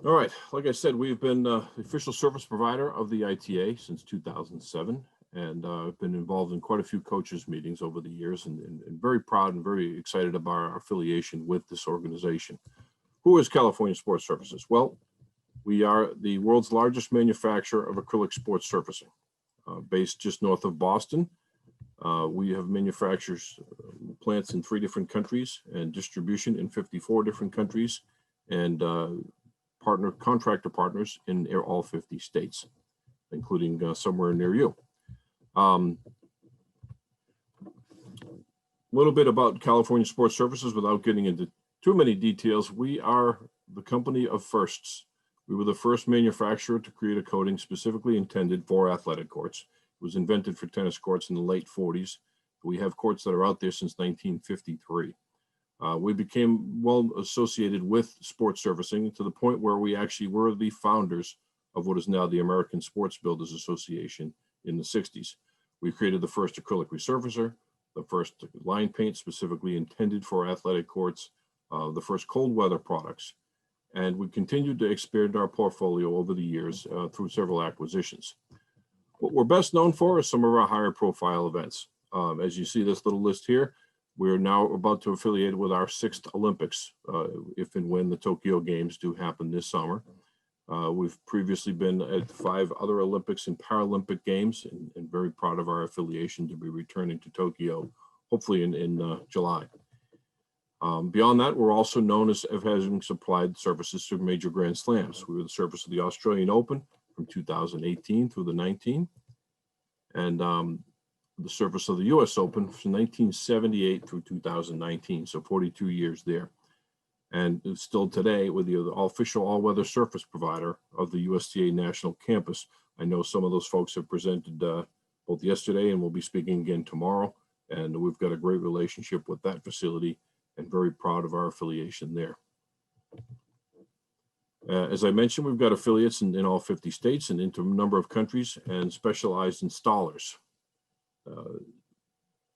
All right, like I said, we've been the official service provider of the ITA since 2007, and I've been involved in quite a few coaches meetings over the years, and very proud and very excited about our affiliation with this organization. Who is California Sports Surfaces? Well, we are the world's largest manufacturer of acrylic sports surfacing, based just north of Boston. We have manufacturers plants in 3 different countries and distribution in 54 different countries, and contractor partners in all 50 states, including somewhere near you. A little bit about California Sports Surfaces without getting into too many details. We are the company of firsts. We were the first manufacturer to create a coating specifically intended for athletic courts. It was invented for tennis courts in the late 40s. We have courts that are out there since 1953. We became well associated with sports surfacing to the point where we actually were the founders of what is now the American Sports Builders Association in the 60s. We created the first acrylic resurfacer, the first line paint specifically intended for athletic courts, the first cold weather products, and we continued to expand our portfolio over the years through several acquisitions. What we're best known for is some of our higher profile events. As you see this little list here, we're now about to affiliate with our 6th Olympics, if and when the Tokyo Games do happen this summer. We've previously been at 5 other Olympics and Paralympic Games, and very proud of our affiliation to be returning to Tokyo, hopefully in July. Beyond that, we're also known as having supplied services to major Grand Slams. We were the service of the Australian Open from 2018 through the 19, and the service of the US Open from 1978 through 2019, so 42 years there. And still today, with the official all-weather surface provider of the USTA National Campus. I know some of those folks have presented both yesterday and we'll be speaking again tomorrow. And we've got a great relationship with that facility and very proud of our affiliation there. As I mentioned, we've got affiliates in all 50 states and into a number of countries and specialized installers.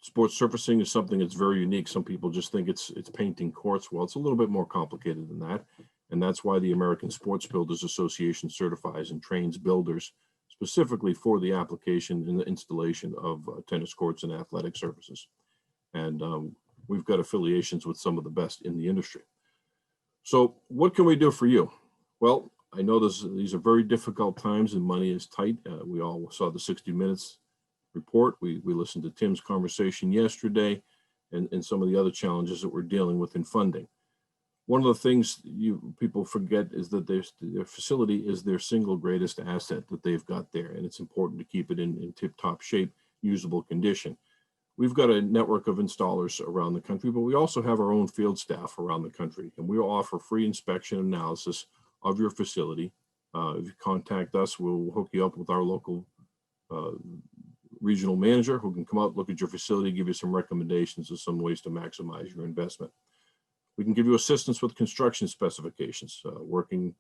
Sports surfacing is something that's very unique. Some people just think it's painting courts. Well, it's a little bit more complicated than that. And that's why the American Sports Builders Association certifies and trains builders specifically for the application and the installation of tennis courts and athletic surfaces. And we've got affiliations with some of the best in the industry. So what can we do for you? Well, I know these are very difficult times and money is tight. We all saw the 60 Minutes report. We listened to Tim's conversation yesterday and some of the other challenges that we're dealing with in funding. One of the things people forget is that their facility is their single greatest asset that they've got there, and it's important to keep it in tip-top shape, usable condition. We've got a network of installers around the country, but we also have our own field staff around the country, and we'll offer free inspection analysis of your facility. If you contact us, we'll hook you up with our local regional manager who can come out, look at your facility, give you some recommendations of some ways to maximize your investment. We can give you assistance with construction specifications, working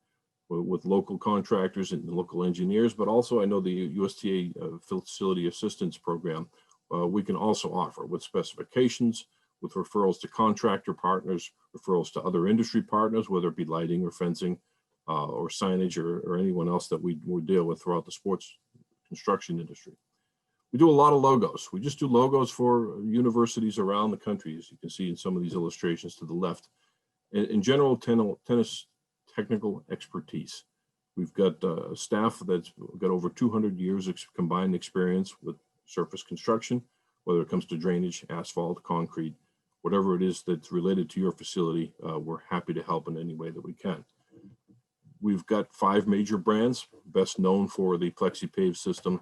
with local contractors and local engineers, but also I know the USTA Facility Assistance Program, we can also offer with specifications, with referrals to contractor partners, referrals to other industry partners, whether it be lighting or fencing or signage or anyone else that we deal with throughout the sports construction industry. We do a lot of logos. We just do logos for universities around the country, as you can see in some of these illustrations to the left. In general, tennis technical expertise. We've got staff that's got over 200 years of combined experience with surface construction, whether it comes to drainage, asphalt, concrete, whatever it is that's related to your facility, we're happy to help in any way that we can. We've got 5 major brands, best known for the FlexiPave system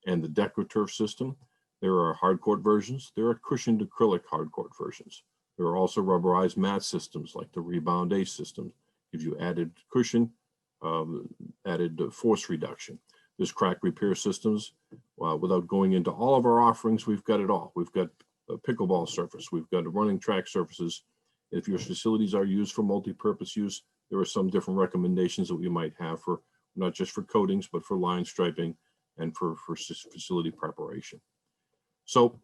and the DecoTurf system. There are hardcourt versions. There are cushioned acrylic hardcourt versions. There are also rubberized mat systems like the Rebound Ace system. Gives you added cushion, added force reduction. There's crack repair systems. Without going into all of our offerings, we've got it all. We've got a pickleball surface. We've got running track surfaces. If your facilities are used for multi-purpose use, there are some different recommendations that we might have for not just for coatings, but for line striping and for facility preparation. So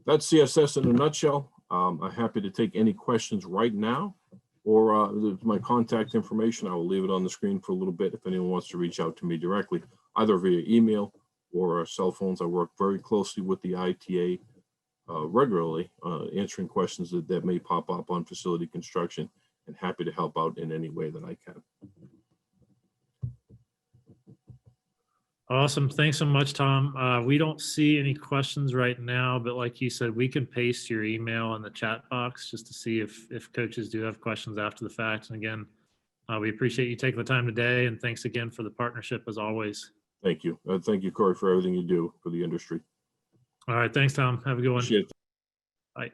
that's CSS in a nutshell. I'm happy to take any questions right now, or my contact information. I will leave it on the screen for a little bit if anyone wants to reach out to me directly, either via email or cell phones. I work very closely with the ITA regularly, answering questions that may pop up on facility construction, and happy to help out in any way that I can. Awesome. Thanks so much, Tom. We don't see any questions right now, but like you said, we can paste your email in the chat box just to see if coaches do have questions after the fact. And again, we appreciate you taking the time today, and thanks again for the partnership as always. Thank you. Thank you, Corey, for everything you do for the industry. All right. Thanks, Tom. Have a good one. Appreciate it. Bye.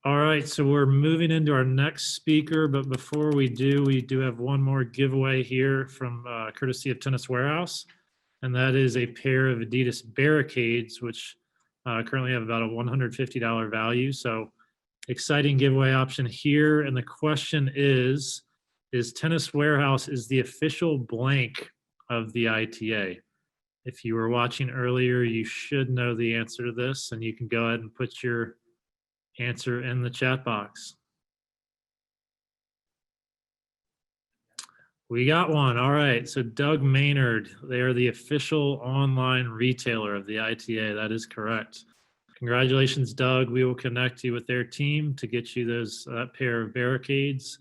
All right. So we're moving into our next speaker, but before we do have one more giveaway here from courtesy of Tennis Warehouse. And that is a pair of Adidas Barricades, which currently have about a $150 value. So exciting giveaway option here. And the question is Tennis Warehouse is the official blank of the ITA? If you were watching earlier, you should know the answer to this, and you can go ahead and put your answer in the chat box. We got one. All right. So Doug Maynard, they are the official online retailer of the ITA. That is correct. Congratulations, Doug. We will connect you with their team to get you that pair of barricades.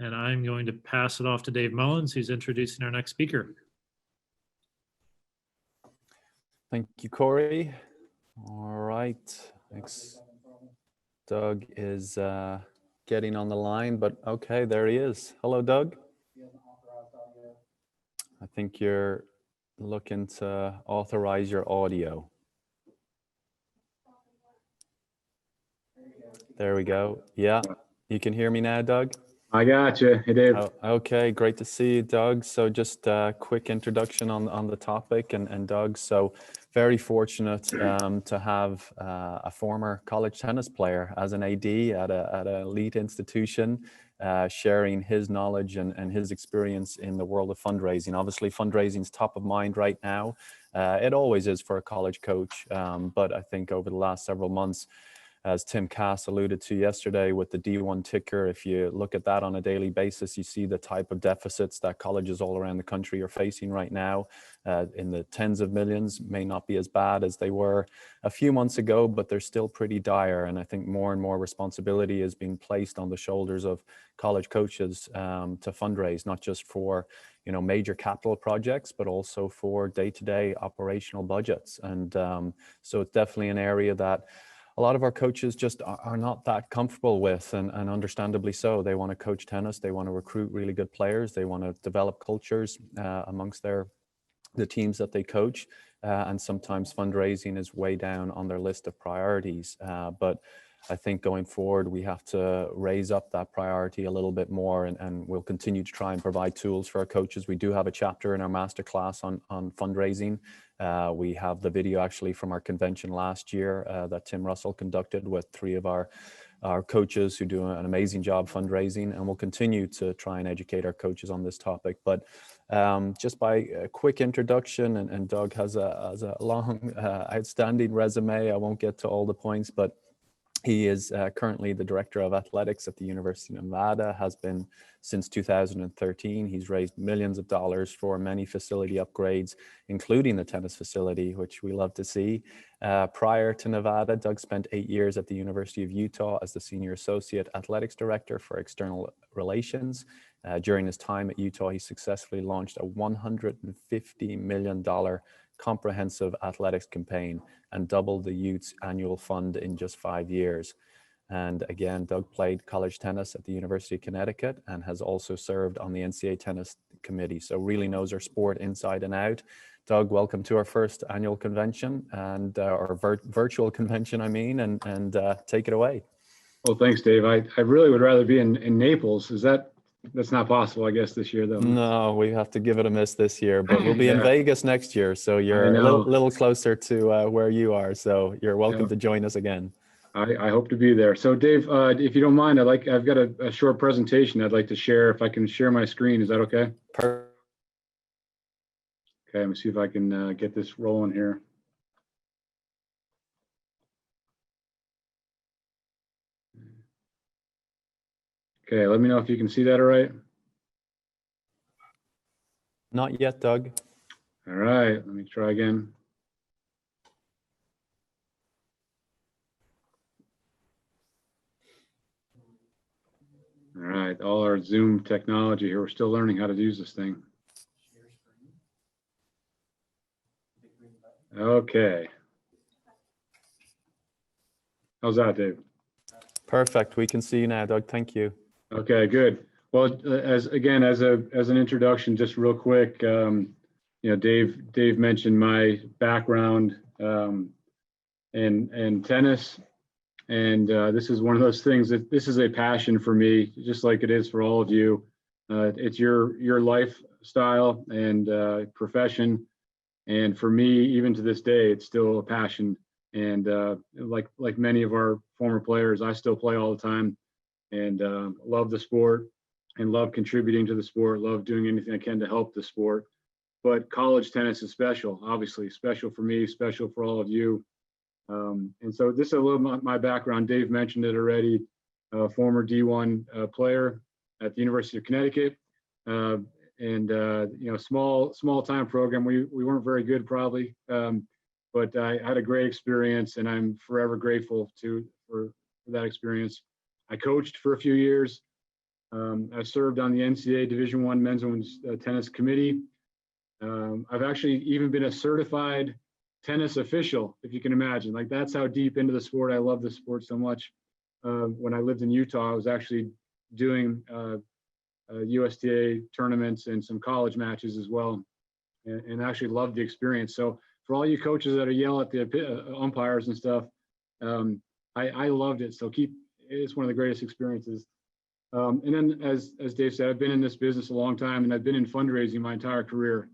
And I'm going to pass it off to Dave Mullins, who's introducing our next speaker. Thank you, Corey. All right. Thanks. Doug is getting on the line, but okay, there he is. Hello, Doug. I think you're looking to authorize your audio. There we go. Yeah, you can hear me now, Doug? I got you. Hey, Dave. Oh, okay, great to see you, Doug. So just a quick introduction on the topic. And Doug, so Very fortunate to have a former college tennis player as an AD at an elite institution, sharing his knowledge and his experience in the world of fundraising. Obviously, fundraising is top of mind right now. It always is for a college coach, but I think over the last several months, as Tim Cass alluded to yesterday with the D1 ticker, if you look at that on a daily basis, you see the type of deficits that colleges all around the country are facing right now in the tens of millions. May not be as bad as they were a few months ago, but they're still pretty dire. And I think more and more responsibility is being placed on the shoulders of college coaches to fundraise, not just for major capital projects, but also for day-to-day operational budgets. And so it's definitely an area that a lot of our coaches just are not that comfortable with, and understandably so. They want to coach tennis, they want to recruit really good players, they want to develop cultures amongst the teams that they coach, and sometimes fundraising is way down on their list of priorities. But I think going forward, we have to raise up that priority a little bit more, and we'll continue to try and provide tools for our coaches. We do have a chapter in our masterclass on fundraising. We have the video actually from our convention last year that Tim Russell conducted with 3 of our coaches who do an amazing job fundraising, and we'll continue to try and educate our coaches on this topic. But just by a quick introduction, and Doug has a long, outstanding resume. I won't get to all the points, but he is currently the Director of Athletics at the University of Nevada, has been since 2013. He's raised millions of dollars for many facility upgrades, including the tennis facility, which we love to see. Prior to Nevada, Doug spent 8 years at the University of Utah as the Senior Associate Athletics Director for External Relations. During his time at Utah, he successfully launched a $150 million comprehensive athletics campaign and doubled the Utes annual fund in just 5 years. And again, Doug played college tennis at the University of Connecticut and has also served on the NCAA tennis committee. So really knows our sport inside and out. Doug, welcome to our first annual convention, and our virtual convention, I mean, and take it away. Well, thanks, Dave. I really would rather be in Naples. That's not possible, I guess, this year, though. No, we have to give it a miss this year, but we'll be in Vegas next year, so you're a little closer to where you are. So you're welcome to join us again. I hope to be there. So, Dave, if you don't mind, I've got a short presentation I'd like to share. If I can share my screen, is that okay? Perfect. Okay, let me see if I can get this rolling here. Okay, let me know if you can see that all right. Not yet, Doug. All right, let me try again. All right, all our Zoom technology here. We're still learning how to use this thing. Okay. How's that, Dave? Perfect. We can see you now, Doug. Thank you. Okay, good. Well, as an introduction, just real quick, Dave mentioned my background in tennis, and this is one of those things that this is a passion for me, just like it is for all of you. It's your lifestyle and profession, and for me, even to this day, it's still a passion. And like many of our former players, I still play all the time, and love the sport and love contributing to the sport, love doing anything I can to help the sport. But college tennis is special, obviously special for me, special for all of you. And so this is a little my background. Dave mentioned it already. Former D1 player at the University of Connecticut, and small time program. We weren't very good probably, but I had a great experience, and I'm forever grateful for that experience. I coached for a few years. I served on the NCAA Division I men's and women's tennis committee. I've actually even been a certified tennis official, if you can imagine. Like, that's how deep into the sport I love the sport so much. When I lived in Utah, I was actually doing USTA tournaments and some college matches as well, and actually loved the experience. So for all you coaches that are yelling at the umpires and stuff, I loved it. So it's one of the greatest experiences. And then as Dave said, I've been in this business a long time, and I've been in fundraising my entire career.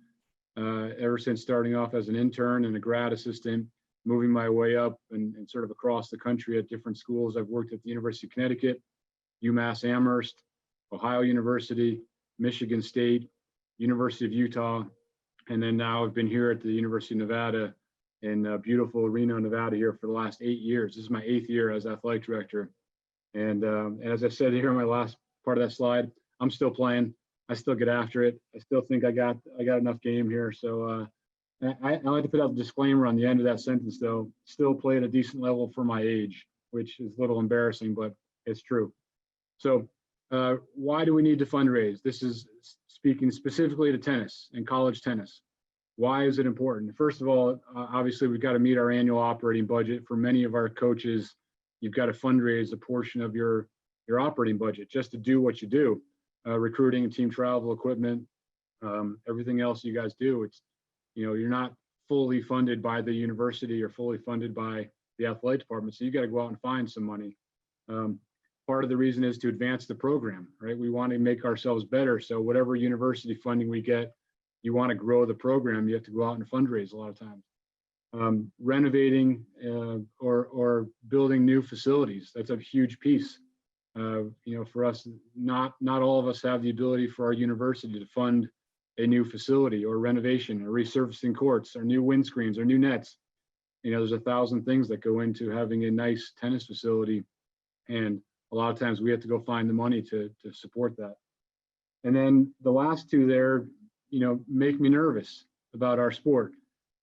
ever since starting off as an intern and a grad assistant, moving my way up and sort of across the country at different schools. I've worked at the University of Connecticut, UMass Amherst, Ohio University, Michigan State, University of Utah, and then now I've been here at the University of Nevada in beautiful Reno, Nevada here for the last 8 years. This is my 8th year as athletic director. And as I said here in my last part of that slide, I'm still playing. I still get after it. I still think I got enough game here. So I like to put out the disclaimer on the end of that sentence though, still play at a decent level for my age, which is a little embarrassing, but it's true. So why do we need to fundraise? This is speaking specifically to tennis and college tennis. Why is it important? First of all, obviously we've got to meet our annual operating budget. For many of our coaches, you've got to fundraise a portion of your operating budget just to do what you do. Recruiting and team travel, equipment, everything else you guys do. It's, you know, you're not fully funded by the university or fully funded by the athletic department. So you got to go out and find some money. Part of the reason is to advance the program, right? We want to make ourselves better. So whatever university funding we get, you want to grow the program, you have to go out and fundraise a lot of times. Renovating or building new facilities, that's a huge piece. You know, for us, not all of us have the ability for our university to fund a new facility or renovation or resurfacing courts or new windscreens or new nets. You know, there's 1,000 things that go into having a nice tennis facility. And a lot of times we have to go find the money to support that. And then the last two there, you know, make me nervous about our sport.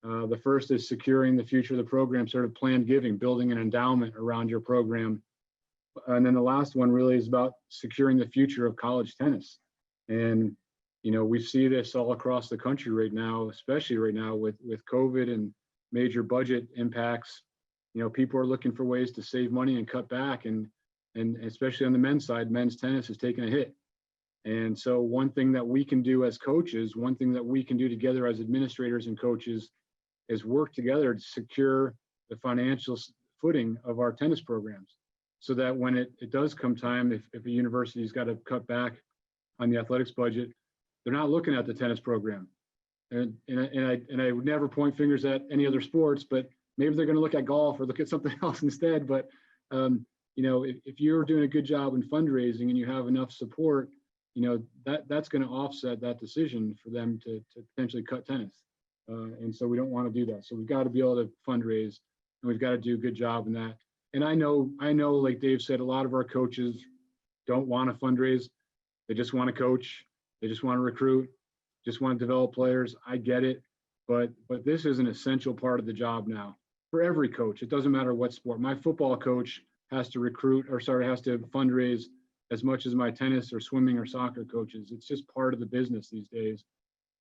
The first is securing the future of the program, sort of planned giving, building an endowment around your program. And then the last one really is about securing the future of college tennis. And, you know, we see this all across the country right now, especially right now with COVID and major budget impacts. You know, people are looking for ways to save money and cut back. And especially on the men's side, men's tennis is taking a hit. And so one thing that we can do as coaches, one thing that we can do together as administrators and coaches is work together to secure the financial footing of our tennis programs so that when it does come time, if a university's got to cut back on the athletics budget, they're not looking at the tennis program. And I would never point fingers at any other sports, but maybe they're going to look at golf or look at something else instead. But, you know, if you're doing a good job in fundraising and you have enough support, you know, that's going to offset that decision for them to potentially cut tennis. And so we don't want to do that. So we've got to be able to fundraise and we've got to do a good job in that. And I know, like Dave said, a lot of our coaches don't want to fundraise. They just want to coach. They just want to recruit, just want to develop players. I get it. But this is an essential part of the job now for every coach. It doesn't matter what sport. My football coach has to has to fundraise as much as my tennis or swimming or soccer coaches. It's just part of the business these days.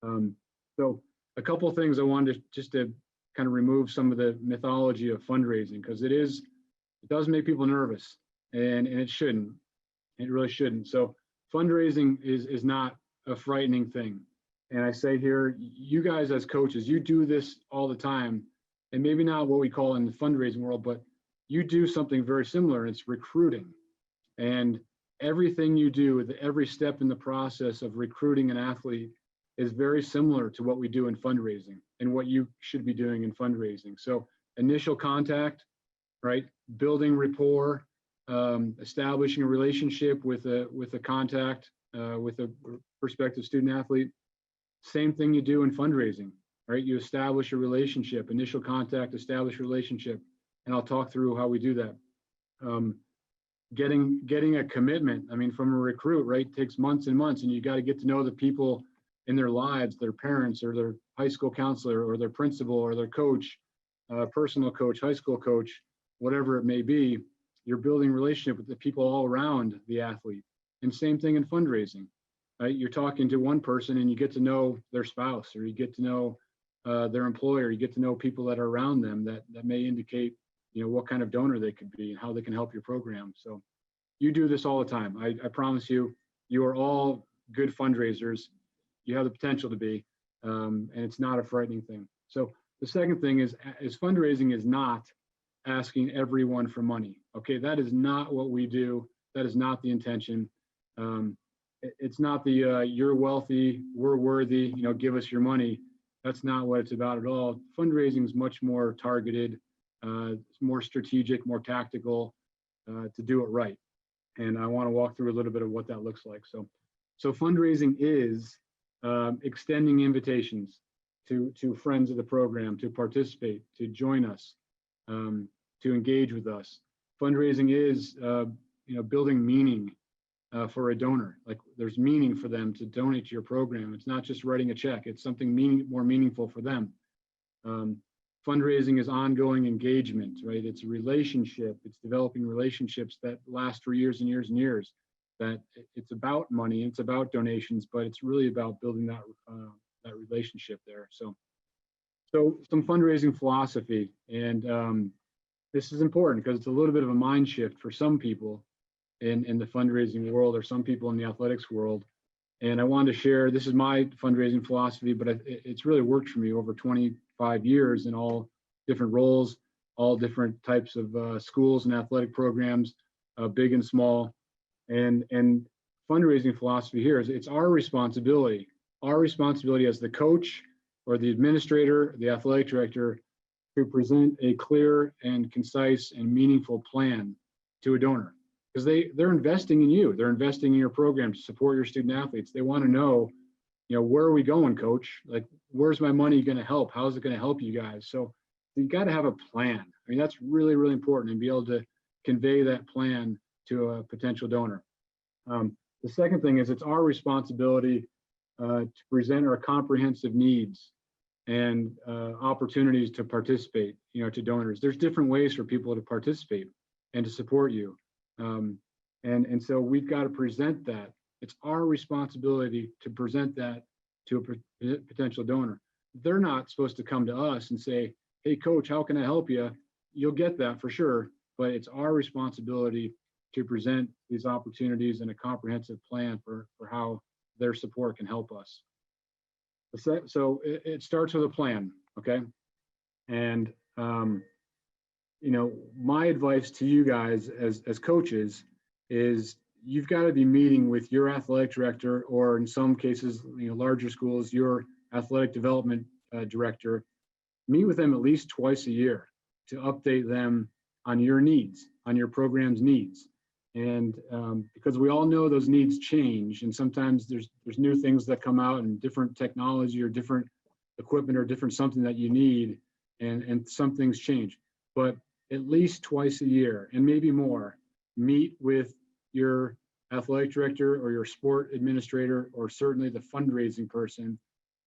So a couple of things I wanted to kind of remove some of the mythology of fundraising, because it does make people nervous and it shouldn't. It really shouldn't. So fundraising is not a frightening thing. And I say here, you guys as coaches, you do this all the time, and maybe not what we call in the fundraising world, but you do something very similar, and it's recruiting. And everything you do, every step in the process of recruiting an athlete is very similar to what we do in fundraising and what you should be doing in fundraising. So initial contact, right? Building rapport, establishing a relationship with a contact, with a prospective student athlete. Same thing you do in fundraising, right? You establish a relationship, initial contact, establish a relationship. And I'll talk through how we do that. Getting a commitment, I mean, from a recruit, right, takes months and months, and you got to get to know the people in their lives, their parents or their high school counselor or their principal or their coach, personal coach, high school coach, whatever it may be. You're building a relationship with the people all around the athlete. And same thing in fundraising, right? You're talking to one person and you get to know their spouse, or you get to know their employer, you get to know people that are around them that may indicate, you know, what kind of donor they could be and how they can help your program. So you do this all the time. I promise you, you are all good fundraisers. You have the potential to be, and it's not a frightening thing. So the second thing is fundraising is not asking everyone for money. Okay, that is not what we do. That is not the intention. It's not the you're wealthy, we're worthy, you know, give us your money. That's not what it's about at all. Fundraising is much more targeted, more strategic, more tactical, to do it right. And I want to walk through a little bit of what that looks like. So fundraising is extending invitations to friends of the program to participate, to join us, to engage with us. Fundraising is building meaning for a donor. Like, there's meaning for them to donate to your program. It's not just writing a check. It's something more meaningful for them. Fundraising is ongoing engagement, right? It's a relationship. It's developing relationships that last for years and years and years. That it's about money, it's about donations, but it's really about building that relationship there. So some fundraising philosophy, and this is important because it's a little bit of a mind shift for some people in the fundraising world, or some people in the athletics world. And I wanted to share, this is my fundraising philosophy, but it's really worked for me over 25 years in all different roles, all different types of schools and athletic programs, big and small. And fundraising philosophy here is it's our responsibility as the coach or the administrator, the athletic director, to present a clear and concise and meaningful plan to a donor. Because they're investing in you. They're investing in your program to support your student athletes. They want to know, where are we going, coach? Like, where's my money going to help? How is it going to help you guys? So you got to have a plan. I mean, that's really, really important, and be able to convey that plan to a potential donor. The second thing is it's our responsibility to present our comprehensive needs and opportunities to participate, to donors. There's different ways for people to participate and to support you. And so we've got to present that. It's our responsibility to present that to a potential donor. They're not supposed to come to us and say, hey, coach, how can I help you? You'll get that for sure, but it's our responsibility to present these opportunities and a comprehensive plan for how their support can help us. So it starts with a plan, okay? And my advice to you guys as coaches is you've got to be meeting with your athletic director, or in some cases, larger schools, your athletic development director. Meet with them at least twice a year to update them on your needs, on your program's needs. And because we all know those needs change, and sometimes there's new things that come out, and different technology or different equipment or different something that you need, and some things change. But at least twice a year, and maybe more, meet with your athletic director or your sport administrator, or certainly the fundraising person,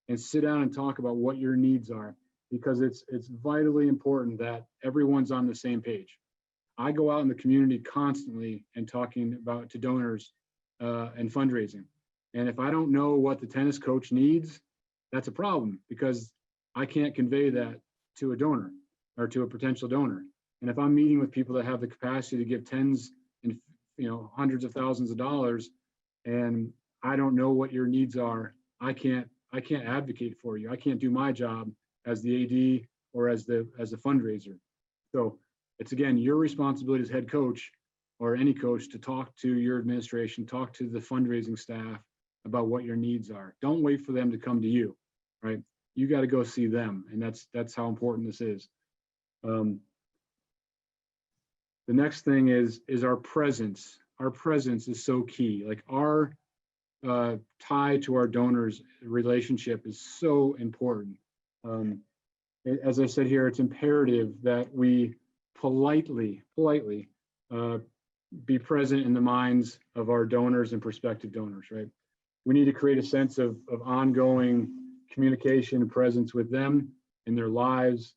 and sit down and talk about what your needs are, because it's vitally important that everyone's on the same page. I go out in the community constantly and talking about to donors and fundraising. And if I don't know what the tennis coach needs, that's a problem, because I can't convey that to a donor or to a potential donor. And if I'm meeting with people that have the capacity to give tens and hundreds of thousands of dollars, and I don't know what your needs are, I can't advocate for you. I can't do my job as the AD or as the fundraiser. So it's, again, your responsibility as head coach or any coach to talk to your administration, talk to the fundraising staff about what your needs are. Don't wait for them to come to you, right? You got to go see them, and that's how important this is. The next thing is our presence. Our presence is so key. Like, our tie to our donors relationship is so important. As I said here, it's imperative that we politely be present in the minds of our donors and prospective donors, right? We need to create a sense of ongoing communication and presence with them in their lives,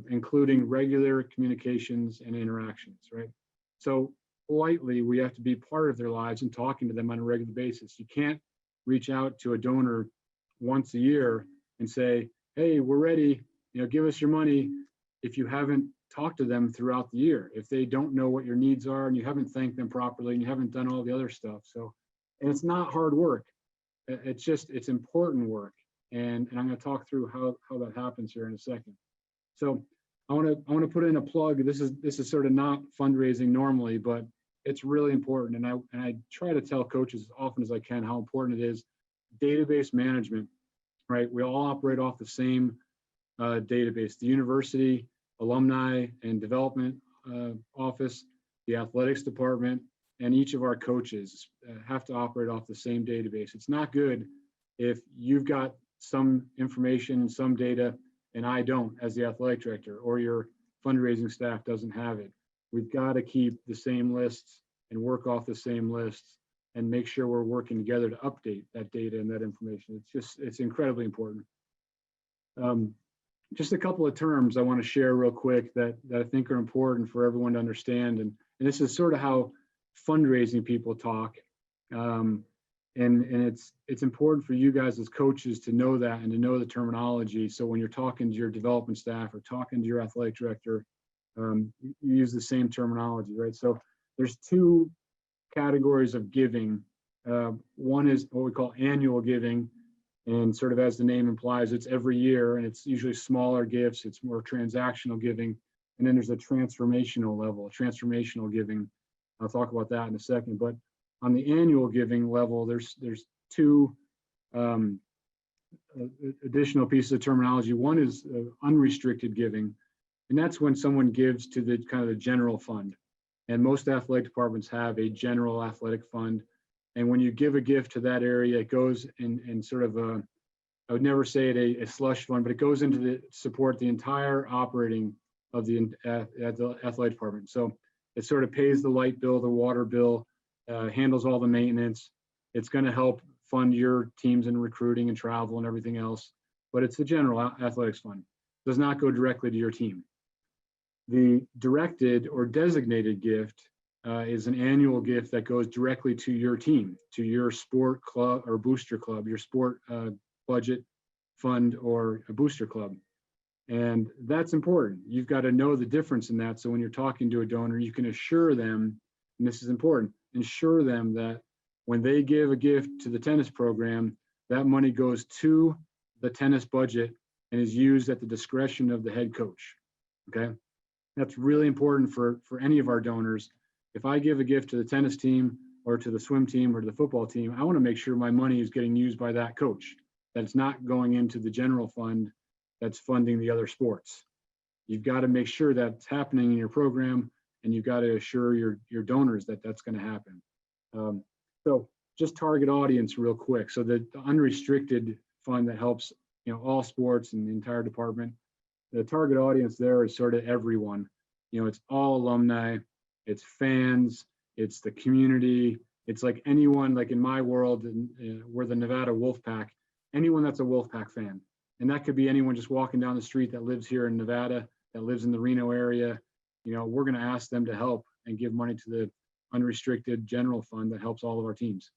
including regular communications and interactions, right? So politely, we have to be part of their lives and talking to them on a regular basis. You can't reach out to a donor once a year and say, hey, we're ready, give us your money, if you haven't talked to them throughout the year, if they don't know what your needs are and you haven't thanked them properly and you haven't done all the other stuff. So, and it's not hard work. It's important work. And I'm going to talk through how that happens here in a second. So I want to put in a plug. This is sort of not fundraising normally, but it's really important. And I try to tell coaches as often as I can how important it is. Database management right? We all operate off the same database. The university, alumni and development office, the athletics department, and each of our coaches have to operate off the same database. It's not good if you've got some information, some data, and I don't as the athletic director, or your fundraising staff doesn't have it. We've got to keep the same lists and work off the same lists and make sure we're working together to update that data and that information. It's incredibly important. Just a couple of terms I want to share real quick that I think are important for everyone to understand. And this is sort of how fundraising people talk. And it's important for you guys as coaches to know that and to know the terminology. So when you're talking to your development staff or talking to your athletic director, you use the same terminology, right? So there's two categories of giving. One is what we call annual giving. And sort of as the name implies, it's every year, and it's usually smaller gifts. It's more transactional giving. And then there's a transformational level, transformational giving. I'll talk about that in a second. But on the annual giving level, there's two additional pieces of terminology. One is unrestricted giving, and that's when someone gives to the kind of the general fund. And most athletic departments have a general athletic fund. And when you give a gift to that area, it goes in sort of a, I would never say it a slush fund, but it goes into the support the entire operating of the athletic department. So it sort of pays the light bill, the water bill, handles all the maintenance. It's going to help fund your teams in recruiting and travel and everything else. But it's the general athletics fund. It does not go directly to your team. The directed or designated gift is an annual gift that goes directly to your team, to your sport club or booster club, your sport budget fund or a booster club. And that's important. You've got to know the difference in that. So when you're talking to a donor, you can assure them, and this is important, ensure them that when they give a gift to the tennis program, that money goes to the tennis budget and is used at the discretion of the head coach, okay? That's really important for any of our donors. If I give a gift to the tennis team or to the swim team or to the football team, I want to make sure my money is getting used by that coach, that it's not going into the general fund that's funding the other sports. You've got to make sure that's happening in your program, and you've got to assure your donors that that's going to happen. So just target audience real quick. So the unrestricted fund that helps all sports and the entire department, the target audience there is sort of everyone. It's all alumni, it's fans, it's the community. It's like anyone, like in my world, we're the Nevada Wolfpack, anyone that's a Wolfpack fan. And that could be anyone just walking down the street that lives here in Nevada, that lives in the Reno area. We're going to ask them to help and give money to the unrestricted general fund that helps all of our teams.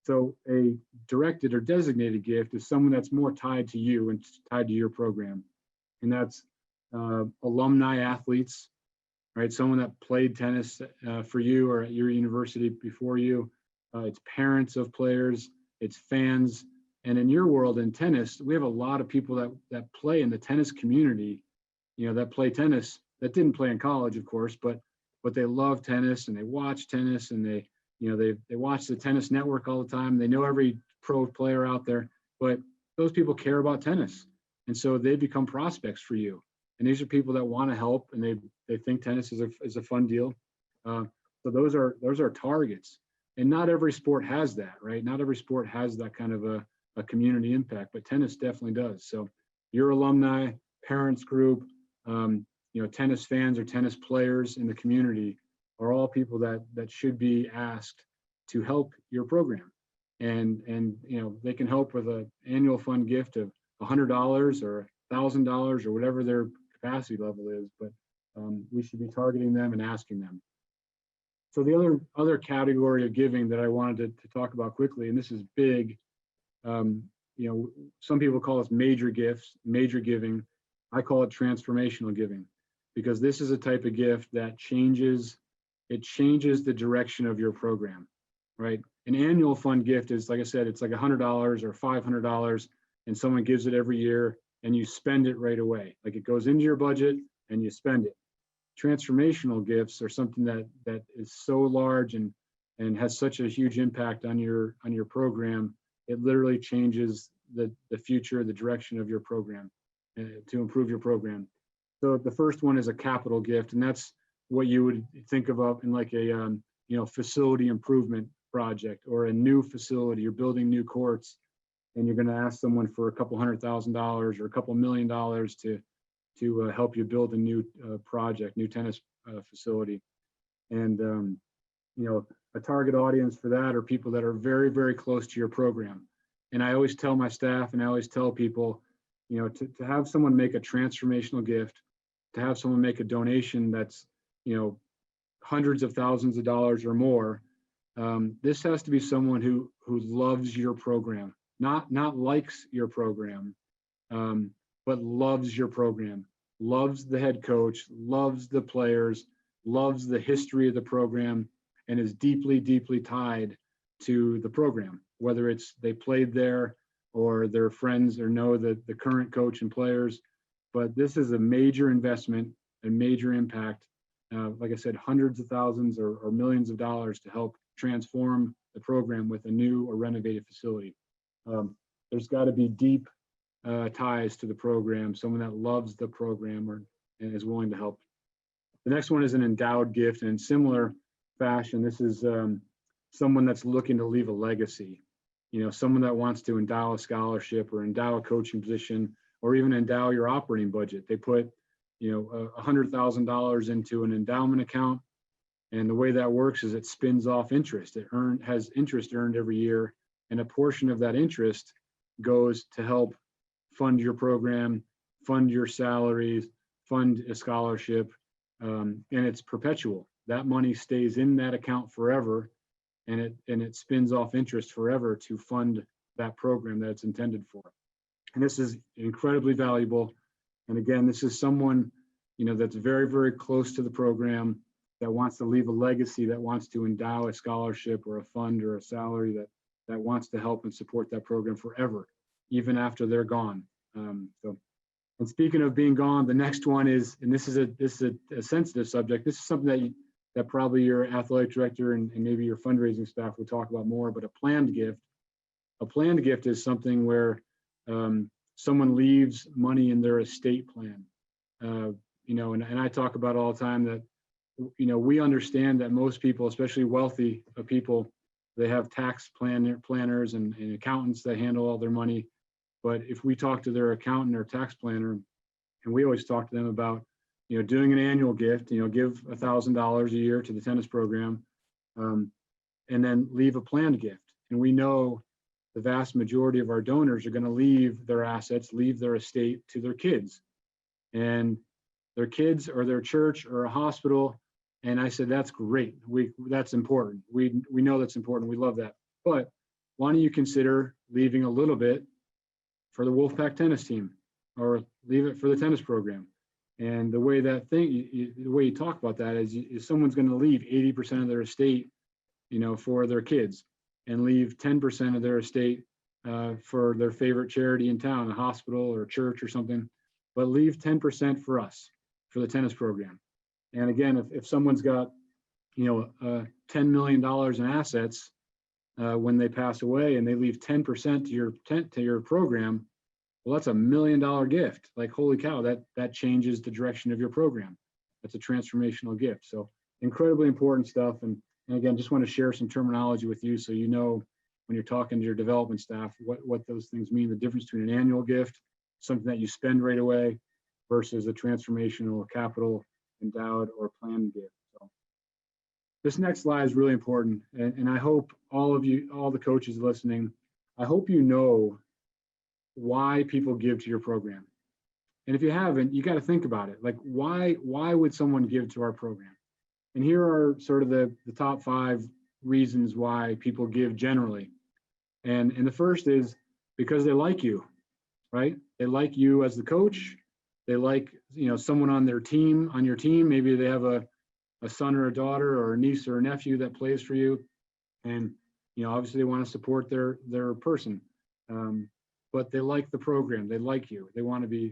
So a directed or designated gift is someone that's more tied to you and tied to your program. And that's alumni athletes, right? Someone that played tennis for you or at your university before you. It's parents of players, it's fans. And in your world in tennis, we have a lot of people that play in the tennis community, that play tennis, that didn't play in college, of course, but they love tennis and they watch tennis and they watch the tennis network all the time. They know every pro player out there, but those people care about tennis. And so they become prospects for you. And these are people that want to help and they think tennis is a fun deal. So those are targets. And not every sport has that, right? Not every sport has that kind of a community impact, but tennis definitely does. So your alumni, parents group, tennis fans or tennis players in the community are all people that should be asked to help your program. And they can help with an annual fund gift of $100 or $1,000 or whatever their capacity level is, but we should be targeting them and asking them. So the other category of giving that I wanted to talk about quickly, and this is big, some people call this major gifts, major giving. I call it transformational giving, because this is a type of gift that changes the direction of your program, right? An annual fund gift is, like I said, it's like $100 or $500, and someone gives it every year and you spend it right away. Like it goes into your budget and you spend it. Transformational gifts are something that is so large and has such a huge impact on your program. It literally changes the future, the direction of your program, to improve your program. So the first one is a capital gift, and that's what you would think of in like a facility improvement project or a new facility. You're building new courts, and you're going to ask someone for a couple $100,000 or a couple $1 million to help you build a new project, new tennis facility. And a target audience for that are people that are very, very close to your program. And I always tell my staff, and I always tell people, to have someone make a transformational gift, to have someone make a donation that's, hundreds of thousands of dollars or more, this has to be someone who loves your program, not likes your program, but loves your program, loves the head coach, loves the players, loves the history of the program, and is deeply, deeply tied to the program, whether it's they played there or they're friends or know the current coach and players. But this is a major investment and major impact. Like I said, hundreds of thousands or millions of dollars to help transform the program with a new or renovated facility. There's got to be deep ties to the program, someone that loves the program and is willing to help. The next one is an endowed gift, and in similar fashion, this is someone that's looking to leave a legacy. Someone that wants to endow a scholarship or endow a coaching position, or even endow your operating budget. They put $100,000 into an endowment account, and the way that works is it spins off interest. It has interest earned every year, and a portion of that interest goes to help fund your program, fund your salaries, fund a scholarship, and it's perpetual. That money stays in that account forever, and it spins off interest forever to fund that program that it's intended for. And this is incredibly valuable. And again, this is someone, that's very, very close to the program, that wants to leave a legacy, that wants to endow a scholarship or a fund or a salary that wants to help and support that program forever, even after they're gone. And speaking of being gone, the next one is, and this is a sensitive subject. This is something that probably your athletic director and maybe your fundraising staff will talk about more, but a planned gift. A planned gift is something where someone leaves money in their estate plan. And I talk about all the time that, we understand that most people, especially wealthy people, they have tax planners and accountants that handle all their money. But if we talk to their accountant or tax planner, and we always talk to them about, doing an annual gift, give $1,000 a year to the tennis program, and then leave a planned gift. And we know the vast majority of our donors are going to leave their assets, leave their estate to their kids, and their kids or their church or a hospital. And I said, that's great. That's important. We know that's important. We love that. But why don't you consider leaving a little bit for the Wolfpack tennis team, or leave it for the tennis program? And the way the way you talk about that is someone's going to leave 80% of their estate, for their kids, and leave 10% of their estate for their favorite charity in town, a hospital or a church or something, but leave 10% for us, for the tennis program. And again, if someone's got, $10 million in assets when they pass away, and they leave 10% to your program, well, that's $1 million gift. Like, holy cow, that changes the direction of your program. That's a transformational gift. So incredibly important stuff. And again, just want to share some terminology with you, so when you're talking to your development staff, what those things mean, the difference between an annual gift, something that you spend right away, versus a transformational, capital, endowed, or planned gift. So this next slide is really important. And I hope all the coaches listening, I hope you know why people give to your program. And if you haven't, you got to think about it. Like, why would someone give to our program? And here are sort of the top 5 reasons why people give generally. And the first is because they like you, right? They like you as the coach. They like, someone on your team. Maybe they have a son or a daughter or a niece or a nephew that plays for you. And, obviously they want to support their person. But they like the program. They like you. They want to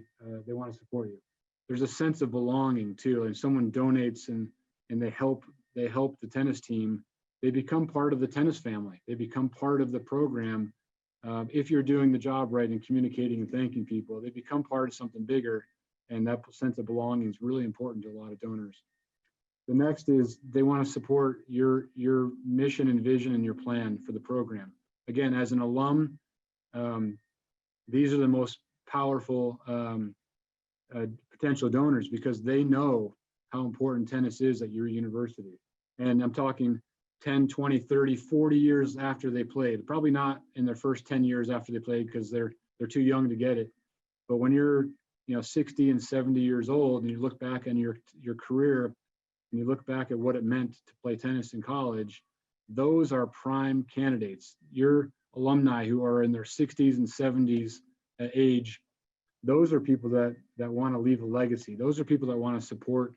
support you. There's a sense of belonging too. And someone donates and they help the tennis team. They become part of the tennis family. They become part of the program, if you're doing the job right and communicating and thanking people, they become part of something bigger. And that sense of belonging is really important to a lot of donors. The next is they want to support your mission and vision and your plan for the program. Again, as an alum, these are the most powerful potential donors because they know how important tennis is at your university. And I'm talking 10, 20, 30, 40 years after they played. Probably not in their first 10 years after they played because they're too young to get it. But when you're 60 and 70 years old and you look back on your career and you look back at what it meant to play tennis in college, those are prime candidates. Your alumni who are in their 60s and 70s age, those are people that want to leave a legacy. Those are people that want to support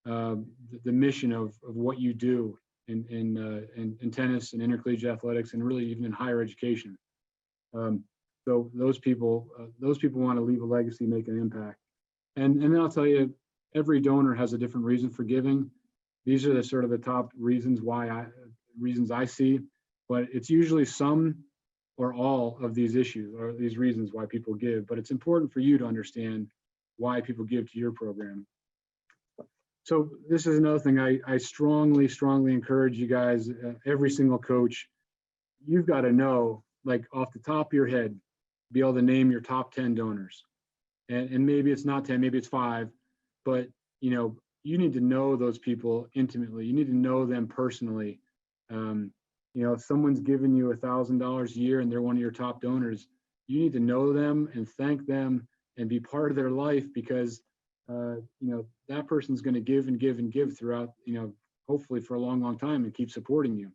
the mission of what you do in tennis and intercollegiate athletics and really even in higher education. So those people want to leave a legacy, make an impact. And then I'll tell you, every donor has a different reason for giving. These are the sort of the top reasons reasons I see, but it's usually some or all of these issues or these reasons why people give. But it's important for you to understand why people give to your program. So this is another thing I strongly encourage you guys, every single coach, you've got to know, like off the top of your head, be able to name your top 10 donors. And maybe it's not 10, maybe it's 5, but you need to know those people intimately. You need to know them personally. If someone's giving you $1,000 a year and they're one of your top donors, you need to know them and thank them and be part of their life because that person's going to give and give and give throughout, hopefully for a long time and keep supporting you.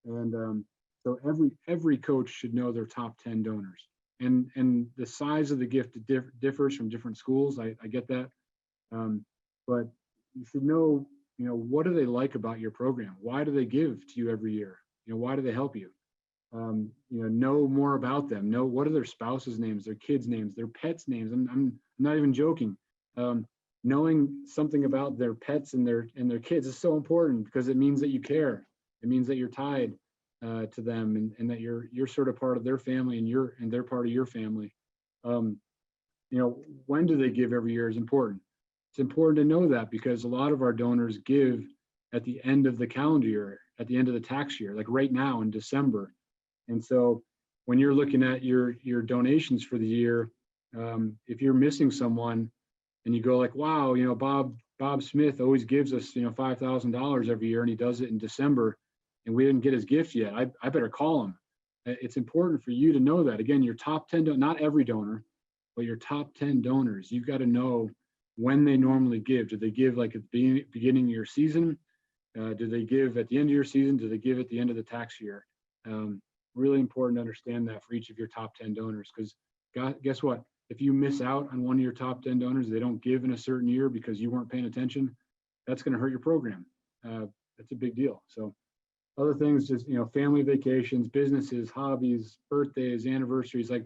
And so every coach should know their top 10 donors. And the size of the gift differs from different schools. I get that. But you should know, what do they like about your program? Why do they give to you every year? Why do they help you? Know more about them. Know what are their spouses' names, their kids' names, their pets' names. I'm not even joking. Knowing something about their pets and their kids is so important because it means that you care. It means that you're tied to them and that you're sort of part of their family and they're part of your family. When do they give every year is important. It's important to know that because a lot of our donors give at the end of the calendar year, at the end of the tax year, like right now in December. And so when you're looking at your donations for the year, if you're missing someone and you go like, wow, Bob Smith always gives us, $5,000 every year and he does it in December and we didn't get his gift yet. I better call him. It's important for you to know that. Again, your top 10, not every donor, but your top 10 donors, you've got to know when they normally give. Do they give like at the beginning of your season? Do they give at the end of your season? Do they give at the end of the tax year? Really important to understand that for each of your top 10 donors, because guess what? If you miss out on one of your top 10 donors, they don't give in a certain year because you weren't paying attention, that's going to hurt your program. That's a big deal. So other things, just, family vacations, businesses, hobbies, birthdays, anniversaries, like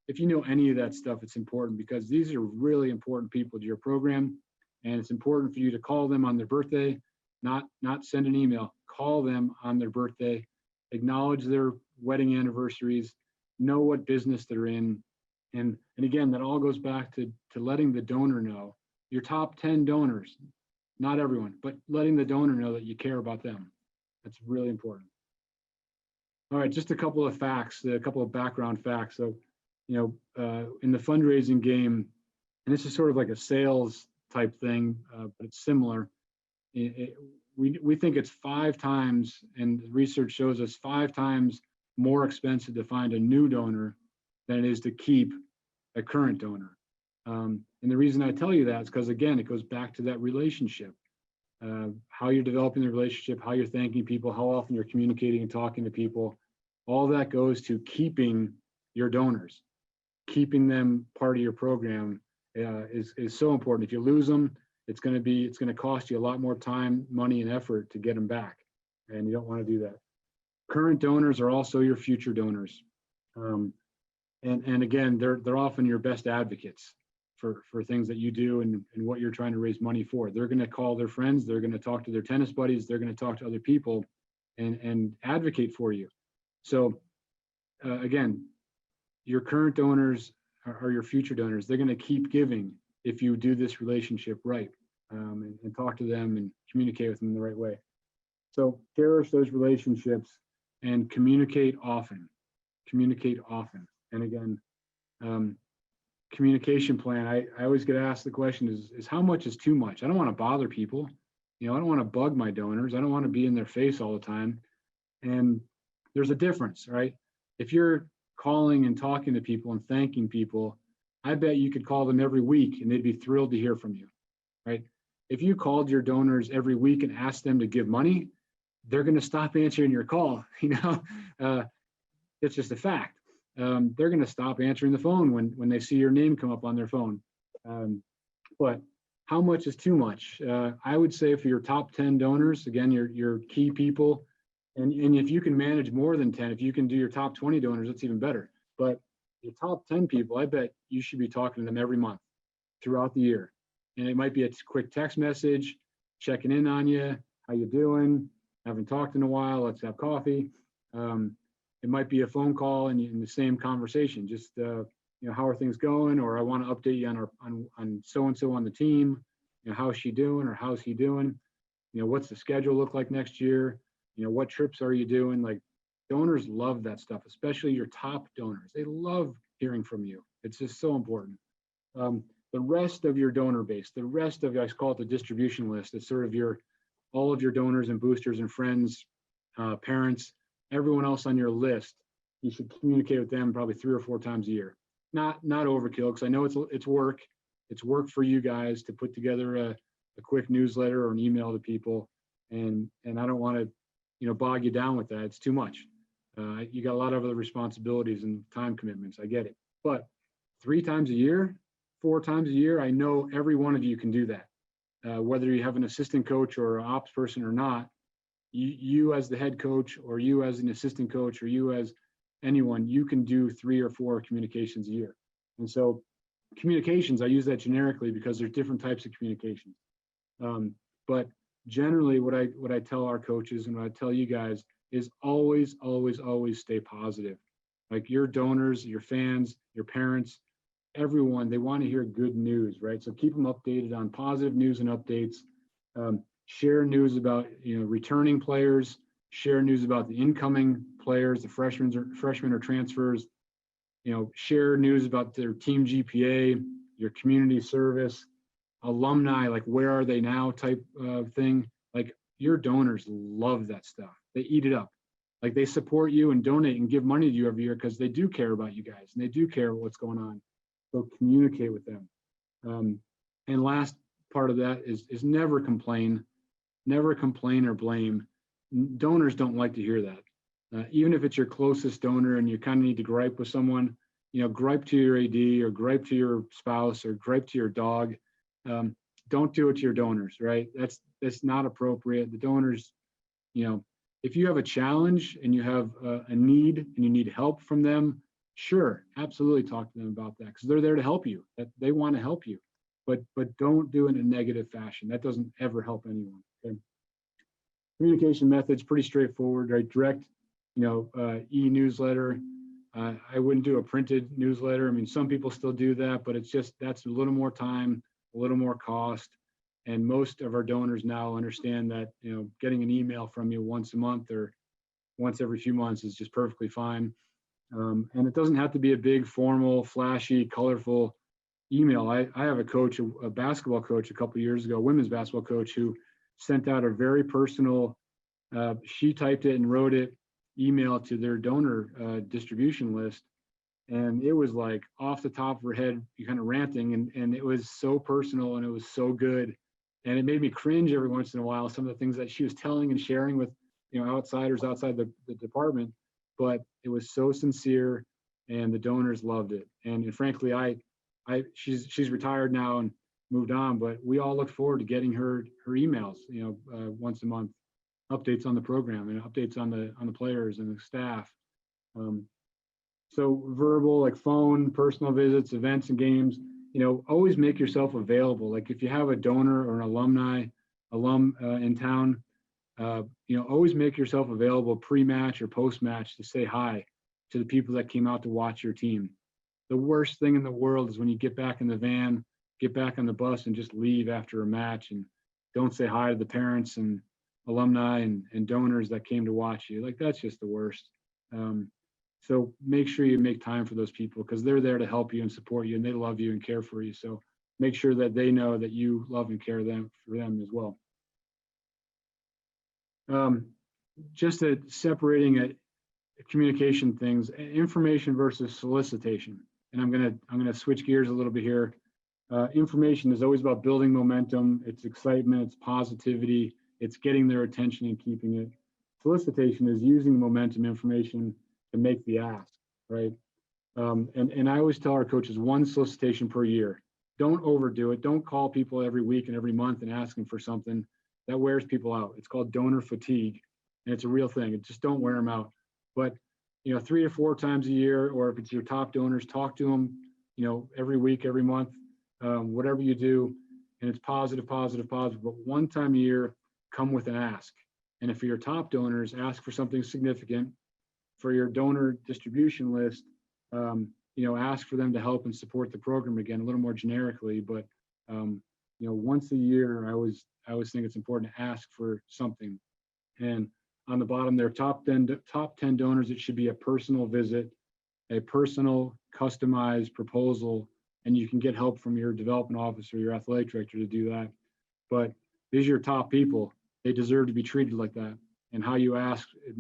if you know any of that stuff, it's important because these are really important people to your program. And it's important for you to call them on their birthday, not send an email, call them on their birthday, acknowledge their wedding anniversaries, know what business they're in. And again, that all goes back to letting the donor know, your top 10 donors, not everyone, but letting the donor know that you care about them. That's really important. All right, just a couple of facts, a couple of background facts. So, in the fundraising game, and this is sort of like a sales type thing, but it's similar. We think it's 5 times, and research shows us 5 times more expensive to find a new donor than it is to keep a current donor. And the reason I tell you that is because, again, it goes back to that relationship, how you're developing the relationship, how you're thanking people, how often you're communicating and talking to people. All that goes to keeping your donors, keeping them part of your program is so important. If you lose them, it's going to cost you a lot more time, money, and effort to get them back, and you don't want to do that. Current donors are also your future donors. And again, they're often your best advocates for things that you do and what you're trying to raise money for. They're going to call their friends, they're going to talk to their tennis buddies, they're going to talk to other people and advocate for you. So again, your current donors are your future donors. They're going to keep giving if you do this relationship right, and talk to them and communicate with them in the right way. So cherish those relationships and communicate often. Communicate often. And again, communication plan. I always get asked the question is how much is too much? I don't want to bother people. I don't want to bug my donors. I don't want to be in their face all the time. And there's a difference, right? If you're calling and talking to people and thanking people, I bet you could call them every week and they'd be thrilled to hear from you, right? If you called your donors every week and asked them to give money, they're going to stop answering your call. It's just a fact. They're going to stop answering the phone when they see your name come up on their phone. But how much is too much? I would say for your top 10 donors, again, your key people, and if you can manage more than 10, if you can do your top 20 donors, that's even better. But your top 10 people, I bet you should be talking to them every month throughout the year. And it might be a quick text message, checking in on you, how you doing, haven't talked in a while, let's have coffee. It might be a phone call and in the same conversation, just how are things going, or I want to update you on so-and-so on the team, how's she doing or how's he doing, what's the schedule look like next year, what trips are you doing? Like, donors love that stuff, especially your top donors. They love hearing from you. It's just so important. The rest of your donor base, the rest of, I call it the distribution list, it's sort of all of your donors and boosters and friends, parents, everyone else on your list. You should communicate with them probably 3 or 4 times a year. Not overkill, because I know it's work. It's work for you guys to put together a quick newsletter or an email to people, and I don't want to bog you down with that. It's too much. You got a lot of other responsibilities and time commitments. I get it. But 3 times a year, 4 times a year, I know every one of you can do that. Whether you have an assistant coach or an ops person or not, you as the head coach, or you as an assistant coach, or you as anyone, you can do 3 or 4 communications a year. And so communications, I use that generically because there's different types of communications. But generally what I tell our coaches and what I tell you guys is always, always, always stay positive. Like, your donors, your fans, your parents, everyone, they want to hear good news, right? So keep them updated on positive news and updates. Share news about returning players, share news about the incoming players, the freshmen or transfers, share news about their team GPA, your community service, alumni, like where are they now type of thing. Like, your donors love that stuff. They eat it up. Like, they support you and donate and give money to you every year because they do care about you guys and they do care what's going on. So communicate with them. And last part of that is never complain or blame. Donors don't like to hear that. Even if it's your closest donor and you kind of need to gripe with someone, gripe to your AD or gripe to your spouse or gripe to your dog. Don't do it to your donors, right? That's not appropriate. The donors, if you have a challenge and you have a need and you need help from them, sure, absolutely talk to them about that, because they're there to help you. They want to help you, but don't do it in a negative fashion. That doesn't ever help anyone. Okay? Communication methods, pretty straightforward, right? Direct, e-newsletter. I wouldn't do a printed newsletter. I mean, some people still do that, but that's a little more time, a little more cost. And most of our donors now understand that, getting an email from you once a month or once every few months is just perfectly fine. And it doesn't have to be a big, formal, flashy, colorful email. I have a coach, a basketball coach a couple of years ago, a women's basketball coach, who sent out a very personal, she typed it and wrote it, email to their donor distribution list. And it was like off the top of her head, kind of ranting, and it was so personal and it was so good. And it made me cringe every once in a while, some of the things that she was telling and sharing with, outsiders outside the department. But it was so sincere and the donors loved it. And frankly, she's retired now and moved on, but we all look forward to getting her emails, once a month, updates on the program and updates on the players and the staff. So verbal, like phone, personal visits, events and games, always make yourself available. Like, if you have a donor or an alum in town, always make yourself available pre-match or post-match to say hi to the people that came out to watch your team. The worst thing in the world is when you get back in the van, get back on the bus and just leave after a match and don't say hi to the parents and alumni and donors that came to watch you. Like, that's just the worst. So make sure you make time for those people, because they're there to help you and support you, and they love you and care for you. So make sure that they know that you love and care for them as well. Just separating communication things, information versus solicitation. And I'm gonna switch gears a little bit here. Information is always about building momentum. It's excitement, it's positivity, it's getting their attention and keeping it. Solicitation is using momentum information to make the ask, right? And I always tell our coaches 1 solicitation per year. Don't overdo it. Don't call people every week and every month and ask them for something. That wears people out. It's called donor fatigue, and it's a real thing. Just don't wear them out. But 3 or 4 times a year, or if it's your top donors, talk to them, every week, every month, whatever you do, and it's positive, positive, positive. But 1 time a year, come with an ask. And if for your top donors, ask for something significant. For your donor distribution list, ask for them to help and support the program again, a little more generically. But once a year, I always think it's important to ask for something. And on the bottom there, top 10 donors, it should be a personal visit, a personal customized proposal, and you can get help from your development officer, your athletic director to do that. But these are your top people. They deserve to be treated like that. And how you ask, it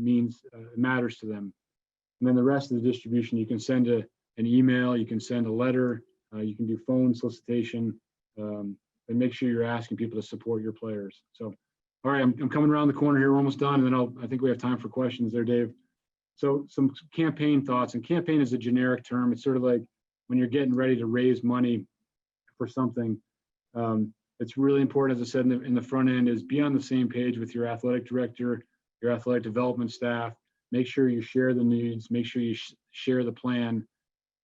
matters to them. And then the rest of the distribution, you can send an email, you can send a letter, you can do phone solicitation, and make sure you're asking people to support your players. So, all right, I'm coming around the corner here. We're almost done, and then I think we have time for questions there, Dave. So some campaign thoughts, and campaign is a generic term. It's sort of like when you're getting ready to raise money for something. It's really important, as I said in the front end, is be on the same page with your athletic director, your athletic development staff. Make sure you share the needs, make sure you share the plan,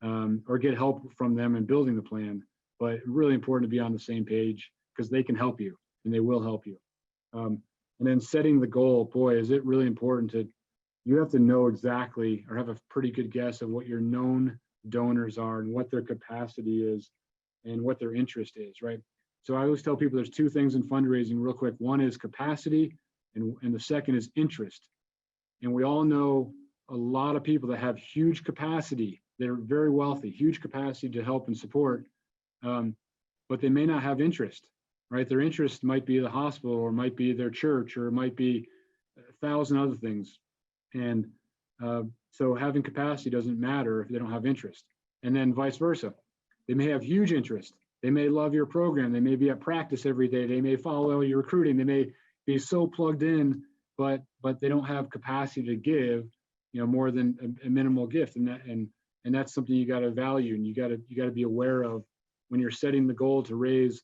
or get help from them in building the plan. But really important to be on the same page, because they can help you and they will help you. And then setting the goal, boy, is it really important you have to know exactly, or have a pretty good guess of what your known donors are and what their capacity is and what their interest is, right? So I always tell people there's 2 things in fundraising real quick. One is capacity, and the second is interest. And we all know a lot of people that have huge capacity. They're very wealthy, huge capacity to help and support, but they may not have interest, right? Their interest might be the hospital, or might be their church, or it might be 1,000 other things. And so having capacity doesn't matter if they don't have interest. And then vice versa. They may have huge interest. They may love your program. They may be at practice every day. They may follow your recruiting. They may be so plugged in, but they don't have capacity to give, more than a minimal gift. And that's something you got to value, and you got to be aware of when you're setting the goal to raise,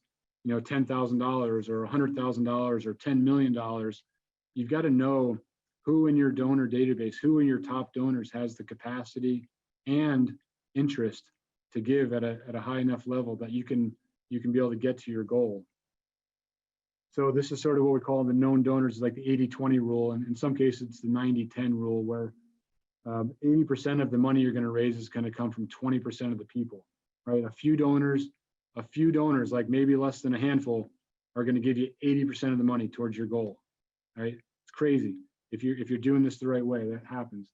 $10,000 or $100,000 or $10 million. You've got to know who in your donor database, who in your top donors has the capacity and interest to give at a high enough level that you can be able to get to your goal. So this is sort of what we call the known donors, like the 80-20 rule, and in some cases it's the 90-10 rule, where 80% of the money you're going to raise is going to come from 20% of the people, right? A few donors, like maybe less than a handful, are going to give you 80% of the money towards your goal, right? It's crazy. If you're doing this the right way, that happens.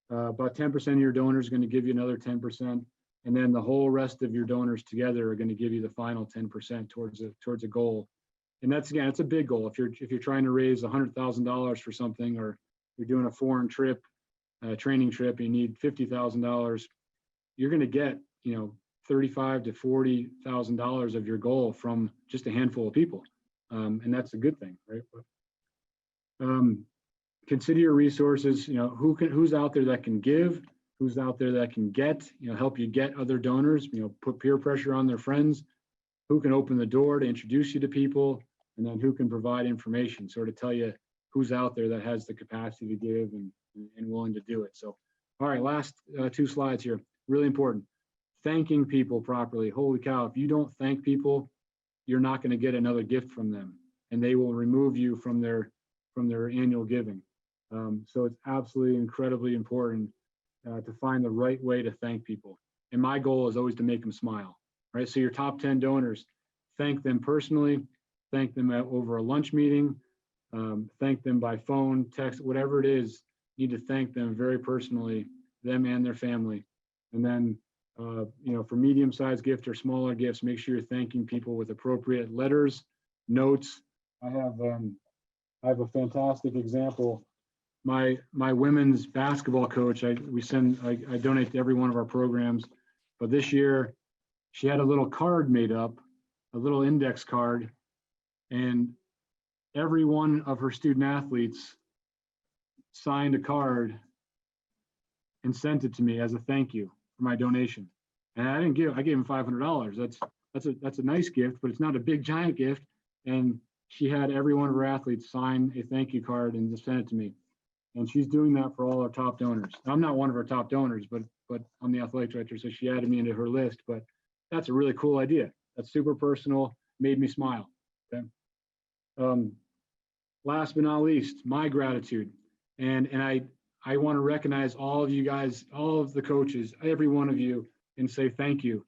About 10% of your donors are going to give you another 10%, and then the whole rest of your donors together are going to give you the final 10% towards a goal. And that's, again, it's a big goal. If you're trying to raise $100,000 for something, or you're doing a foreign trip, training trip, you need $50,000, you're going to get, $35,000 to $40,000 of your goal from just a handful of people, and that's a good thing, right? Consider your resources. Who's out there that can give, who's out there that can get, help you get other donors. Put peer pressure on their friends. Who can open the door to introduce you to people, and then who can provide information, sort of tell you who's out there that has the capacity to give and willing to do it. So, all right, last 2 slides here, really important. Thanking people properly. Holy cow, if you don't thank people, you're not going to get another gift from them, and they will remove you from their annual giving. So it's absolutely incredibly important to find the right way to thank people. And my goal is always to make them smile, right? So your top 10 donors, thank them personally, thank them over a lunch meeting, thank them by phone, text, whatever it is, you need to thank them very personally, them and their family. And then, for medium-sized gifts or smaller gifts, make sure you're thanking people with appropriate letters, notes. I have a fantastic example. My women's basketball coach, I donate to every one of our programs, but this year she had a little card made up, a little index card, and every one of her student athletes signed a card and sent it to me as a thank you for my donation. And I gave him $500. That's a nice gift, but it's not a big giant gift. And she had every one of her athletes sign a thank you card and just send it to me. And she's doing that for all our top donors. I'm not one of her top donors, but I'm the athletic director, so she added me into her list. But that's a really cool idea. That's super personal, made me smile. Okay. Last but not least, my gratitude. And I want to recognize all of you guys, all of the coaches, every one of you, and say thank you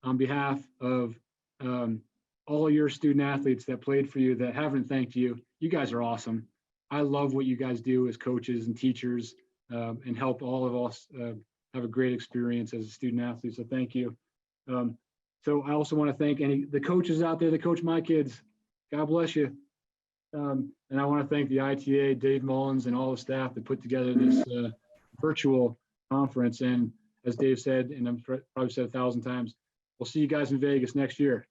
on behalf of all your student athletes that played for you that haven't thanked you. You guys are awesome. I love what you guys do as coaches and teachers, and help all of us have a great experience as a student athlete. So thank you. So I also want to thank the coaches out there that coach my kids. God bless you. And I want to thank the ITA, Dave Mullins, and all the staff that put together this virtual conference. And as Dave said, and I've probably said 1,000 times, we'll see you guys in Vegas next year.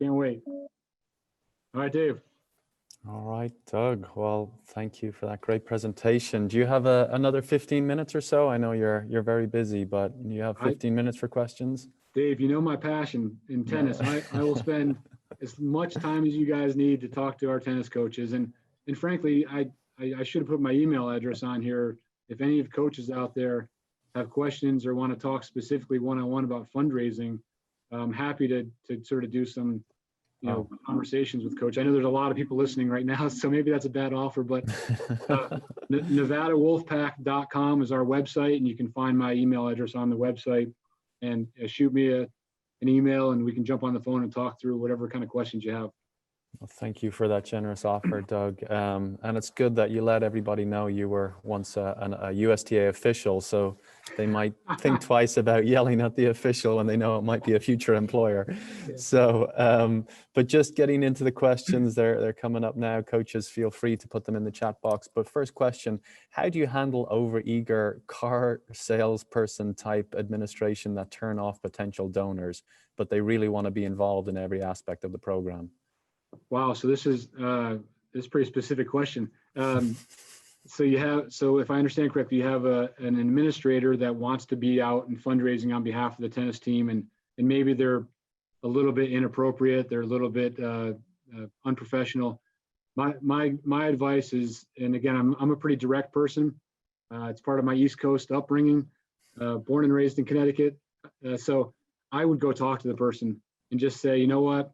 Can't wait. All right, Dave. All right, Doug. Well, thank you for that great presentation. Do you have another 15 minutes or so? I know you're very busy, but you have 15 minutes for questions? Dave, you know my passion in tennis. I will spend as much time as you guys need to talk to our tennis coaches. And frankly, I should have put my email address on here. If any of the coaches out there have questions or want to talk specifically one-on-one about fundraising, I'm happy to sort of do some conversations with Coach. I know there's a lot of people listening right now, so maybe that's a bad offer, but NevadaWolfpack.com is our website, and you can find my email address on the website, and shoot me an email, and we can jump on the phone and talk through whatever kind of questions you have. Well, thank you for that generous offer, Doug. And it's good that you let everybody know you were once a USTA official, so they might think twice about yelling at the official when they know it might be a future employer. Yeah. So, but just getting into the questions, they're coming up now. Coaches, feel free to put them in the chat box. But first question, how do you handle overeager car salesperson type administration that turn off potential donors, but they really want to be involved in every aspect of the program? Wow, so this is a pretty specific question. So if I understand correctly, you have an administrator that wants to be out and fundraising on behalf of the tennis team, and maybe they're a little bit inappropriate, they're a little bit unprofessional. My advice is, and again, I'm a pretty direct person. It's part of my East Coast upbringing, born and raised in Connecticut. So I would go talk to the person and just say, you know what?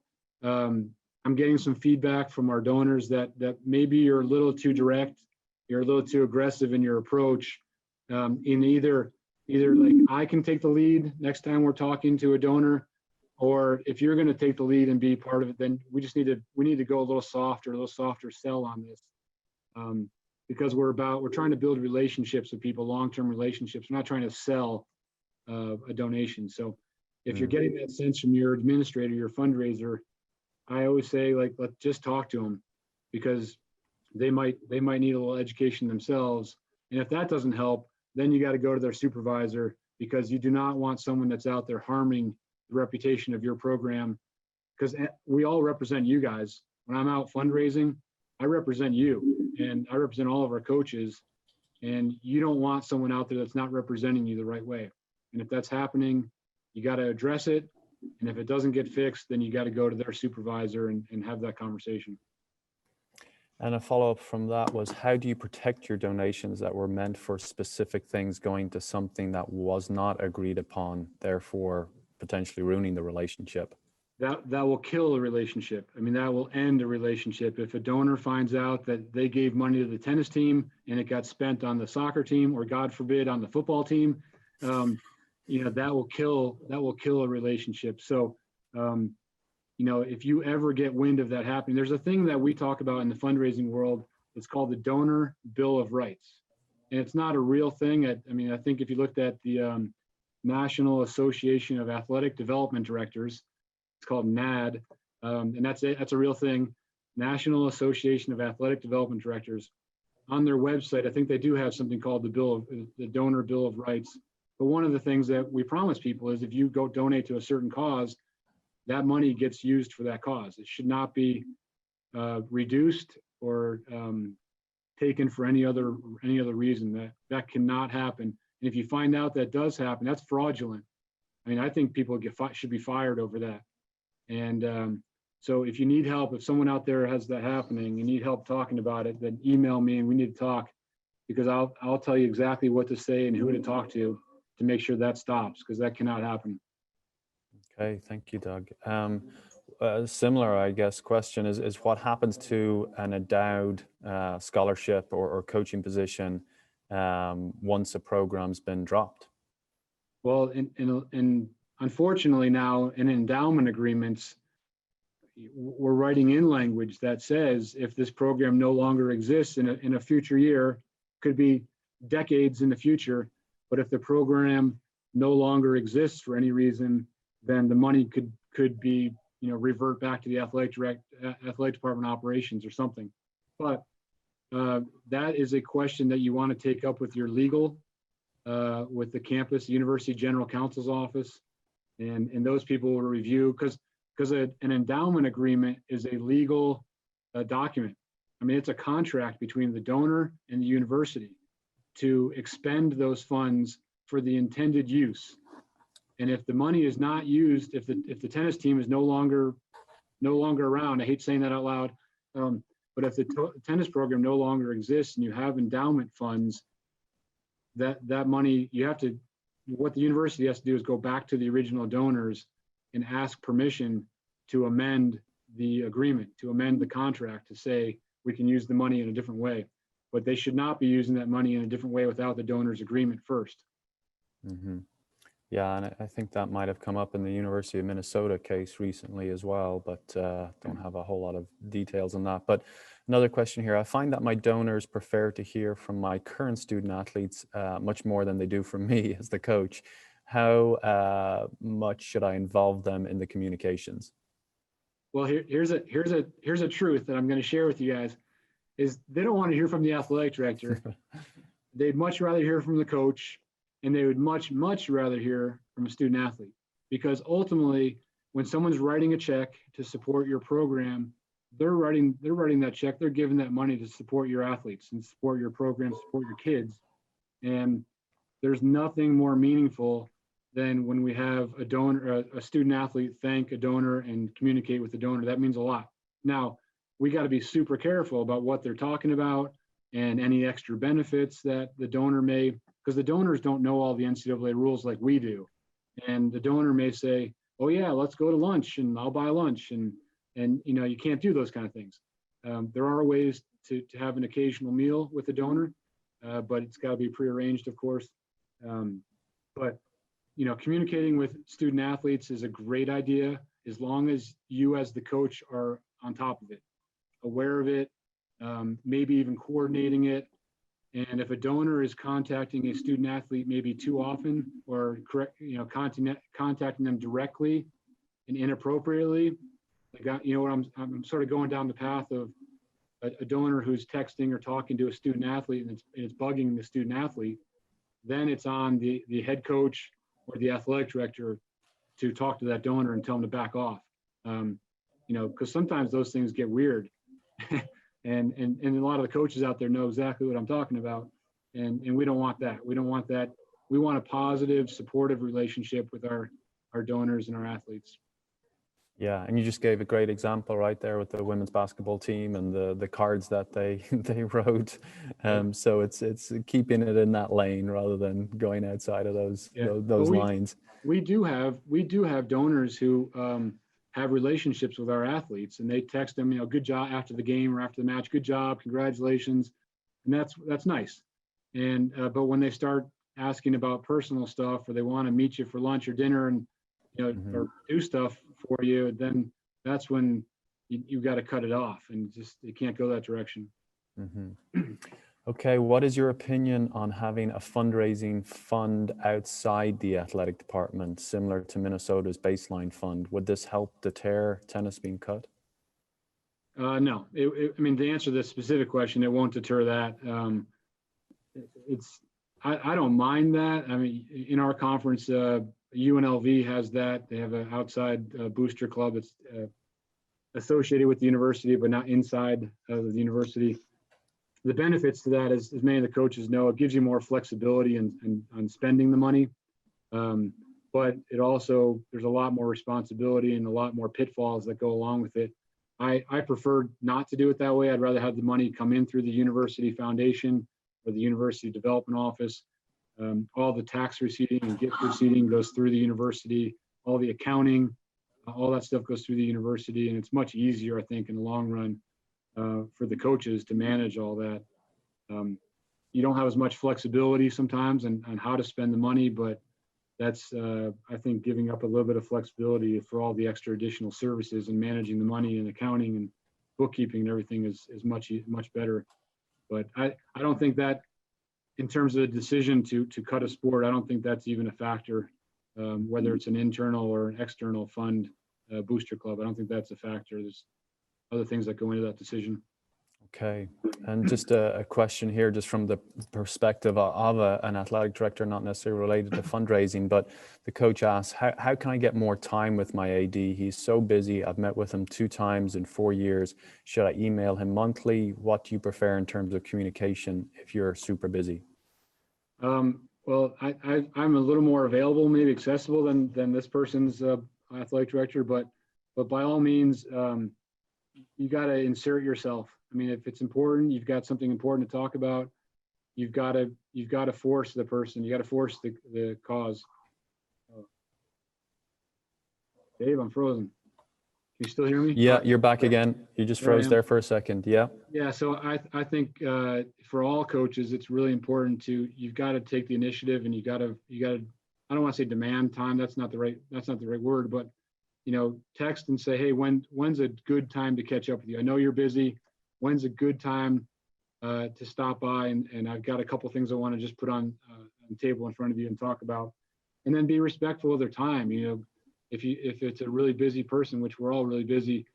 I'm getting some feedback from our donors that maybe you're a little too direct, you're a little too aggressive in your approach. In either like I can take the lead next time we're talking to a donor, or if you're going to take the lead and be part of it, then we need to go a little softer sell on this, because we're trying to build relationships with people, long-term relationships. We're not trying to sell a donation. So if you're getting that sense from your administrator, your fundraiser, I always say, like, let's just talk to them, because they might need a little education themselves. And if that doesn't help, then you got to go to their supervisor, because you do not want someone that's out there harming the reputation of your program, because we all represent you guys. When I'm out fundraising, I represent you, and I represent all of our coaches, and you don't want someone out there that's not representing you the right way. And if that's happening, you got to address it. And if it doesn't get fixed, then you got to go to their supervisor and have that conversation. And a follow-up from that was, how do you protect your donations that were meant for specific things going to something that was not agreed upon, therefore potentially ruining the relationship? that will kill a relationship. I mean, that will end a relationship. If a donor finds out that they gave money to the tennis team and it got spent on the soccer team, or God forbid on the football team, that will kill a relationship. So, if you ever get wind of that happening, there's a thing that we talk about in the fundraising world. It's called the Donor Bill of Rights. And it's not a real thing. I think if you looked at the National Association of Athletic Development Directors, it's called NAD, and that's a real thing. National Association of Athletic Development Directors. On their website, I think they do have something called the Donor Bill of Rights. But one of the things that we promise people is if you go donate to a certain cause, that money gets used for that cause. It should not be reduced or taken for any other reason. That cannot happen. And if you find out that does happen, that's fraudulent. I mean, I think people should be fired over that. And so if you need help, if someone out there has that happening, you need help talking about it, then email me and we need to talk, because I'll tell you exactly what to say and who to talk to make sure that stops, because that cannot happen. Okay, thank you, Doug. Similar, I guess, question is what happens to an endowed scholarship or coaching position once a program's been dropped? Well, in unfortunately now in endowment agreements, we're writing in language that says if this program no longer exists in a future year, could be decades in the future, but if the program no longer exists for any reason, then the money could be revert back to the athletic department operations or something. But that is a question that you want to take up with your legal, with the campus, University General Counsel's office, and those people will review, because an endowment agreement is a legal document. I mean, it's a contract between the donor and the university to expend those funds for the intended use. And if the money is not used, if the tennis team is no longer around, I hate saying that out loud, but if the tennis program no longer exists and you have endowment funds, that money, what the university has to do is go back to the original donors and ask permission to amend the agreement, to amend the contract, to say we can use the money in a different way. But they should not be using that money in a different way without the donor's agreement first. Mm-hmm. Yeah, and I think that might have come up in the University of Minnesota case recently as well, but don't have a whole lot of details on that. But another question here, I find that my donors prefer to hear from my current student athletes much more than they do from me as the coach. How much should I involve them in the communications? Well, here's a truth that I'm going to share with you guys, is they don't want to hear from the athletic director. They'd much rather hear from the coach, and they would much rather hear from a student athlete, because ultimately when someone's writing a check to support your program, they're writing that check, they're giving that money to support your athletes and support your program, support your kids. And there's nothing more meaningful than when we have a donor, a student athlete thank a donor and communicate with the donor. That means a lot. Now, we got to be super careful about what they're talking about and any extra benefits that the donor may, because the donors don't know all the NCAA rules like we do. And the donor may say, oh yeah, let's go to lunch and I'll buy lunch. And you can't do those kind of things. There are ways to have an occasional meal with the donor, but it's got to be prearranged, of course. But communicating with student athletes is a great idea, as long as you as the coach are on top of it, aware of it, maybe even coordinating it. And if a donor is contacting a student athlete maybe too often, or contacting them directly and inappropriately, I'm sort of going down the path of a donor who's texting or talking to a student athlete and it's bugging the student athlete, then it's on the head coach or the athletic director to talk to that donor and tell them to back off. Because sometimes those things get weird. And a lot of the coaches out there know exactly what I'm talking about. And we don't want that. We don't want that. We want a positive, supportive relationship with our donors and our athletes. Yeah, and you just gave a great example right there with the women's basketball team and the cards that they wrote. So it's keeping it in that lane rather than going outside of those lines. We do have donors who have relationships with our athletes, and they text them, good job after the game or after the match, good job, congratulations. And that's nice. And, but when they start asking about personal stuff, or they want to meet you for lunch or dinner and, or do stuff for you, then that's when you've got to cut it off, and just, it can't go that direction. Okay, what is your opinion on having a fundraising fund outside the athletic department, similar to Minnesota's baseline fund? Would this help deter tennis being cut? No, I mean, to answer this specific question, it won't deter that. I don't mind that. I mean, in our conference, UNLV has that. They have an outside booster club that's associated with the university, but not inside of the university. The benefits to that, as many of the coaches know, it gives you more flexibility on spending the money. But it also, there's a lot more responsibility and a lot more pitfalls that go along with it. I prefer not to do it that way. I'd rather have the money come in through the university foundation or the university development office. All the tax receipting and gift receipting goes through the university. All the accounting, all that stuff goes through the university. And it's much easier, I think, in the long run, for the coaches to manage all that. You don't have as much flexibility sometimes on how to spend the money, but that's, I think, giving up a little bit of flexibility for all the extra additional services, and managing the money and accounting and bookkeeping and everything is much better. But I don't think that, in terms of the decision to cut a sport, I don't think that's even a factor, whether it's an internal or an external fund booster club. I don't think that's a factor. There's other things that go into that decision. Okay, and just a question here, just from the perspective of an athletic director, not necessarily related to fundraising, but the coach asks, how can I get more time with my AD? He's so busy. I've met with him 2 times in 4 years. Should I email him monthly? What do you prefer in terms of communication if you're super busy? Well, I'm a little more available, maybe accessible than this person's athletic director, but by all means, you got to insert yourself. I mean, if it's important, you've got something important to talk about, you've got to force the person, you got to force the cause. Dave, I'm frozen. Can you still hear me? Yeah, you're back again. You just froze there for a second. Yeah. Yeah. So I think for all coaches, it's really important you've got to take the initiative, and you got to, I don't want to say demand time. That's not the right word, but, text and say, hey, when's a good time to catch up with you? I know you're busy. When's a good time to stop by? And I've got a couple things I want to just put on the table in front of you and talk about, and then be respectful of their time. If it's a really busy person, which we're all really busy,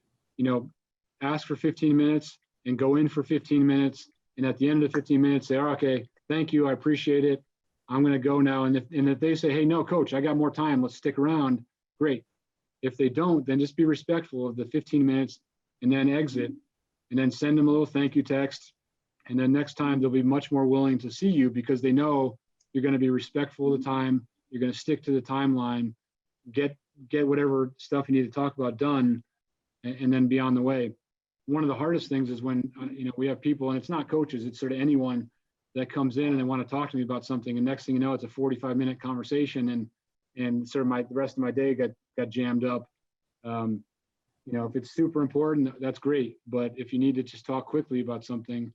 ask for 15 minutes and go in for 15 minutes. And at the end of the 15 minutes, say, oh, okay, thank you. I appreciate it. I'm going to go now. And if they say, hey, no, coach, I got more time, let's stick around. Great. If they don't, then just be respectful of the 15 minutes and then exit, and then send them a little thank you text. And then next time they'll be much more willing to see you, because they know you're going to be respectful of the time. You're going to stick to the timeline, get whatever stuff you need to talk about done, and then be on the way. One of the hardest things is when, we have people, and it's not coaches, it's sort of anyone that comes in and they want to talk to me about something. And next thing you know, it's a 45-minute conversation, and sort of the rest of my day got jammed up. If it's super important, that's great. But if you need to just talk quickly about something,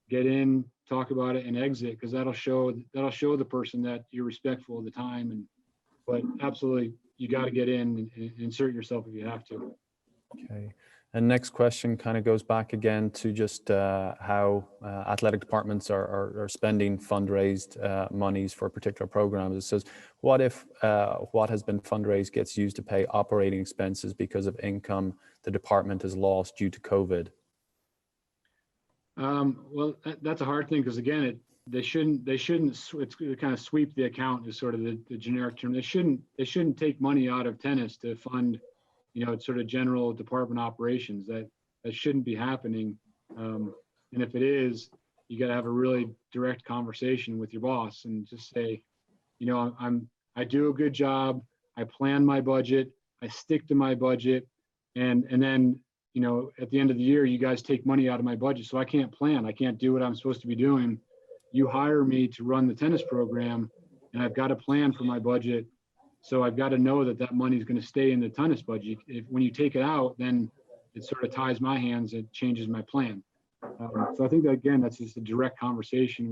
get in, talk about it, and exit, because that'll show the person that you're respectful of the time. But absolutely, you got to get in and insert yourself if you have to. Okay. And next question kind of goes back again to just how athletic departments are spending fundraised monies for particular programs. It says, what if what has been fundraised gets used to pay operating expenses because of income the department has lost due to COVID? Well, that's a hard thing, because again, they shouldn't. It's kind of sweep the account is sort of the generic term. They shouldn't take money out of tennis to fund, sort of general department operations. That shouldn't be happening. And if it is, you got to have a really direct conversation with your boss and just say, I do a good job. I plan my budget. I stick to my budget. And then, at the end of the year, you guys take money out of my budget. So I can't plan. I can't do what I'm supposed to be doing. You hire me to run the tennis program, and I've got a plan for my budget. So I've got to know that that money is going to stay in the tennis budget. When you take it out, then it sort of ties my hands. It changes my plan. So I think that, again, that's just a direct conversation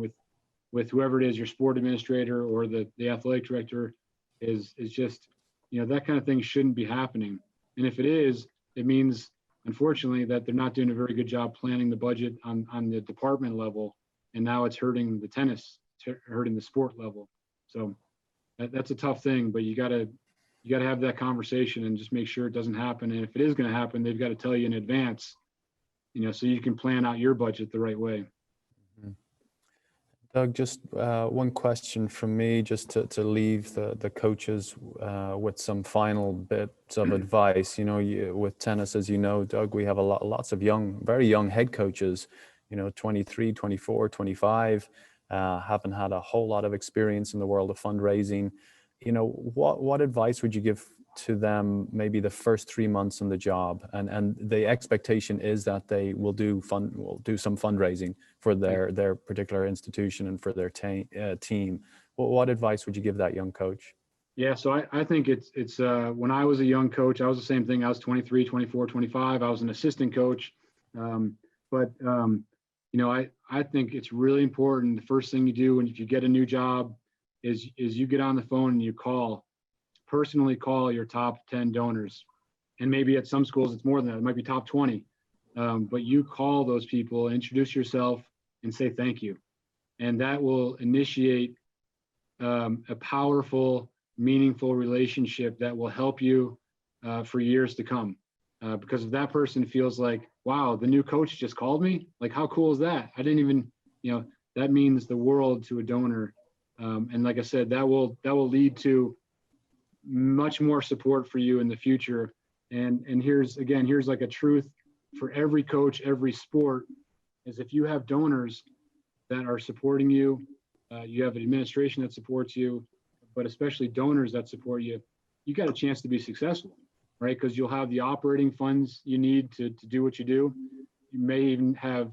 with whoever it is, your sport administrator or the athletic director, is just, that kind of thing shouldn't be happening. And if it is, it means, unfortunately, that they're not doing a very good job planning the budget on the department level. And now it's hurting the tennis, hurting the sport level. So that's a tough thing, but you gotta have that conversation and just make sure it doesn't happen. And if it is going to happen, they've got to tell you in advance, so you can plan out your budget the right way. Doug, just one question from me, just to leave the coaches with some final bits of advice. With tennis, as you know, Doug, we have lots of very young head coaches, 23, 24, 25, haven't had a whole lot of experience in the world of fundraising. What advice would you give to them maybe the first 3 months on the job, and the expectation is that they will do some fundraising for their particular institution and for their team? What advice would you give that young coach? Yeah, so I think it's when I was a young coach, I was the same thing. I was 23, 24, 25. I was an assistant coach. I think it's really important. The first thing you do if you get a new job is you get on the phone and you personally call your top 10 donors. And maybe at some schools it's more than that. It might be top 20. But you call those people, introduce yourself, and say thank you. And that will initiate a powerful, meaningful relationship that will help you for years to come. Because if that person feels like, wow, the new coach just called me, like, how cool is that? I didn't even, that means the world to a donor. And like I said, that will lead to much more support for you in the future. And here's like a truth for every coach, every sport, is if you have donors that are supporting you, you have an administration that supports you, but especially donors that support you, you got a chance to be successful, right? Because you'll have the operating funds you need to do what you do. You may even have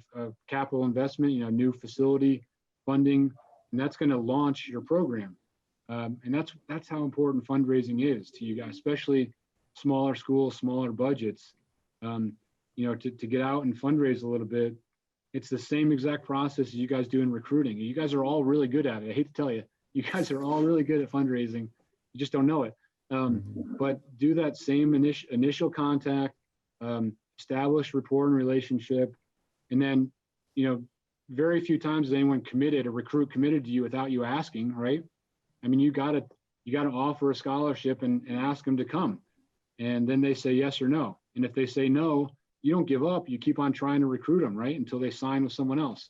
capital investment, new facility funding, and that's going to launch your program. And that's how important fundraising is to you guys, especially smaller schools, smaller budgets. To get out and fundraise a little bit, it's the same exact process as you guys do in recruiting. You guys are all really good at it. I hate to tell you, you guys are all really good at fundraising. You just don't know it. But do that same initial contact, establish rapport and relationship, and then, very few times has anyone committed, a recruit committed to you without you asking, right? I mean, you gotta offer a scholarship and ask them to come, and then they say yes or no. And if they say no, you don't give up. You keep on trying to recruit them, right, until they sign with someone else.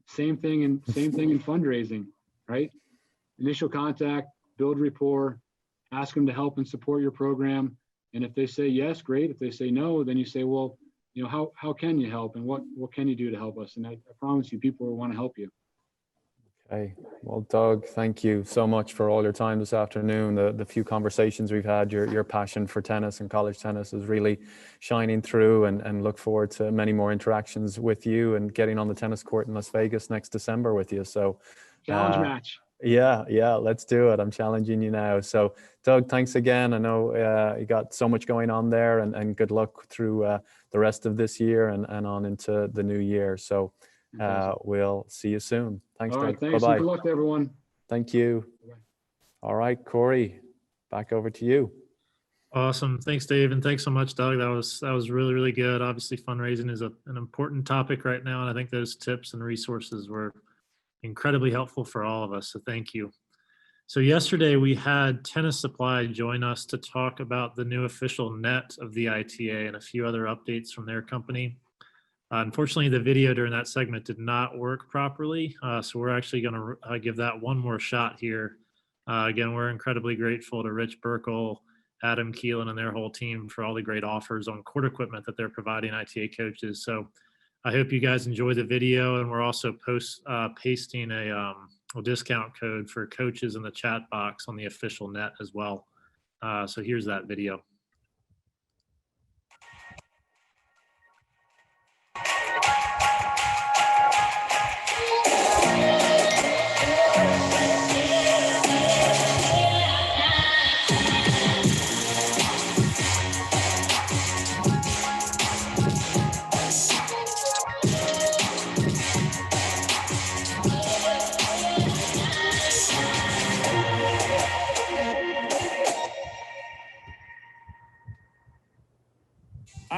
Same thing in fundraising, right? Initial contact, build rapport, ask them to help and support your program. And if they say yes, great. If they say no, then you say, well, how can you help, and what can you do to help us? And I promise you, people will want to help you. Okay. Well, Doug, thank you so much for all your time this afternoon. The few conversations we've had, your passion for tennis and college tennis is really shining through, and look forward to many more interactions with you and getting on the tennis court in Las Vegas next December with you. So challenge match. Yeah, let's do it. I'm challenging you now. So Doug, thanks again. I know you got so much going on there, and good luck through the rest of this year and on into the new year. So we'll see you soon. Thanks, all Doug. right, thanks. Bye-bye. Good luck to everyone. Thank you. Bye-bye. All right, Corey, back over to you. Awesome. Thanks, Dave. And thanks so much, Doug. That was really, really good. Obviously, fundraising is an important topic right now. And I think those tips and resources were incredibly helpful for all of us. So thank you. So yesterday we had Tennis Supply join us to talk about the new official net of the ITA and a few other updates from their company. Unfortunately, the video during that segment did not work properly. So we're actually going to give that one more shot here. Again, we're incredibly grateful to Rich Burkle, Adam Keelan, and their whole team for all the great offers on court equipment that they're providing ITA coaches. So I hope you guys enjoy the video, and we're also pasting a discount code for coaches in the chat box on the official net as well. So here's that video.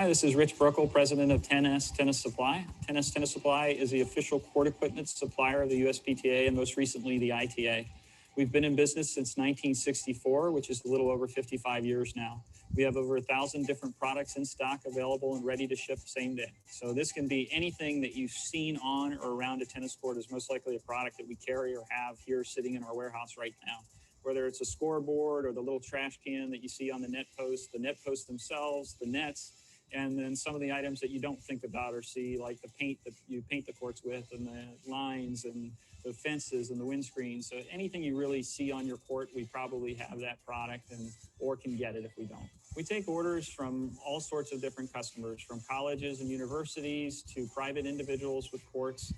This is Rich Bruckle, president of Tennis Supply. Tennis Supply is the official court equipment supplier of the USPTA and most recently the ITA. We've been in business since 1964, which is a little over 55 years now. We have over 1,000 different products in stock available and ready to ship same day. So this can be anything that you've seen on or around a tennis court is most likely a product that we carry or have here sitting in our warehouse right now. Whether it's a scoreboard or the little trash can that you see on the net posts themselves, the nets, and then some of the items that you don't think about or see, like the paint that you paint the courts with, and the lines and the fences and the windscreens. So anything you really see on your court, we probably have that product or can get it if we don't. We take orders from all sorts of different customers, from colleges and universities to private individuals with courts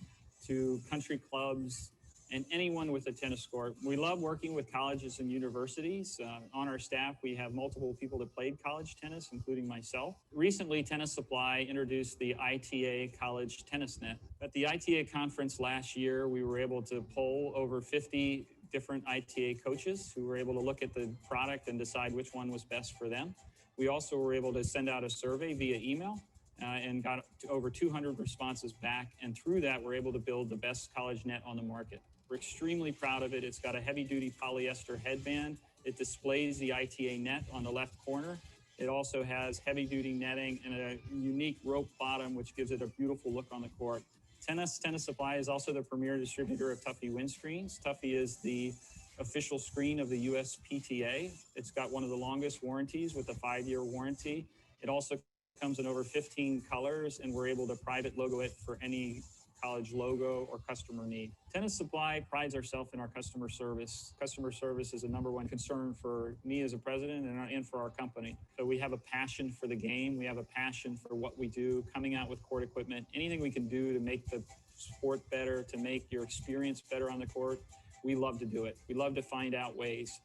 to country clubs and anyone with a tennis court. We love working with colleges and universities. On our staff, we have multiple people that played college tennis, including myself. Recently, Tennis Supply introduced the ITA College Tennis Net. At the ITA conference last year, we were able to poll over 50 different ITA coaches who were able to look at the product and decide which one was best for them. We also were able to send out a survey via email and got over 200 responses back. And through that, we're able to build the best college net on the market. We're extremely proud of it. It's got a heavy-duty polyester headband. It displays the ITA net on the left corner. It also has heavy-duty netting and a unique rope bottom, which gives it a beautiful look on the court. Tennis Supply is also the premier distributor of Tuffy windscreens. Tuffy is the official screen of the USPTA. It's got one of the longest warranties with a 5-year warranty. It also comes in over 15 colors, and we're able to private logo it for any college logo or customer need. Tennis Supply prides ourselves in our customer service. Customer service is a #1 concern for me as a president and for our company. So we have a passion for the game. We have a passion for what we do, coming out with court equipment, anything we can do to make the sport better, to make your experience better on the court. We love to do it. We love to find out ways.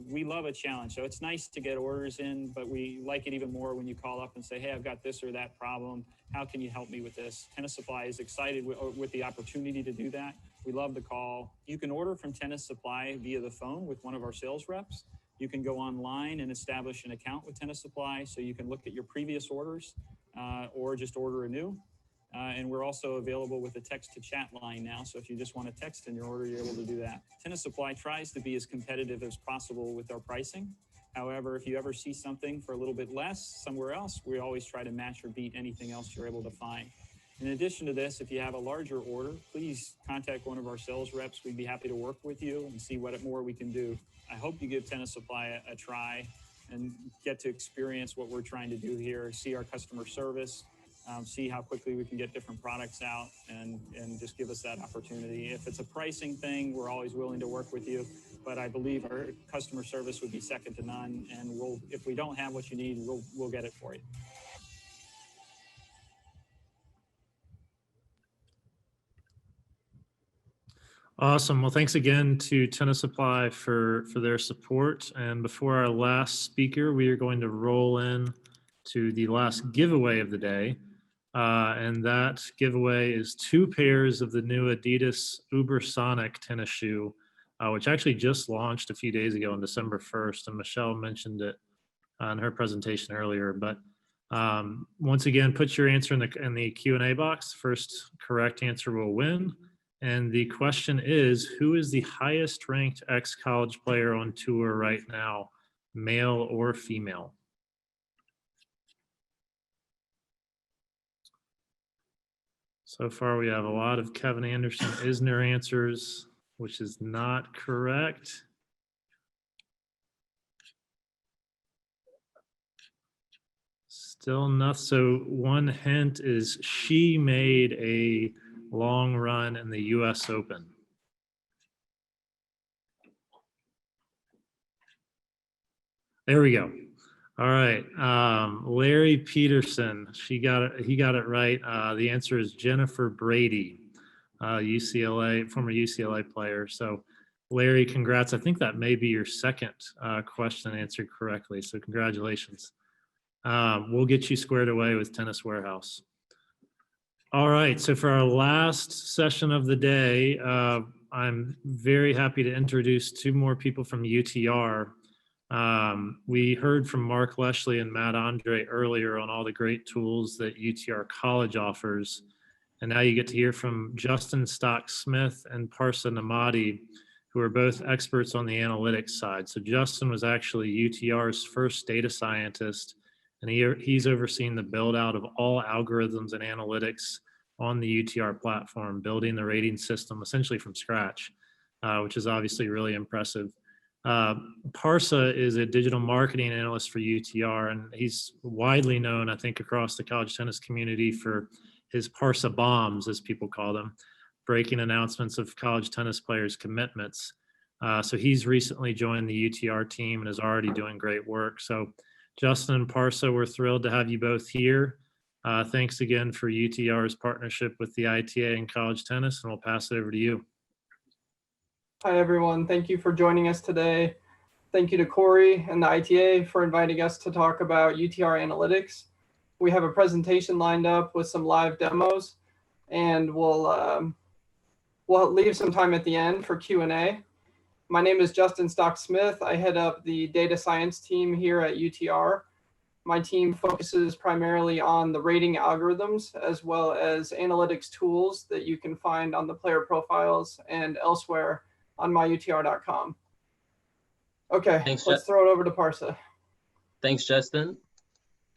We love a challenge. So it's nice to get orders in, but we like it even more when you call up and say, hey, I've got this or that problem. How can you help me with this? Tennis Supply is excited with the opportunity to do that. We love the call. You can order from Tennis Supply via the phone with one of our sales reps. You can go online and establish an account with Tennis Supply so you can look at your previous orders or just order anew. And we're also available with a text-to-chat line now. So if you just want to text in your order, you're able to do that. Tennis Supply tries to be as competitive as possible with our pricing. However, if you ever see something for a little bit less somewhere else, we always try to match or beat anything else you're able to find. In addition to this, if you have a larger order, please contact one of our sales reps. We'd be happy to work with you and see what more we can do. I hope you give Tennis Supply a try and get to experience what we're trying to do here, see our customer service, see how quickly we can get different products out and just give us that opportunity. If it's a pricing thing, we're always willing to work with you, but I believe our customer service would be second to none. And if we don't have what you need, we'll get it for you. Awesome. Well, thanks again to Tennis Supply for their support. And before our last speaker, we are going to roll in to the last giveaway of the day. And that giveaway is 2 pairs of the new Adidas Ubersonic tennis shoe, which actually just launched a few days ago on December 1st. And Michelle mentioned it in her presentation earlier. But once again, put your answer in the Q&A box. First correct answer will win. And the question is, who is the highest ranked ex-college player on tour right now, male or female? So far, we have a lot of Kevin Anderson Isner answers, which is not correct. Still not. So one hint is she made a long run in the US Open. There we go. All right, Larry Peterson, he got it right. The answer is Jennifer Brady, former UCLA player. So Larry, congrats. I think that may be your second question answered correctly. So congratulations. We'll get you squared away with Tennis Warehouse. All right, so for our last session of the day, I'm very happy to introduce 2 more people from UTR. We heard from Mark Leshley and Matt Andre earlier on all the great tools that UTR College offers. And now you get to hear from Justin Stock-Smith and Parsa Namadi, who are both experts on the analytics side. So Justin was actually UTR's first data scientist, and he's overseen the build out of all algorithms and analytics on the UTR platform, building the rating system essentially from scratch, which is obviously really impressive. Parsa is a digital marketing analyst for UTR, and he's widely known, I think, across the college tennis community for his Parsa bombs, as people call them, breaking announcements of college tennis players' commitments. So he's recently joined the UTR team and is already doing great work. So Justin and Parsa, we're thrilled to have you both here. Thanks again for UTR's partnership with the ITA and college tennis, and we'll pass it over to you. Hi, everyone. Thank you for joining us today. Thank you to Corey and the ITA for inviting us to talk about UTR analytics. We have a presentation lined up with some live demos, and we'll leave some time at the end for Q&A. My name is Justin Stock-Smith. I head up the data science team here at UTR. My team focuses primarily on the rating algorithms as well as analytics tools that you can find on the player profiles and elsewhere on myutr.com. Okay, let's throw it over to Parsa. Thanks, Justin.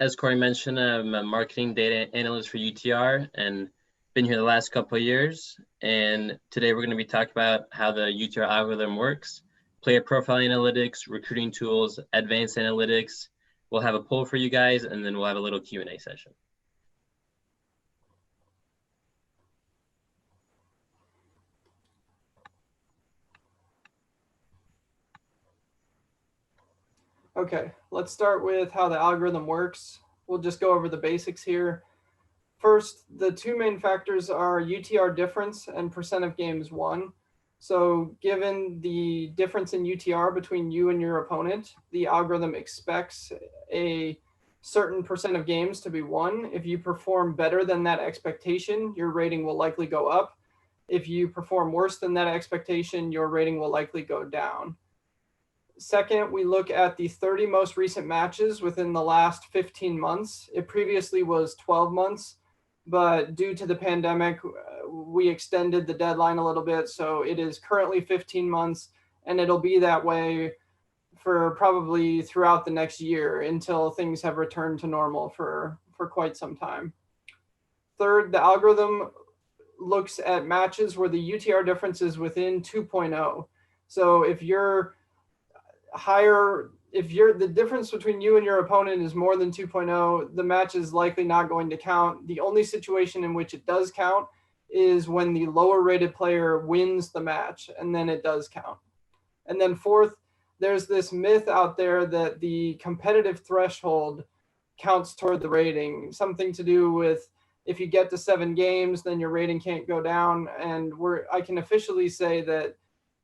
As Corey mentioned, I'm a marketing data analyst for UTR and been here the last couple of years. And today we're going to be talking about how the UTR algorithm works, player profile analytics, recruiting tools, advanced analytics. We'll have a poll for you guys, and then we'll have a little Q&A session. Okay, let's start with how the algorithm works. We'll just go over the basics here. First, the two main factors are UTR difference and percent of games won. So given the difference in UTR between you and your opponent, the algorithm expects a certain percent of games to be won. If you perform better than that expectation, your rating will likely go up. If you perform worse than that expectation, your rating will likely go down. Second, we look at the 30 most recent matches within the last 15 months. It previously was 12 months, but due to the pandemic, we extended the deadline a little bit. So it is currently 15 months, and it'll be that way for probably throughout the next year until things have returned to normal for quite some time. Third, the algorithm looks at matches where the UTR difference is within 2.0. So if you're higher, the difference between you and your opponent is more than 2.0, the match is likely not going to count. The only situation in which it does count is when the lower rated player wins the match, and then it does count. And then fourth, there's this myth out there that the competitive threshold counts toward the rating, something to do with if you get to 7 games, then your rating can't go down. And I can officially say that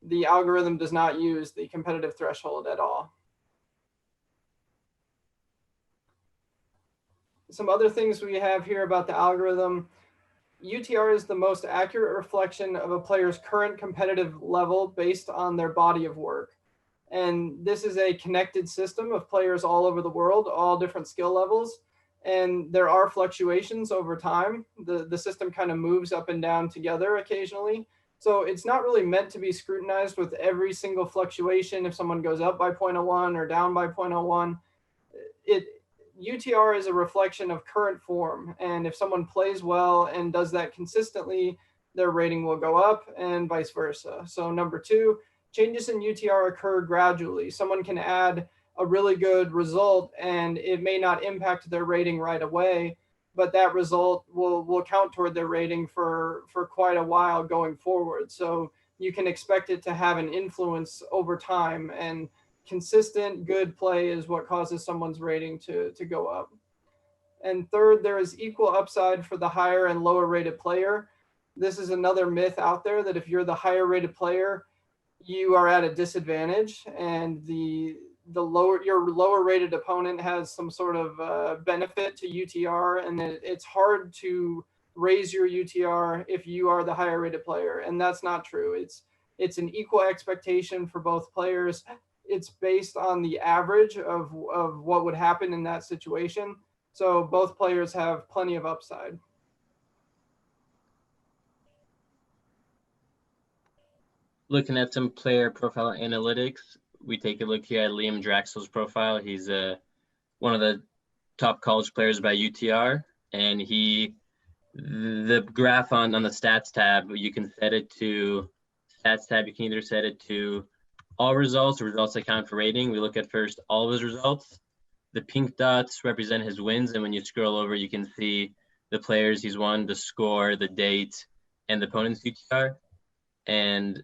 the algorithm does not use the competitive threshold at all. Some other things we have here about the algorithm. UTR is the most accurate reflection of a player's current competitive level based on their body of work. And this is a connected system of players all over the world, all different skill levels. And there are fluctuations over time. The system kind of moves up and down together occasionally. So it's not really meant to be scrutinized with every single fluctuation. If someone goes up by 0.01 or down by 0.01, UTR is a reflection of current form. And if someone plays well and does that consistently, their rating will go up and vice versa. So number 2, changes in UTR occur gradually. Someone can add a really good result and it may not impact their rating right away, but that result will count toward their rating for quite a while going forward. So you can expect it to have an influence over time, and consistent good play is what causes someone's rating to go up. And third, there is equal upside for the higher and lower rated player. This is another myth out there that if you're the higher rated player, you are at a disadvantage, and your lower rated opponent has some sort of benefit to UTR, and it's hard to raise your UTR if you are the higher rated player. And that's not true. It's an equal expectation for both players. it's based on the average of what would happen in that situation. So both players have plenty of upside. Looking at some player profile analytics, we take a look here at Liam Draxel's profile. He's one of the top college players by UTR, and the graph on the stats tab, you can set it to stats tab. You can either set it to all results or results that count for rating. We look at first all of his results. The pink dots represent his wins, and when you scroll over, you can see the players he's won, the score, the date, and the opponent's UTR. And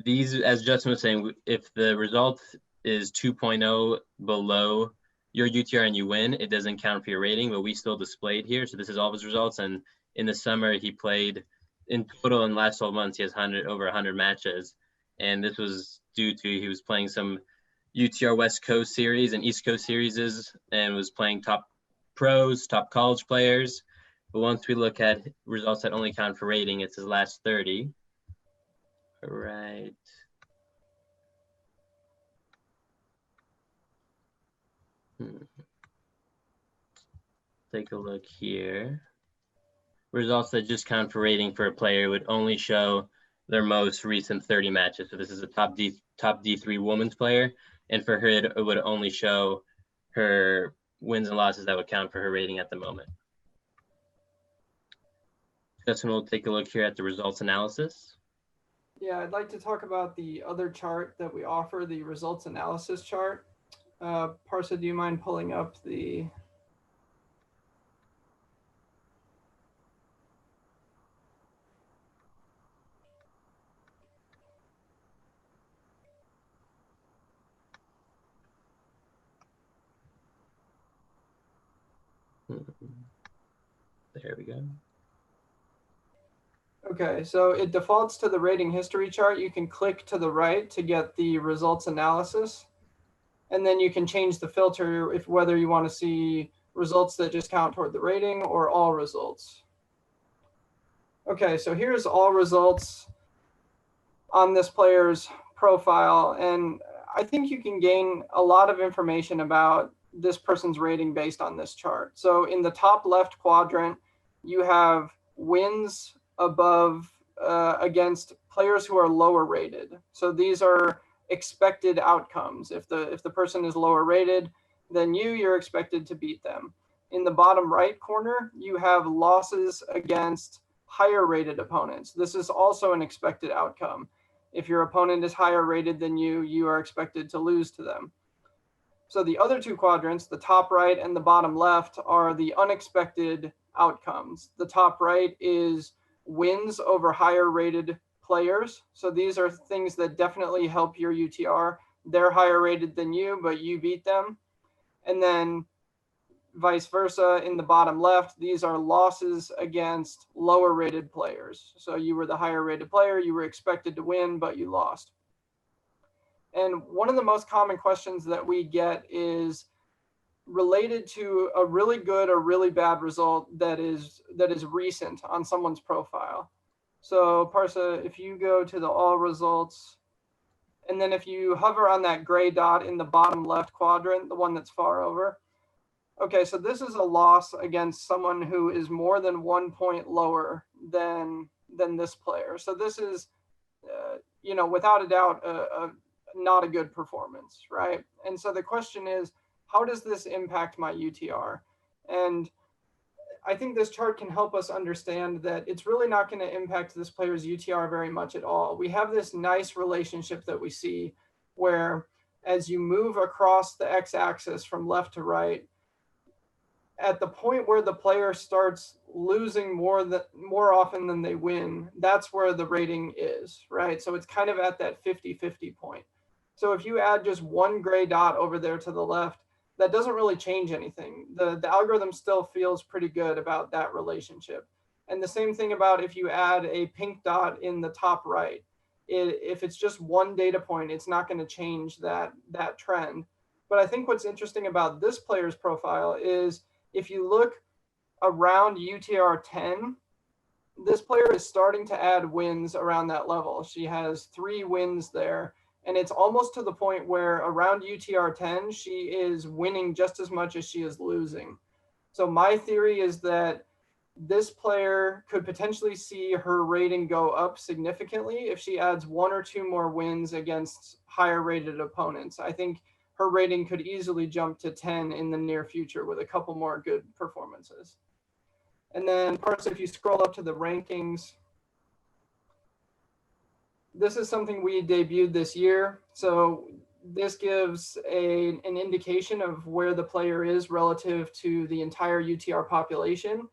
these, as Justin was saying, if the result is 2.0 below your UTR and you win, it doesn't count for your rating, but we still displayed here. So this is all of his results. And in the summer, he played in total in the last 12 months, he has over 100 matches. And this was due to he was playing some UTR West Coast series and East Coast series and was playing top pros, top college players. But once we look at results that only count for rating, it's his last 30. All right. Take a look here. Results that just count for rating for a player would only show their most recent 30 matches. So this is a top D3 women's player, and for her it would only show her wins and losses that would count for her rating at the moment. Justin will take a look here at the results analysis. Yeah, I'd like to talk about the other chart that we offer, the results analysis chart. Parsa, do you mind pulling up the... There we go. Okay, so it defaults to the rating history chart. You can click to the right to get the results analysis. And then you can change the filter if whether you want to see results that just count toward the rating or all results. Okay, so here's all results on this player's profile. And I think you can gain a lot of information about this person's rating based on this chart. So in the top left quadrant, you have wins above against players who are lower rated. So these are expected outcomes. If the person is lower rated than you're expected to beat them. In the bottom right corner, you have losses against higher rated opponents. This is also an expected outcome. If your opponent is higher rated than you are expected to lose to them. So the other two quadrants, the top right and the bottom left, are the unexpected outcomes. The top right is wins over higher rated players. So these are things that definitely help your UTR. They're higher rated than you, but you beat them. And then vice versa in the bottom left, these are losses against lower rated players. So you were the higher rated player, you were expected to win, but you lost. And one of the most common questions that we get is related to a really good or really bad result that is recent on someone's profile. So Parsa, if you go to the all results, and then if you hover on that gray dot in the bottom left quadrant, the one that's far over. Okay, so this is a loss against someone who is more than 1 point lower than this player. So this is, without a doubt, not a good performance, right? And so the question is, how does this impact my UTR? And I think this chart can help us understand that it's really not going to impact this player's UTR very much at all. We have this nice relationship that we see where as you move across the x-axis from left to right, at the point where the player starts losing more often than they win, that's where the rating is, right? So it's kind of at that 50-50 point. So if you add just one gray dot over there to the left, that doesn't really change anything. The algorithm still feels pretty good about that relationship. And the same thing about if you add a pink dot in the top right. If it's just one data point, it's not going to change that trend. But I think what's interesting about this player's profile is if you look around UTR 10, this player is starting to add wins around that level. She has 3 wins there. And it's almost to the point where around UTR 10, she is winning just as much as she is losing. So my theory is that this player could potentially see her rating go up significantly if she adds 1 or 2 more wins against higher rated opponents. I think her rating could easily jump to 10 in the near future with a couple more good performances. And then, of course, if you scroll up to the rankings, this is something we debuted this year. So this gives an indication of where the player is relative to the entire UTR population.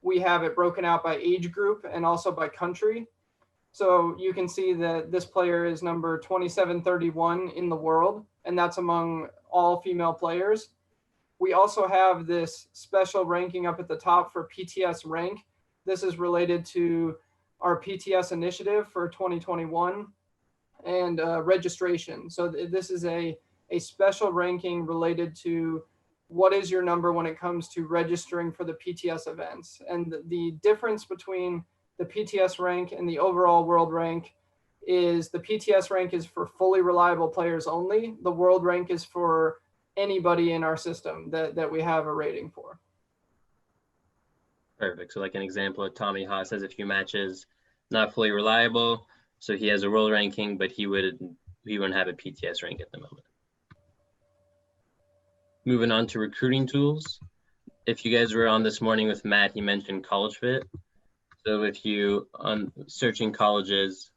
We have it broken out by age group and also by country. So you can see that this player is number 2731 in the world, and that's among all female players. We also have this special ranking up at the top for PTS rank. This is related to our PTS initiative for 2021 and registration. So this is a special ranking related to what is your number when it comes to registering for the PTS events. And the difference between the PTS rank and the overall world rank is the PTS rank is for fully reliable players only. The world rank is for anybody in our system that we have a rating for. Perfect. So like an example, Tommy Haas has a few matches, not fully reliable. So he has a world ranking, but he wouldn't have a PTS rank at the moment. Moving on to recruiting tools. If you guys were on this morning with Matt, he mentioned College Fit. So if you searching colleges,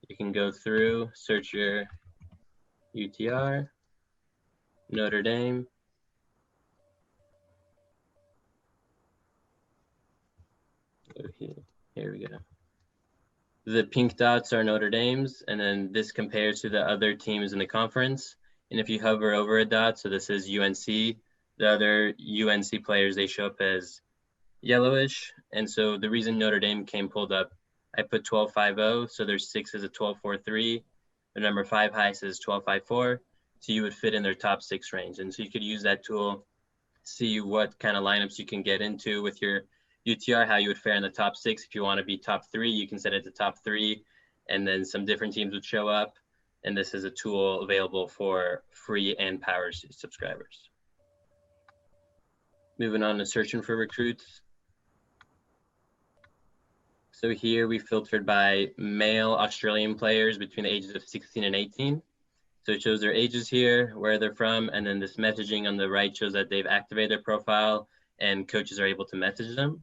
you can go through, search your UTR, Notre Dame. Here we go. The pink dots are Notre Dame's, and then this compares to the other teams in the conference. And if you hover over a dot, so this is UNC, the other UNC players, they show up as yellowish. And so the reason Notre Dame came pulled up, I put 12.50, so their 6 is a 12.43. The number 5 highest is 12.54. So you would fit in their top 6 range. And so you could use that tool, see what kind of lineups you can get into with your UTR, how you would fare in the top 6. If you want to be top 3, you can set it to top 3, and then some different teams would show up. And this is a tool available for free and power subscribers. Moving on to searching for recruits. So here we filtered by male Australian players between the ages of 16 and 18. So it shows their ages here, where they're from, and then this messaging on the right shows that they've activated their profile and coaches are able to message them.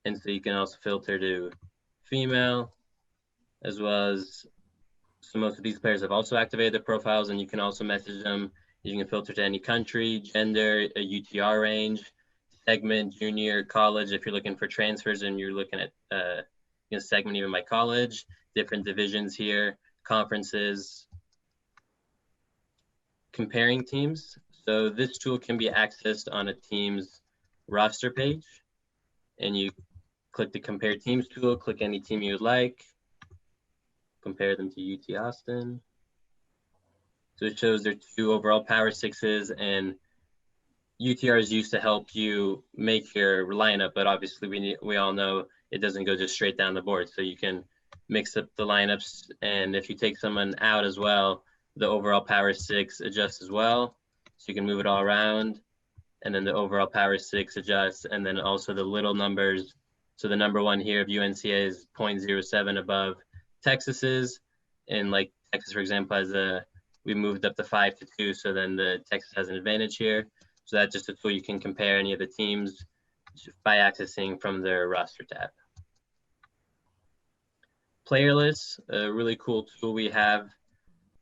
And so you can also filter to female, as well as, so most of these players have also activated their profiles, and you can also message them. You can filter to any country, gender, a UTR range, segment, junior, college. If you're looking for transfers and you're looking at segment even by college, different divisions here, conferences, comparing teams. So this tool can be accessed on a team's roster page, and you click the compare teams tool, click any team you would like, compare them to UT Austin. So it shows their 2 overall power 6s, and UTR is used to help you make your lineup, but obviously we all know it doesn't go just straight down the board. So you can mix up the lineups, and if you take someone out as well, the overall power 6 adjusts as well. So you can move it all around, and then the overall power 6 adjusts, and then also the little numbers. So the number 1 here of UNCA is 0.07 above Texas's, and like Texas, for example, we moved up the 5 to 2, so then the Texas has an advantage here. So that's just a tool you can compare any of the teams by accessing from their roster tab. Player lists, a really cool tool we have.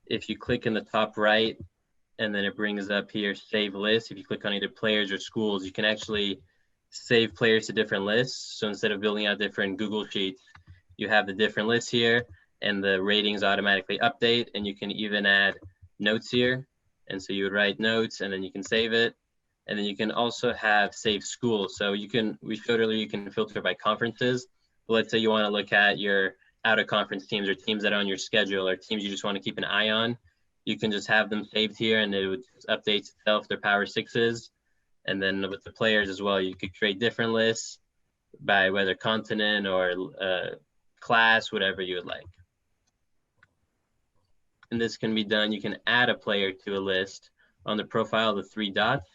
If you click in the top right, and then it brings up here, save lists. If you click on either players or schools, you can actually save players to different lists. So instead of building out different Google Sheets, you have the different lists here, and the ratings automatically update, and you can even add notes here. And so you would write notes, and then you can save it. And then you can also have save schools. So we showed earlier, you can filter by conferences. But let's say you want to look at your out of conference teams or teams that are on your schedule or teams you just want to keep an eye on. You can just have them saved here, and it would update itself, their power 6s. And then with the players as well, you could create different lists by whether continent or class, whatever you would like. And this can be done. You can add a player to a list on the profile, the 3 dots,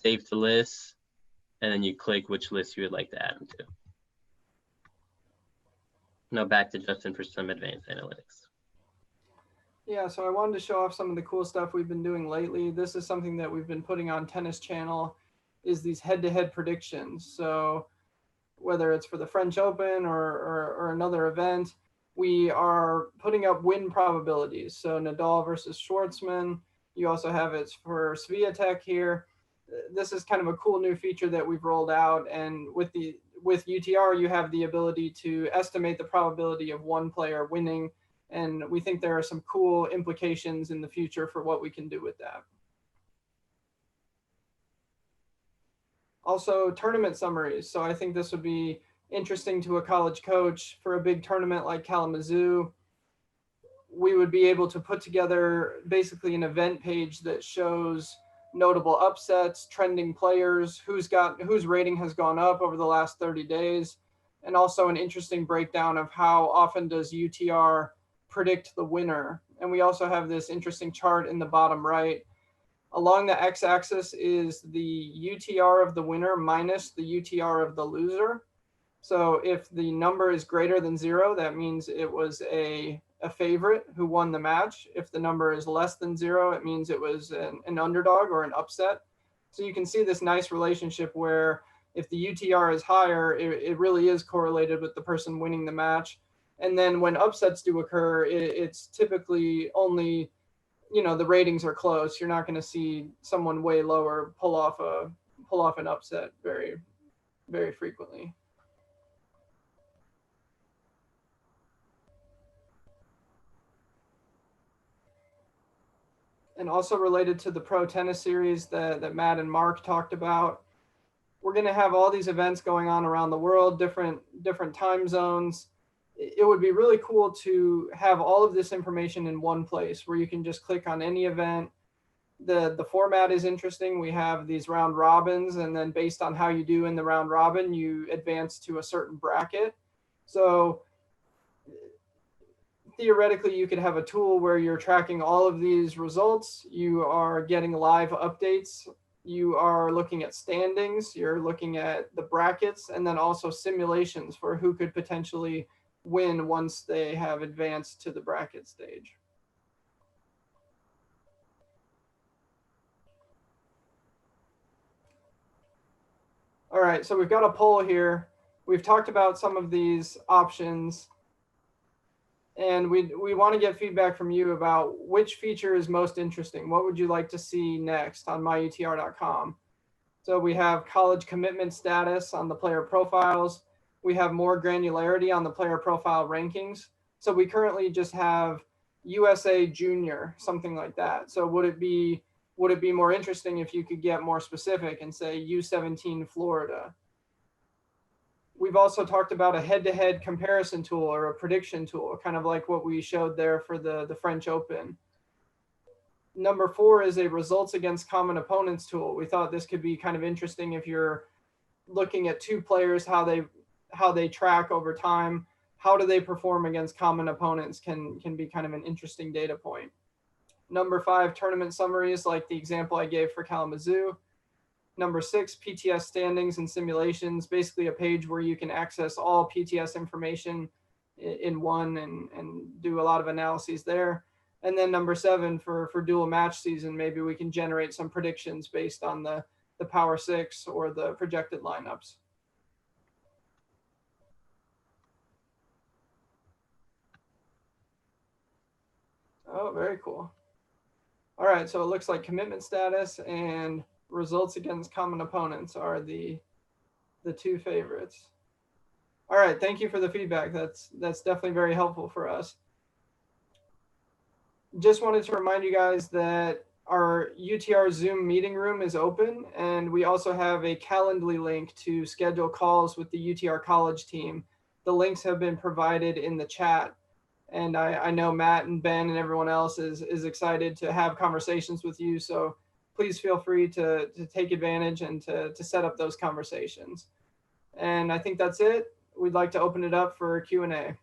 save to list, and then you click which list you would like to add them to. Now back to Justin for some advanced analytics. Yeah, so I wanted to show off some of the cool stuff we've been doing lately. This is something that we've been putting on Tennis Channel, is these head-to-head predictions. So whether it's for the French Open or another event, we are putting up win probabilities. So Nadal versus Schwartzman. You also have it for Swiatek here. This is kind of a cool new feature that we've rolled out. And with UTR, you have the ability to estimate the probability of one player winning. And we think there are some cool implications in the future for what we can do with that. Also, tournament summaries. So I think this would be interesting to a college coach for a big tournament like Kalamazoo. We would be able to put together basically an event page that shows notable upsets, trending players, whose rating has gone up over the last 30 days, and also an interesting breakdown of how often does UTR predict the winner. And we also have this interesting chart in the bottom right. Along the x-axis is the UTR of the winner minus the UTR of the loser. So if the number is greater than 0, that means it was a favorite who won the match. If the number is less than 0, it means it was an underdog or an upset. So you can see this nice relationship where if the UTR is higher, it really is correlated with the person winning the match. And then when upsets do occur, it's typically only, the ratings are close. You're not going to see someone way lower pull off an upset very, very frequently. And also related to the Pro Tennis Series that Matt and Mark talked about, we're going to have all these events going on around the world, different time zones. It would be really cool to have all of this information in one place where you can just click on any event. The format is interesting. We have these round robins, and then based on how you do in the round robin, you advance to a certain bracket. So theoretically, you could have a tool where you're tracking all of these results. You are getting live updates. You are looking at standings. You're looking at the brackets, and then also simulations for who could potentially win once they have advanced to the bracket stage. All right, so we've got a poll here. We've talked about some of these options, and we want to get feedback from you about which feature is most interesting. What would you like to see next on myutr.com? So we have college commitment status on the player profiles. We have more granularity on the player profile rankings. So we currently just have USA Junior, something like that. So would it be more interesting if you could get more specific and say U17 Florida? We've also talked about a head-to-head comparison tool or a prediction tool, kind of like what we showed there for the French Open. Number 4 is a results against common opponents tool. We thought this could be kind of interesting if you're looking at two players, how they track over time, how do they perform against common opponents can be kind of an interesting data point. Number 5, tournament summaries, like the example I gave for Kalamazoo. Number 6, PTS standings and simulations, basically a page where you can access all PTS information in one and do a lot of analyses there. And then number 7, for dual match season, maybe we can generate some predictions based on the Power 6 or the projected lineups. Oh, very cool. All right, so it looks like commitment status and results against common opponents are the 2 favorites. All right, thank you for the feedback. That's definitely very helpful for us. Just wanted to remind you guys that our UTR Zoom meeting room is open, and we also have a Calendly link to schedule calls with the UTR College team. The links have been provided in the chat, and I know Matt and Ben and everyone else is excited to have conversations with you, so please feel free to take advantage and to set up those conversations. And I think that's it. We'd like to open it up for Q&A.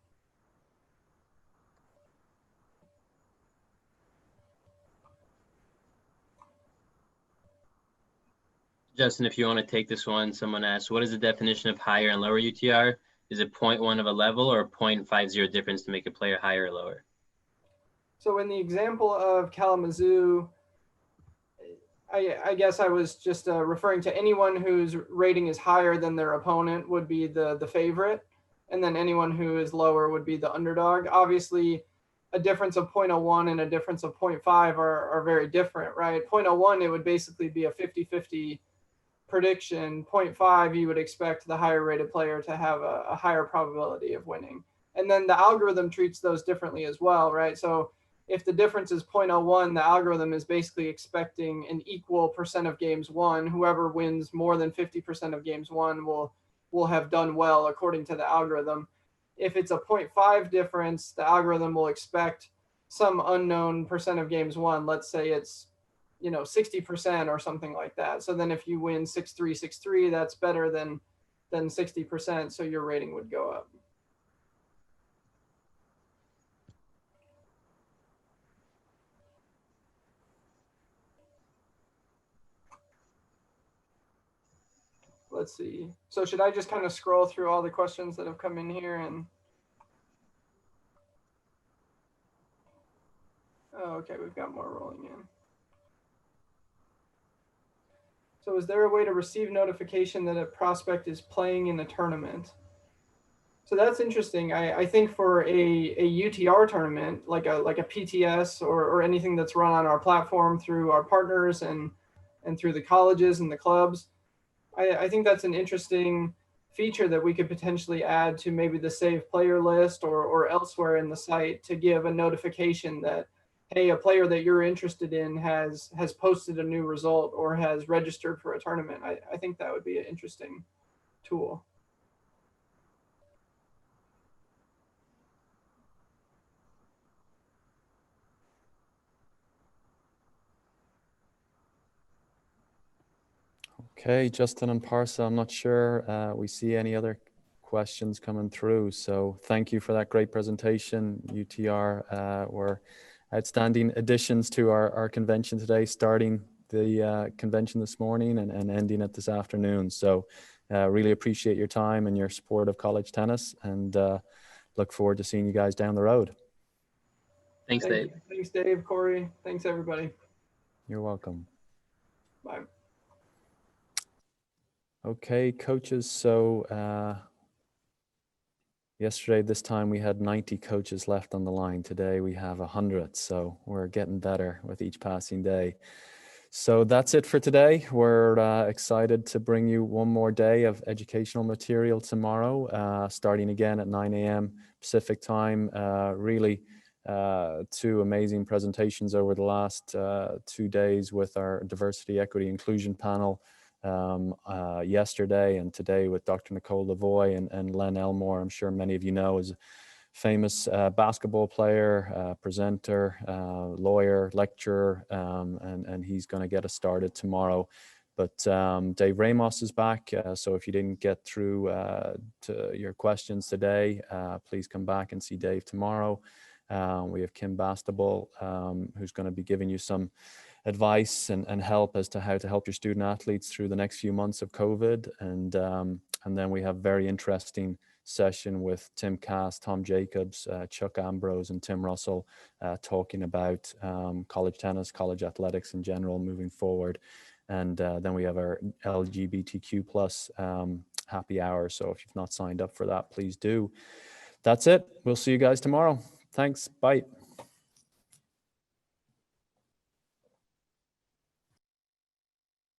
Justin, if you want to take this one, someone asked, what is the definition of higher and lower UTR? Is it 0.1 of a level or 0.50 difference to make a player higher or lower? So in the example of Kalamazoo, I guess I was just referring to anyone whose rating is higher than their opponent would be the favorite, and then anyone who is lower would be the underdog. Obviously, a difference of 0.01 and a difference of 0.5 are very different, right? 0.01, it would basically be a 50-50 prediction. 0.5, you would expect the higher rated player to have a higher probability of winning. And then the algorithm treats those differently as well, right? So if the difference is 0.01, the algorithm is basically expecting an equal percent of games won. Whoever wins more than 50% of games won will have done well according to the algorithm. If it's a 0.5 difference, the algorithm will expect some unknown percent of games won. Let's say it's 60% or something like that. So then if you win 6-3, 6-3, that's better than 60%. So your rating would go up. Let's see. So should I just kind of scroll through all the questions that have come in here and oh, okay, we've got more rolling in. So is there a way to receive notification that a prospect is playing in a tournament? So that's interesting. I think for a UTR tournament, like a PTS or anything that's run on our platform through our partners and through the colleges and the clubs, I think that's an interesting feature that we could potentially add to maybe the save player list or elsewhere in the site to give a notification that, hey, a player that you're interested in has posted a new result or has registered for a tournament. I think that would be an interesting tool. Okay, Justin and Parsa, I'm not sure we see any other questions coming through. So thank you for that great presentation. UTR were outstanding additions to our convention today, starting the convention this morning and ending it this afternoon. So really appreciate your time and your support of college tennis, and look forward to seeing you guys down the road. Thanks, Dave. Thanks, Dave, Corey. Thanks, everybody. You're welcome. Bye. Okay, coaches. So yesterday, this time we had 90 coaches left on the line. Today we have 100. So we're getting better with each passing day. So that's it for today. We're excited to bring you one more day of educational material tomorrow, starting again at 9 a.m. Pacific time. Really two amazing presentations over the last 2 days with our diversity, equity, inclusion panel. Yesterday and today with Dr. Nicole Lavoie and Len Elmore. I'm sure many of you know is a famous basketball player, presenter, lawyer, lecturer, and he's going to get us started tomorrow. But Dave Ramos is back, so if you didn't get through to your questions today, please come back and see Dave tomorrow. We have Kim Bastable, who's going to be giving you some advice and help as to how to help your student athletes through the next few months of COVID. And then we have very interesting session with Tim Cass, Tom Jacobs, Chuck Ambrose, and Tim Russell talking about college tennis, college athletics in general moving forward. And then we have our LGBTQ plus happy hour. So if you've not signed up for that, please do. That's it. We'll see you guys tomorrow. Thanks. Bye.